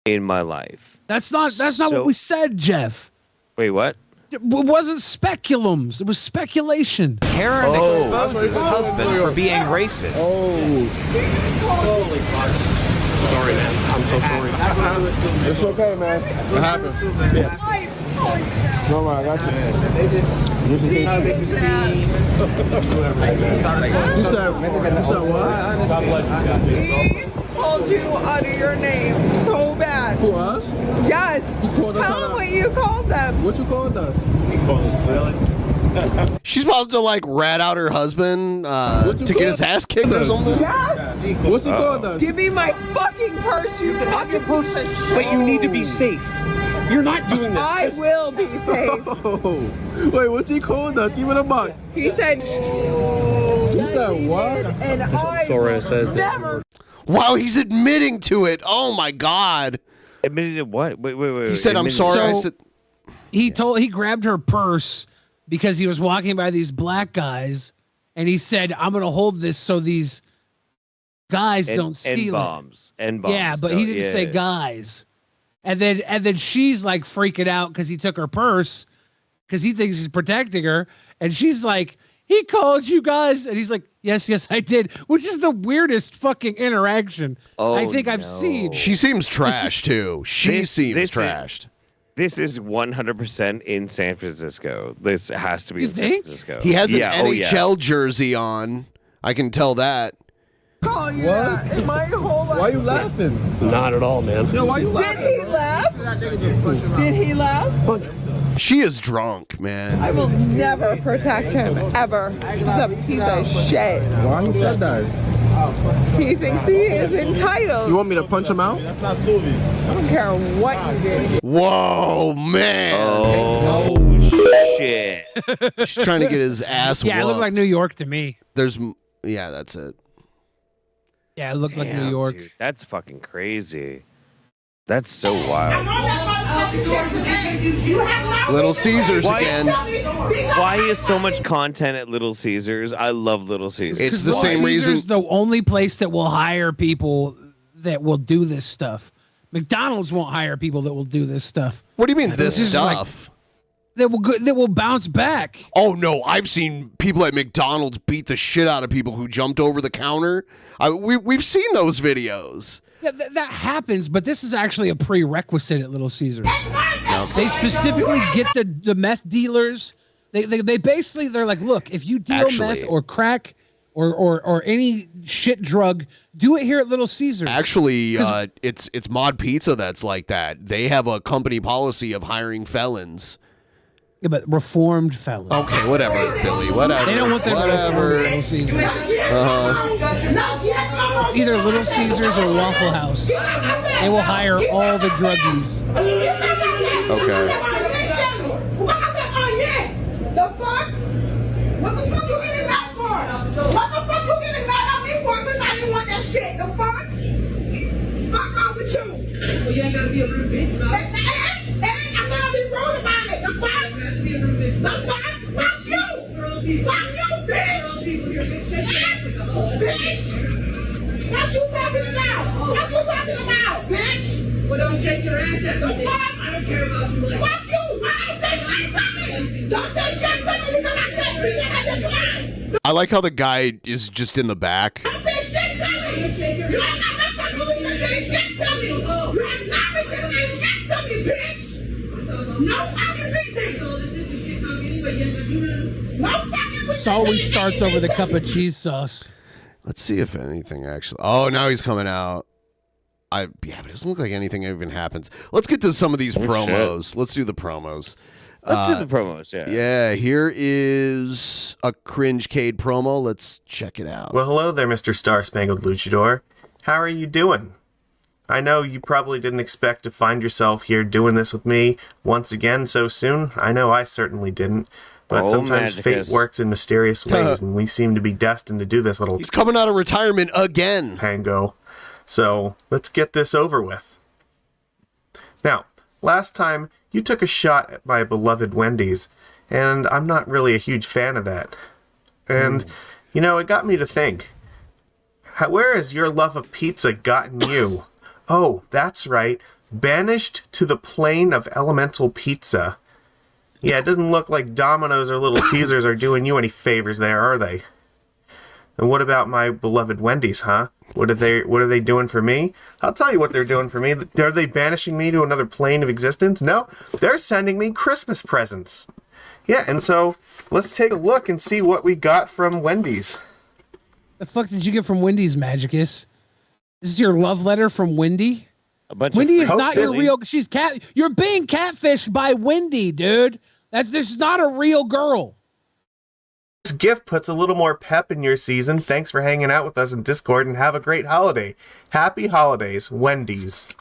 Speaker 1: in my life.
Speaker 6: That's not what we said, Jeff.
Speaker 1: Wait, what?
Speaker 6: It wasn't speculums. It was speculation.
Speaker 5: Karen exposes husband for being racist.
Speaker 18: Holy fuck. Sorry, man. I'm so sorry. It's okay, man. It happens. No, man, I got you. You said what?
Speaker 11: He called you out of your name so bad.
Speaker 18: Who, us?
Speaker 11: Yes.
Speaker 18: Tell
Speaker 11: them what you called them.
Speaker 18: What you called them?
Speaker 2: She's supposed to like rat out her husband to get his ass kicked or something.
Speaker 11: Yes.
Speaker 18: What's he called us?
Speaker 11: Give me my fucking purse, you fucking piece of shit.
Speaker 14: But you need to be safe. You're not doing this.
Speaker 11: I will be safe.
Speaker 18: Wait, what's he called us? Give it a buck.
Speaker 11: He said.
Speaker 18: He said what?
Speaker 11: And I
Speaker 14: said
Speaker 11: never.
Speaker 2: Wow, he's admitting to it. Oh my God.
Speaker 1: Admitted to what? Wait.
Speaker 2: He said, "I'm sorry." I said.
Speaker 6: He grabbed her purse because he was walking by these black guys, and he said, "I'm going to hold this so these guys don't steal
Speaker 1: bombs.
Speaker 6: it."
Speaker 1: And bombs.
Speaker 6: Yeah, but he didn't say guys. And then she's like freaking out because he took her purse because he thinks he's protecting her, and she's like, "He called you guys," and he's like, "Yes, I did," which is the weirdest fucking interaction I think I've seen.
Speaker 2: She seems trashed too. She seems trashed.
Speaker 1: This is 100% in San Francisco. This has to be in San Francisco.
Speaker 2: He has an NHL jersey on. I can tell that.
Speaker 11: Call you that in my whole life.
Speaker 18: Why are you laughing?
Speaker 14: Not at all, man.
Speaker 18: Yo, why you
Speaker 11: Did he laugh? Did he laugh?
Speaker 2: She is drunk, man.
Speaker 11: I will never protect him, ever. He's a piece of shit.
Speaker 18: Why he said that?
Speaker 11: He thinks he is entitled.
Speaker 18: You want me to punch him out? That's not Sylvie.
Speaker 11: I don't care what you do.
Speaker 2: Whoa, man.
Speaker 1: Oh, shit.
Speaker 2: She's trying to get his ass
Speaker 6: Yeah, it looked
Speaker 2: whooped.
Speaker 6: like New York to me.
Speaker 2: Yeah, that's it.
Speaker 6: Yeah, it looked like New York.
Speaker 1: Dude, that's fucking crazy. That's so wild.
Speaker 2: Little Caesars again.
Speaker 1: Why is so much content at Little Caesars? I love Little Caesars.
Speaker 2: It's the same reason.
Speaker 6: It's the only place that will hire people that will do this stuff. McDonald's won't hire people that will do this stuff.
Speaker 2: What do you mean this stuff?
Speaker 6: That will bounce back.
Speaker 2: Oh no, I've seen people at McDonald's beat the shit out of people who jumped over the counter. We've seen those videos.
Speaker 6: That happens, but this is actually a prerequisite at Little Caesars. They specifically get the meth dealers. They basically, they're like, look, if you deal meth or crack or any shit drug, do it here at Little Caesars.
Speaker 2: Actually, it's Mod Pizza that's like that. They have a company policy of hiring felons.
Speaker 6: Yeah, but reformed felons.
Speaker 2: Okay, whatever, Billy. Whatever.
Speaker 6: They don't want them
Speaker 2: whatever.
Speaker 6: Little Caesars. It's either Little Caesars or Waffle House. They will hire all the druggies.
Speaker 2: Okay.
Speaker 15: The fuck? What the fuck you getting mad for? What the fuck you getting mad at me for? Because I didn't want that shit. The fuck? Fuck off with you. Well, you ain't gotta be a rude bitch about it. And I'm gonna be rude about it. The fuck? The fuck? Fuck you. Fuck you, bitch. Bitch. What you talking about? What you talking about, bitch? Well, don't shake your ass at me. I don't care about you. Fuck you. I don't say shit to me. Don't say shit to me because I said we get at the time.
Speaker 2: I like how the guy is just in the back.
Speaker 15: Don't say shit to me. You ain't got no fucking reason to say shit to me. You ain't got no reason to say shit to me, bitch. No fucking reason. No fucking reason.
Speaker 6: It always starts over the cup of cheese sauce.
Speaker 2: Let's see if anything actually. Oh, now he's coming out. Yeah, but it doesn't look like anything even happens. Let's get to some of these promos.
Speaker 1: Shit.
Speaker 2: Let's do the promos.
Speaker 1: Let's do the promos, yeah.
Speaker 2: Yeah, here is a Cringecade promo. Let's check it out.
Speaker 16: Well, hello there, Mr. Star Spangled Luchador. How are you doing? I know you probably didn't expect to find yourself here doing this with me once again so soon. I know I certainly didn't. But sometimes fate works in mysterious ways, and we seem to be destined to do this little...
Speaker 2: He's coming out of retirement again.
Speaker 16: ...tango. So, let's get this over with. Now, last time, you took a shot at my beloved Wendy's, and I'm not really a huge fan of that. And, you know, it got me to think. Where has your love of pizza gotten you? Oh, that's right. Banished to the plane of elemental pizza. Yeah, it doesn't look like Domino's or Little Caesars are doing you any favors there, are they? And what about my beloved Wendy's, huh? What are they doing for me? I'll tell you what they're doing for me. Are they banishing me to another plane of existence? No, they're sending me Christmas presents. Yeah, and so let's take a look and see what we got from Wendy's.
Speaker 6: The fuck did you get from Wendy's, Magicus? This is your love letter from Wendy? Wendy is not your real. She's cat. You're being catfished by Wendy, dude. This is not a real girl.
Speaker 16: This gift puts a little more pep in your season. Thanks for hanging out with us in Discord and have a great holiday. Happy holidays, Wendy's.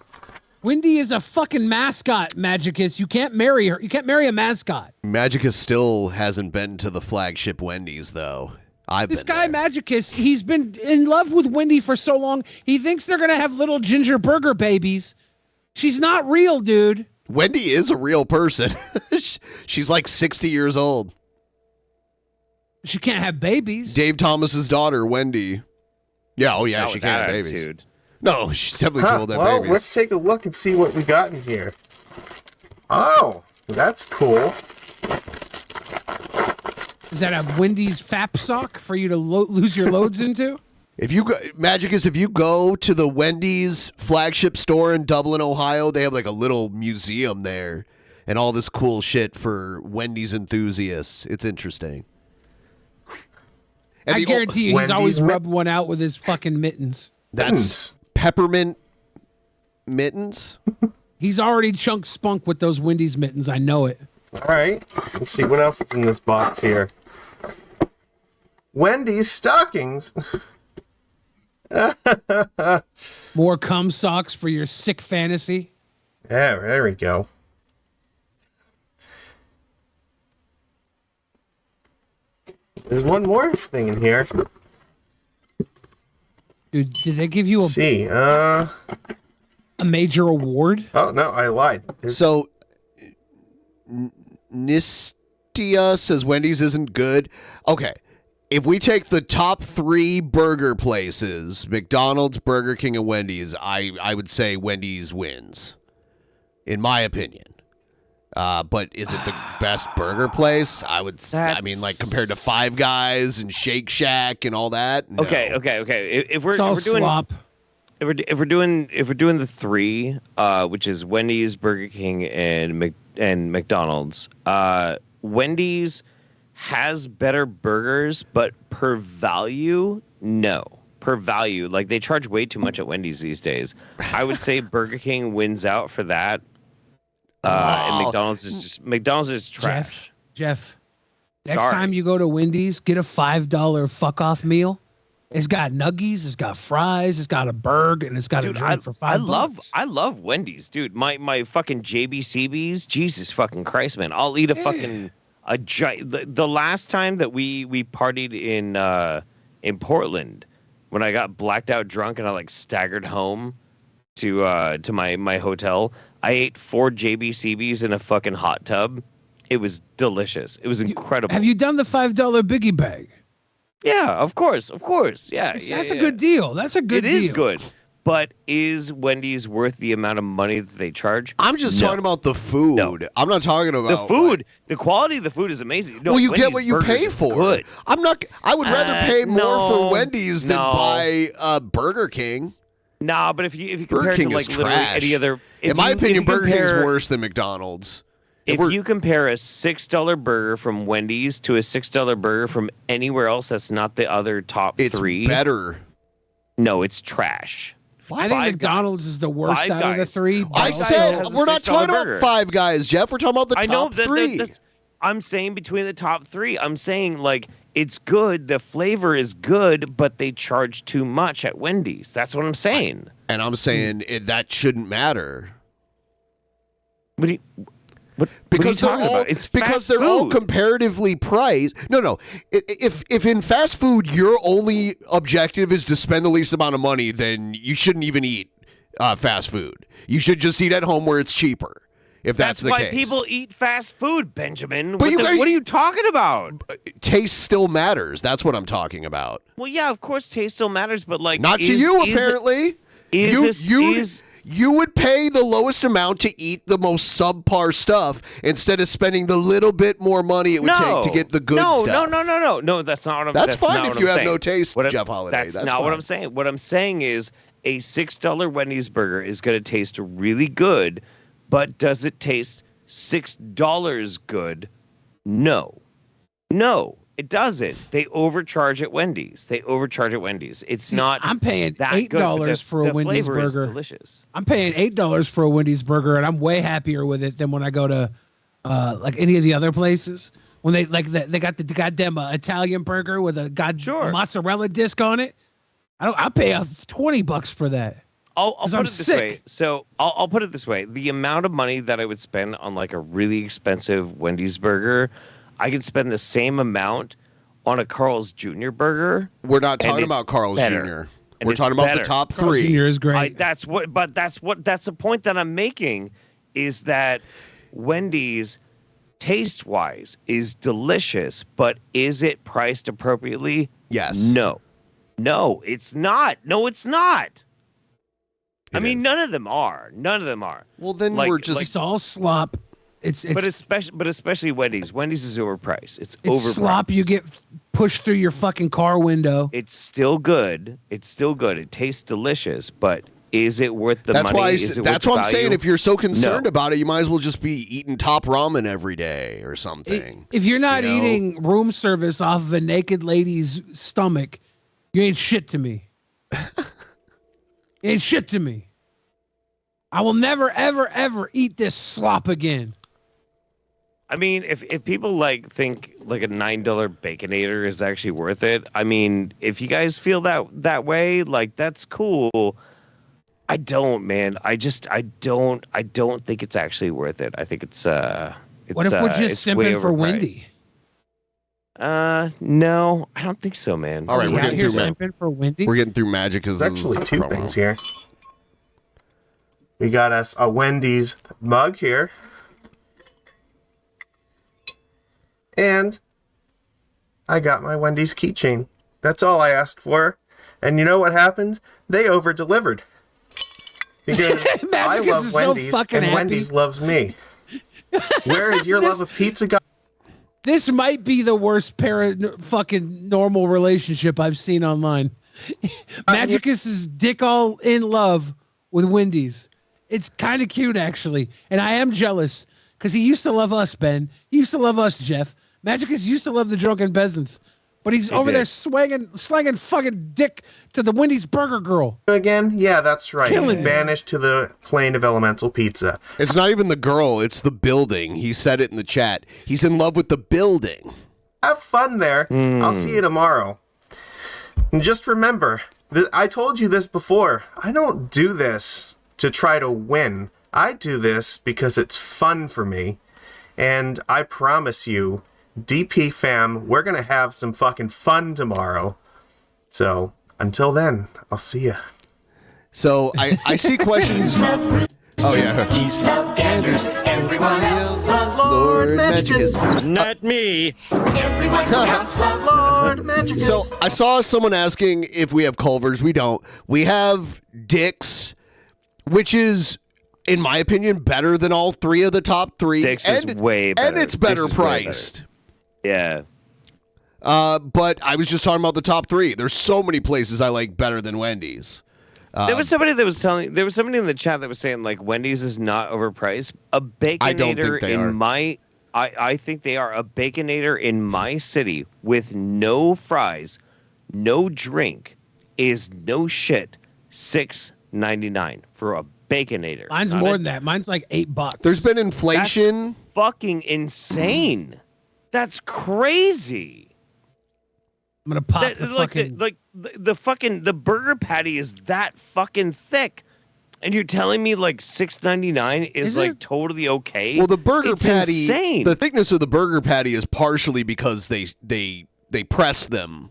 Speaker 6: Wendy is a fucking mascot, Magicus. You can't marry her. You can't marry a mascot.
Speaker 2: Magicus still hasn't been to the flagship Wendy's, though.
Speaker 6: This guy, Magicus, he's been in love with Wendy for so long, he thinks they're going to have little ginger burger babies. She's not real, dude.
Speaker 2: Wendy is a real person. She's like 60 years old.
Speaker 6: She can't have babies.
Speaker 2: Dave Thomas's daughter, Wendy. Yeah, oh yeah, she can't have babies.
Speaker 16: Attitude.
Speaker 2: No, she's definitely too old to have
Speaker 16: well,
Speaker 2: babies.
Speaker 16: Let's take a look and see what we got in here. Oh, that's cool.
Speaker 6: Is that a Wendy's FAP sock for you to lose your loads into?
Speaker 2: If you go, Magicus, if you go to the Wendy's flagship store in Dublin, Ohio, they have like a little museum there and all this cool shit for Wendy's enthusiasts. It's interesting.
Speaker 6: And I guarantee you, he's always rubbed one out with his fucking mittens.
Speaker 2: That's peppermint mittens?
Speaker 6: He's already chunked spunk with those Wendy's mittens. I know it.
Speaker 16: All right. Let's see what else is in this box here. Wendy's stockings.
Speaker 6: More cum socks for your sick fantasy.
Speaker 16: Yeah, there we go. There's one more thing in here.
Speaker 6: Dude, did they give you a...
Speaker 16: Let's see,
Speaker 6: a major award?
Speaker 16: Oh no, I lied.
Speaker 2: So Nistia says Wendy's isn't good. Okay. If we take the top 3 burger places, McDonald's, Burger King, and Wendy's, I would say Wendy's wins, in my opinion. But is it the best burger place? I mean, like compared to Five Guys and Shake Shack and all that. No.
Speaker 1: Okay. If we're doing
Speaker 6: slop.
Speaker 1: If we're doing the 3, which is Wendy's, Burger King, and McDonald's, Wendy's has better burgers, but per value, no. Per value, like they charge way too much at Wendy's these days. I would say Burger King wins out for that. And McDonald's is trash.
Speaker 6: Jeff, next time you go to Wendy's, get a $5 fuck off meal. It's got nuggies, it's got fries, it's got a burger, and it's got a drink for $5.
Speaker 1: I love Wendy's, dude. My fucking JBCBs, Jesus fucking Christ, man. I'll eat a fucking the last time that we partied in Portland, when I got blacked out drunk and I like staggered home to my hotel, I ate 4 JBCBs in a fucking hot tub. It was delicious. It was incredible.
Speaker 6: Have you done the $5 biggie bag?
Speaker 1: Yeah, of course. Yeah.
Speaker 6: That's a good deal. That's a good deal.
Speaker 1: It is good. But is Wendy's worth the amount of money that they charge?
Speaker 2: I'm just talking about the food. No. I'm not talking about
Speaker 1: the food. The quality of the food is amazing. No,
Speaker 2: well, you
Speaker 1: Wendy's
Speaker 2: get what you pay for.
Speaker 1: Good.
Speaker 2: I would rather pay more for Wendy's than buy Burger King.
Speaker 1: Nah, but if you compare
Speaker 2: Burger King
Speaker 1: it to like
Speaker 2: is
Speaker 1: literally
Speaker 2: trash.
Speaker 1: any other,
Speaker 2: in my opinion, Burger King's worse than McDonald's.
Speaker 1: If you compare a $6 burger from Wendy's to a $6 burger from anywhere else that's not the other top 3,
Speaker 2: it's better.
Speaker 1: No, it's trash.
Speaker 6: I think McDonald's is the worst out of the 3.
Speaker 2: I said we're not talking about Five Guys, Jeff. We're talking about the top 3.
Speaker 1: I'm saying between the top 3. I'm saying like it's good. The flavor is good, but they charge too much at Wendy's. That's what I'm saying.
Speaker 2: And I'm saying that shouldn't matter. Because they're all comparatively priced. No. If in fast food your only objective is to spend the least amount of money, then you shouldn't even eat fast food. You should just eat at home where it's cheaper. If that's the case.
Speaker 1: That's why people eat fast food, Benjamin. What are you talking about?
Speaker 2: Taste still matters. That's what I'm talking about.
Speaker 1: Well, yeah, of course, taste still matters, but like
Speaker 2: not to you apparently. You would pay the lowest amount to eat the most subpar stuff instead of spending the little bit more money it would take to get the good stuff.
Speaker 1: No, that's not what I'm saying.
Speaker 2: That's fine if you have no taste, Jeff Holiday.
Speaker 1: That's not what I'm saying. What I'm saying is a $6 Wendy's burger is going to taste really good, but does it taste $6 good? No, it doesn't. They overcharge at Wendy's. It's not.
Speaker 6: I'm paying
Speaker 1: that
Speaker 6: $8 for a Wendy's burger.
Speaker 1: Is delicious.
Speaker 6: I'm paying $8 for a Wendy's burger, and I'm way happier with it than when I go to like any of the other places. When they got the goddamn Italian burger with a mozzarella disc on it. I'll pay $20 for that.
Speaker 1: I'll put it this way. So I'll put it this way: the amount of money that I would spend on like a really expensive Wendy's burger, I could spend the same amount on a Carl's Jr. burger.
Speaker 2: We're not talking about Carl's Jr. We're talking about the top 3.
Speaker 6: Carl's Jr. is great.
Speaker 1: That's the point that I'm making, is that Wendy's, taste-wise, is delicious, but is it priced appropriately?
Speaker 2: Yes.
Speaker 1: No, it's not. I mean, none of them are.
Speaker 2: Well, then
Speaker 6: it's all slop.
Speaker 1: But especially Wendy's. Wendy's is overpriced. It's overpriced.
Speaker 6: Slop you get pushed through your fucking car window.
Speaker 1: It's still good. It tastes delicious, but is it worth the money?
Speaker 2: That's why I'm saying if you're so concerned about it, you might as well just be eating Top Ramen every day or something.
Speaker 6: If you're not eating room service off of a naked lady's stomach, you ain't shit to me. You ain't shit to me. I will never, ever, ever eat this slop again.
Speaker 1: I mean, if people like think like a $9 Baconator is actually worth it, I mean, if you guys feel that way, like that's cool. I don't, man. I don't think it's actually worth it. I think it's
Speaker 6: what if we're just simping for Wendy?
Speaker 1: No, I don't think so, man.
Speaker 2: All right, we're getting through
Speaker 6: simping for Wendy.
Speaker 2: We're getting through magic.
Speaker 16: There's actually 2 things here. We got us a Wendy's mug here. And I got my Wendy's keychain. That's all I asked for. And you know what happened? They over-delivered. Because I love Wendy's, and happy. Wendy's loves me. Where is your love of pizza gone?
Speaker 6: This might be the worst fucking normal relationship I've seen online. Magicus is dick all in love with Wendy's. It's kind of cute, actually. And I am jealous because he used to love us, Ben. He used to love us, Jeff. Magicus used to love the Drunken Peasants. But he's over there slanging fucking dick to the Wendy's burger girl.
Speaker 16: Again? Yeah, that's right. Banished to the plane of elemental pizza.
Speaker 2: It's not even the girl, it's the building. He said it in the chat. He's in love with the building.
Speaker 16: Have fun there. I'll see you tomorrow. And just remember, I told you this before. I don't do this to try to win. I do this because it's fun for me. And I promise you, DP fam, we're going to have some fucking fun tomorrow. So, until then, I'll see ya.
Speaker 2: So, I see questions. Oh, yeah.
Speaker 3: Geese love ganders. Everyone else loves Lord Magicus.
Speaker 1: Not me.
Speaker 3: Everyone else loves Lord Magicus.
Speaker 2: So, I saw someone asking if we have Culvers. We don't. We have Dick's, which is, in my opinion, better than all three of the top three.
Speaker 1: Dick's is way better.
Speaker 2: And it's better priced.
Speaker 1: Yeah.
Speaker 2: But I was just talking about the top three. There's so many places I like better than Wendy's.
Speaker 1: There was somebody that was telling. There was somebody in the chat that was saying like Wendy's is not overpriced. A Baconator in my, I think they are. A Baconator in my city with no fries, no drink, is no shit. $6.99 for a Baconator.
Speaker 6: Mine's more than that. Mine's like $8.
Speaker 2: There's been inflation.
Speaker 1: That's fucking insane. That's crazy.
Speaker 6: I'm gonna pop
Speaker 1: the burger patty is that fucking thick, and you're telling me like $6.99 is like totally okay?
Speaker 2: Well, the burger patty,
Speaker 1: insane.
Speaker 2: The thickness of the burger patty is partially because they press them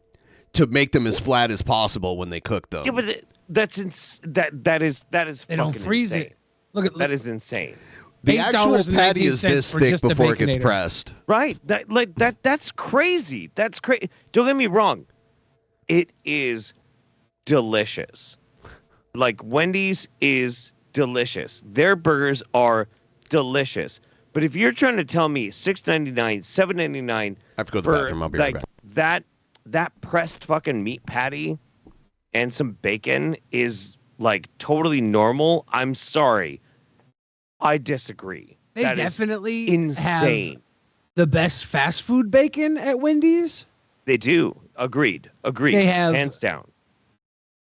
Speaker 2: to make them as flat as possible when they cook them.
Speaker 1: Yeah, but that is
Speaker 6: they don't
Speaker 1: fucking
Speaker 6: freeze
Speaker 1: insane.
Speaker 6: it.
Speaker 1: That is insane.
Speaker 2: The actual patty is this thick before it gets pressed.
Speaker 1: Right. That's crazy. That's crazy. Don't get me wrong. It is delicious. Like Wendy's is delicious. Their burgers are delicious. But if you're trying to tell me $6.99, $7.99,
Speaker 2: I have to go to the bathroom. I'll be right back.
Speaker 1: That pressed fucking meat patty and some bacon is like totally normal, I'm sorry. I disagree.
Speaker 6: They
Speaker 1: that
Speaker 6: definitely
Speaker 1: insane.
Speaker 6: Have the best fast food bacon at Wendy's.
Speaker 1: They do. Agreed.
Speaker 6: They have
Speaker 1: hands down.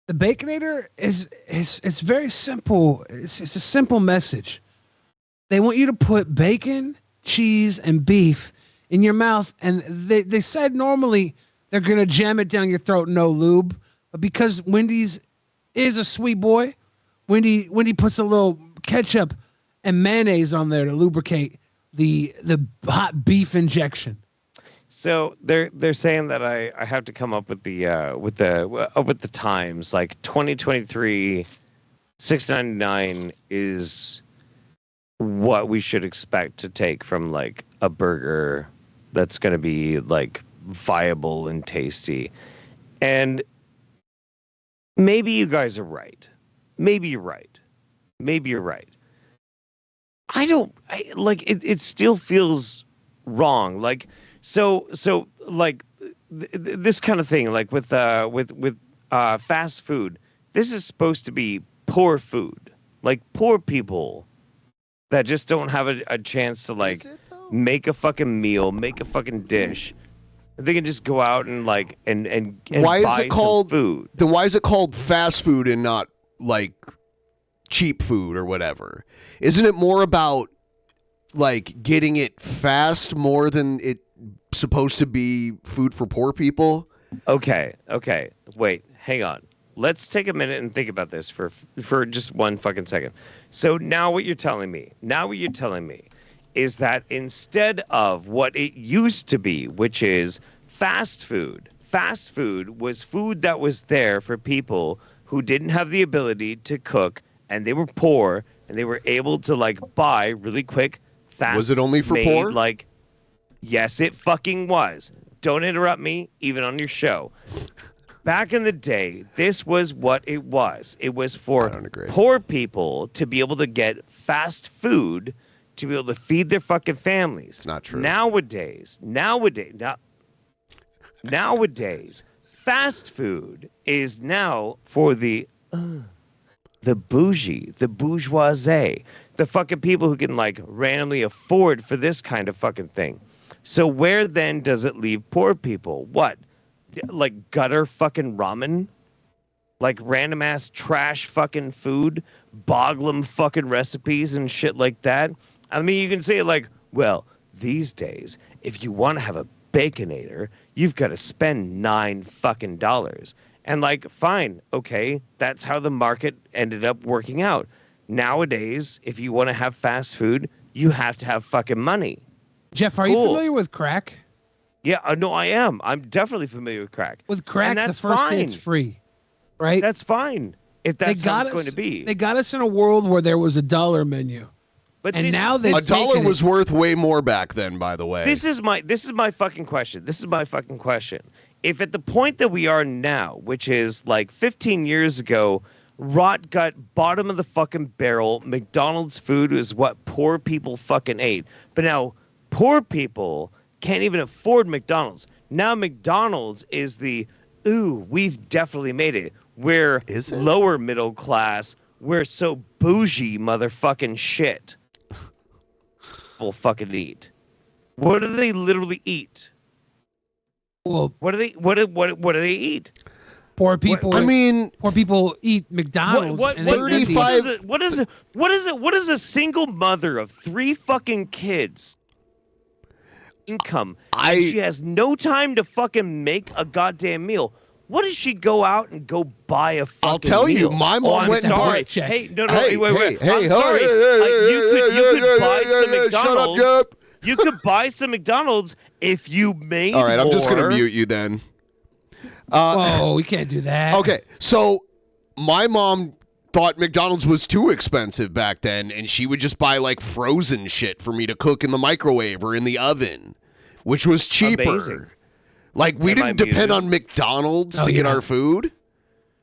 Speaker 6: The Baconator it's very simple. It's a simple message. They want you to put bacon, cheese, and beef in your mouth, and they said normally they're gonna jam it down your throat, no lube, but because Wendy's is a sweet boy, Wendy puts a little ketchup and mayonnaise on there to lubricate the hot beef injection.
Speaker 1: So they're saying that I have to come up with the times, like 2023, $6.99 is what we should expect to take from like a burger that's going to be like viable and tasty. And maybe you guys are right. Maybe you're right. It still feels wrong. Like, so like this kind of thing, like with fast food, this is supposed to be poor food, like poor people that just don't have a chance to like make a fucking meal, make a fucking dish. They can just go out and like and
Speaker 2: why
Speaker 1: buy
Speaker 2: is it called
Speaker 1: food.
Speaker 2: Then why is it called fast food and not like cheap food or whatever? Isn't it more about like getting it fast more than it supposed to be food for poor people?
Speaker 1: Okay. Wait, hang on. Let's take a minute and think about this for just one fucking second. So now what you're telling me is that instead of what it used to be, which is fast food was food that was there for people who didn't have the ability to cook and they were poor and they were able to like buy really quick, fast.
Speaker 2: Was it only for
Speaker 1: made,
Speaker 2: poor?
Speaker 1: Like, yes, it fucking was. Don't interrupt me, even on your show. Back in the day, this was what it was. It was for poor people to be able to get fast food to be able to feed their fucking families. It's
Speaker 2: not true.
Speaker 1: Nowadays, fast food is now for the bougie, the bourgeoisie, the fucking people who can like randomly afford for this kind of fucking thing. So where then does it leave poor people? What? Like gutter fucking ramen? Like random ass trash fucking food? Boglum fucking recipes and shit like that? I mean, you can say like, well, these days, if you want to have a Baconator, you've got to spend $9 fucking. And like, fine, okay, that's how the market ended up working out. Nowadays, if you want to have fast food, you have to have fucking money.
Speaker 6: Jeff, are you familiar with crack?
Speaker 1: Yeah, no, I am. I'm definitely familiar with crack.
Speaker 6: With crack,
Speaker 1: and that's
Speaker 6: the first
Speaker 1: fine.
Speaker 6: day it's free, right?
Speaker 1: That's fine if that's how it's going to be.
Speaker 6: They got us in a world where there was a dollar menu.
Speaker 1: But
Speaker 6: and now they've
Speaker 2: a dollar was worth way more back then, by the way.
Speaker 1: This is my fucking question. If at the point that we are now, which is like 15 years ago, rot gut, bottom of the fucking barrel, McDonald's food is what poor people fucking ate. But now poor people can't even afford McDonald's. Now McDonald's is the, ooh, we've definitely made it. We're lower middle class. We're so bougie motherfucking shit. People fucking eat. What do they literally eat?
Speaker 6: Well,
Speaker 1: what do they eat?
Speaker 6: Poor people. Poor people eat McDonald's.
Speaker 1: What is a single mother of 3 fucking kids income? And she has no time to fucking make a goddamn meal. What does she go out and go buy a fucking
Speaker 2: I'll tell
Speaker 1: meal?
Speaker 2: you, my mom went and bought.
Speaker 1: Hey, no,
Speaker 2: Hey,
Speaker 1: wait.
Speaker 2: hey,
Speaker 1: I'm sorry. You could buy some McDonald's.
Speaker 2: Shut up, Jep.
Speaker 1: You could buy some McDonald's if you made
Speaker 2: All right, I'm just going to
Speaker 1: more.
Speaker 2: mute you then.
Speaker 6: Oh, we can't do that.
Speaker 2: Okay, so my mom thought McDonald's was too expensive back then, and she would just buy like frozen shit for me to cook in the microwave or in the oven, which was cheaper.
Speaker 1: Amazing.
Speaker 2: Like we didn't depend on McDonald's to get our food.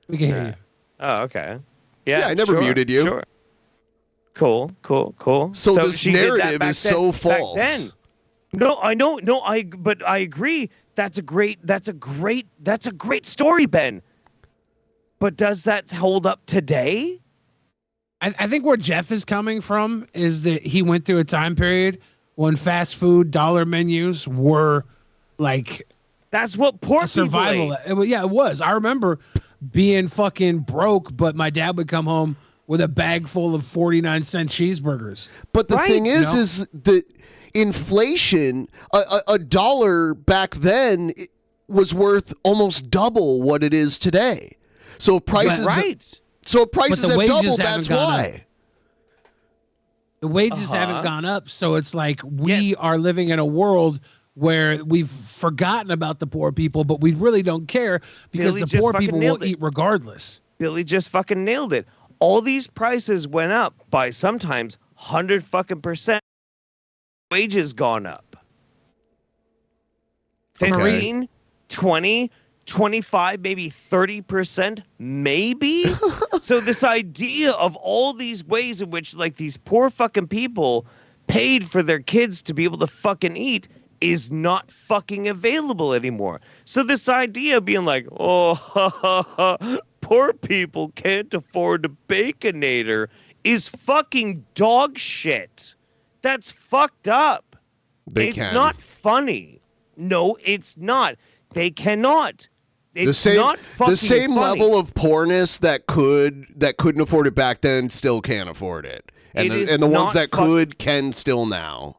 Speaker 6: We can hear you.
Speaker 1: Oh, okay. Yeah,
Speaker 2: I never muted you.
Speaker 1: Sure. Cool.
Speaker 2: So this
Speaker 1: she did that
Speaker 2: narrative
Speaker 1: back
Speaker 2: is
Speaker 1: then-
Speaker 2: so
Speaker 1: back
Speaker 2: false.
Speaker 1: then. No, I know. No, but I agree. That's a great story, Ben. But does that hold up today?
Speaker 6: I think where Jeff is coming from is that he went through a time period when fast food dollar menus were like
Speaker 1: that's what poor people
Speaker 6: survival.
Speaker 1: ate.
Speaker 6: It was. I remember being fucking broke, but my dad would come home with a bag full of 49-cent cheeseburgers.
Speaker 2: But the thing is that inflation, a dollar back then was worth almost double what it is today. So if prices, so if prices have doubled, that's why.
Speaker 6: The wages haven't gone up, so it's like we are living in a world where we've forgotten about the poor people, but we really don't care because
Speaker 1: Billy
Speaker 6: the
Speaker 1: just
Speaker 6: poor
Speaker 1: fucking
Speaker 6: people
Speaker 1: nailed
Speaker 6: will
Speaker 1: it.
Speaker 6: eat regardless.
Speaker 1: Billy just fucking nailed it. All these prices went up by sometimes 100%. Wages gone up. 15, 20, 25, maybe 30%, maybe. So this idea of all these ways in which like these poor fucking people paid for their kids to be able to fucking eat is not fucking available anymore. So this idea of being like, oh, poor people can't afford a Baconator is fucking dog shit. That's fucked up. It's not funny. No, it's not. They cannot. It's not fucking
Speaker 2: the same
Speaker 1: funny.
Speaker 2: level of poorness that couldn't afford it back then still can't afford it. And
Speaker 1: It is
Speaker 2: the ones
Speaker 1: not
Speaker 2: that could can still now.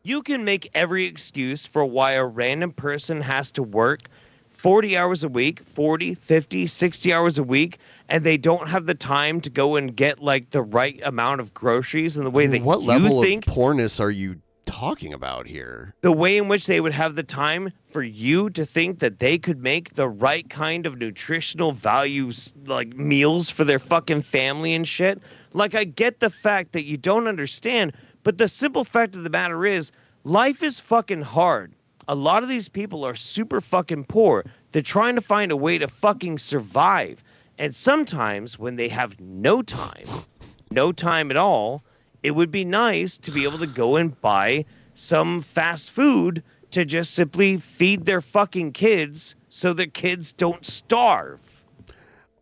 Speaker 1: You can make every excuse for why a random person has to work 40 hours a week, 40, 50, 60 hours a week, and they don't have the time to go and get like the right amount of groceries in the way that
Speaker 2: What
Speaker 1: you
Speaker 2: level
Speaker 1: think,
Speaker 2: of poorness are you talking about here?
Speaker 1: the way in which they would have the time for you to think that they could make the right kind of nutritional values like meals for their fucking family and shit. Like, I get the fact that you don't understand, but the simple fact of the matter is, life is fucking hard. A lot of these people are super fucking poor. They're trying to find a way to fucking survive. And sometimes when they have no time at all, it would be nice to be able to go and buy some fast food to just simply feed their fucking kids so their kids don't starve.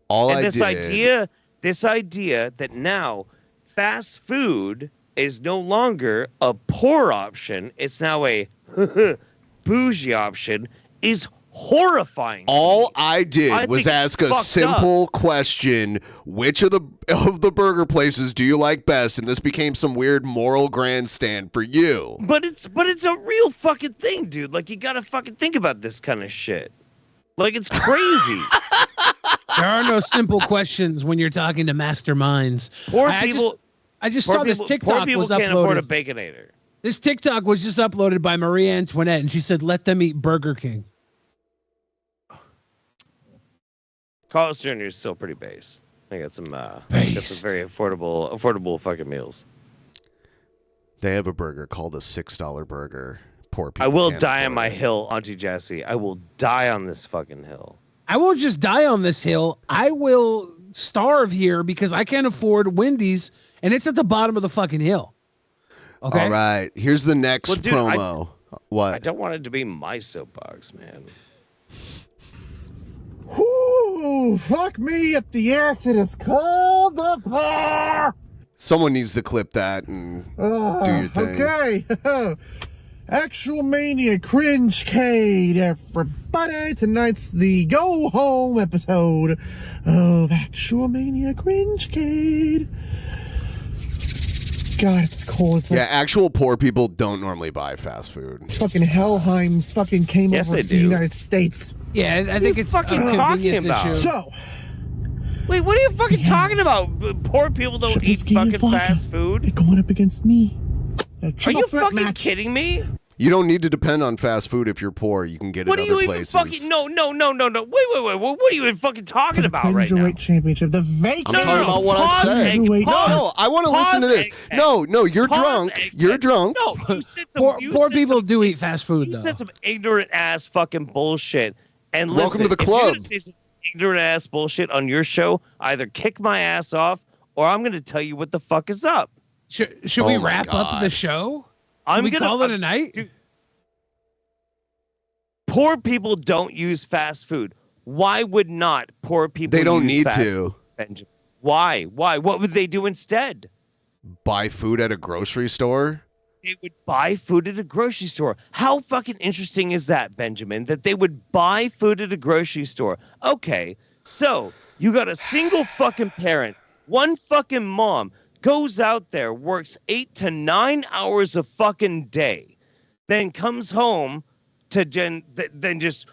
Speaker 1: This idea that now fast food is no longer a poor option, it's now a bougie option, is horrifying.
Speaker 2: All I did was ask a simple question: which of the burger places do you like best? And this became some weird moral grandstand for you.
Speaker 1: But it's a real fucking thing, dude. Like, you gotta fucking think about this kind of shit. Like, it's crazy.
Speaker 6: There are no simple questions when you're talking to masterminds. I just saw this TikTok
Speaker 1: poor people
Speaker 6: was
Speaker 1: can't afford a
Speaker 6: uploaded.
Speaker 1: Baconator.
Speaker 6: This TikTok was just uploaded by Marie Antoinette, and she said, "Let them eat Burger King."
Speaker 1: Carl's Jr. is still pretty base. I got some very affordable fucking meals.
Speaker 2: They have a burger called a $6 burger. Poor people.
Speaker 1: I will die on my hill, Auntie Jessie. I will die on this fucking hill.
Speaker 6: I won't just die on this hill. I will starve here because I can't afford Wendy's, and it's at the bottom of the fucking hill. Okay.
Speaker 2: All right. Here's the next
Speaker 1: Well, dude,
Speaker 2: promo. What?
Speaker 1: I don't want it to be my soapbox, man.
Speaker 9: Whoo! Fuck me up the ass. It is cold up there.
Speaker 2: Someone needs to clip that and do your thing.
Speaker 9: Okay. Actual Mania Cringey, everybody. Tonight's the go home episode of Actual Mania Cringey. God, it's cold. It's like
Speaker 2: actual poor people don't normally buy fast food.
Speaker 9: fucking Helheim fucking came
Speaker 1: Yes,
Speaker 9: over
Speaker 1: they
Speaker 9: to the
Speaker 1: do.
Speaker 9: United States.
Speaker 6: Yeah, I think it's
Speaker 1: fucking
Speaker 6: a
Speaker 1: talking
Speaker 6: convenience
Speaker 1: about?
Speaker 6: issue.
Speaker 9: So,
Speaker 1: Wait, what are you fucking talking about? Poor people don't eat
Speaker 9: Trubisky and
Speaker 1: fucking
Speaker 9: Flacco,
Speaker 1: fast food?
Speaker 9: they're going up against me.
Speaker 1: Are you fucking kidding me?
Speaker 2: You don't need to depend on fast food if you're poor. You can get
Speaker 1: What
Speaker 2: it
Speaker 1: are you
Speaker 2: other
Speaker 1: even
Speaker 2: places.
Speaker 1: fucking... No. Wait. What are you even fucking talking about right now?
Speaker 9: Cruiserweight Championship, the vacant.
Speaker 2: I'm talking about what I'm saying. No, I want to listen to this. No, you're drunk. You're drunk.
Speaker 1: No, you said some...
Speaker 6: Poor people do eat fast food,
Speaker 1: You
Speaker 6: though.
Speaker 1: said some ignorant ass fucking bullshit. And
Speaker 2: Welcome to the
Speaker 1: listen, if you're
Speaker 2: club.
Speaker 1: gonna say some ignorant ass bullshit on your show, either kick my ass off or I'm gonna tell you what the fuck is up.
Speaker 6: Should we wrap up the show? Should we call it a night?
Speaker 1: Dude, poor people don't use fast food. Why would not poor people?
Speaker 2: They don't
Speaker 1: use
Speaker 2: need
Speaker 1: fast
Speaker 2: to.
Speaker 1: food, Benjamin? Why? What would they do instead?
Speaker 2: Buy food at a grocery store?
Speaker 1: They would buy food at a grocery store. How fucking interesting is that, Benjamin? That they would buy food at a grocery store. Okay, so you got a single fucking parent, one fucking mom, goes out there, works 8 to 9 hours a fucking day, then comes home to then just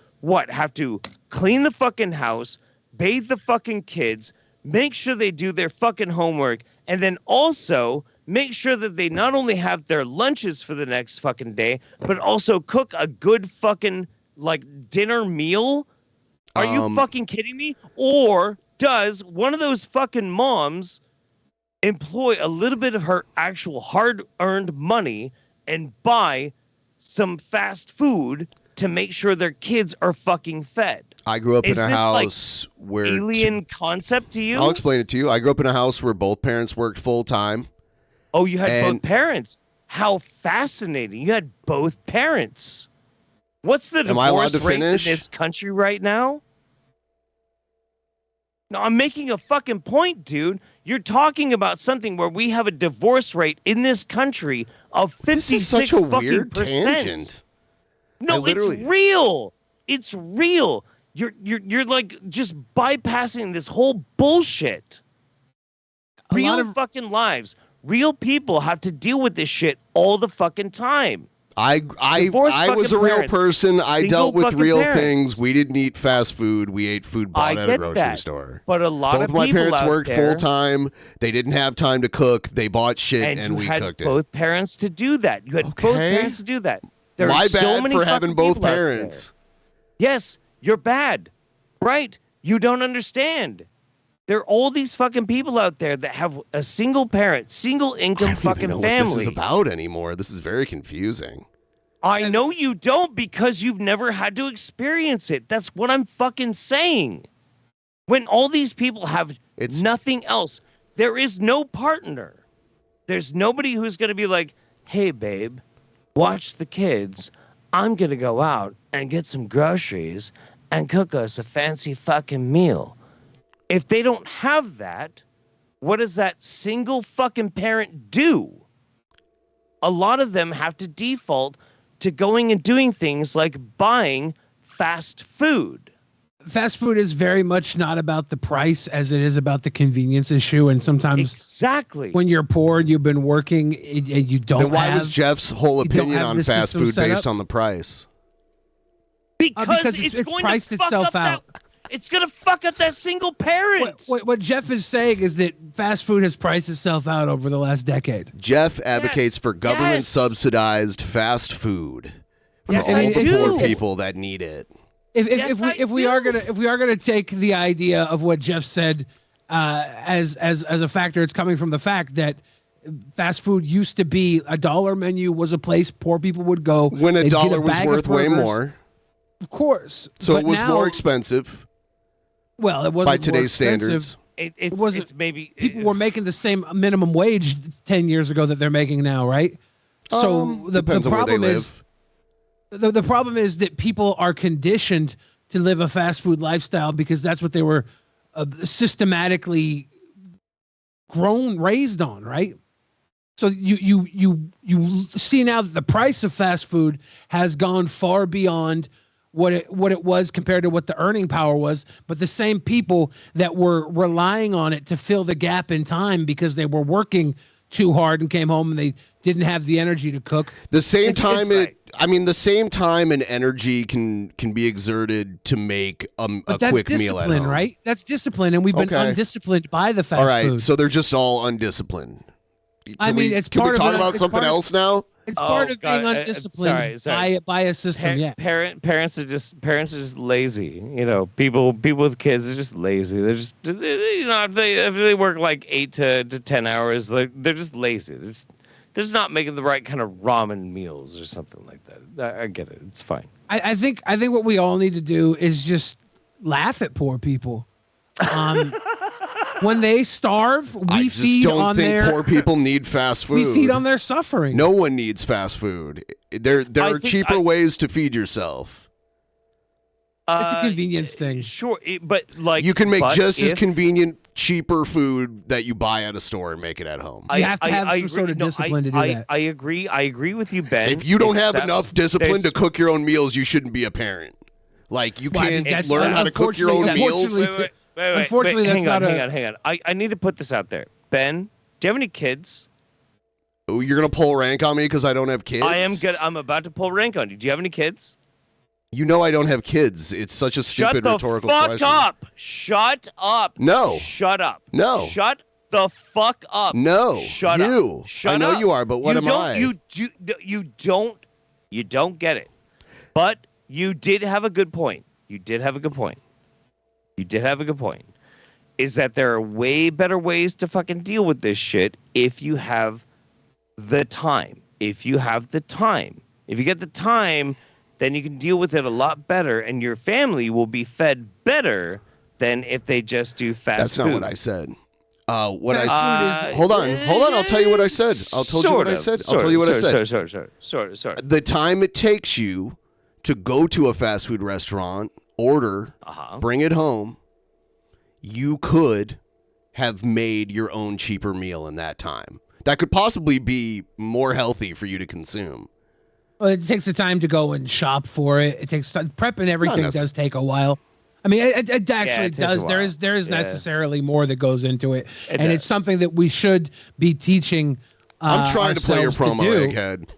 Speaker 1: have to clean the fucking house, bathe the fucking kids, make sure they do their fucking homework, and then also make sure that they not only have their lunches for the next fucking day, but also cook a good fucking dinner meal? Are you fucking kidding me? Or does one of those fucking moms employ a little bit of her actual hard-earned money and buy some fast food to make sure their kids are fucking fed?
Speaker 2: I grew up in a
Speaker 1: this
Speaker 2: house where...
Speaker 1: alien concept to you?
Speaker 2: I'll explain it to you. I grew up in a house where both parents worked full-time.
Speaker 1: Oh, you had both parents. How fascinating. You had both parents. What's the
Speaker 2: Am I allowed
Speaker 1: divorce
Speaker 2: to
Speaker 1: rate in
Speaker 2: finish?
Speaker 1: this country right now? No, I'm making a fucking point, dude. You're talking about something where we have a divorce rate in this country of 56%.
Speaker 2: This is such a weird tangent.
Speaker 1: No, it's real. It's real. You're like just bypassing this whole bullshit. Real fucking lives. Real people have to deal with this shit all the fucking time.
Speaker 2: I was a real person. I dealt with real things. We didn't eat fast food. We ate food bought at a grocery store.
Speaker 1: But a lot
Speaker 2: both
Speaker 1: of
Speaker 2: my
Speaker 1: people
Speaker 2: parents
Speaker 1: out
Speaker 2: worked
Speaker 1: there,
Speaker 2: full time. They didn't have time to cook. They bought shit and we cooked it.
Speaker 1: both parents to do that. You had both parents to do that. There
Speaker 2: My
Speaker 1: are so
Speaker 2: bad
Speaker 1: many
Speaker 2: for having
Speaker 1: fucking
Speaker 2: both
Speaker 1: people out there.
Speaker 2: parents.
Speaker 1: Yes, you're bad. Right? You don't understand. There are all these fucking people out there that have a single parent, single income fucking
Speaker 2: know
Speaker 1: family.
Speaker 2: what this is about anymore. This is very confusing.
Speaker 1: I know you don't because you've never had to experience it. That's what I'm fucking saying. When all these people have nothing else, there is no partner. There's nobody who's going to be like, hey, babe, watch the kids. I'm going to go out and get some groceries and cook us a fancy fucking meal. If they don't have that, what does that single fucking parent do? A lot of them have to default to going and doing things like buying fast food.
Speaker 6: Fast food is very much not about the price as it is about the convenience issue. And sometimes when you're poor and you've been working and you don't
Speaker 2: Then why was Jeff's whole opinion on fast food based on the price?
Speaker 1: Because
Speaker 6: it's
Speaker 1: going
Speaker 6: priced
Speaker 1: to fuck
Speaker 6: itself
Speaker 1: up
Speaker 6: out.
Speaker 1: It's going to fuck up that single parent.
Speaker 6: What Jeff is saying is that fast food has priced itself out over the last decade.
Speaker 2: Jeff advocates for government-subsidized fast food for all the poor people that need it.
Speaker 6: If we are gonna take the idea of what Jeff said as a factor, it's coming from the fact that fast food used to be a $1 menu was a place poor people would go
Speaker 2: when a dollar was worth way more.
Speaker 6: Of course,
Speaker 2: so it was more expensive.
Speaker 6: Well, it wasn't
Speaker 2: by today's standards.
Speaker 6: It wasn't. It's maybe people were making the same minimum wage 10 years ago that they're making now, right? So the problem is. The problem is that people are conditioned to live a fast food lifestyle because that's what they were systematically raised on, right? So you see now that the price of fast food has gone far beyond what it was compared to what the earning power was, but the same people that were relying on it to fill the gap in time because they were working too hard and came home and they didn't have the energy to cook.
Speaker 2: The same time and energy can be exerted to make a quick meal at home.
Speaker 6: Right? That's discipline, and we've been undisciplined by the fast food.
Speaker 2: All right, so they're just all undisciplined. Can we talk about something else now?
Speaker 6: It's part of being undisciplined by a system.
Speaker 1: Parents are just lazy. You know, people with kids are just lazy. They're just if they work like 8 to 10 hours, they're just lazy. They're just not making the right kind of ramen meals or something like that. I get it. It's fine.
Speaker 6: I think what we all need to do is just laugh at poor people. When they starve, we feed on their...
Speaker 2: I just don't think poor people need fast food.
Speaker 6: We feed on their suffering.
Speaker 2: No one needs fast food. There are cheaper ways to feed yourself.
Speaker 6: It's a convenience thing.
Speaker 1: Sure, but like...
Speaker 2: You can make just as convenient, cheaper food that you buy at a store and make it at home.
Speaker 6: You have to have some sort of discipline to do that.
Speaker 1: I agree with you, Ben.
Speaker 2: If you don't have enough discipline to cook your own meals, you shouldn't be a parent. Like, you can't learn how to cook your own meals.
Speaker 1: Wait,
Speaker 6: unfortunately, that's
Speaker 1: hang on. I need to put this out there. Ben, do you have any kids?
Speaker 2: Oh, you're gonna pull rank on me because I don't have kids?
Speaker 1: I am good. I'm about to pull rank on you. Do you have any kids?
Speaker 2: You know I don't have kids. It's such a stupid rhetorical question.
Speaker 1: Shut up.
Speaker 2: No.
Speaker 1: Shut up.
Speaker 2: No.
Speaker 1: Shut the fuck up.
Speaker 2: No.
Speaker 1: Shut
Speaker 2: you.
Speaker 1: up. Shut
Speaker 2: I know
Speaker 1: up.
Speaker 2: you are, but what am I?
Speaker 1: You don't get it. But you did have a good point. Is that there are way better ways to fucking deal with this shit if you have the time. If you get the time, then you can deal with it a lot better, and your family will be fed better than if they just do fast food.
Speaker 2: That's not what I said. Hold on. I'll tell you what I said. I'll tell you what I said.
Speaker 1: Sorry.
Speaker 2: The time it takes you to go to a fast food restaurant, order, bring it home, you could have made your own cheaper meal in that time. That could possibly be more healthy for you to consume.
Speaker 6: Well, it takes the time to go and shop for it. It takes time. Prep and everything does take a while. I mean, it actually does. There is necessarily more that goes into it, and it's something that we should be teaching.
Speaker 2: I'm trying to play your promo, Egghead.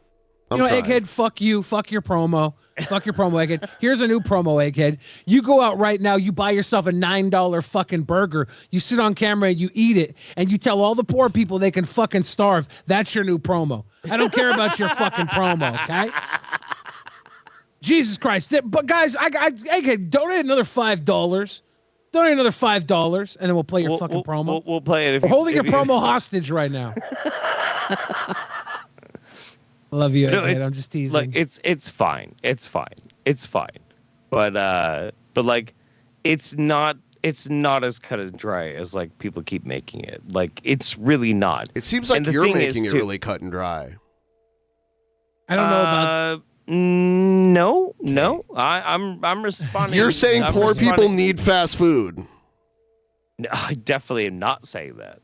Speaker 6: Egghead, fuck you, fuck your promo. Fuck your promo, Egghead. Here's a new promo, Egghead. You go out right now, you buy yourself a $9 fucking burger, you sit on camera and you eat it, and you tell all the poor people they can fucking starve. That's your new promo. I don't care about your fucking promo, okay? Jesus Christ. But guys, Egghead, donate another $5. donate another $5, and then we'll play your fucking promo.
Speaker 1: We'll play it.
Speaker 6: We're holding your promo hostage right now. I love you. I'm just teasing.
Speaker 1: Like it's fine. It's fine. But like it's not as cut and dry as like people keep making it. Like it's really not.
Speaker 2: It seems like you're making it really cut and dry.
Speaker 6: I don't know about.
Speaker 1: No. I'm responding.
Speaker 2: You're saying poor people need fast food.
Speaker 1: No, I definitely am not saying that.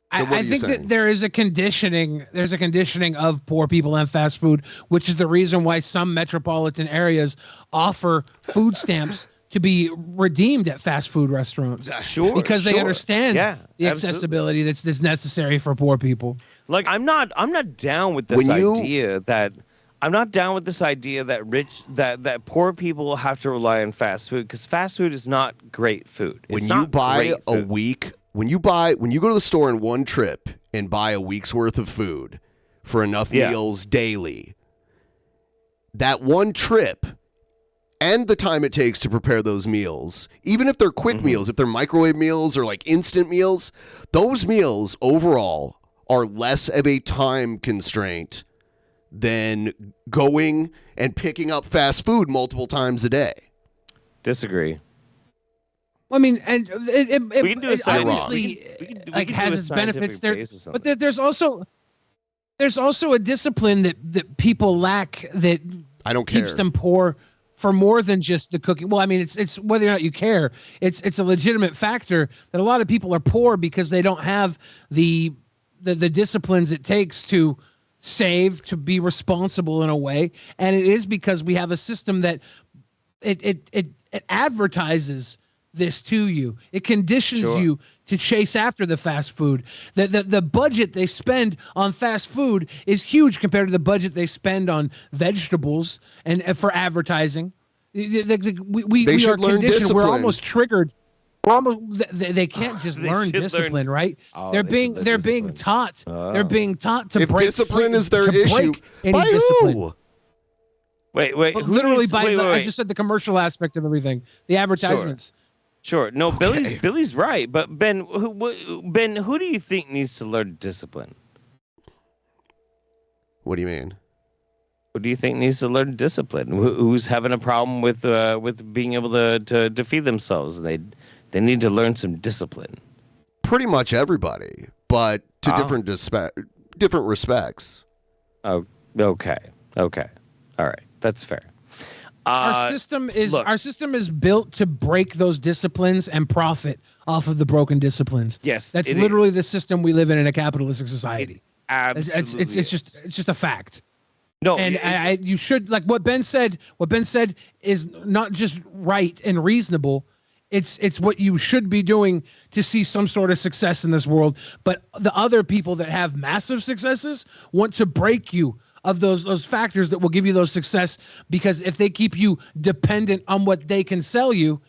Speaker 6: I think that there is a conditioning. There's a conditioning of poor people and fast food, which is the reason why some metropolitan areas offer food stamps to be redeemed at fast food restaurants.
Speaker 1: Sure,
Speaker 6: because they understand the
Speaker 1: absolutely.
Speaker 6: accessibility that's necessary for poor people.
Speaker 1: Like I'm not down with this idea that that poor people have to rely on fast food, because fast food is not great food.
Speaker 2: When you buy when you go to the store in one trip and buy a week's worth of food for enough meals daily, that one trip and the time it takes to prepare those meals, even if they're quick meals, if they're microwave meals or like instant meals, those meals overall are less of a time constraint than going and picking up fast food multiple times a day.
Speaker 1: Disagree.
Speaker 6: I mean, and it obviously has its benefits there, but there's also a discipline that people lack that
Speaker 2: I don't care.
Speaker 6: Keeps them poor for more than just the cooking. Well, I mean, it's whether or not you care. It's a legitimate factor that a lot of people are poor because they don't have the disciplines it takes to save, to be responsible in a way, and it is because we have a system that it advertises this to you. It conditions you to chase after the fast food. The budget they spend on fast food is huge compared to the budget they spend on vegetables and for advertising. We are conditioned. We're almost triggered. They can't just learn discipline, right?
Speaker 1: Oh,
Speaker 6: they're being taught. They're being taught to
Speaker 2: if
Speaker 6: break
Speaker 2: discipline is their issue.
Speaker 6: By
Speaker 2: who?
Speaker 1: Wait.
Speaker 6: Literally I just said the commercial aspect of everything. The advertisements.
Speaker 1: Sure. No, okay. Billy's right. But Ben, who do you think needs to learn discipline?
Speaker 2: What do you mean?
Speaker 1: Who do you think needs to learn discipline? Who's having a problem with being able to feed themselves? They need to learn some discipline.
Speaker 2: Pretty much everybody, but to different respects.
Speaker 1: Oh, okay. All right, that's fair.
Speaker 6: Our system is built to break those disciplines and profit off of the broken disciplines.
Speaker 1: Yes,
Speaker 6: that's literally the system we live in a capitalistic society.
Speaker 1: Absolutely,
Speaker 6: it's just a fact.
Speaker 1: No,
Speaker 6: and you should, like what Ben said. What Ben said is not just right and reasonable. It's what you should be doing to see some sort of success in this world. But the other people that have massive successes want to break you of those factors that will give you those success, because if they keep you dependent on what they can sell you,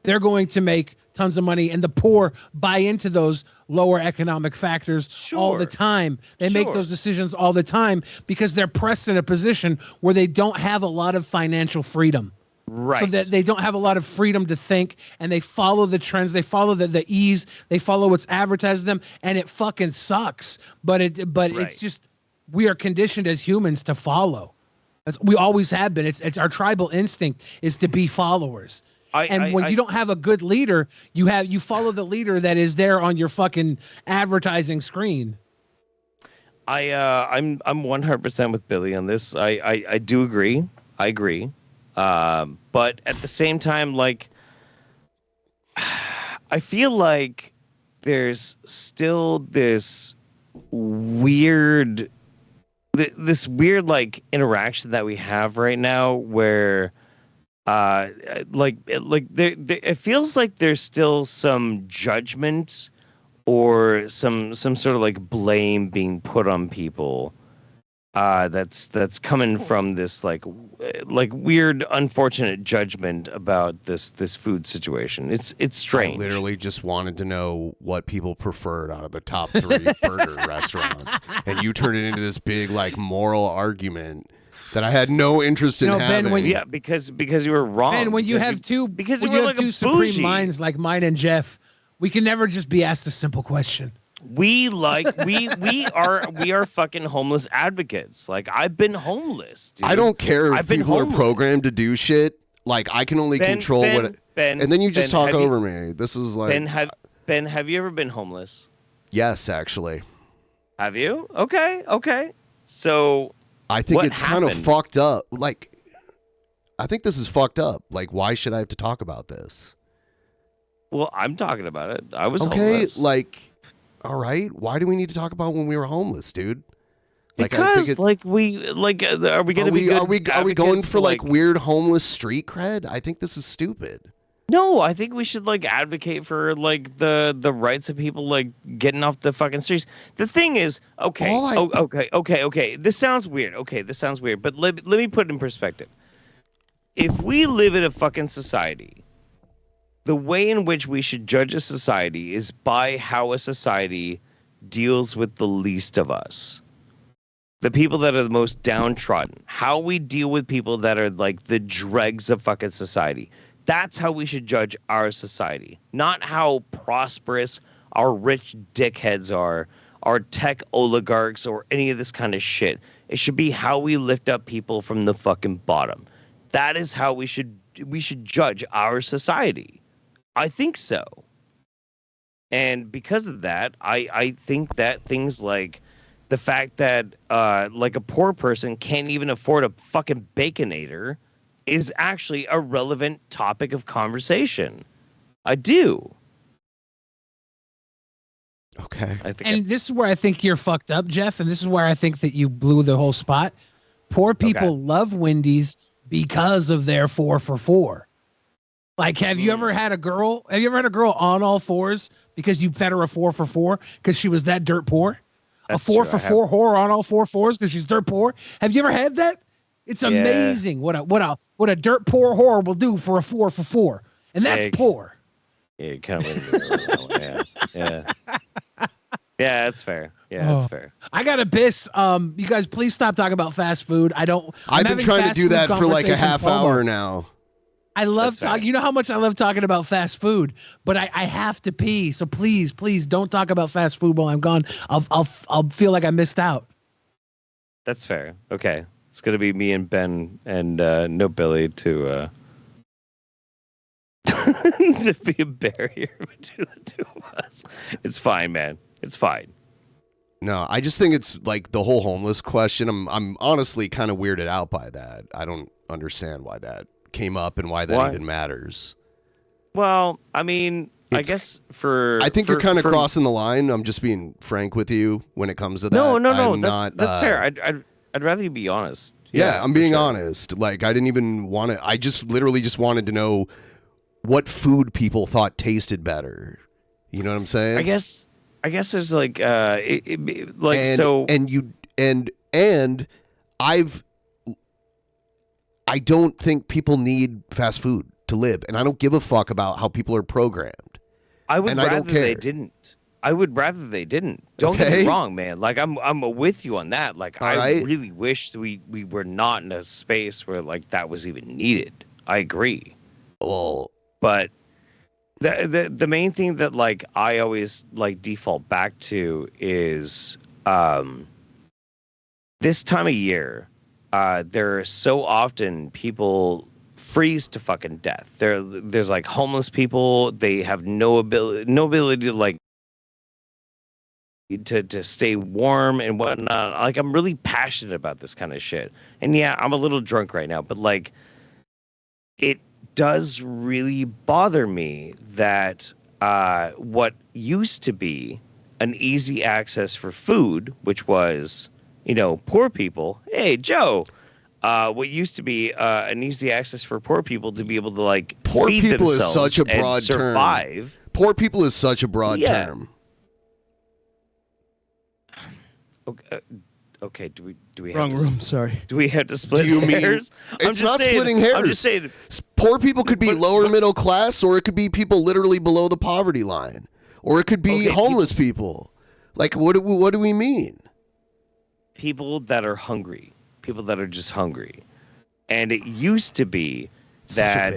Speaker 6: they're going to make tons of money, and the poor buy into those lower economic factors all the time. They make those decisions all the time because they're pressed in a position where they don't have a lot of financial freedom.
Speaker 1: Right.
Speaker 6: So that they don't have a lot of freedom to think, and they follow the trends, they follow the ease, they follow what's advertised to them, and it fucking sucks. But it's just, we are conditioned as humans to follow. We always have been. It's our tribal instinct is to be followers. When you don't have a good leader, you follow the leader that is there on your fucking advertising screen.
Speaker 1: I'm 100% with Billy on this. I do agree. I agree. But at the same time, like, I feel like there's still this weird like interaction that we have right now where it feels like there's still some judgment or some sort of like blame being put on people that's coming from this like weird unfortunate judgment about this food situation. It's strange.
Speaker 2: I literally just wanted to know what people preferred out of the top 3 burger restaurants, and you turned it into this big like moral argument that I had no interest in
Speaker 6: Ben,
Speaker 2: having.
Speaker 6: when you-
Speaker 1: Yeah, because you were wrong.
Speaker 6: And when you have two supreme minds like mine and Jeff, we can never just be asked a simple question.
Speaker 1: We are fucking homeless advocates. Like, I've been homeless, dude.
Speaker 2: I don't care if
Speaker 1: I've been
Speaker 2: people are
Speaker 1: homeless.
Speaker 2: programmed to do shit. Like, I can only control what.
Speaker 1: Ben,
Speaker 2: and then you just talk
Speaker 1: have
Speaker 2: over me. This is like.
Speaker 1: Ben, have you ever been homeless?
Speaker 2: Yes, actually.
Speaker 1: Have you? Okay. So
Speaker 2: I think
Speaker 1: what
Speaker 2: it's kind of
Speaker 1: happened?
Speaker 2: fucked up. Like, I think this is fucked up. Like, why should I have to talk about this?
Speaker 1: Well, I'm talking about it. I was
Speaker 2: Okay,
Speaker 1: homeless.
Speaker 2: like, all right. Why do we need to talk about when we were homeless, dude? Like,
Speaker 1: Because, are we gonna be?
Speaker 2: Are we going
Speaker 1: advocates
Speaker 2: for like weird homeless street cred? I think this is stupid.
Speaker 1: No, I think we should like advocate for like the rights of people like getting off the fucking streets. The thing is, okay, okay. This sounds weird. Okay, this sounds weird, but let me put it in perspective. If we live in a fucking society, the way in which we should judge a society is by how a society deals with the least of us. The people that are the most downtrodden. How we deal with people that are like the dregs of fucking society. That's how we should judge our society, not how prosperous our rich dickheads are, our tech oligarchs, or any of this kind of shit. It should be how we lift up people from the fucking bottom. That is how we should judge our society. I think so. And because of that, I think that things like the fact that like a poor person can't even afford a fucking Baconator is actually a relevant topic of conversation. I do.
Speaker 2: Okay.
Speaker 6: And this is where I think you're fucked up, Jeff, and this is where I think that you blew the whole spot. Poor people love Wendy's because of their 4 for $4. Like, have you ever had a girl on all fours because you fed her a 4 for $4 because she was that dirt poor?
Speaker 1: That's
Speaker 6: a 4
Speaker 1: true,
Speaker 6: for $4 whore on all 4 fours because she's dirt poor? Have you ever had that? It's
Speaker 1: Yeah.
Speaker 6: amazing what a dirt poor whore will do for a 4 for $4. And that's poor.
Speaker 1: Yeah, you kind of yeah. Yeah, that's fair. Yeah, that's fair.
Speaker 6: I got to piss. You guys, please stop talking about fast food.
Speaker 2: I've been trying to do that for like a half hour now.
Speaker 6: I love talking. You know how much I love talking about fast food, but I have to pee. So please don't talk about fast food while I'm gone. I'll feel like I missed out.
Speaker 1: That's fair. Okay. It's going to be me and Ben and no Billy to to be a barrier between the two of us. It's fine, man. It's fine.
Speaker 2: No, I just think it's like the whole homeless question. I'm honestly kind of weirded out by that. I don't understand why that came up and why that even matters.
Speaker 1: Well, I mean, I guess
Speaker 2: I think you're kind of crossing the line. I'm just being frank with you when it comes to that.
Speaker 1: No.
Speaker 2: I'm
Speaker 1: That's fair. I'd rather you be honest.
Speaker 2: Yeah, I'm being honest. Like, I didn't even want to. I just literally just wanted to know what food people thought tasted better. You know what I'm saying?
Speaker 1: I guess there's like
Speaker 2: I don't think people need fast food to live, and I don't give a fuck about how people are programmed.
Speaker 1: I would rather they didn't. Don't get me wrong, man. Like I'm with you on that. Like I really wish we were not in a space where like that was even needed. I agree.
Speaker 2: Well,
Speaker 1: but the main thing that like I always like default back to is this time of year, there are so often people freeze to fucking death. There's like homeless people. They have no ability to like to stay warm and whatnot. Like I'm really passionate about this kind of shit. And yeah, I'm a little drunk right now, but like it does really bother me that what used to be an easy access for food, which was, poor people. Hey, Joe. What used to be an easy access for poor people to be able to like
Speaker 2: poor
Speaker 1: feed
Speaker 2: people is
Speaker 1: themselves
Speaker 2: such a
Speaker 1: and
Speaker 2: broad
Speaker 1: survive.
Speaker 2: term. Poor people is such a broad term.
Speaker 1: Okay. Do we
Speaker 6: Wrong
Speaker 1: have to,
Speaker 6: room? Sorry.
Speaker 1: Do we have to split
Speaker 2: Do you mean
Speaker 1: hairs?
Speaker 2: it's not splitting hairs?
Speaker 1: I'm just saying.
Speaker 2: Poor people could be lower middle class, or it could be people literally below the poverty line, or it could be homeless people. Like what do we mean?
Speaker 1: People that are hungry. people that are just hungry. And it used to be that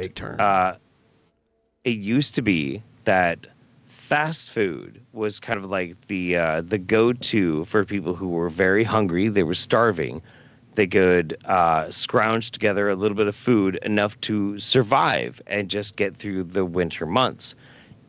Speaker 1: it used to be that fast food was kind of like the go-to for people who were very hungry. They were starving. They could scrounge together a little bit of food enough to survive and just get through the winter months.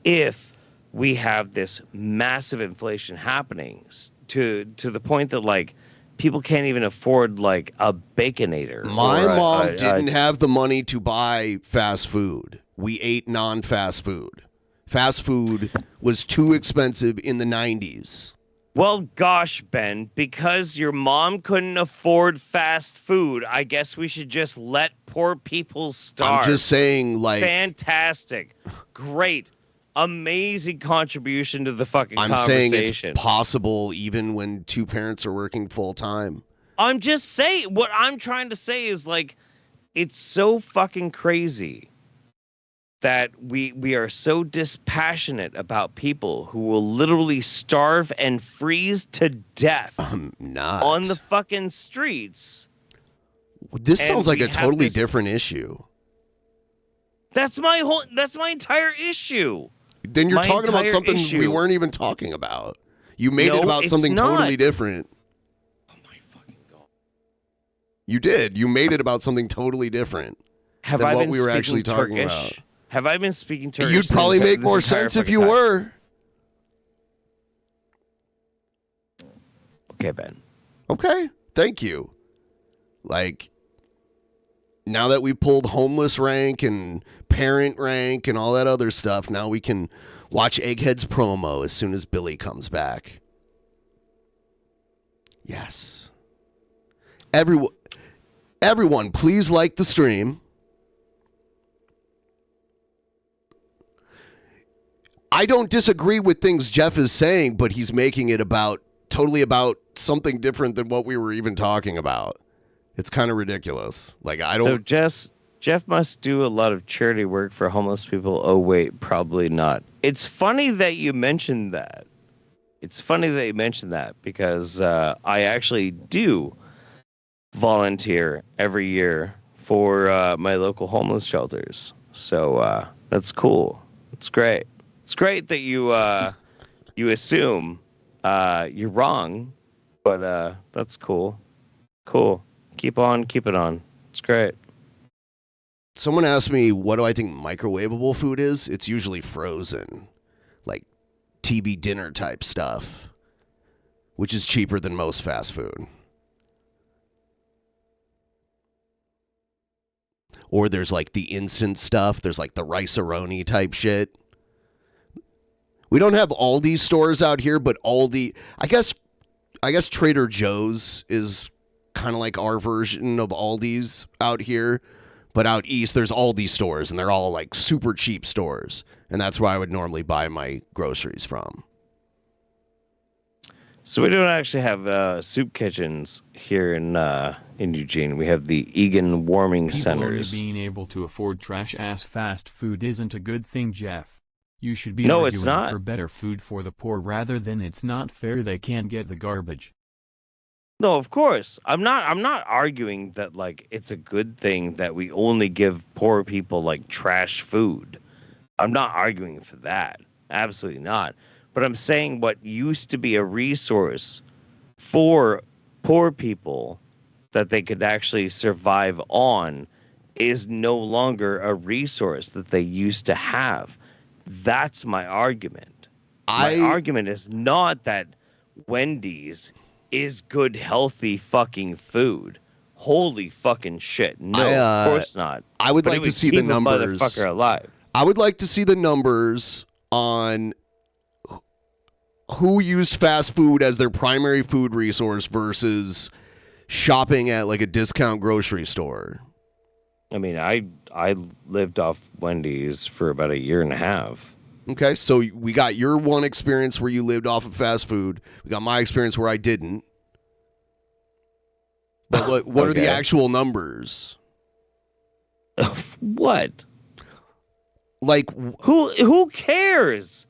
Speaker 1: If we have this massive inflation happening to the point that like people can't even afford like a Baconator.
Speaker 2: My mom didn't have the money to buy fast food. We ate non-fast food. Fast food was too expensive in the 90s.
Speaker 1: Well, gosh, Ben, because your mom couldn't afford fast food, I guess we should just let poor people starve.
Speaker 2: I'm just saying, like...
Speaker 1: Fantastic. Great. Amazing contribution to the fucking conversation.
Speaker 2: I'm saying it's possible even when two parents are working full-time.
Speaker 1: I'm just saying, what I'm trying to say is, like, it's so fucking crazy that we are so dispassionate about people who will literally starve and freeze to death on the fucking streets.
Speaker 2: This sounds like a totally different issue.
Speaker 1: That's my entire issue.
Speaker 2: Then you're talking about something we weren't even talking about. You made it about something totally different. Oh my fucking God. You did. You made it about something totally different than what we were actually talking about.
Speaker 1: Have I been speaking Turkish?
Speaker 2: You'd probably make more sense if you were.
Speaker 1: Okay, Ben.
Speaker 2: Okay, thank you. Like, now that we pulled homeless rank and parent rank and all that other stuff, now we can watch Egghead's promo as soon as Billy comes back. Yes. Everyone, please like the stream. I don't disagree with things Jeff is saying, but he's making it totally about something different than what we were even talking about. It's kind of ridiculous. Like, I don't.
Speaker 1: So Jeff must do a lot of charity work for homeless people. Oh wait, probably not. It's funny that you mentioned that. Because I actually do volunteer every year for my local homeless shelters. So that's cool. It's great. It's great that you assume you're wrong, but that's cool. Cool. Keep it on. It's great.
Speaker 2: Someone asked me, what do I think microwavable food is? It's usually frozen, like TV dinner type stuff, which is cheaper than most fast food. Or there's like the instant stuff. There's like the rice-a-roni type shit. We don't have Aldi stores out here, but Aldi, I guess Trader Joe's is kind of like our version of Aldi's out here. But out east, there's Aldi stores, and they're all like super cheap stores. And that's where I would normally buy my groceries from.
Speaker 1: So we don't actually have soup kitchens here in Eugene. We have the Egan warming centers.
Speaker 13: Only being able to afford trash-ass fast food isn't a good thing, Jeff. You should be
Speaker 1: arguing
Speaker 13: it's not. For better food for the poor rather than it's not fair they can't get the garbage.
Speaker 1: No, of course. I'm not arguing that like it's a good thing that we only give poor people like trash food. I'm not arguing for that. Absolutely not. But I'm saying what used to be a resource for poor people that they could actually survive on is no longer a resource that they used to have. That's my argument. My argument is not that Wendy's is good, healthy fucking food. Holy fucking shit. No, of course not.
Speaker 2: I would like to see the numbers.
Speaker 1: Motherfucker alive.
Speaker 2: I would like to see the numbers on who used fast food as their primary food resource versus shopping at like a discount grocery store.
Speaker 1: I mean, I lived off Wendy's for about a year and a half.
Speaker 2: Okay, so we got your one experience where you lived off of fast food. We got my experience where I didn't. But what are the actual numbers?
Speaker 1: What?
Speaker 2: Like
Speaker 1: who cares?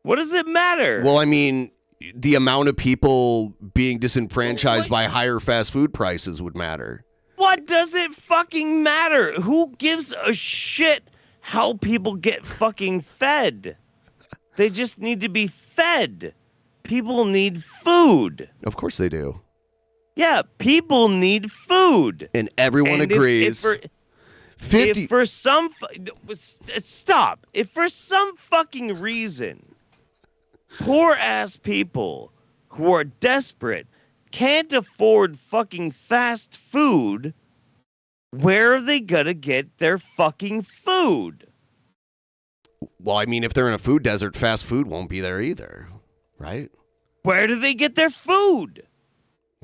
Speaker 1: What does it matter?
Speaker 2: Well, I mean, the amount of people being disenfranchised by higher fast food prices would matter.
Speaker 1: What does it fucking matter? Who gives a shit how people get fucking fed? They just need to be fed. People need food.
Speaker 2: Of course they do.
Speaker 1: Yeah, people need food.
Speaker 2: And everyone agrees.
Speaker 1: If for some fucking reason, poor ass people who are desperate can't afford fucking fast food, where are they gonna get their fucking food?
Speaker 2: Well, I mean, if they're in a food desert, fast food won't be there either, right?
Speaker 1: Where do they get their food?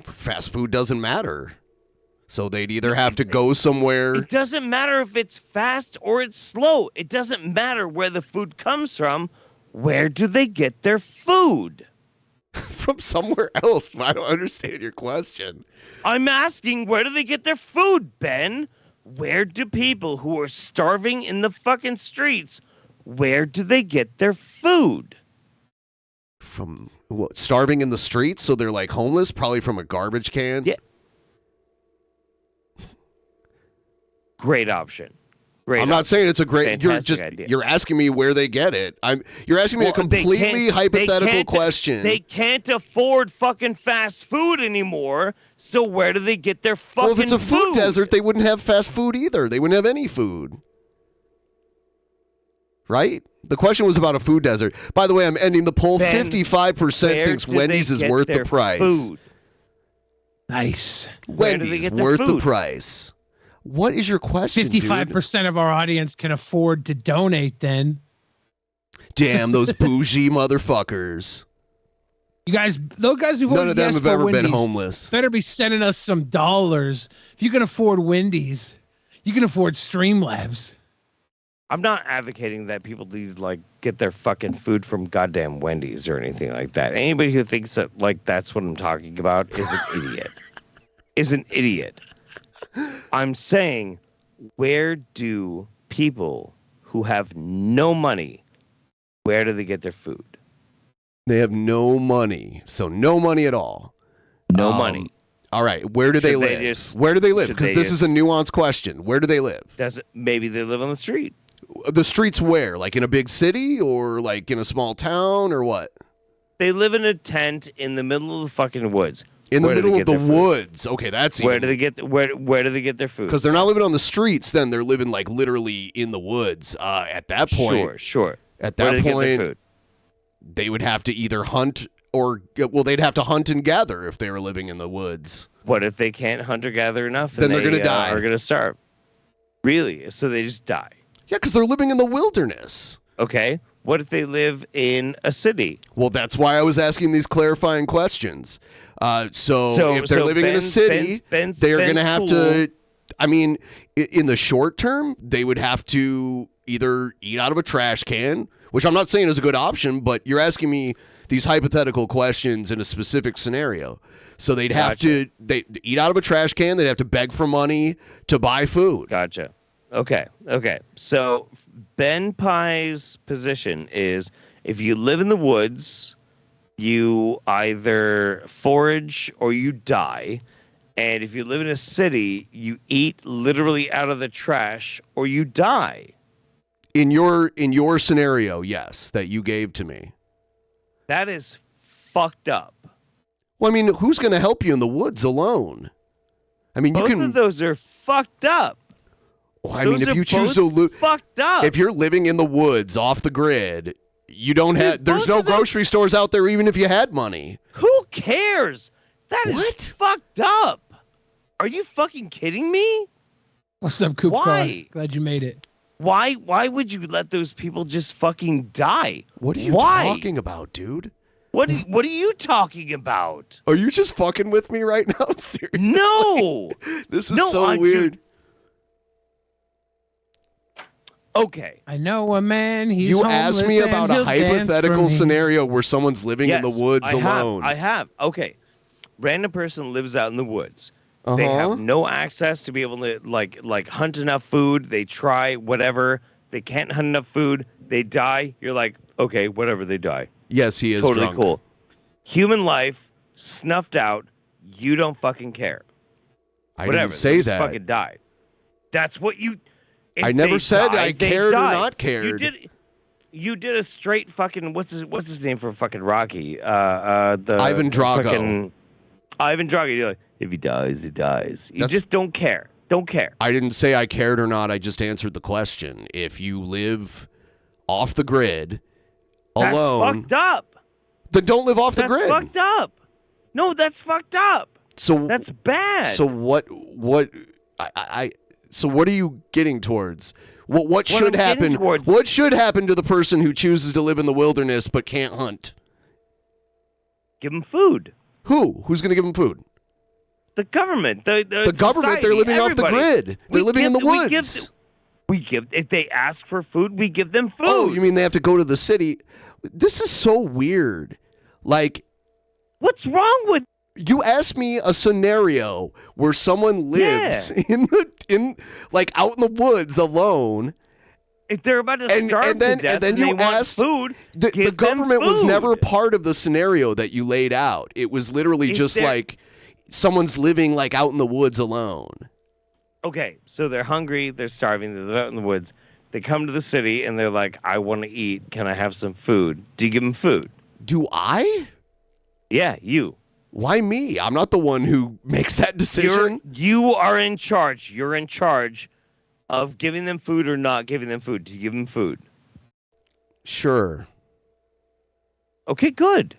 Speaker 2: Fast food doesn't matter. So they'd either have to go somewhere.
Speaker 1: It doesn't matter if it's fast or it's slow. It doesn't matter where the food comes from. Where do they get their food?
Speaker 2: From somewhere else. I don't understand your question.
Speaker 1: I'm asking, where do they get their food, Ben? Where do people who are starving in the fucking streets, where do they get their food?
Speaker 2: From what, starving in the streets? So they're like homeless? Probably from a garbage can?
Speaker 1: Yeah. Great option.
Speaker 2: I'm not saying it's a great.
Speaker 1: Idea.
Speaker 2: You're asking me where they get it. You're asking me a completely hypothetical question.
Speaker 1: They can't afford fucking fast food anymore. So where do they get their fucking
Speaker 2: Well, if it's a food
Speaker 1: food?
Speaker 2: desert, they wouldn't have fast food either. They wouldn't have any food. Right? The question was about a food desert. By the way, I'm ending the poll. 55% thinks Wendy's is worth the price.
Speaker 1: Food?
Speaker 6: Nice.
Speaker 2: Wendy's worth the price. What is your question?
Speaker 6: 55% of our audience can afford to donate then.
Speaker 2: Damn, those bougie motherfuckers.
Speaker 6: You guys, those guys who
Speaker 2: None of them
Speaker 6: yes
Speaker 2: have
Speaker 6: for
Speaker 2: ever
Speaker 6: Wendy's
Speaker 2: been homeless.
Speaker 6: better be sending us some dollars. If you can afford Wendy's, you can afford Streamlabs.
Speaker 1: I'm not advocating that people need to, like, get their fucking food from goddamn Wendy's or anything like that. Anybody who thinks that, like, that's what I'm talking about is an idiot. Is an idiot. I'm saying, where do people who have no money, where do they get their food?
Speaker 2: They have no money. So no money at all.
Speaker 1: No money.
Speaker 2: All right. Where do they live? Where do they live? Because this is a nuanced question. Where do they live?
Speaker 1: Maybe they live on the street.
Speaker 2: The streets where? Like in a big city or like in a small town or what?
Speaker 1: They live in a tent in the middle of the fucking woods.
Speaker 2: In the middle of the woods. Okay, that's
Speaker 1: where do they get where do they get their food?
Speaker 2: Because they're not living on the streets. Then they're living like literally in the woods. At that point,
Speaker 1: sure.
Speaker 2: At that point, they would have to either hunt or they'd have to hunt and gather if they were living in the woods.
Speaker 1: What if they can't hunt or gather enough?
Speaker 2: Then they're gonna die.
Speaker 1: Are gonna starve. Really? So they just die.
Speaker 2: Yeah, because they're living in the wilderness.
Speaker 1: Okay. What if they live in a city?
Speaker 2: Well, that's why I was asking these clarifying questions. So if they're living in a city, they're going to have to, I mean, in the short term, they would have to either eat out of a trash can, which I'm not saying is a good option, but you're asking me these hypothetical questions in a specific scenario. So they'd have to eat out of a trash can. They'd have to beg for money to buy food.
Speaker 1: Gotcha. Okay. So Ben Pye's position is if you live in the woods, you either forage or you die. And if you live in a city, you eat literally out of the trash or you die.
Speaker 2: In your scenario, yes, that you gave to me.
Speaker 1: That is fucked up.
Speaker 2: Well, I mean, who's going to help you in the woods alone? I mean,
Speaker 1: both of those are fucked up.
Speaker 2: Well, I mean, if you choose to
Speaker 1: fucked up.
Speaker 2: If you're living in the woods off the grid, you don't have. There's no grocery stores out there, even if you had money.
Speaker 1: Who cares? That is fucked up. Are you fucking kidding me?
Speaker 6: What's up, Coop?
Speaker 1: Why?
Speaker 6: Glad you made it.
Speaker 1: Why would you let those people just fucking die?
Speaker 2: What are you talking about, dude?
Speaker 1: What are you talking about?
Speaker 2: Are you just fucking with me right now? Seriously?
Speaker 1: No.
Speaker 2: This is so weird.
Speaker 1: Dude. Okay.
Speaker 6: I know a man. He's
Speaker 2: You asked me about a hypothetical scenario where someone's living in the woods alone.
Speaker 1: I have. Okay. Random person lives out in the woods. They have no access to be able to like hunt enough food. They try whatever. They can't hunt enough food. They die. You're like, okay, whatever. They die.
Speaker 2: Yes, he is
Speaker 1: totally
Speaker 2: drunk.
Speaker 1: cool. human life snuffed out. You don't fucking care.
Speaker 2: I
Speaker 1: Whatever.
Speaker 2: didn't say
Speaker 1: just
Speaker 2: that.
Speaker 1: Fucking died. That's what you.
Speaker 2: I never said I cared or not cared.
Speaker 1: You did a straight fucking what's his name for fucking Rocky? The
Speaker 2: Ivan Drago.
Speaker 1: Fucking, Ivan Drago. You're like, if he dies, he dies. You just don't care. Don't care.
Speaker 2: I didn't say I cared or not. I just answered the question. If you live off the grid alone,
Speaker 1: that's fucked up.
Speaker 2: Then don't live off the grid.
Speaker 1: That's fucked up. No, that's fucked up.
Speaker 2: So
Speaker 1: that's bad.
Speaker 2: So what? So what are you getting towards? What should happen? What should happen to the person who chooses to live in the wilderness but can't hunt?
Speaker 1: Give them food.
Speaker 2: Who's going to give them food?
Speaker 1: The government. The
Speaker 2: government.
Speaker 1: Society,
Speaker 2: They're living
Speaker 1: everybody.
Speaker 2: off the grid. They're living in the woods.
Speaker 1: We give if they ask for food, we give them food.
Speaker 2: Oh, you mean they have to go to the city? This is so weird. Like,
Speaker 1: what's wrong with?
Speaker 2: You asked me a scenario where someone lives in out in the woods alone.
Speaker 1: If they're about to starve to death
Speaker 2: and then you asked
Speaker 1: food,
Speaker 2: the government was never part of the scenario that you laid out. It was literally just like someone's living like out in the woods alone.
Speaker 1: Okay, so they're hungry, they're starving, they're out in the woods. They come to the city and they're like, I want to eat. Can I have some food? Do you give them food?
Speaker 2: Do I?
Speaker 1: Yeah, you.
Speaker 2: Why me? I'm not the one who makes that decision.
Speaker 1: You are in charge. You're in charge of giving them food or not giving them food. Do you give them food?
Speaker 2: Sure.
Speaker 1: Okay, good.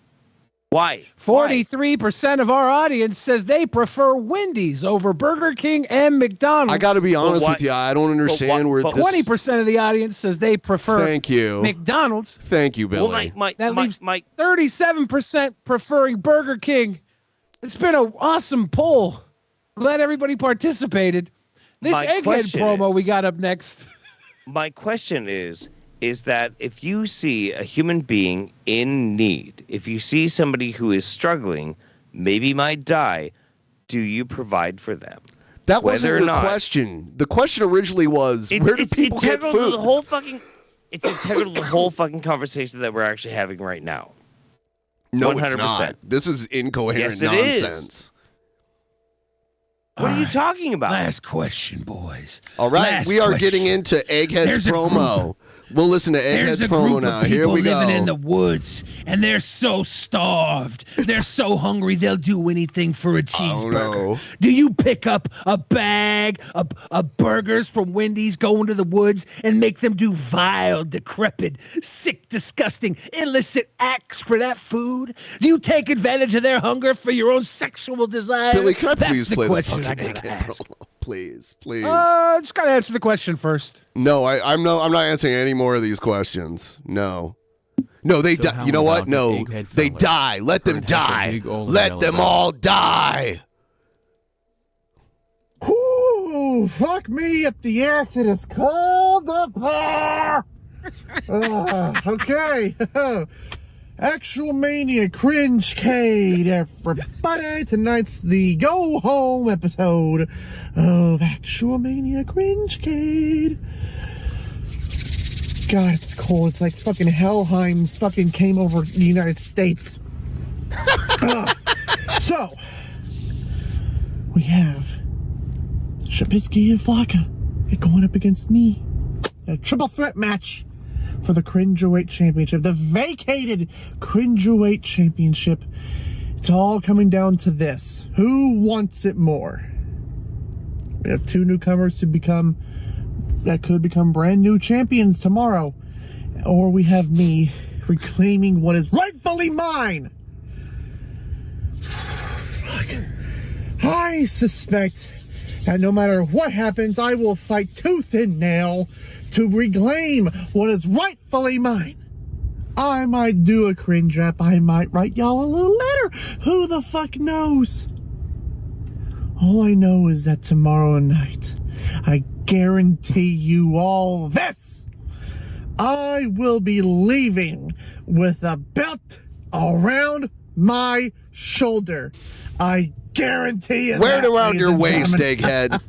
Speaker 1: Why?
Speaker 6: 43% of our audience says they prefer Wendy's over Burger King and McDonald's.
Speaker 2: I got to be honest with you. I don't understand where this...
Speaker 6: 20% of the audience says they prefer
Speaker 2: Thank you.
Speaker 6: McDonald's.
Speaker 2: Thank you, Billy.
Speaker 6: That leaves 37% preferring Burger King. It's been an awesome poll. Glad everybody participated. This egghead promo we got up next.
Speaker 1: My question is that if you see a human being in need, if you see somebody who is struggling, maybe might die, do you provide for them?
Speaker 2: That wasn't the question. The question originally was, where do people get food?
Speaker 1: It's integral to the whole fucking conversation that we're actually having right now.
Speaker 2: No,
Speaker 1: 100%.
Speaker 2: it's not. This is incoherent
Speaker 1: Yes, it
Speaker 2: nonsense.
Speaker 1: What are you talking about?
Speaker 6: Last question, boys.
Speaker 2: All right, we are getting into Egghead's promo. We'll listen to Egghead's promo now. Here we go.
Speaker 6: Living in the woods, and they're so starved. They're so hungry, they'll do anything for a cheeseburger.
Speaker 2: no.
Speaker 6: Do you pick up a bag of burgers from Wendy's, go into the woods, and make them do vile, decrepit, sick, disgusting, illicit acts for that food? Do you take advantage of their hunger for your own sexual desire?
Speaker 2: Billy, can I
Speaker 6: That's
Speaker 2: please
Speaker 6: the
Speaker 2: play the
Speaker 6: question
Speaker 2: fucking
Speaker 6: I gotta
Speaker 2: Egghead
Speaker 6: ask.
Speaker 2: promo? Please.
Speaker 6: Just gotta answer the question first.
Speaker 2: No, I'm not answering any more of these questions. No, they
Speaker 13: So
Speaker 2: die.
Speaker 13: how
Speaker 2: You know what?
Speaker 13: about
Speaker 2: No,
Speaker 13: the Egghead
Speaker 2: they
Speaker 13: fella?
Speaker 2: die. Let them
Speaker 13: Kurt has a
Speaker 2: die.
Speaker 13: big old
Speaker 2: Let them
Speaker 13: yellow
Speaker 2: all die.
Speaker 9: Ooh, fuck me up the ass. It is cold up there. Okay. Actual Mania Cringey, everybody. Tonight's the Go Home episode of Actual Mania Cringey. God, it's cold. It's like fucking Helheim fucking came over the United States. So, we have Shabisky and Flocka going up against me. A triple threat match for the Cringey Championship, the vacated Cringey Championship. It's all coming down to this. Who wants it more? We have two newcomers that could become brand new champions tomorrow. Or we have me reclaiming what is rightfully mine. Fuck. I suspect that no matter what happens, I will fight tooth and nail to reclaim what is rightfully mine. I might do a cringe rap. I might write y'all a little letter. Who the fuck knows? All I know is that tomorrow night, I guarantee you all this. I will be leaving with a belt around my shoulder. I guarantee it.
Speaker 2: Wear it around your waist, Egghead.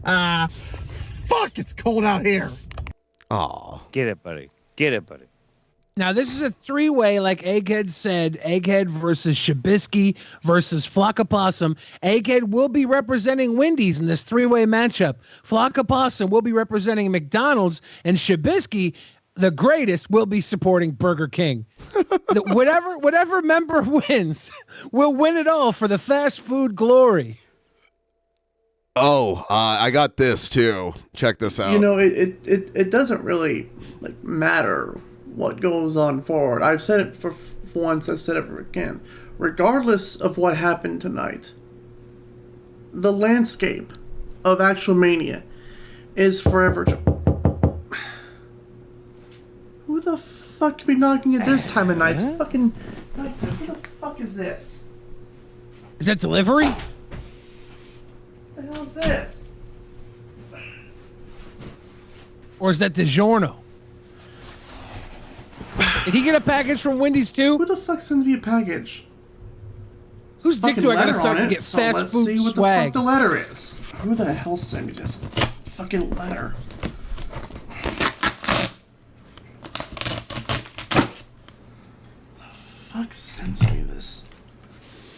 Speaker 9: Fuck, it's cold out here.
Speaker 2: Aw.
Speaker 1: Get it, buddy. Get it, buddy.
Speaker 6: Now, this is a three-way, like Egghead said. Egghead versus Shabisky versus Flocka Possum. Egghead will be representing Wendy's in this three-way matchup. Flocka Possum will be representing McDonald's, and Shabisky, the greatest, will be supporting Burger King. Whatever member wins will win it all for the fast food glory.
Speaker 2: Oh, I got this too. Check this out.
Speaker 9: You know, it doesn't really matter what goes on forward. I've said it for once, I said it for again. Regardless of what happened tonight, the landscape of Actual Mania is forever. Who the fuck can be knocking at this time of night? It's fucking. Who the fuck is this?
Speaker 6: Is that delivery?
Speaker 9: What the hell is this?
Speaker 6: Or is that DiGiorno? Did he get a package from Wendy's too?
Speaker 9: Who the fuck sends me a package?
Speaker 6: Whose dick do I gotta start to get fast food
Speaker 9: see what
Speaker 6: swag?
Speaker 9: the fuck the letter is. Who the hell sent me this fucking letter? The fuck sends me this?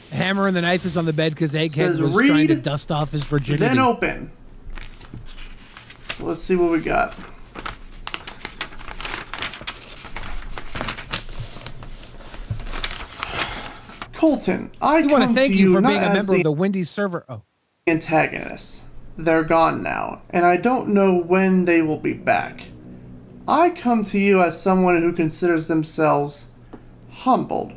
Speaker 6: The hammer and the knife is on the bed because Egghead was
Speaker 9: read,
Speaker 6: trying to dust off his virginity.
Speaker 9: Then open. Let's see what we got. Colton, I
Speaker 6: want to thank you for being a
Speaker 9: not
Speaker 6: member
Speaker 9: as
Speaker 6: of the Wendy's server. Oh,
Speaker 9: antagonists. They're gone now, and I don't know when they will be back. I come to you as someone who considers themselves humbled.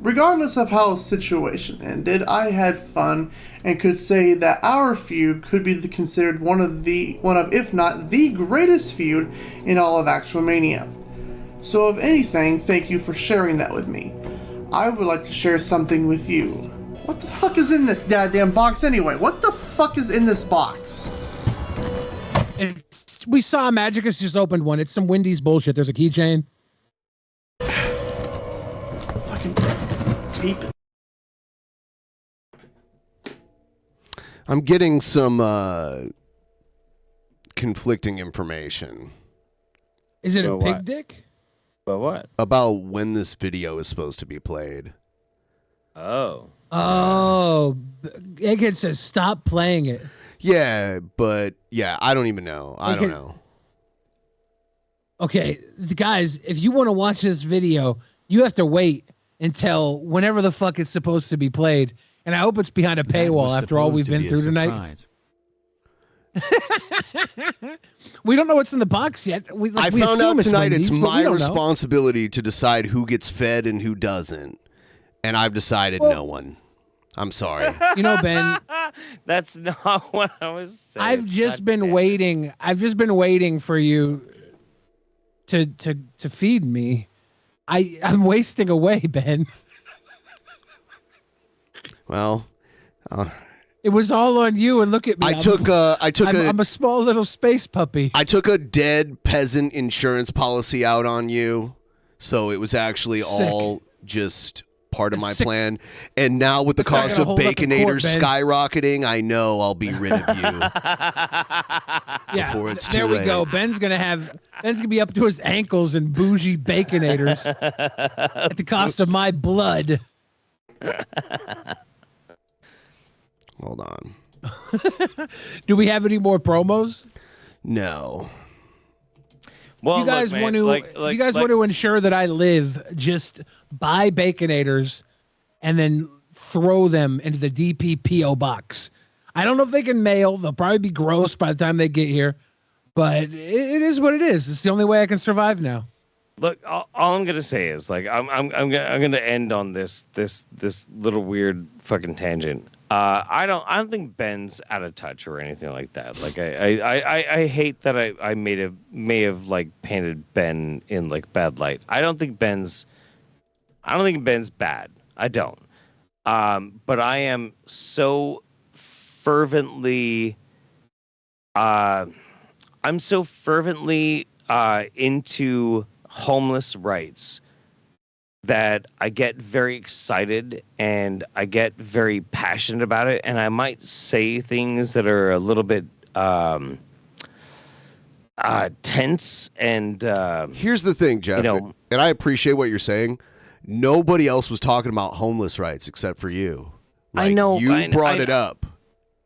Speaker 9: Regardless of how the situation ended, I had fun and could say that our feud could be considered one of if not the greatest feud in all of Actual Mania. So if anything, thank you for sharing that with me. I would like to share something with you. What the fuck is in this goddamn box anyway? What the fuck is in this box?
Speaker 6: we saw Magicus just opened one. It's some Wendy's bullshit. There's a keychain.
Speaker 9: Fucking tape it.
Speaker 2: I'm getting some conflicting information.
Speaker 6: Is it a pig dick?
Speaker 1: But what?
Speaker 2: About when this video is supposed to be played.
Speaker 1: Oh.
Speaker 6: Oh. Egghead says stop playing it.
Speaker 2: Yeah, but yeah, I don't even know. I don't know.
Speaker 6: Okay, guys, if you want to watch this video, you have to wait until whenever the fuck it's supposed to be played. And I hope it's behind a paywall after all we've been through tonight. We don't know what's in the box yet.
Speaker 2: I found out tonight it's my responsibility to decide who gets fed and who doesn't. And I've decided no one. I'm sorry.
Speaker 6: You know, Ben.
Speaker 1: That's not what I was saying.
Speaker 6: I've just been waiting. I've just been waiting for you to feed me. I'm wasting away, Ben.
Speaker 2: Well,
Speaker 6: it was all on you, and look at me. I'm a small little space puppy.
Speaker 2: I took a dead peasant insurance policy out on you, so it was actually all just part of my plan. And now with the cost of Baconator skyrocketing, I know I'll be rid of you.
Speaker 6: Yeah,
Speaker 2: before it's too
Speaker 6: there we
Speaker 2: late.
Speaker 6: go. Ben's gonna be up to his ankles in bougie Baconators at the cost of my blood.
Speaker 2: Hold on.
Speaker 6: Do we have any more promos?
Speaker 2: No.
Speaker 1: Well,
Speaker 6: you guys want to want to ensure that I live, just buy Baconators and then throw them into the DPPO box. I don't know if they can mail. They'll probably be gross by the time they get here, but it is what it is. It's the only way I can survive now.
Speaker 1: Look, all I'm gonna say is like I'm gonna end on this little weird fucking tangent. I don't think Ben's out of touch or anything like that. Like I hate that I may have like painted Ben in like bad light. I don't think Ben's bad. I don't. But I am so fervently into homeless rights that I get very excited and I get very passionate about it, and I might say things that are a little bit tense and
Speaker 2: here's the thing, Jeff, and I appreciate what you're saying. Nobody else was talking about homeless rights except for you. Like,
Speaker 1: I know
Speaker 2: you brought it up.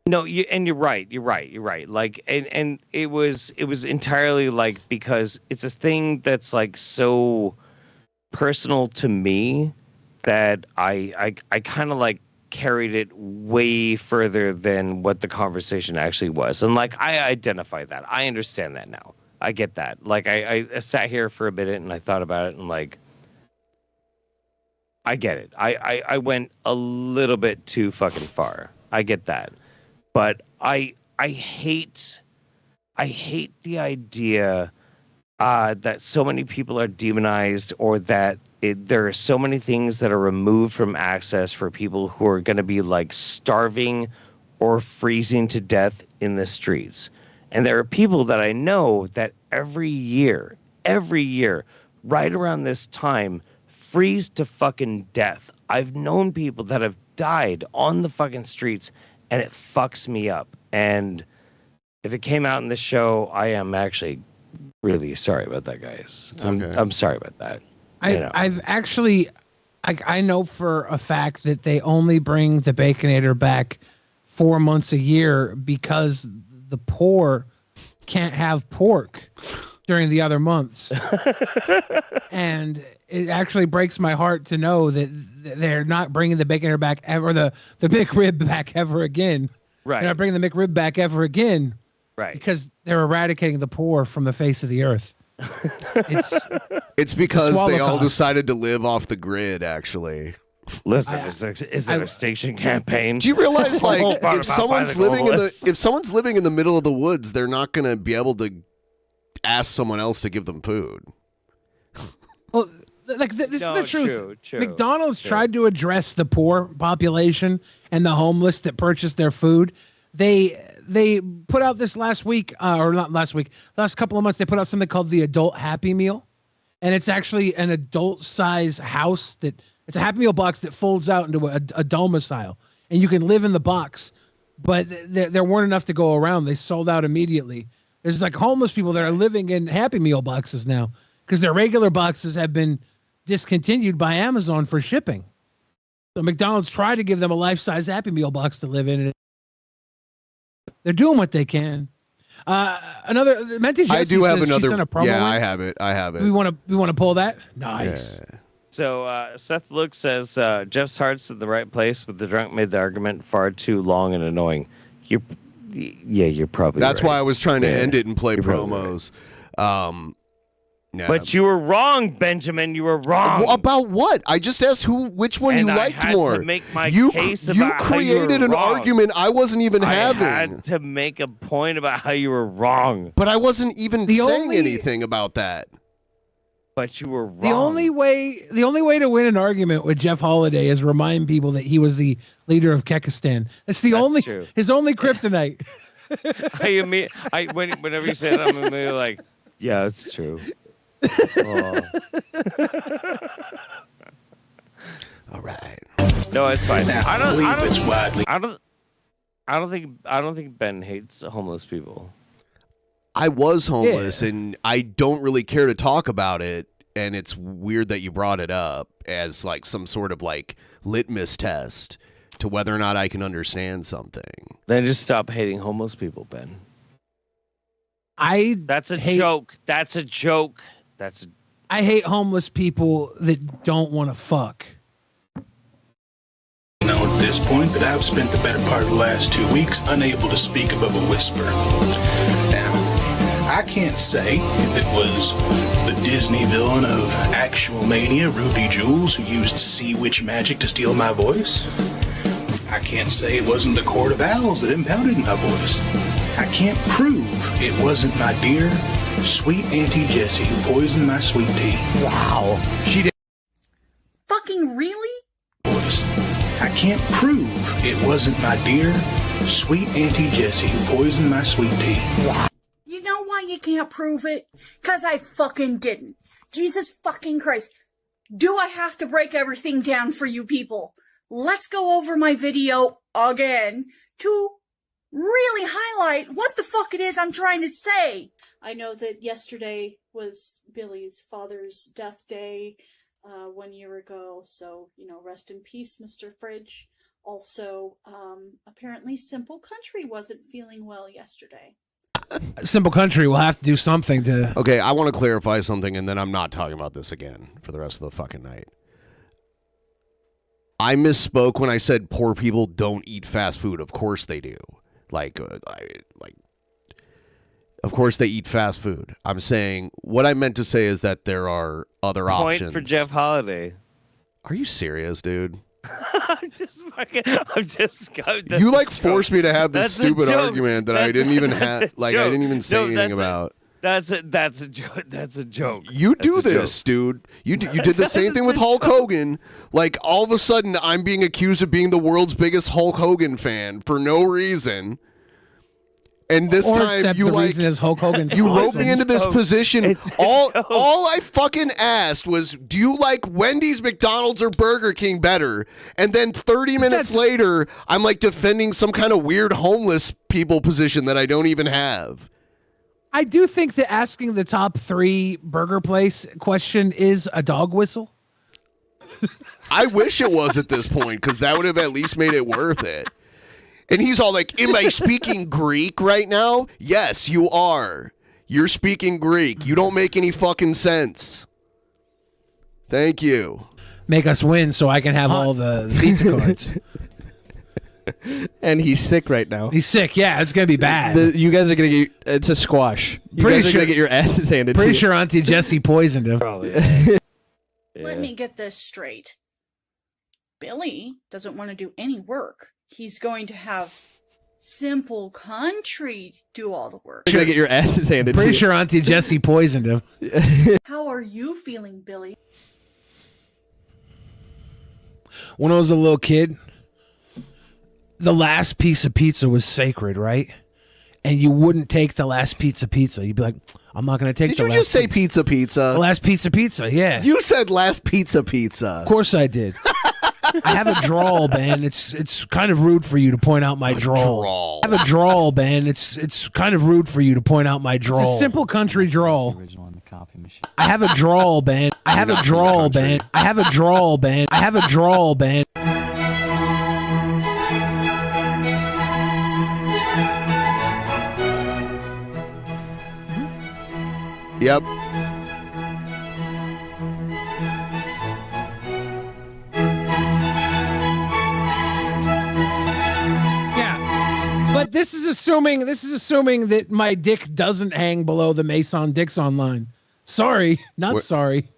Speaker 1: No, you're right. You're right. Like, and it was entirely like because it's a thing that's like so personal to me that I kind of like carried it way further than what the conversation actually was. And like, I identify that. I understand that now. I get that. Like, I sat here for a minute and I thought about it and like, I get it. I went a little bit too fucking far. I get that. But I hate the idea that so many people are demonized, or that there are so many things that are removed from access for people who are going to be like starving or freezing to death in the streets. And there are people that I know that every year, right around this time, freeze to fucking death. I've known people that have died on the fucking streets, and it fucks me up. And if it came out in the show, I am actually really sorry about that, guys. I'm sorry about that.
Speaker 6: I've actually, I know for a fact that they only bring the Baconator back 4 months a year because the poor can't have pork during the other months. And it actually breaks my heart to know that they're not bringing the Baconator back ever, the McRib back ever again.
Speaker 1: Right.
Speaker 6: They're not bringing the McRib back ever again.
Speaker 1: Right.
Speaker 6: Because they're eradicating the poor from the face of the earth.
Speaker 2: It's because they all decided to live off the grid, actually.
Speaker 1: Listen, is there a station campaign?
Speaker 2: Do you realize, like, if someone's living in the middle of the woods, they're not going to be able to ask someone else to give them food.
Speaker 6: Well, like this is the truth. McDonald's tried to address the poor population and the homeless that purchase their food. They put out this last week, or not last week, last couple of months, they put out something called the Adult Happy Meal. And it's actually an adult size house it's a Happy Meal box that folds out into a domicile. And you can live in the box, but there weren't enough to go around. They sold out immediately. There's like homeless people that are living in Happy Meal boxes now because their regular boxes have been discontinued by Amazon for shipping. So McDonald's tried to give them a life-size Happy Meal box to live in. And they're doing what they can. Another Menti
Speaker 2: I do have another.
Speaker 6: Yeah,
Speaker 2: I have it.
Speaker 6: We want to pull that. Nice.
Speaker 2: Yeah.
Speaker 1: So Seth Luke says Jeff's heart's in the right place, but the drunk made the argument far too long and annoying. You're probably.
Speaker 2: That's
Speaker 1: right.
Speaker 2: why I was trying to end it and play
Speaker 1: You're
Speaker 2: promos.
Speaker 1: Yeah. But you were wrong, Benjamin. You were wrong.
Speaker 2: About what? I just asked which one you liked more.
Speaker 1: To make my
Speaker 2: you
Speaker 1: case
Speaker 2: you
Speaker 1: about
Speaker 2: created
Speaker 1: how you were
Speaker 2: an
Speaker 1: wrong.
Speaker 2: argument I wasn't even having.
Speaker 1: I had to make a point about how you were wrong.
Speaker 2: But I wasn't even saying anything about that.
Speaker 1: But you were wrong.
Speaker 6: The only way to win an argument with Jeff Holiday is remind people that he was the leader of Kekistan. That's his only kryptonite.
Speaker 1: Whenever you say that, I'm immediately like, yeah, it's true. Oh.
Speaker 2: All right.
Speaker 1: No, it's fine. I don't think Ben hates homeless people.
Speaker 2: I was homeless, and I don't really care to talk about it. And it's weird that you brought it up as like some sort of like litmus test to whether or not I can understand something.
Speaker 1: Then just stop hating homeless people, Ben. That's a joke. That's a joke.
Speaker 6: I hate homeless people that don't want to fuck.
Speaker 7: Know at this point that I've spent the better part of the last 2 weeks unable to speak above a whisper. Now, I can't say if it was the Disney villain of Actual Mania, Ruby Jules, who used sea witch magic to steal my voice. I can't say it wasn't the Court of Owls that impounded my voice. I can't prove it wasn't my dear, sweet Auntie Jessie who poisoned my sweet tea.
Speaker 2: Wow. She did.
Speaker 15: Fucking really?
Speaker 7: Voice. I can't prove it wasn't my dear, sweet Auntie Jessie who poisoned my sweet tea.
Speaker 15: You know why you can't prove it? 'Cause I fucking didn't. Jesus fucking Christ. Do I have to break everything down for you people? Let's go over my video again to really highlight what the fuck it is I'm trying to say.
Speaker 8: I know that yesterday was Billy's father's death day 1 year ago, so, you know, rest in peace, Mr. Fridge. Also, apparently Simple Country wasn't feeling well yesterday.
Speaker 6: Simple Country will have to do something to...
Speaker 2: Okay, I want to clarify something, and then I'm not talking about this again for the rest of the fucking night. I misspoke when I said poor people don't eat fast food. Of course they do. Of course they eat fast food. I'm saying, what I meant to say is that there are other options.
Speaker 1: Point for Jeff Holiday.
Speaker 2: Are you serious, dude?
Speaker 1: I'm just
Speaker 2: You like forced me to have this stupid argument that I didn't even have. Like I didn't even say anything about.
Speaker 1: That's a joke. That's a joke.
Speaker 2: You do this, dude. You did the same thing with Hulk Hogan. Like all of a sudden, I'm being accused of being the world's biggest Hulk Hogan fan for no reason. And this time you like
Speaker 6: Hulk Hogan
Speaker 2: you wrote me into this position. All I fucking asked was, do you like Wendy's, McDonald's, or Burger King better? And then 30 minutes later, I'm like defending some kind of weird homeless people position that I don't even have.
Speaker 6: I do think that asking the top 3 burger place question is a dog whistle.
Speaker 2: I wish it was at this point, because that would have at least made it worth it. And he's all like, am I speaking Greek right now? Yes, you are. You're speaking Greek. You don't make any fucking sense. Thank you.
Speaker 6: Make us win so I can have all the pizza cards.
Speaker 17: And he's sick right now.
Speaker 6: He's sick, yeah. It's going to be bad.
Speaker 17: You guys are going to get... It's a squash. You guys are going to get your asses handed to you.
Speaker 6: Pretty sure Auntie Jessie poisoned him.
Speaker 8: Let me get this straight. Billy doesn't want to do any work. He's going to have Simple Country do all the work.
Speaker 17: You're going to get your asses handed to you.
Speaker 6: Pretty sure Auntie Jessie poisoned him.
Speaker 8: How are you feeling, Billy?
Speaker 6: When I was a little kid, the last piece of pizza was sacred, right? And you wouldn't take the last pizza. You'd be like, I'm not going to take
Speaker 2: Did
Speaker 6: the
Speaker 2: you
Speaker 6: last
Speaker 2: just say pizza?
Speaker 6: The last piece of pizza, yeah.
Speaker 2: You said last pizza.
Speaker 6: Of course I did. I have a drawl, Ben. It's kind of rude for you to point out my drawl. I have a drawl, Ben. It's kind of rude for you to point out my drawl. It's a Simple Country drawl. I have a drawl, Ben. I have a drawl, Ben. I have a drawl, Ben. I have a drawl, Ben.
Speaker 2: Yep.
Speaker 6: But this is assuming that my dick doesn't hang below the Mason Dixon line. Sorry, not sorry.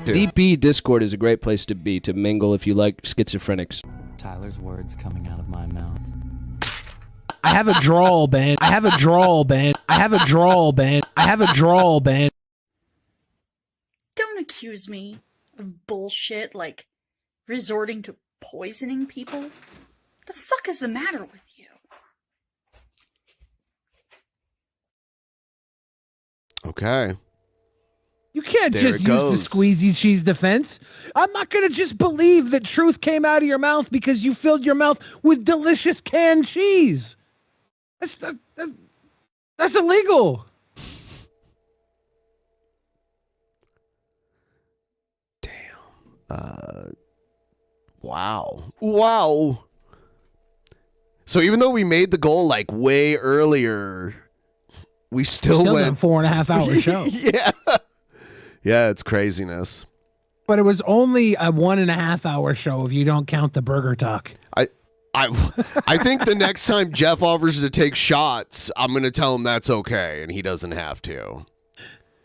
Speaker 17: DP Discord is a great place to be, to mingle if you like schizophrenics.
Speaker 19: Tyler's words coming out of my mouth.
Speaker 6: I have a drawl, Ben. I have a drawl, Ben. I have a drawl, Ben. I have a drawl, Ben.
Speaker 8: Don't accuse me of bullshit like resorting to poisoning people. The fuck is the matter with you?
Speaker 2: Okay.
Speaker 6: You can't
Speaker 2: There
Speaker 6: just
Speaker 2: it
Speaker 6: use
Speaker 2: goes.
Speaker 6: the squeezy cheese defense. I'm not going to just believe that truth came out of your mouth because you filled your mouth with delicious canned cheese. That's illegal.
Speaker 2: Wow. So even though we made the goal like way earlier, we still went
Speaker 6: a 4.5 hour show.
Speaker 2: Yeah, it's craziness.
Speaker 6: But it was only a 1.5 hour show if you don't count the burger talk.
Speaker 2: I think the next time Jeff offers to take shots, I'm going to tell him that's okay and he doesn't have to.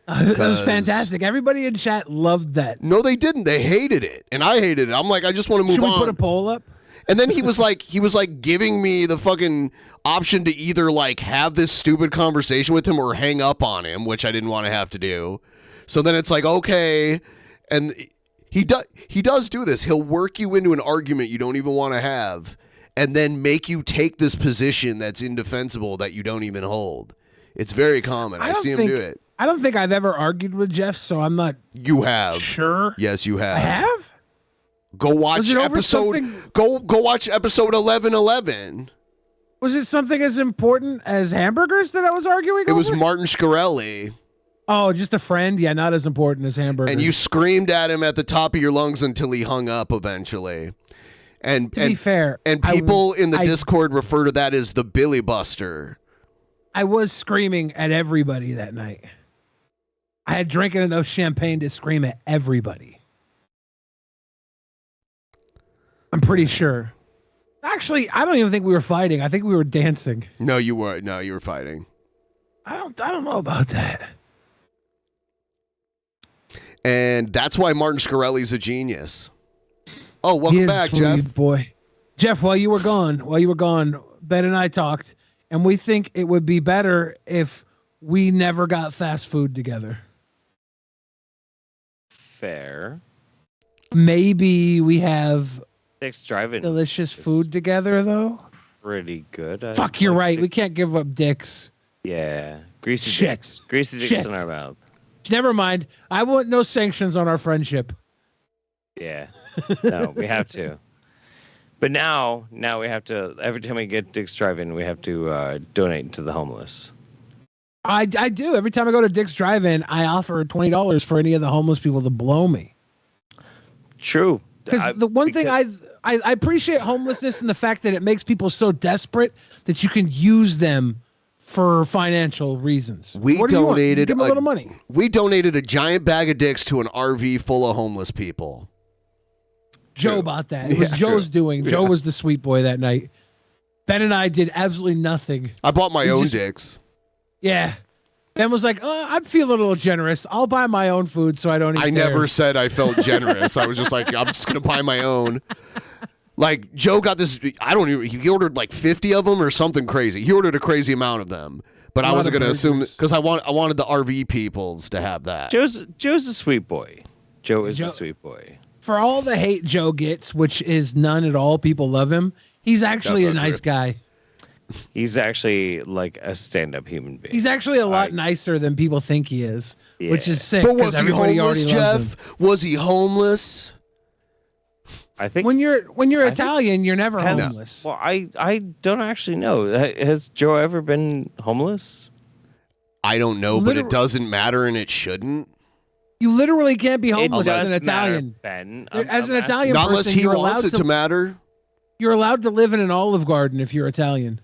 Speaker 6: That was fantastic. Everybody in chat loved that.
Speaker 2: No, they didn't. They hated it. And I hated it. I'm like, I just want to move on.
Speaker 6: Should we put a poll up?
Speaker 2: And then he was like giving me the fucking option to either like have this stupid conversation with him or hang up on him, which I didn't want to have to do. So then it's like, okay. And he does do this. He'll work you into an argument you don't even want to have and then make you take this position that's indefensible that you don't even hold. It's very common. I see him do it.
Speaker 6: I don't think I've ever argued with Jeff, so I'm not.
Speaker 2: You have.
Speaker 6: Sure.
Speaker 2: Yes, you have.
Speaker 6: I have?
Speaker 2: Go watch episode. Go watch episode 1111.
Speaker 6: Was it something as important as hamburgers that I was arguing over?
Speaker 2: It was Martin Shkreli.
Speaker 6: Oh, just a friend? Yeah, not as important as hamburgers.
Speaker 2: And you screamed at him at the top of your lungs until he hung up eventually. And
Speaker 6: to be fair,
Speaker 2: and people in the Discord refer to that as the Billy Buster.
Speaker 6: I was screaming at everybody that night. I had drinking enough champagne to scream at everybody. I'm pretty sure. Actually, I don't even think we were fighting. I think we were dancing.
Speaker 2: No, you weren't. No, you were fighting.
Speaker 6: I don't know about that.
Speaker 2: And that's why Martin Shkreli's a genius. Oh, welcome back, Jeff.
Speaker 6: Boy. Jeff, while you were gone, Ben and I talked, and we think it would be better if we never got fast food together.
Speaker 1: Fair.
Speaker 6: Maybe we have
Speaker 1: Dick's driving
Speaker 6: delicious food together, though.
Speaker 1: Pretty good.
Speaker 6: Fuck, you're right. We can't give up dicks.
Speaker 1: Yeah. Greasy
Speaker 6: Shit.
Speaker 1: dicks. Greasy dicks in our mouth.
Speaker 6: Never mind. I want no sanctions on our friendship.
Speaker 1: Yeah. No, we have to. But now we have to, every time we get Dick's Drive-In, we have to donate to the homeless.
Speaker 6: I do. Every time I go to Dick's Drive-In, I offer $20 for any of the homeless people to blow me.
Speaker 1: True.
Speaker 6: Because the one thing I appreciate homelessness and the fact that it makes people so desperate that you can use them for financial reasons.
Speaker 2: We donated
Speaker 6: give them a little money.
Speaker 2: We donated a giant bag of dicks to an RV full of homeless people.
Speaker 6: Joe bought that. It was Joe's doing. Joe was the sweet boy that night. Ben and I did absolutely nothing.
Speaker 2: I bought my own dicks.
Speaker 6: Yeah. Ben was like, I feel a little generous. I'll buy my own food so I don't eat
Speaker 2: I never said I felt generous. I was just like, I'm just going to buy my own. Like, Joe got this, he ordered like 50 of them or something crazy. He ordered a crazy amount of them. But I wasn't going to assume, because I wanted the RV peoples to have that.
Speaker 1: Joe's a sweet boy. Joe is a sweet boy.
Speaker 6: For all the hate Joe gets, which is none at all, people love him. He's actually a nice guy.
Speaker 1: He's actually like a stand-up human being.
Speaker 6: He's actually a lot nicer than people think he is, which is sick.
Speaker 2: But was he homeless, Jeff? Was he homeless?
Speaker 1: I think
Speaker 6: when you're Italian, you're never homeless.
Speaker 1: Well, I don't actually know. Has Joe ever been homeless?
Speaker 2: I don't know, but it doesn't matter and it shouldn't.
Speaker 6: You literally can't be homeless as an Italian.
Speaker 1: Ben.
Speaker 6: As an Italian
Speaker 2: not
Speaker 6: person,
Speaker 2: unless he wants it to matter.
Speaker 6: You're allowed to live in an Olive Garden if you're Italian.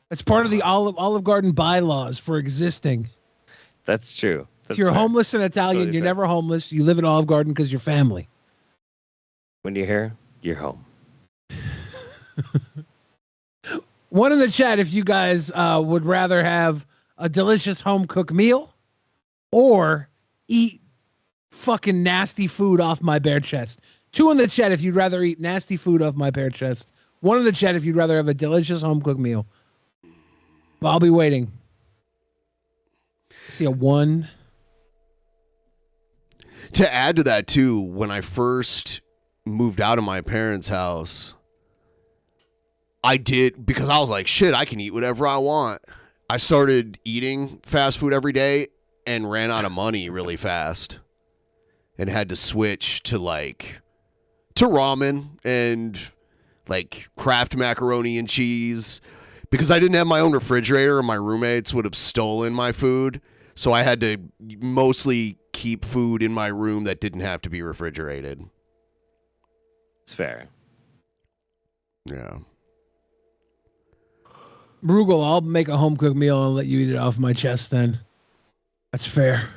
Speaker 6: That's part of the Olive Garden bylaws for existing.
Speaker 1: That's true.
Speaker 6: If you're homeless and Italian, totally you're never homeless. You live in Olive Garden because you're family.
Speaker 1: When you're here, you're home.
Speaker 6: One in the chat if you guys would rather have a delicious home-cooked meal or eat fucking nasty food off my bare chest. 2 in the chat if you'd rather eat nasty food off my bare chest. 1 in the chat if you'd rather have a delicious home-cooked meal. I'll be waiting. See a 1.
Speaker 2: To add to that too, when I first moved out of my parents' house, I did, because I was like, shit, I can eat whatever I want. I started eating fast food every day and ran out of money really fast and had to switch to ramen and like Kraft macaroni and cheese because I didn't have my own refrigerator and my roommates would have stolen my food. So I had to mostly keep food in my room that didn't have to be refrigerated.
Speaker 1: It's fair.
Speaker 2: Yeah.
Speaker 6: Bruegel, I'll make a home-cooked meal and let you eat it off my chest then. That's fair.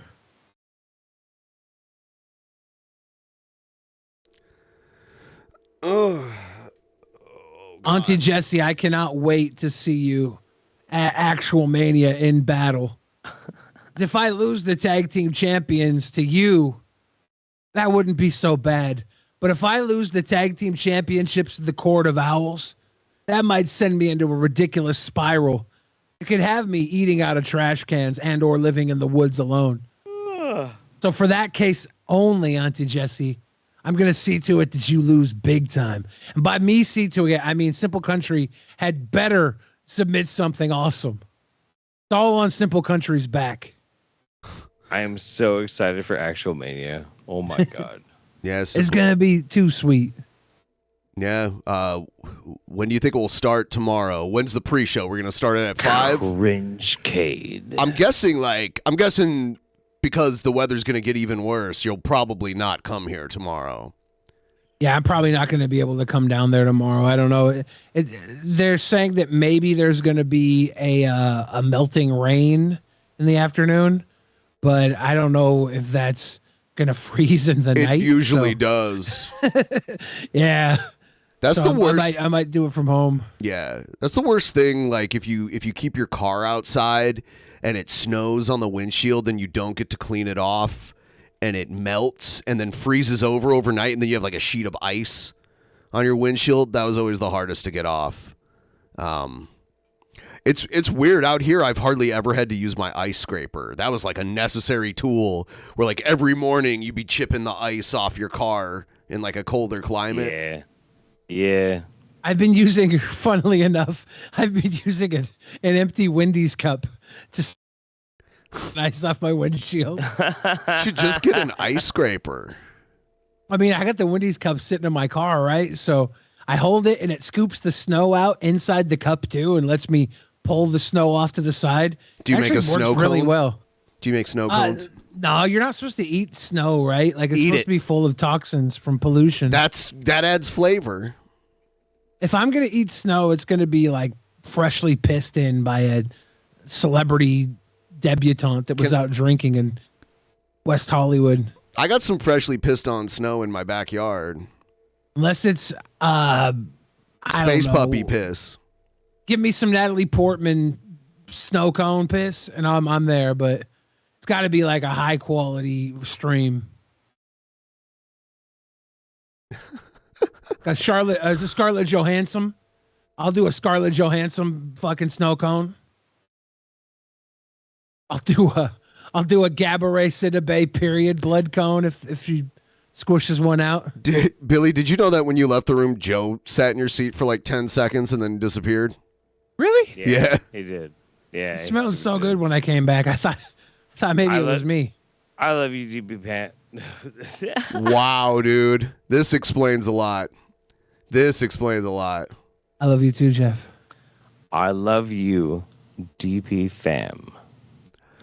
Speaker 6: Auntie Jessie, I cannot wait to see you at Actual Mania in battle. If I lose the tag team champions to you, that wouldn't be so bad. But if I lose the tag team championships to the Court of Owls, that might send me into a ridiculous spiral. It could have me eating out of trash cans and or living in the woods alone. So for that case only, Auntie Jessie, I'm going to see to it that you lose big time. And by me see to it, I mean Simple Country had better submit something awesome. It's all on Simple Country's back.
Speaker 1: I am so excited for Actual Mania. Oh my God.
Speaker 2: Yes.
Speaker 6: It's going to be too sweet.
Speaker 2: Yeah. When do you think it will start tomorrow? When's the pre-show? We're gonna start it at 5.
Speaker 1: Cringecade.
Speaker 2: I'm guessing because the weather's gonna get even worse. You'll probably not come here tomorrow.
Speaker 6: Yeah, I'm probably not going to be able to come down there tomorrow. I don't know. They're saying that maybe there's going to be a melting rain in the afternoon, but I don't know if that's going to freeze in the night.
Speaker 2: It usually does.
Speaker 6: Yeah.
Speaker 2: That's the worst.
Speaker 6: I might do it from home.
Speaker 2: Yeah, that's the worst thing. Like if you keep your car outside and it snows on the windshield and you don't get to clean it off, and it melts and then freezes over overnight, and then you have like a sheet of ice on your windshield. That was always the hardest to get off. It's weird out here. I've hardly ever had to use my ice scraper. That was like a necessary tool where like every morning you'd be chipping the ice off your car in like a colder climate.
Speaker 1: Yeah.
Speaker 6: I've been using, funnily enough, an empty Wendy's cup to ice off my windshield.
Speaker 2: Should just get an ice scraper.
Speaker 6: I mean, I got the Wendy's cup sitting in my car, right? So I hold it and it scoops the snow out inside the cup too and lets me pull the snow off to the side.
Speaker 2: Do you make a snow cone?
Speaker 6: Really well.
Speaker 2: Do you make snow cones?
Speaker 6: No, you're not supposed to eat snow, right? Like it's supposed to be full of toxins from pollution.
Speaker 2: That adds flavor.
Speaker 6: If I'm going to eat snow, it's going to be like freshly pissed in by a celebrity debutante that was out drinking in West Hollywood.
Speaker 2: I got some freshly pissed on snow in my backyard.
Speaker 6: Unless it's
Speaker 2: space puppy piss.
Speaker 6: Give me some Natalie Portman snow cone piss and I'm there, but it's got to be like a high quality stream. Got Scarlett Johansson. I'll do a Scarlett Johansson fucking snow cone. I'll do a Gabourey Sidibe period blood cone if she squishes one out.
Speaker 2: Billy, did you know that when you left the room, Joe sat in your seat for like 10 seconds and then disappeared?
Speaker 6: Really?
Speaker 2: Yeah.
Speaker 1: He did. Yeah.
Speaker 6: It smelled so good when I came back. I thought maybe it was me.
Speaker 1: I love you, GP Pat.
Speaker 2: Wow, dude. This explains a lot.
Speaker 6: I love you too, Jeff.
Speaker 1: I love you, DP fam.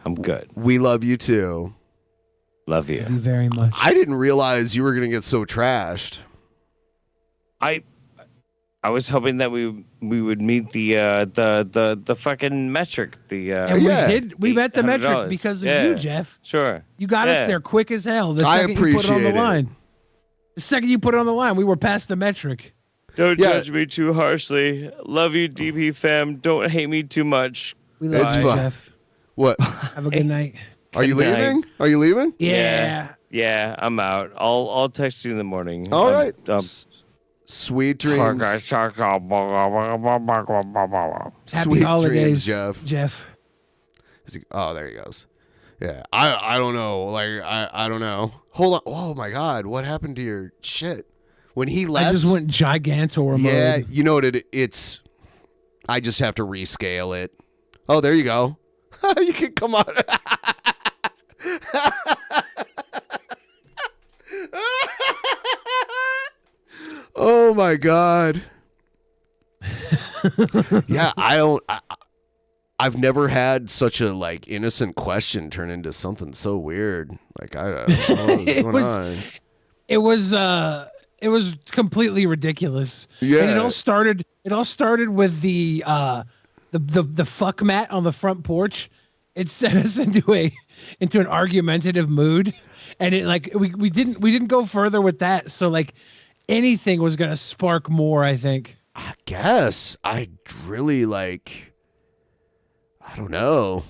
Speaker 1: I'm good.
Speaker 2: We love you too.
Speaker 1: Love you.
Speaker 6: Love you very much.
Speaker 2: I didn't realize you were going to get so trashed.
Speaker 1: I was hoping that we would meet the fucking metric.
Speaker 6: And we met the metric because of you, Jeff.
Speaker 1: Sure.
Speaker 6: You got us there quick as hell. The second you put it on the line. The second you put it on the line, we were past the metric.
Speaker 1: Don't judge me too harshly. Love you, DP fam. Don't hate me too much.
Speaker 6: We love you, Jeff.
Speaker 2: What?
Speaker 6: Have a good night.
Speaker 2: Are you leaving? Are you leaving?
Speaker 6: Yeah.
Speaker 1: Yeah, I'm out. I'll text you in the morning.
Speaker 2: All right. Sweet dreams.
Speaker 6: Happy
Speaker 2: Sweet
Speaker 6: holidays,
Speaker 2: dreams,
Speaker 6: Jeff.
Speaker 2: Oh, there he goes. Yeah, I don't know. Like I don't know. Hold on. Oh my God, what happened to your shit? When he left,
Speaker 6: I just went Gigantor mode.
Speaker 2: Yeah, you know what it's. I just have to rescale it. Oh, there you go. You can come on. Oh my God. Yeah, I've never had such a like innocent question turn into something so weird. Like I don't know what's going on.
Speaker 6: It was completely ridiculous.
Speaker 2: Yeah.
Speaker 6: And it all started with the fuck mat on the front porch. It sent us into an argumentative mood. And it like we didn't go further with that. So like anything was gonna spark more, I think.
Speaker 2: I guess. I really like I don't know.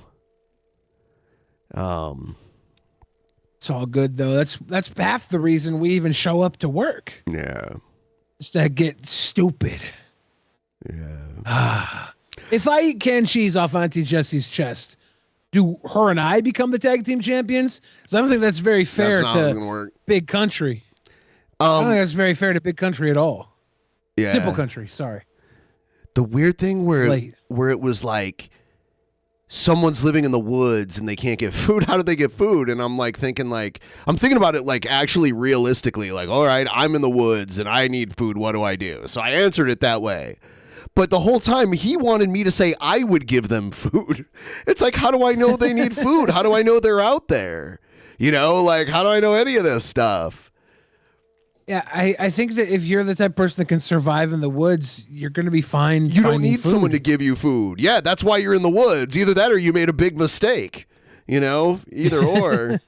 Speaker 6: It's all good though. That's half the reason we even show up to work.
Speaker 2: Yeah.
Speaker 6: Just to get stupid.
Speaker 2: Yeah.
Speaker 6: If I eat canned cheese off Auntie Jessie's chest, do her and I become the tag team champions? Because I don't think that's very fair to Big Country. I don't think that's very fair to Big Country at all.
Speaker 2: Yeah.
Speaker 6: Simple Country, sorry.
Speaker 2: The weird thing where it was like someone's living in the woods and they can't get food. How do they get food? And I'm like thinking about it like actually realistically, like, all right, I'm in the woods and I need food. What do I do? So I answered it that way. But the whole time he wanted me to say I would give them food. It's like, how do I know they need food? How do I know they're out there? You know, like, how do I know any of this stuff?
Speaker 6: Yeah, I think that if you're the type of person that can survive in the woods, you're going to be fine.
Speaker 2: You don't need someone to give you food. Yeah, that's why you're in the woods. Either that or you made a big mistake. You know, either or.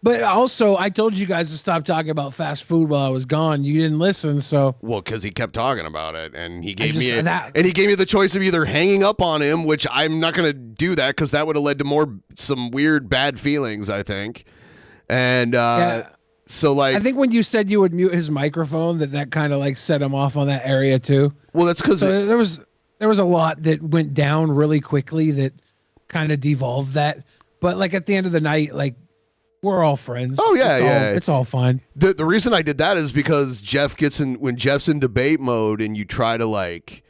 Speaker 6: But also, I told you guys to stop talking about fast food while I was gone. You didn't listen, so.
Speaker 2: Well, because he kept talking about it, and he gave me the choice of either hanging up on him, which I'm not going to do that because that would have led to some weird bad feelings, I think. And so, like,
Speaker 6: I think when you said you would mute his microphone, that kind of like set him off on that area too.
Speaker 2: Well, that's because
Speaker 6: there was a lot that went down really quickly that kind of devolved that. But like at the end of the night, like we're all friends.
Speaker 2: Oh yeah,
Speaker 6: it's all fine.
Speaker 2: The reason I did that is because when Jeff's in debate mode and you try to like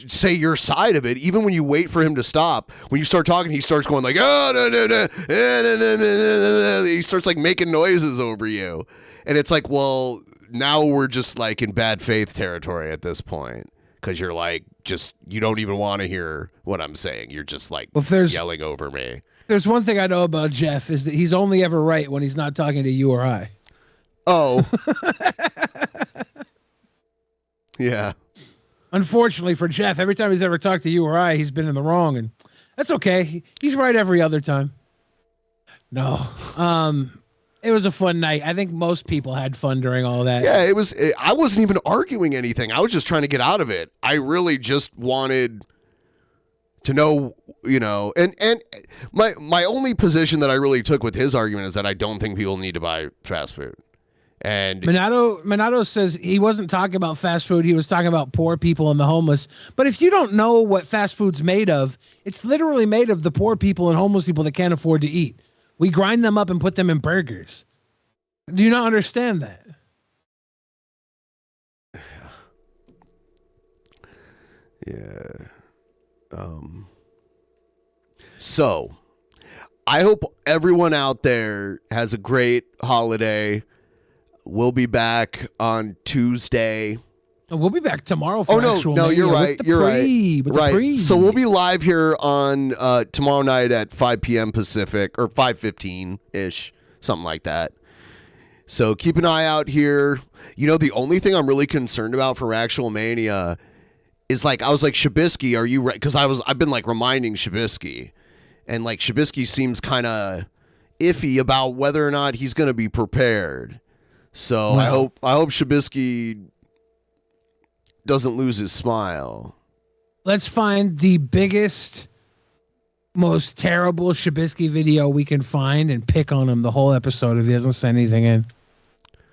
Speaker 2: say your side of it, even when you wait for him to stop, when you start talking, he starts going like, oh no no no, he starts like making noises over you, and it's like, well, now we're just like in bad faith territory at this point. Because you're like, you don't even want to hear what I'm saying. You're just like yelling over me.
Speaker 6: There's one thing I know about Jeff is that he's only ever right when he's not talking to you or I.
Speaker 2: Oh. Yeah.
Speaker 6: Unfortunately for Jeff, every time he's ever talked to you or I, he's been in the wrong, and that's okay. He's right every other time. No. It was a fun night. I think most people had fun during all that.
Speaker 2: Yeah, I wasn't even arguing anything. I was just trying to get out of it. I really just wanted to know, you know, and my only position that I really took with his argument is that I don't think people need to buy fast food. And
Speaker 6: Minato says he wasn't talking about fast food. He was talking about poor people and the homeless. But if you don't know what fast food's made of, it's literally made of the poor people and homeless people that can't afford to eat. We grind them up and put them in burgers. Do you not understand that?
Speaker 2: Yeah. So, I hope everyone out there has a great holiday. We'll be back on Tuesday.
Speaker 6: We'll be back tomorrow for actual
Speaker 2: No, you're right. You're right.
Speaker 6: Right.
Speaker 2: So we'll be live here on tomorrow night at 5 p.m. Pacific, or 5:15-ish, something like that. So keep an eye out here. You know, the only thing I'm really concerned about for Actual Mania is, like, I was like, Shabisky, are you ready? Because I've been like reminding Shabisky, and like Shabisky seems kind of iffy about whether or not he's going to be prepared. So
Speaker 6: Well.
Speaker 2: I hope Shabisky doesn't lose his smile.
Speaker 6: Let's find the biggest, most terrible Shabisky video we can find and pick on him the whole episode if he doesn't send anything in.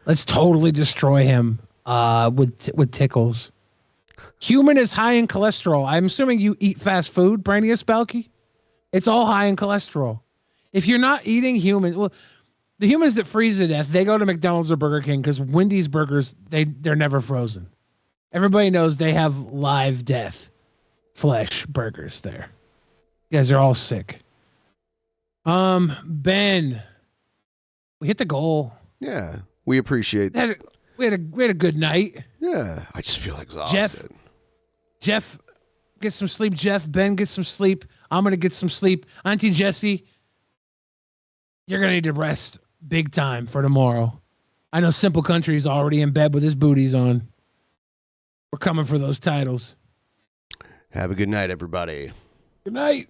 Speaker 6: Let's totally destroy him with tickles. Human is high in cholesterol. I'm assuming you eat fast food, Brainius Balky? It's all high in cholesterol. If you're not eating human, well, the humans that freeze to death, they go to McDonald's or Burger King because Wendy's burgers, they're never frozen. Everybody knows they have live death flesh burgers there. You guys are all sick. Ben, we hit the goal.
Speaker 2: Yeah, we appreciate that.
Speaker 6: We had a good night.
Speaker 2: Yeah, I just feel exhausted.
Speaker 6: Jeff, get some sleep. Jeff, Ben, get some sleep. I'm gonna get some sleep. Auntie Jessie, you're gonna need to rest big time for tomorrow. I know Simple Country is already in bed with his booties on. We're coming for those titles.
Speaker 2: Have a good night, everybody.
Speaker 6: Good night.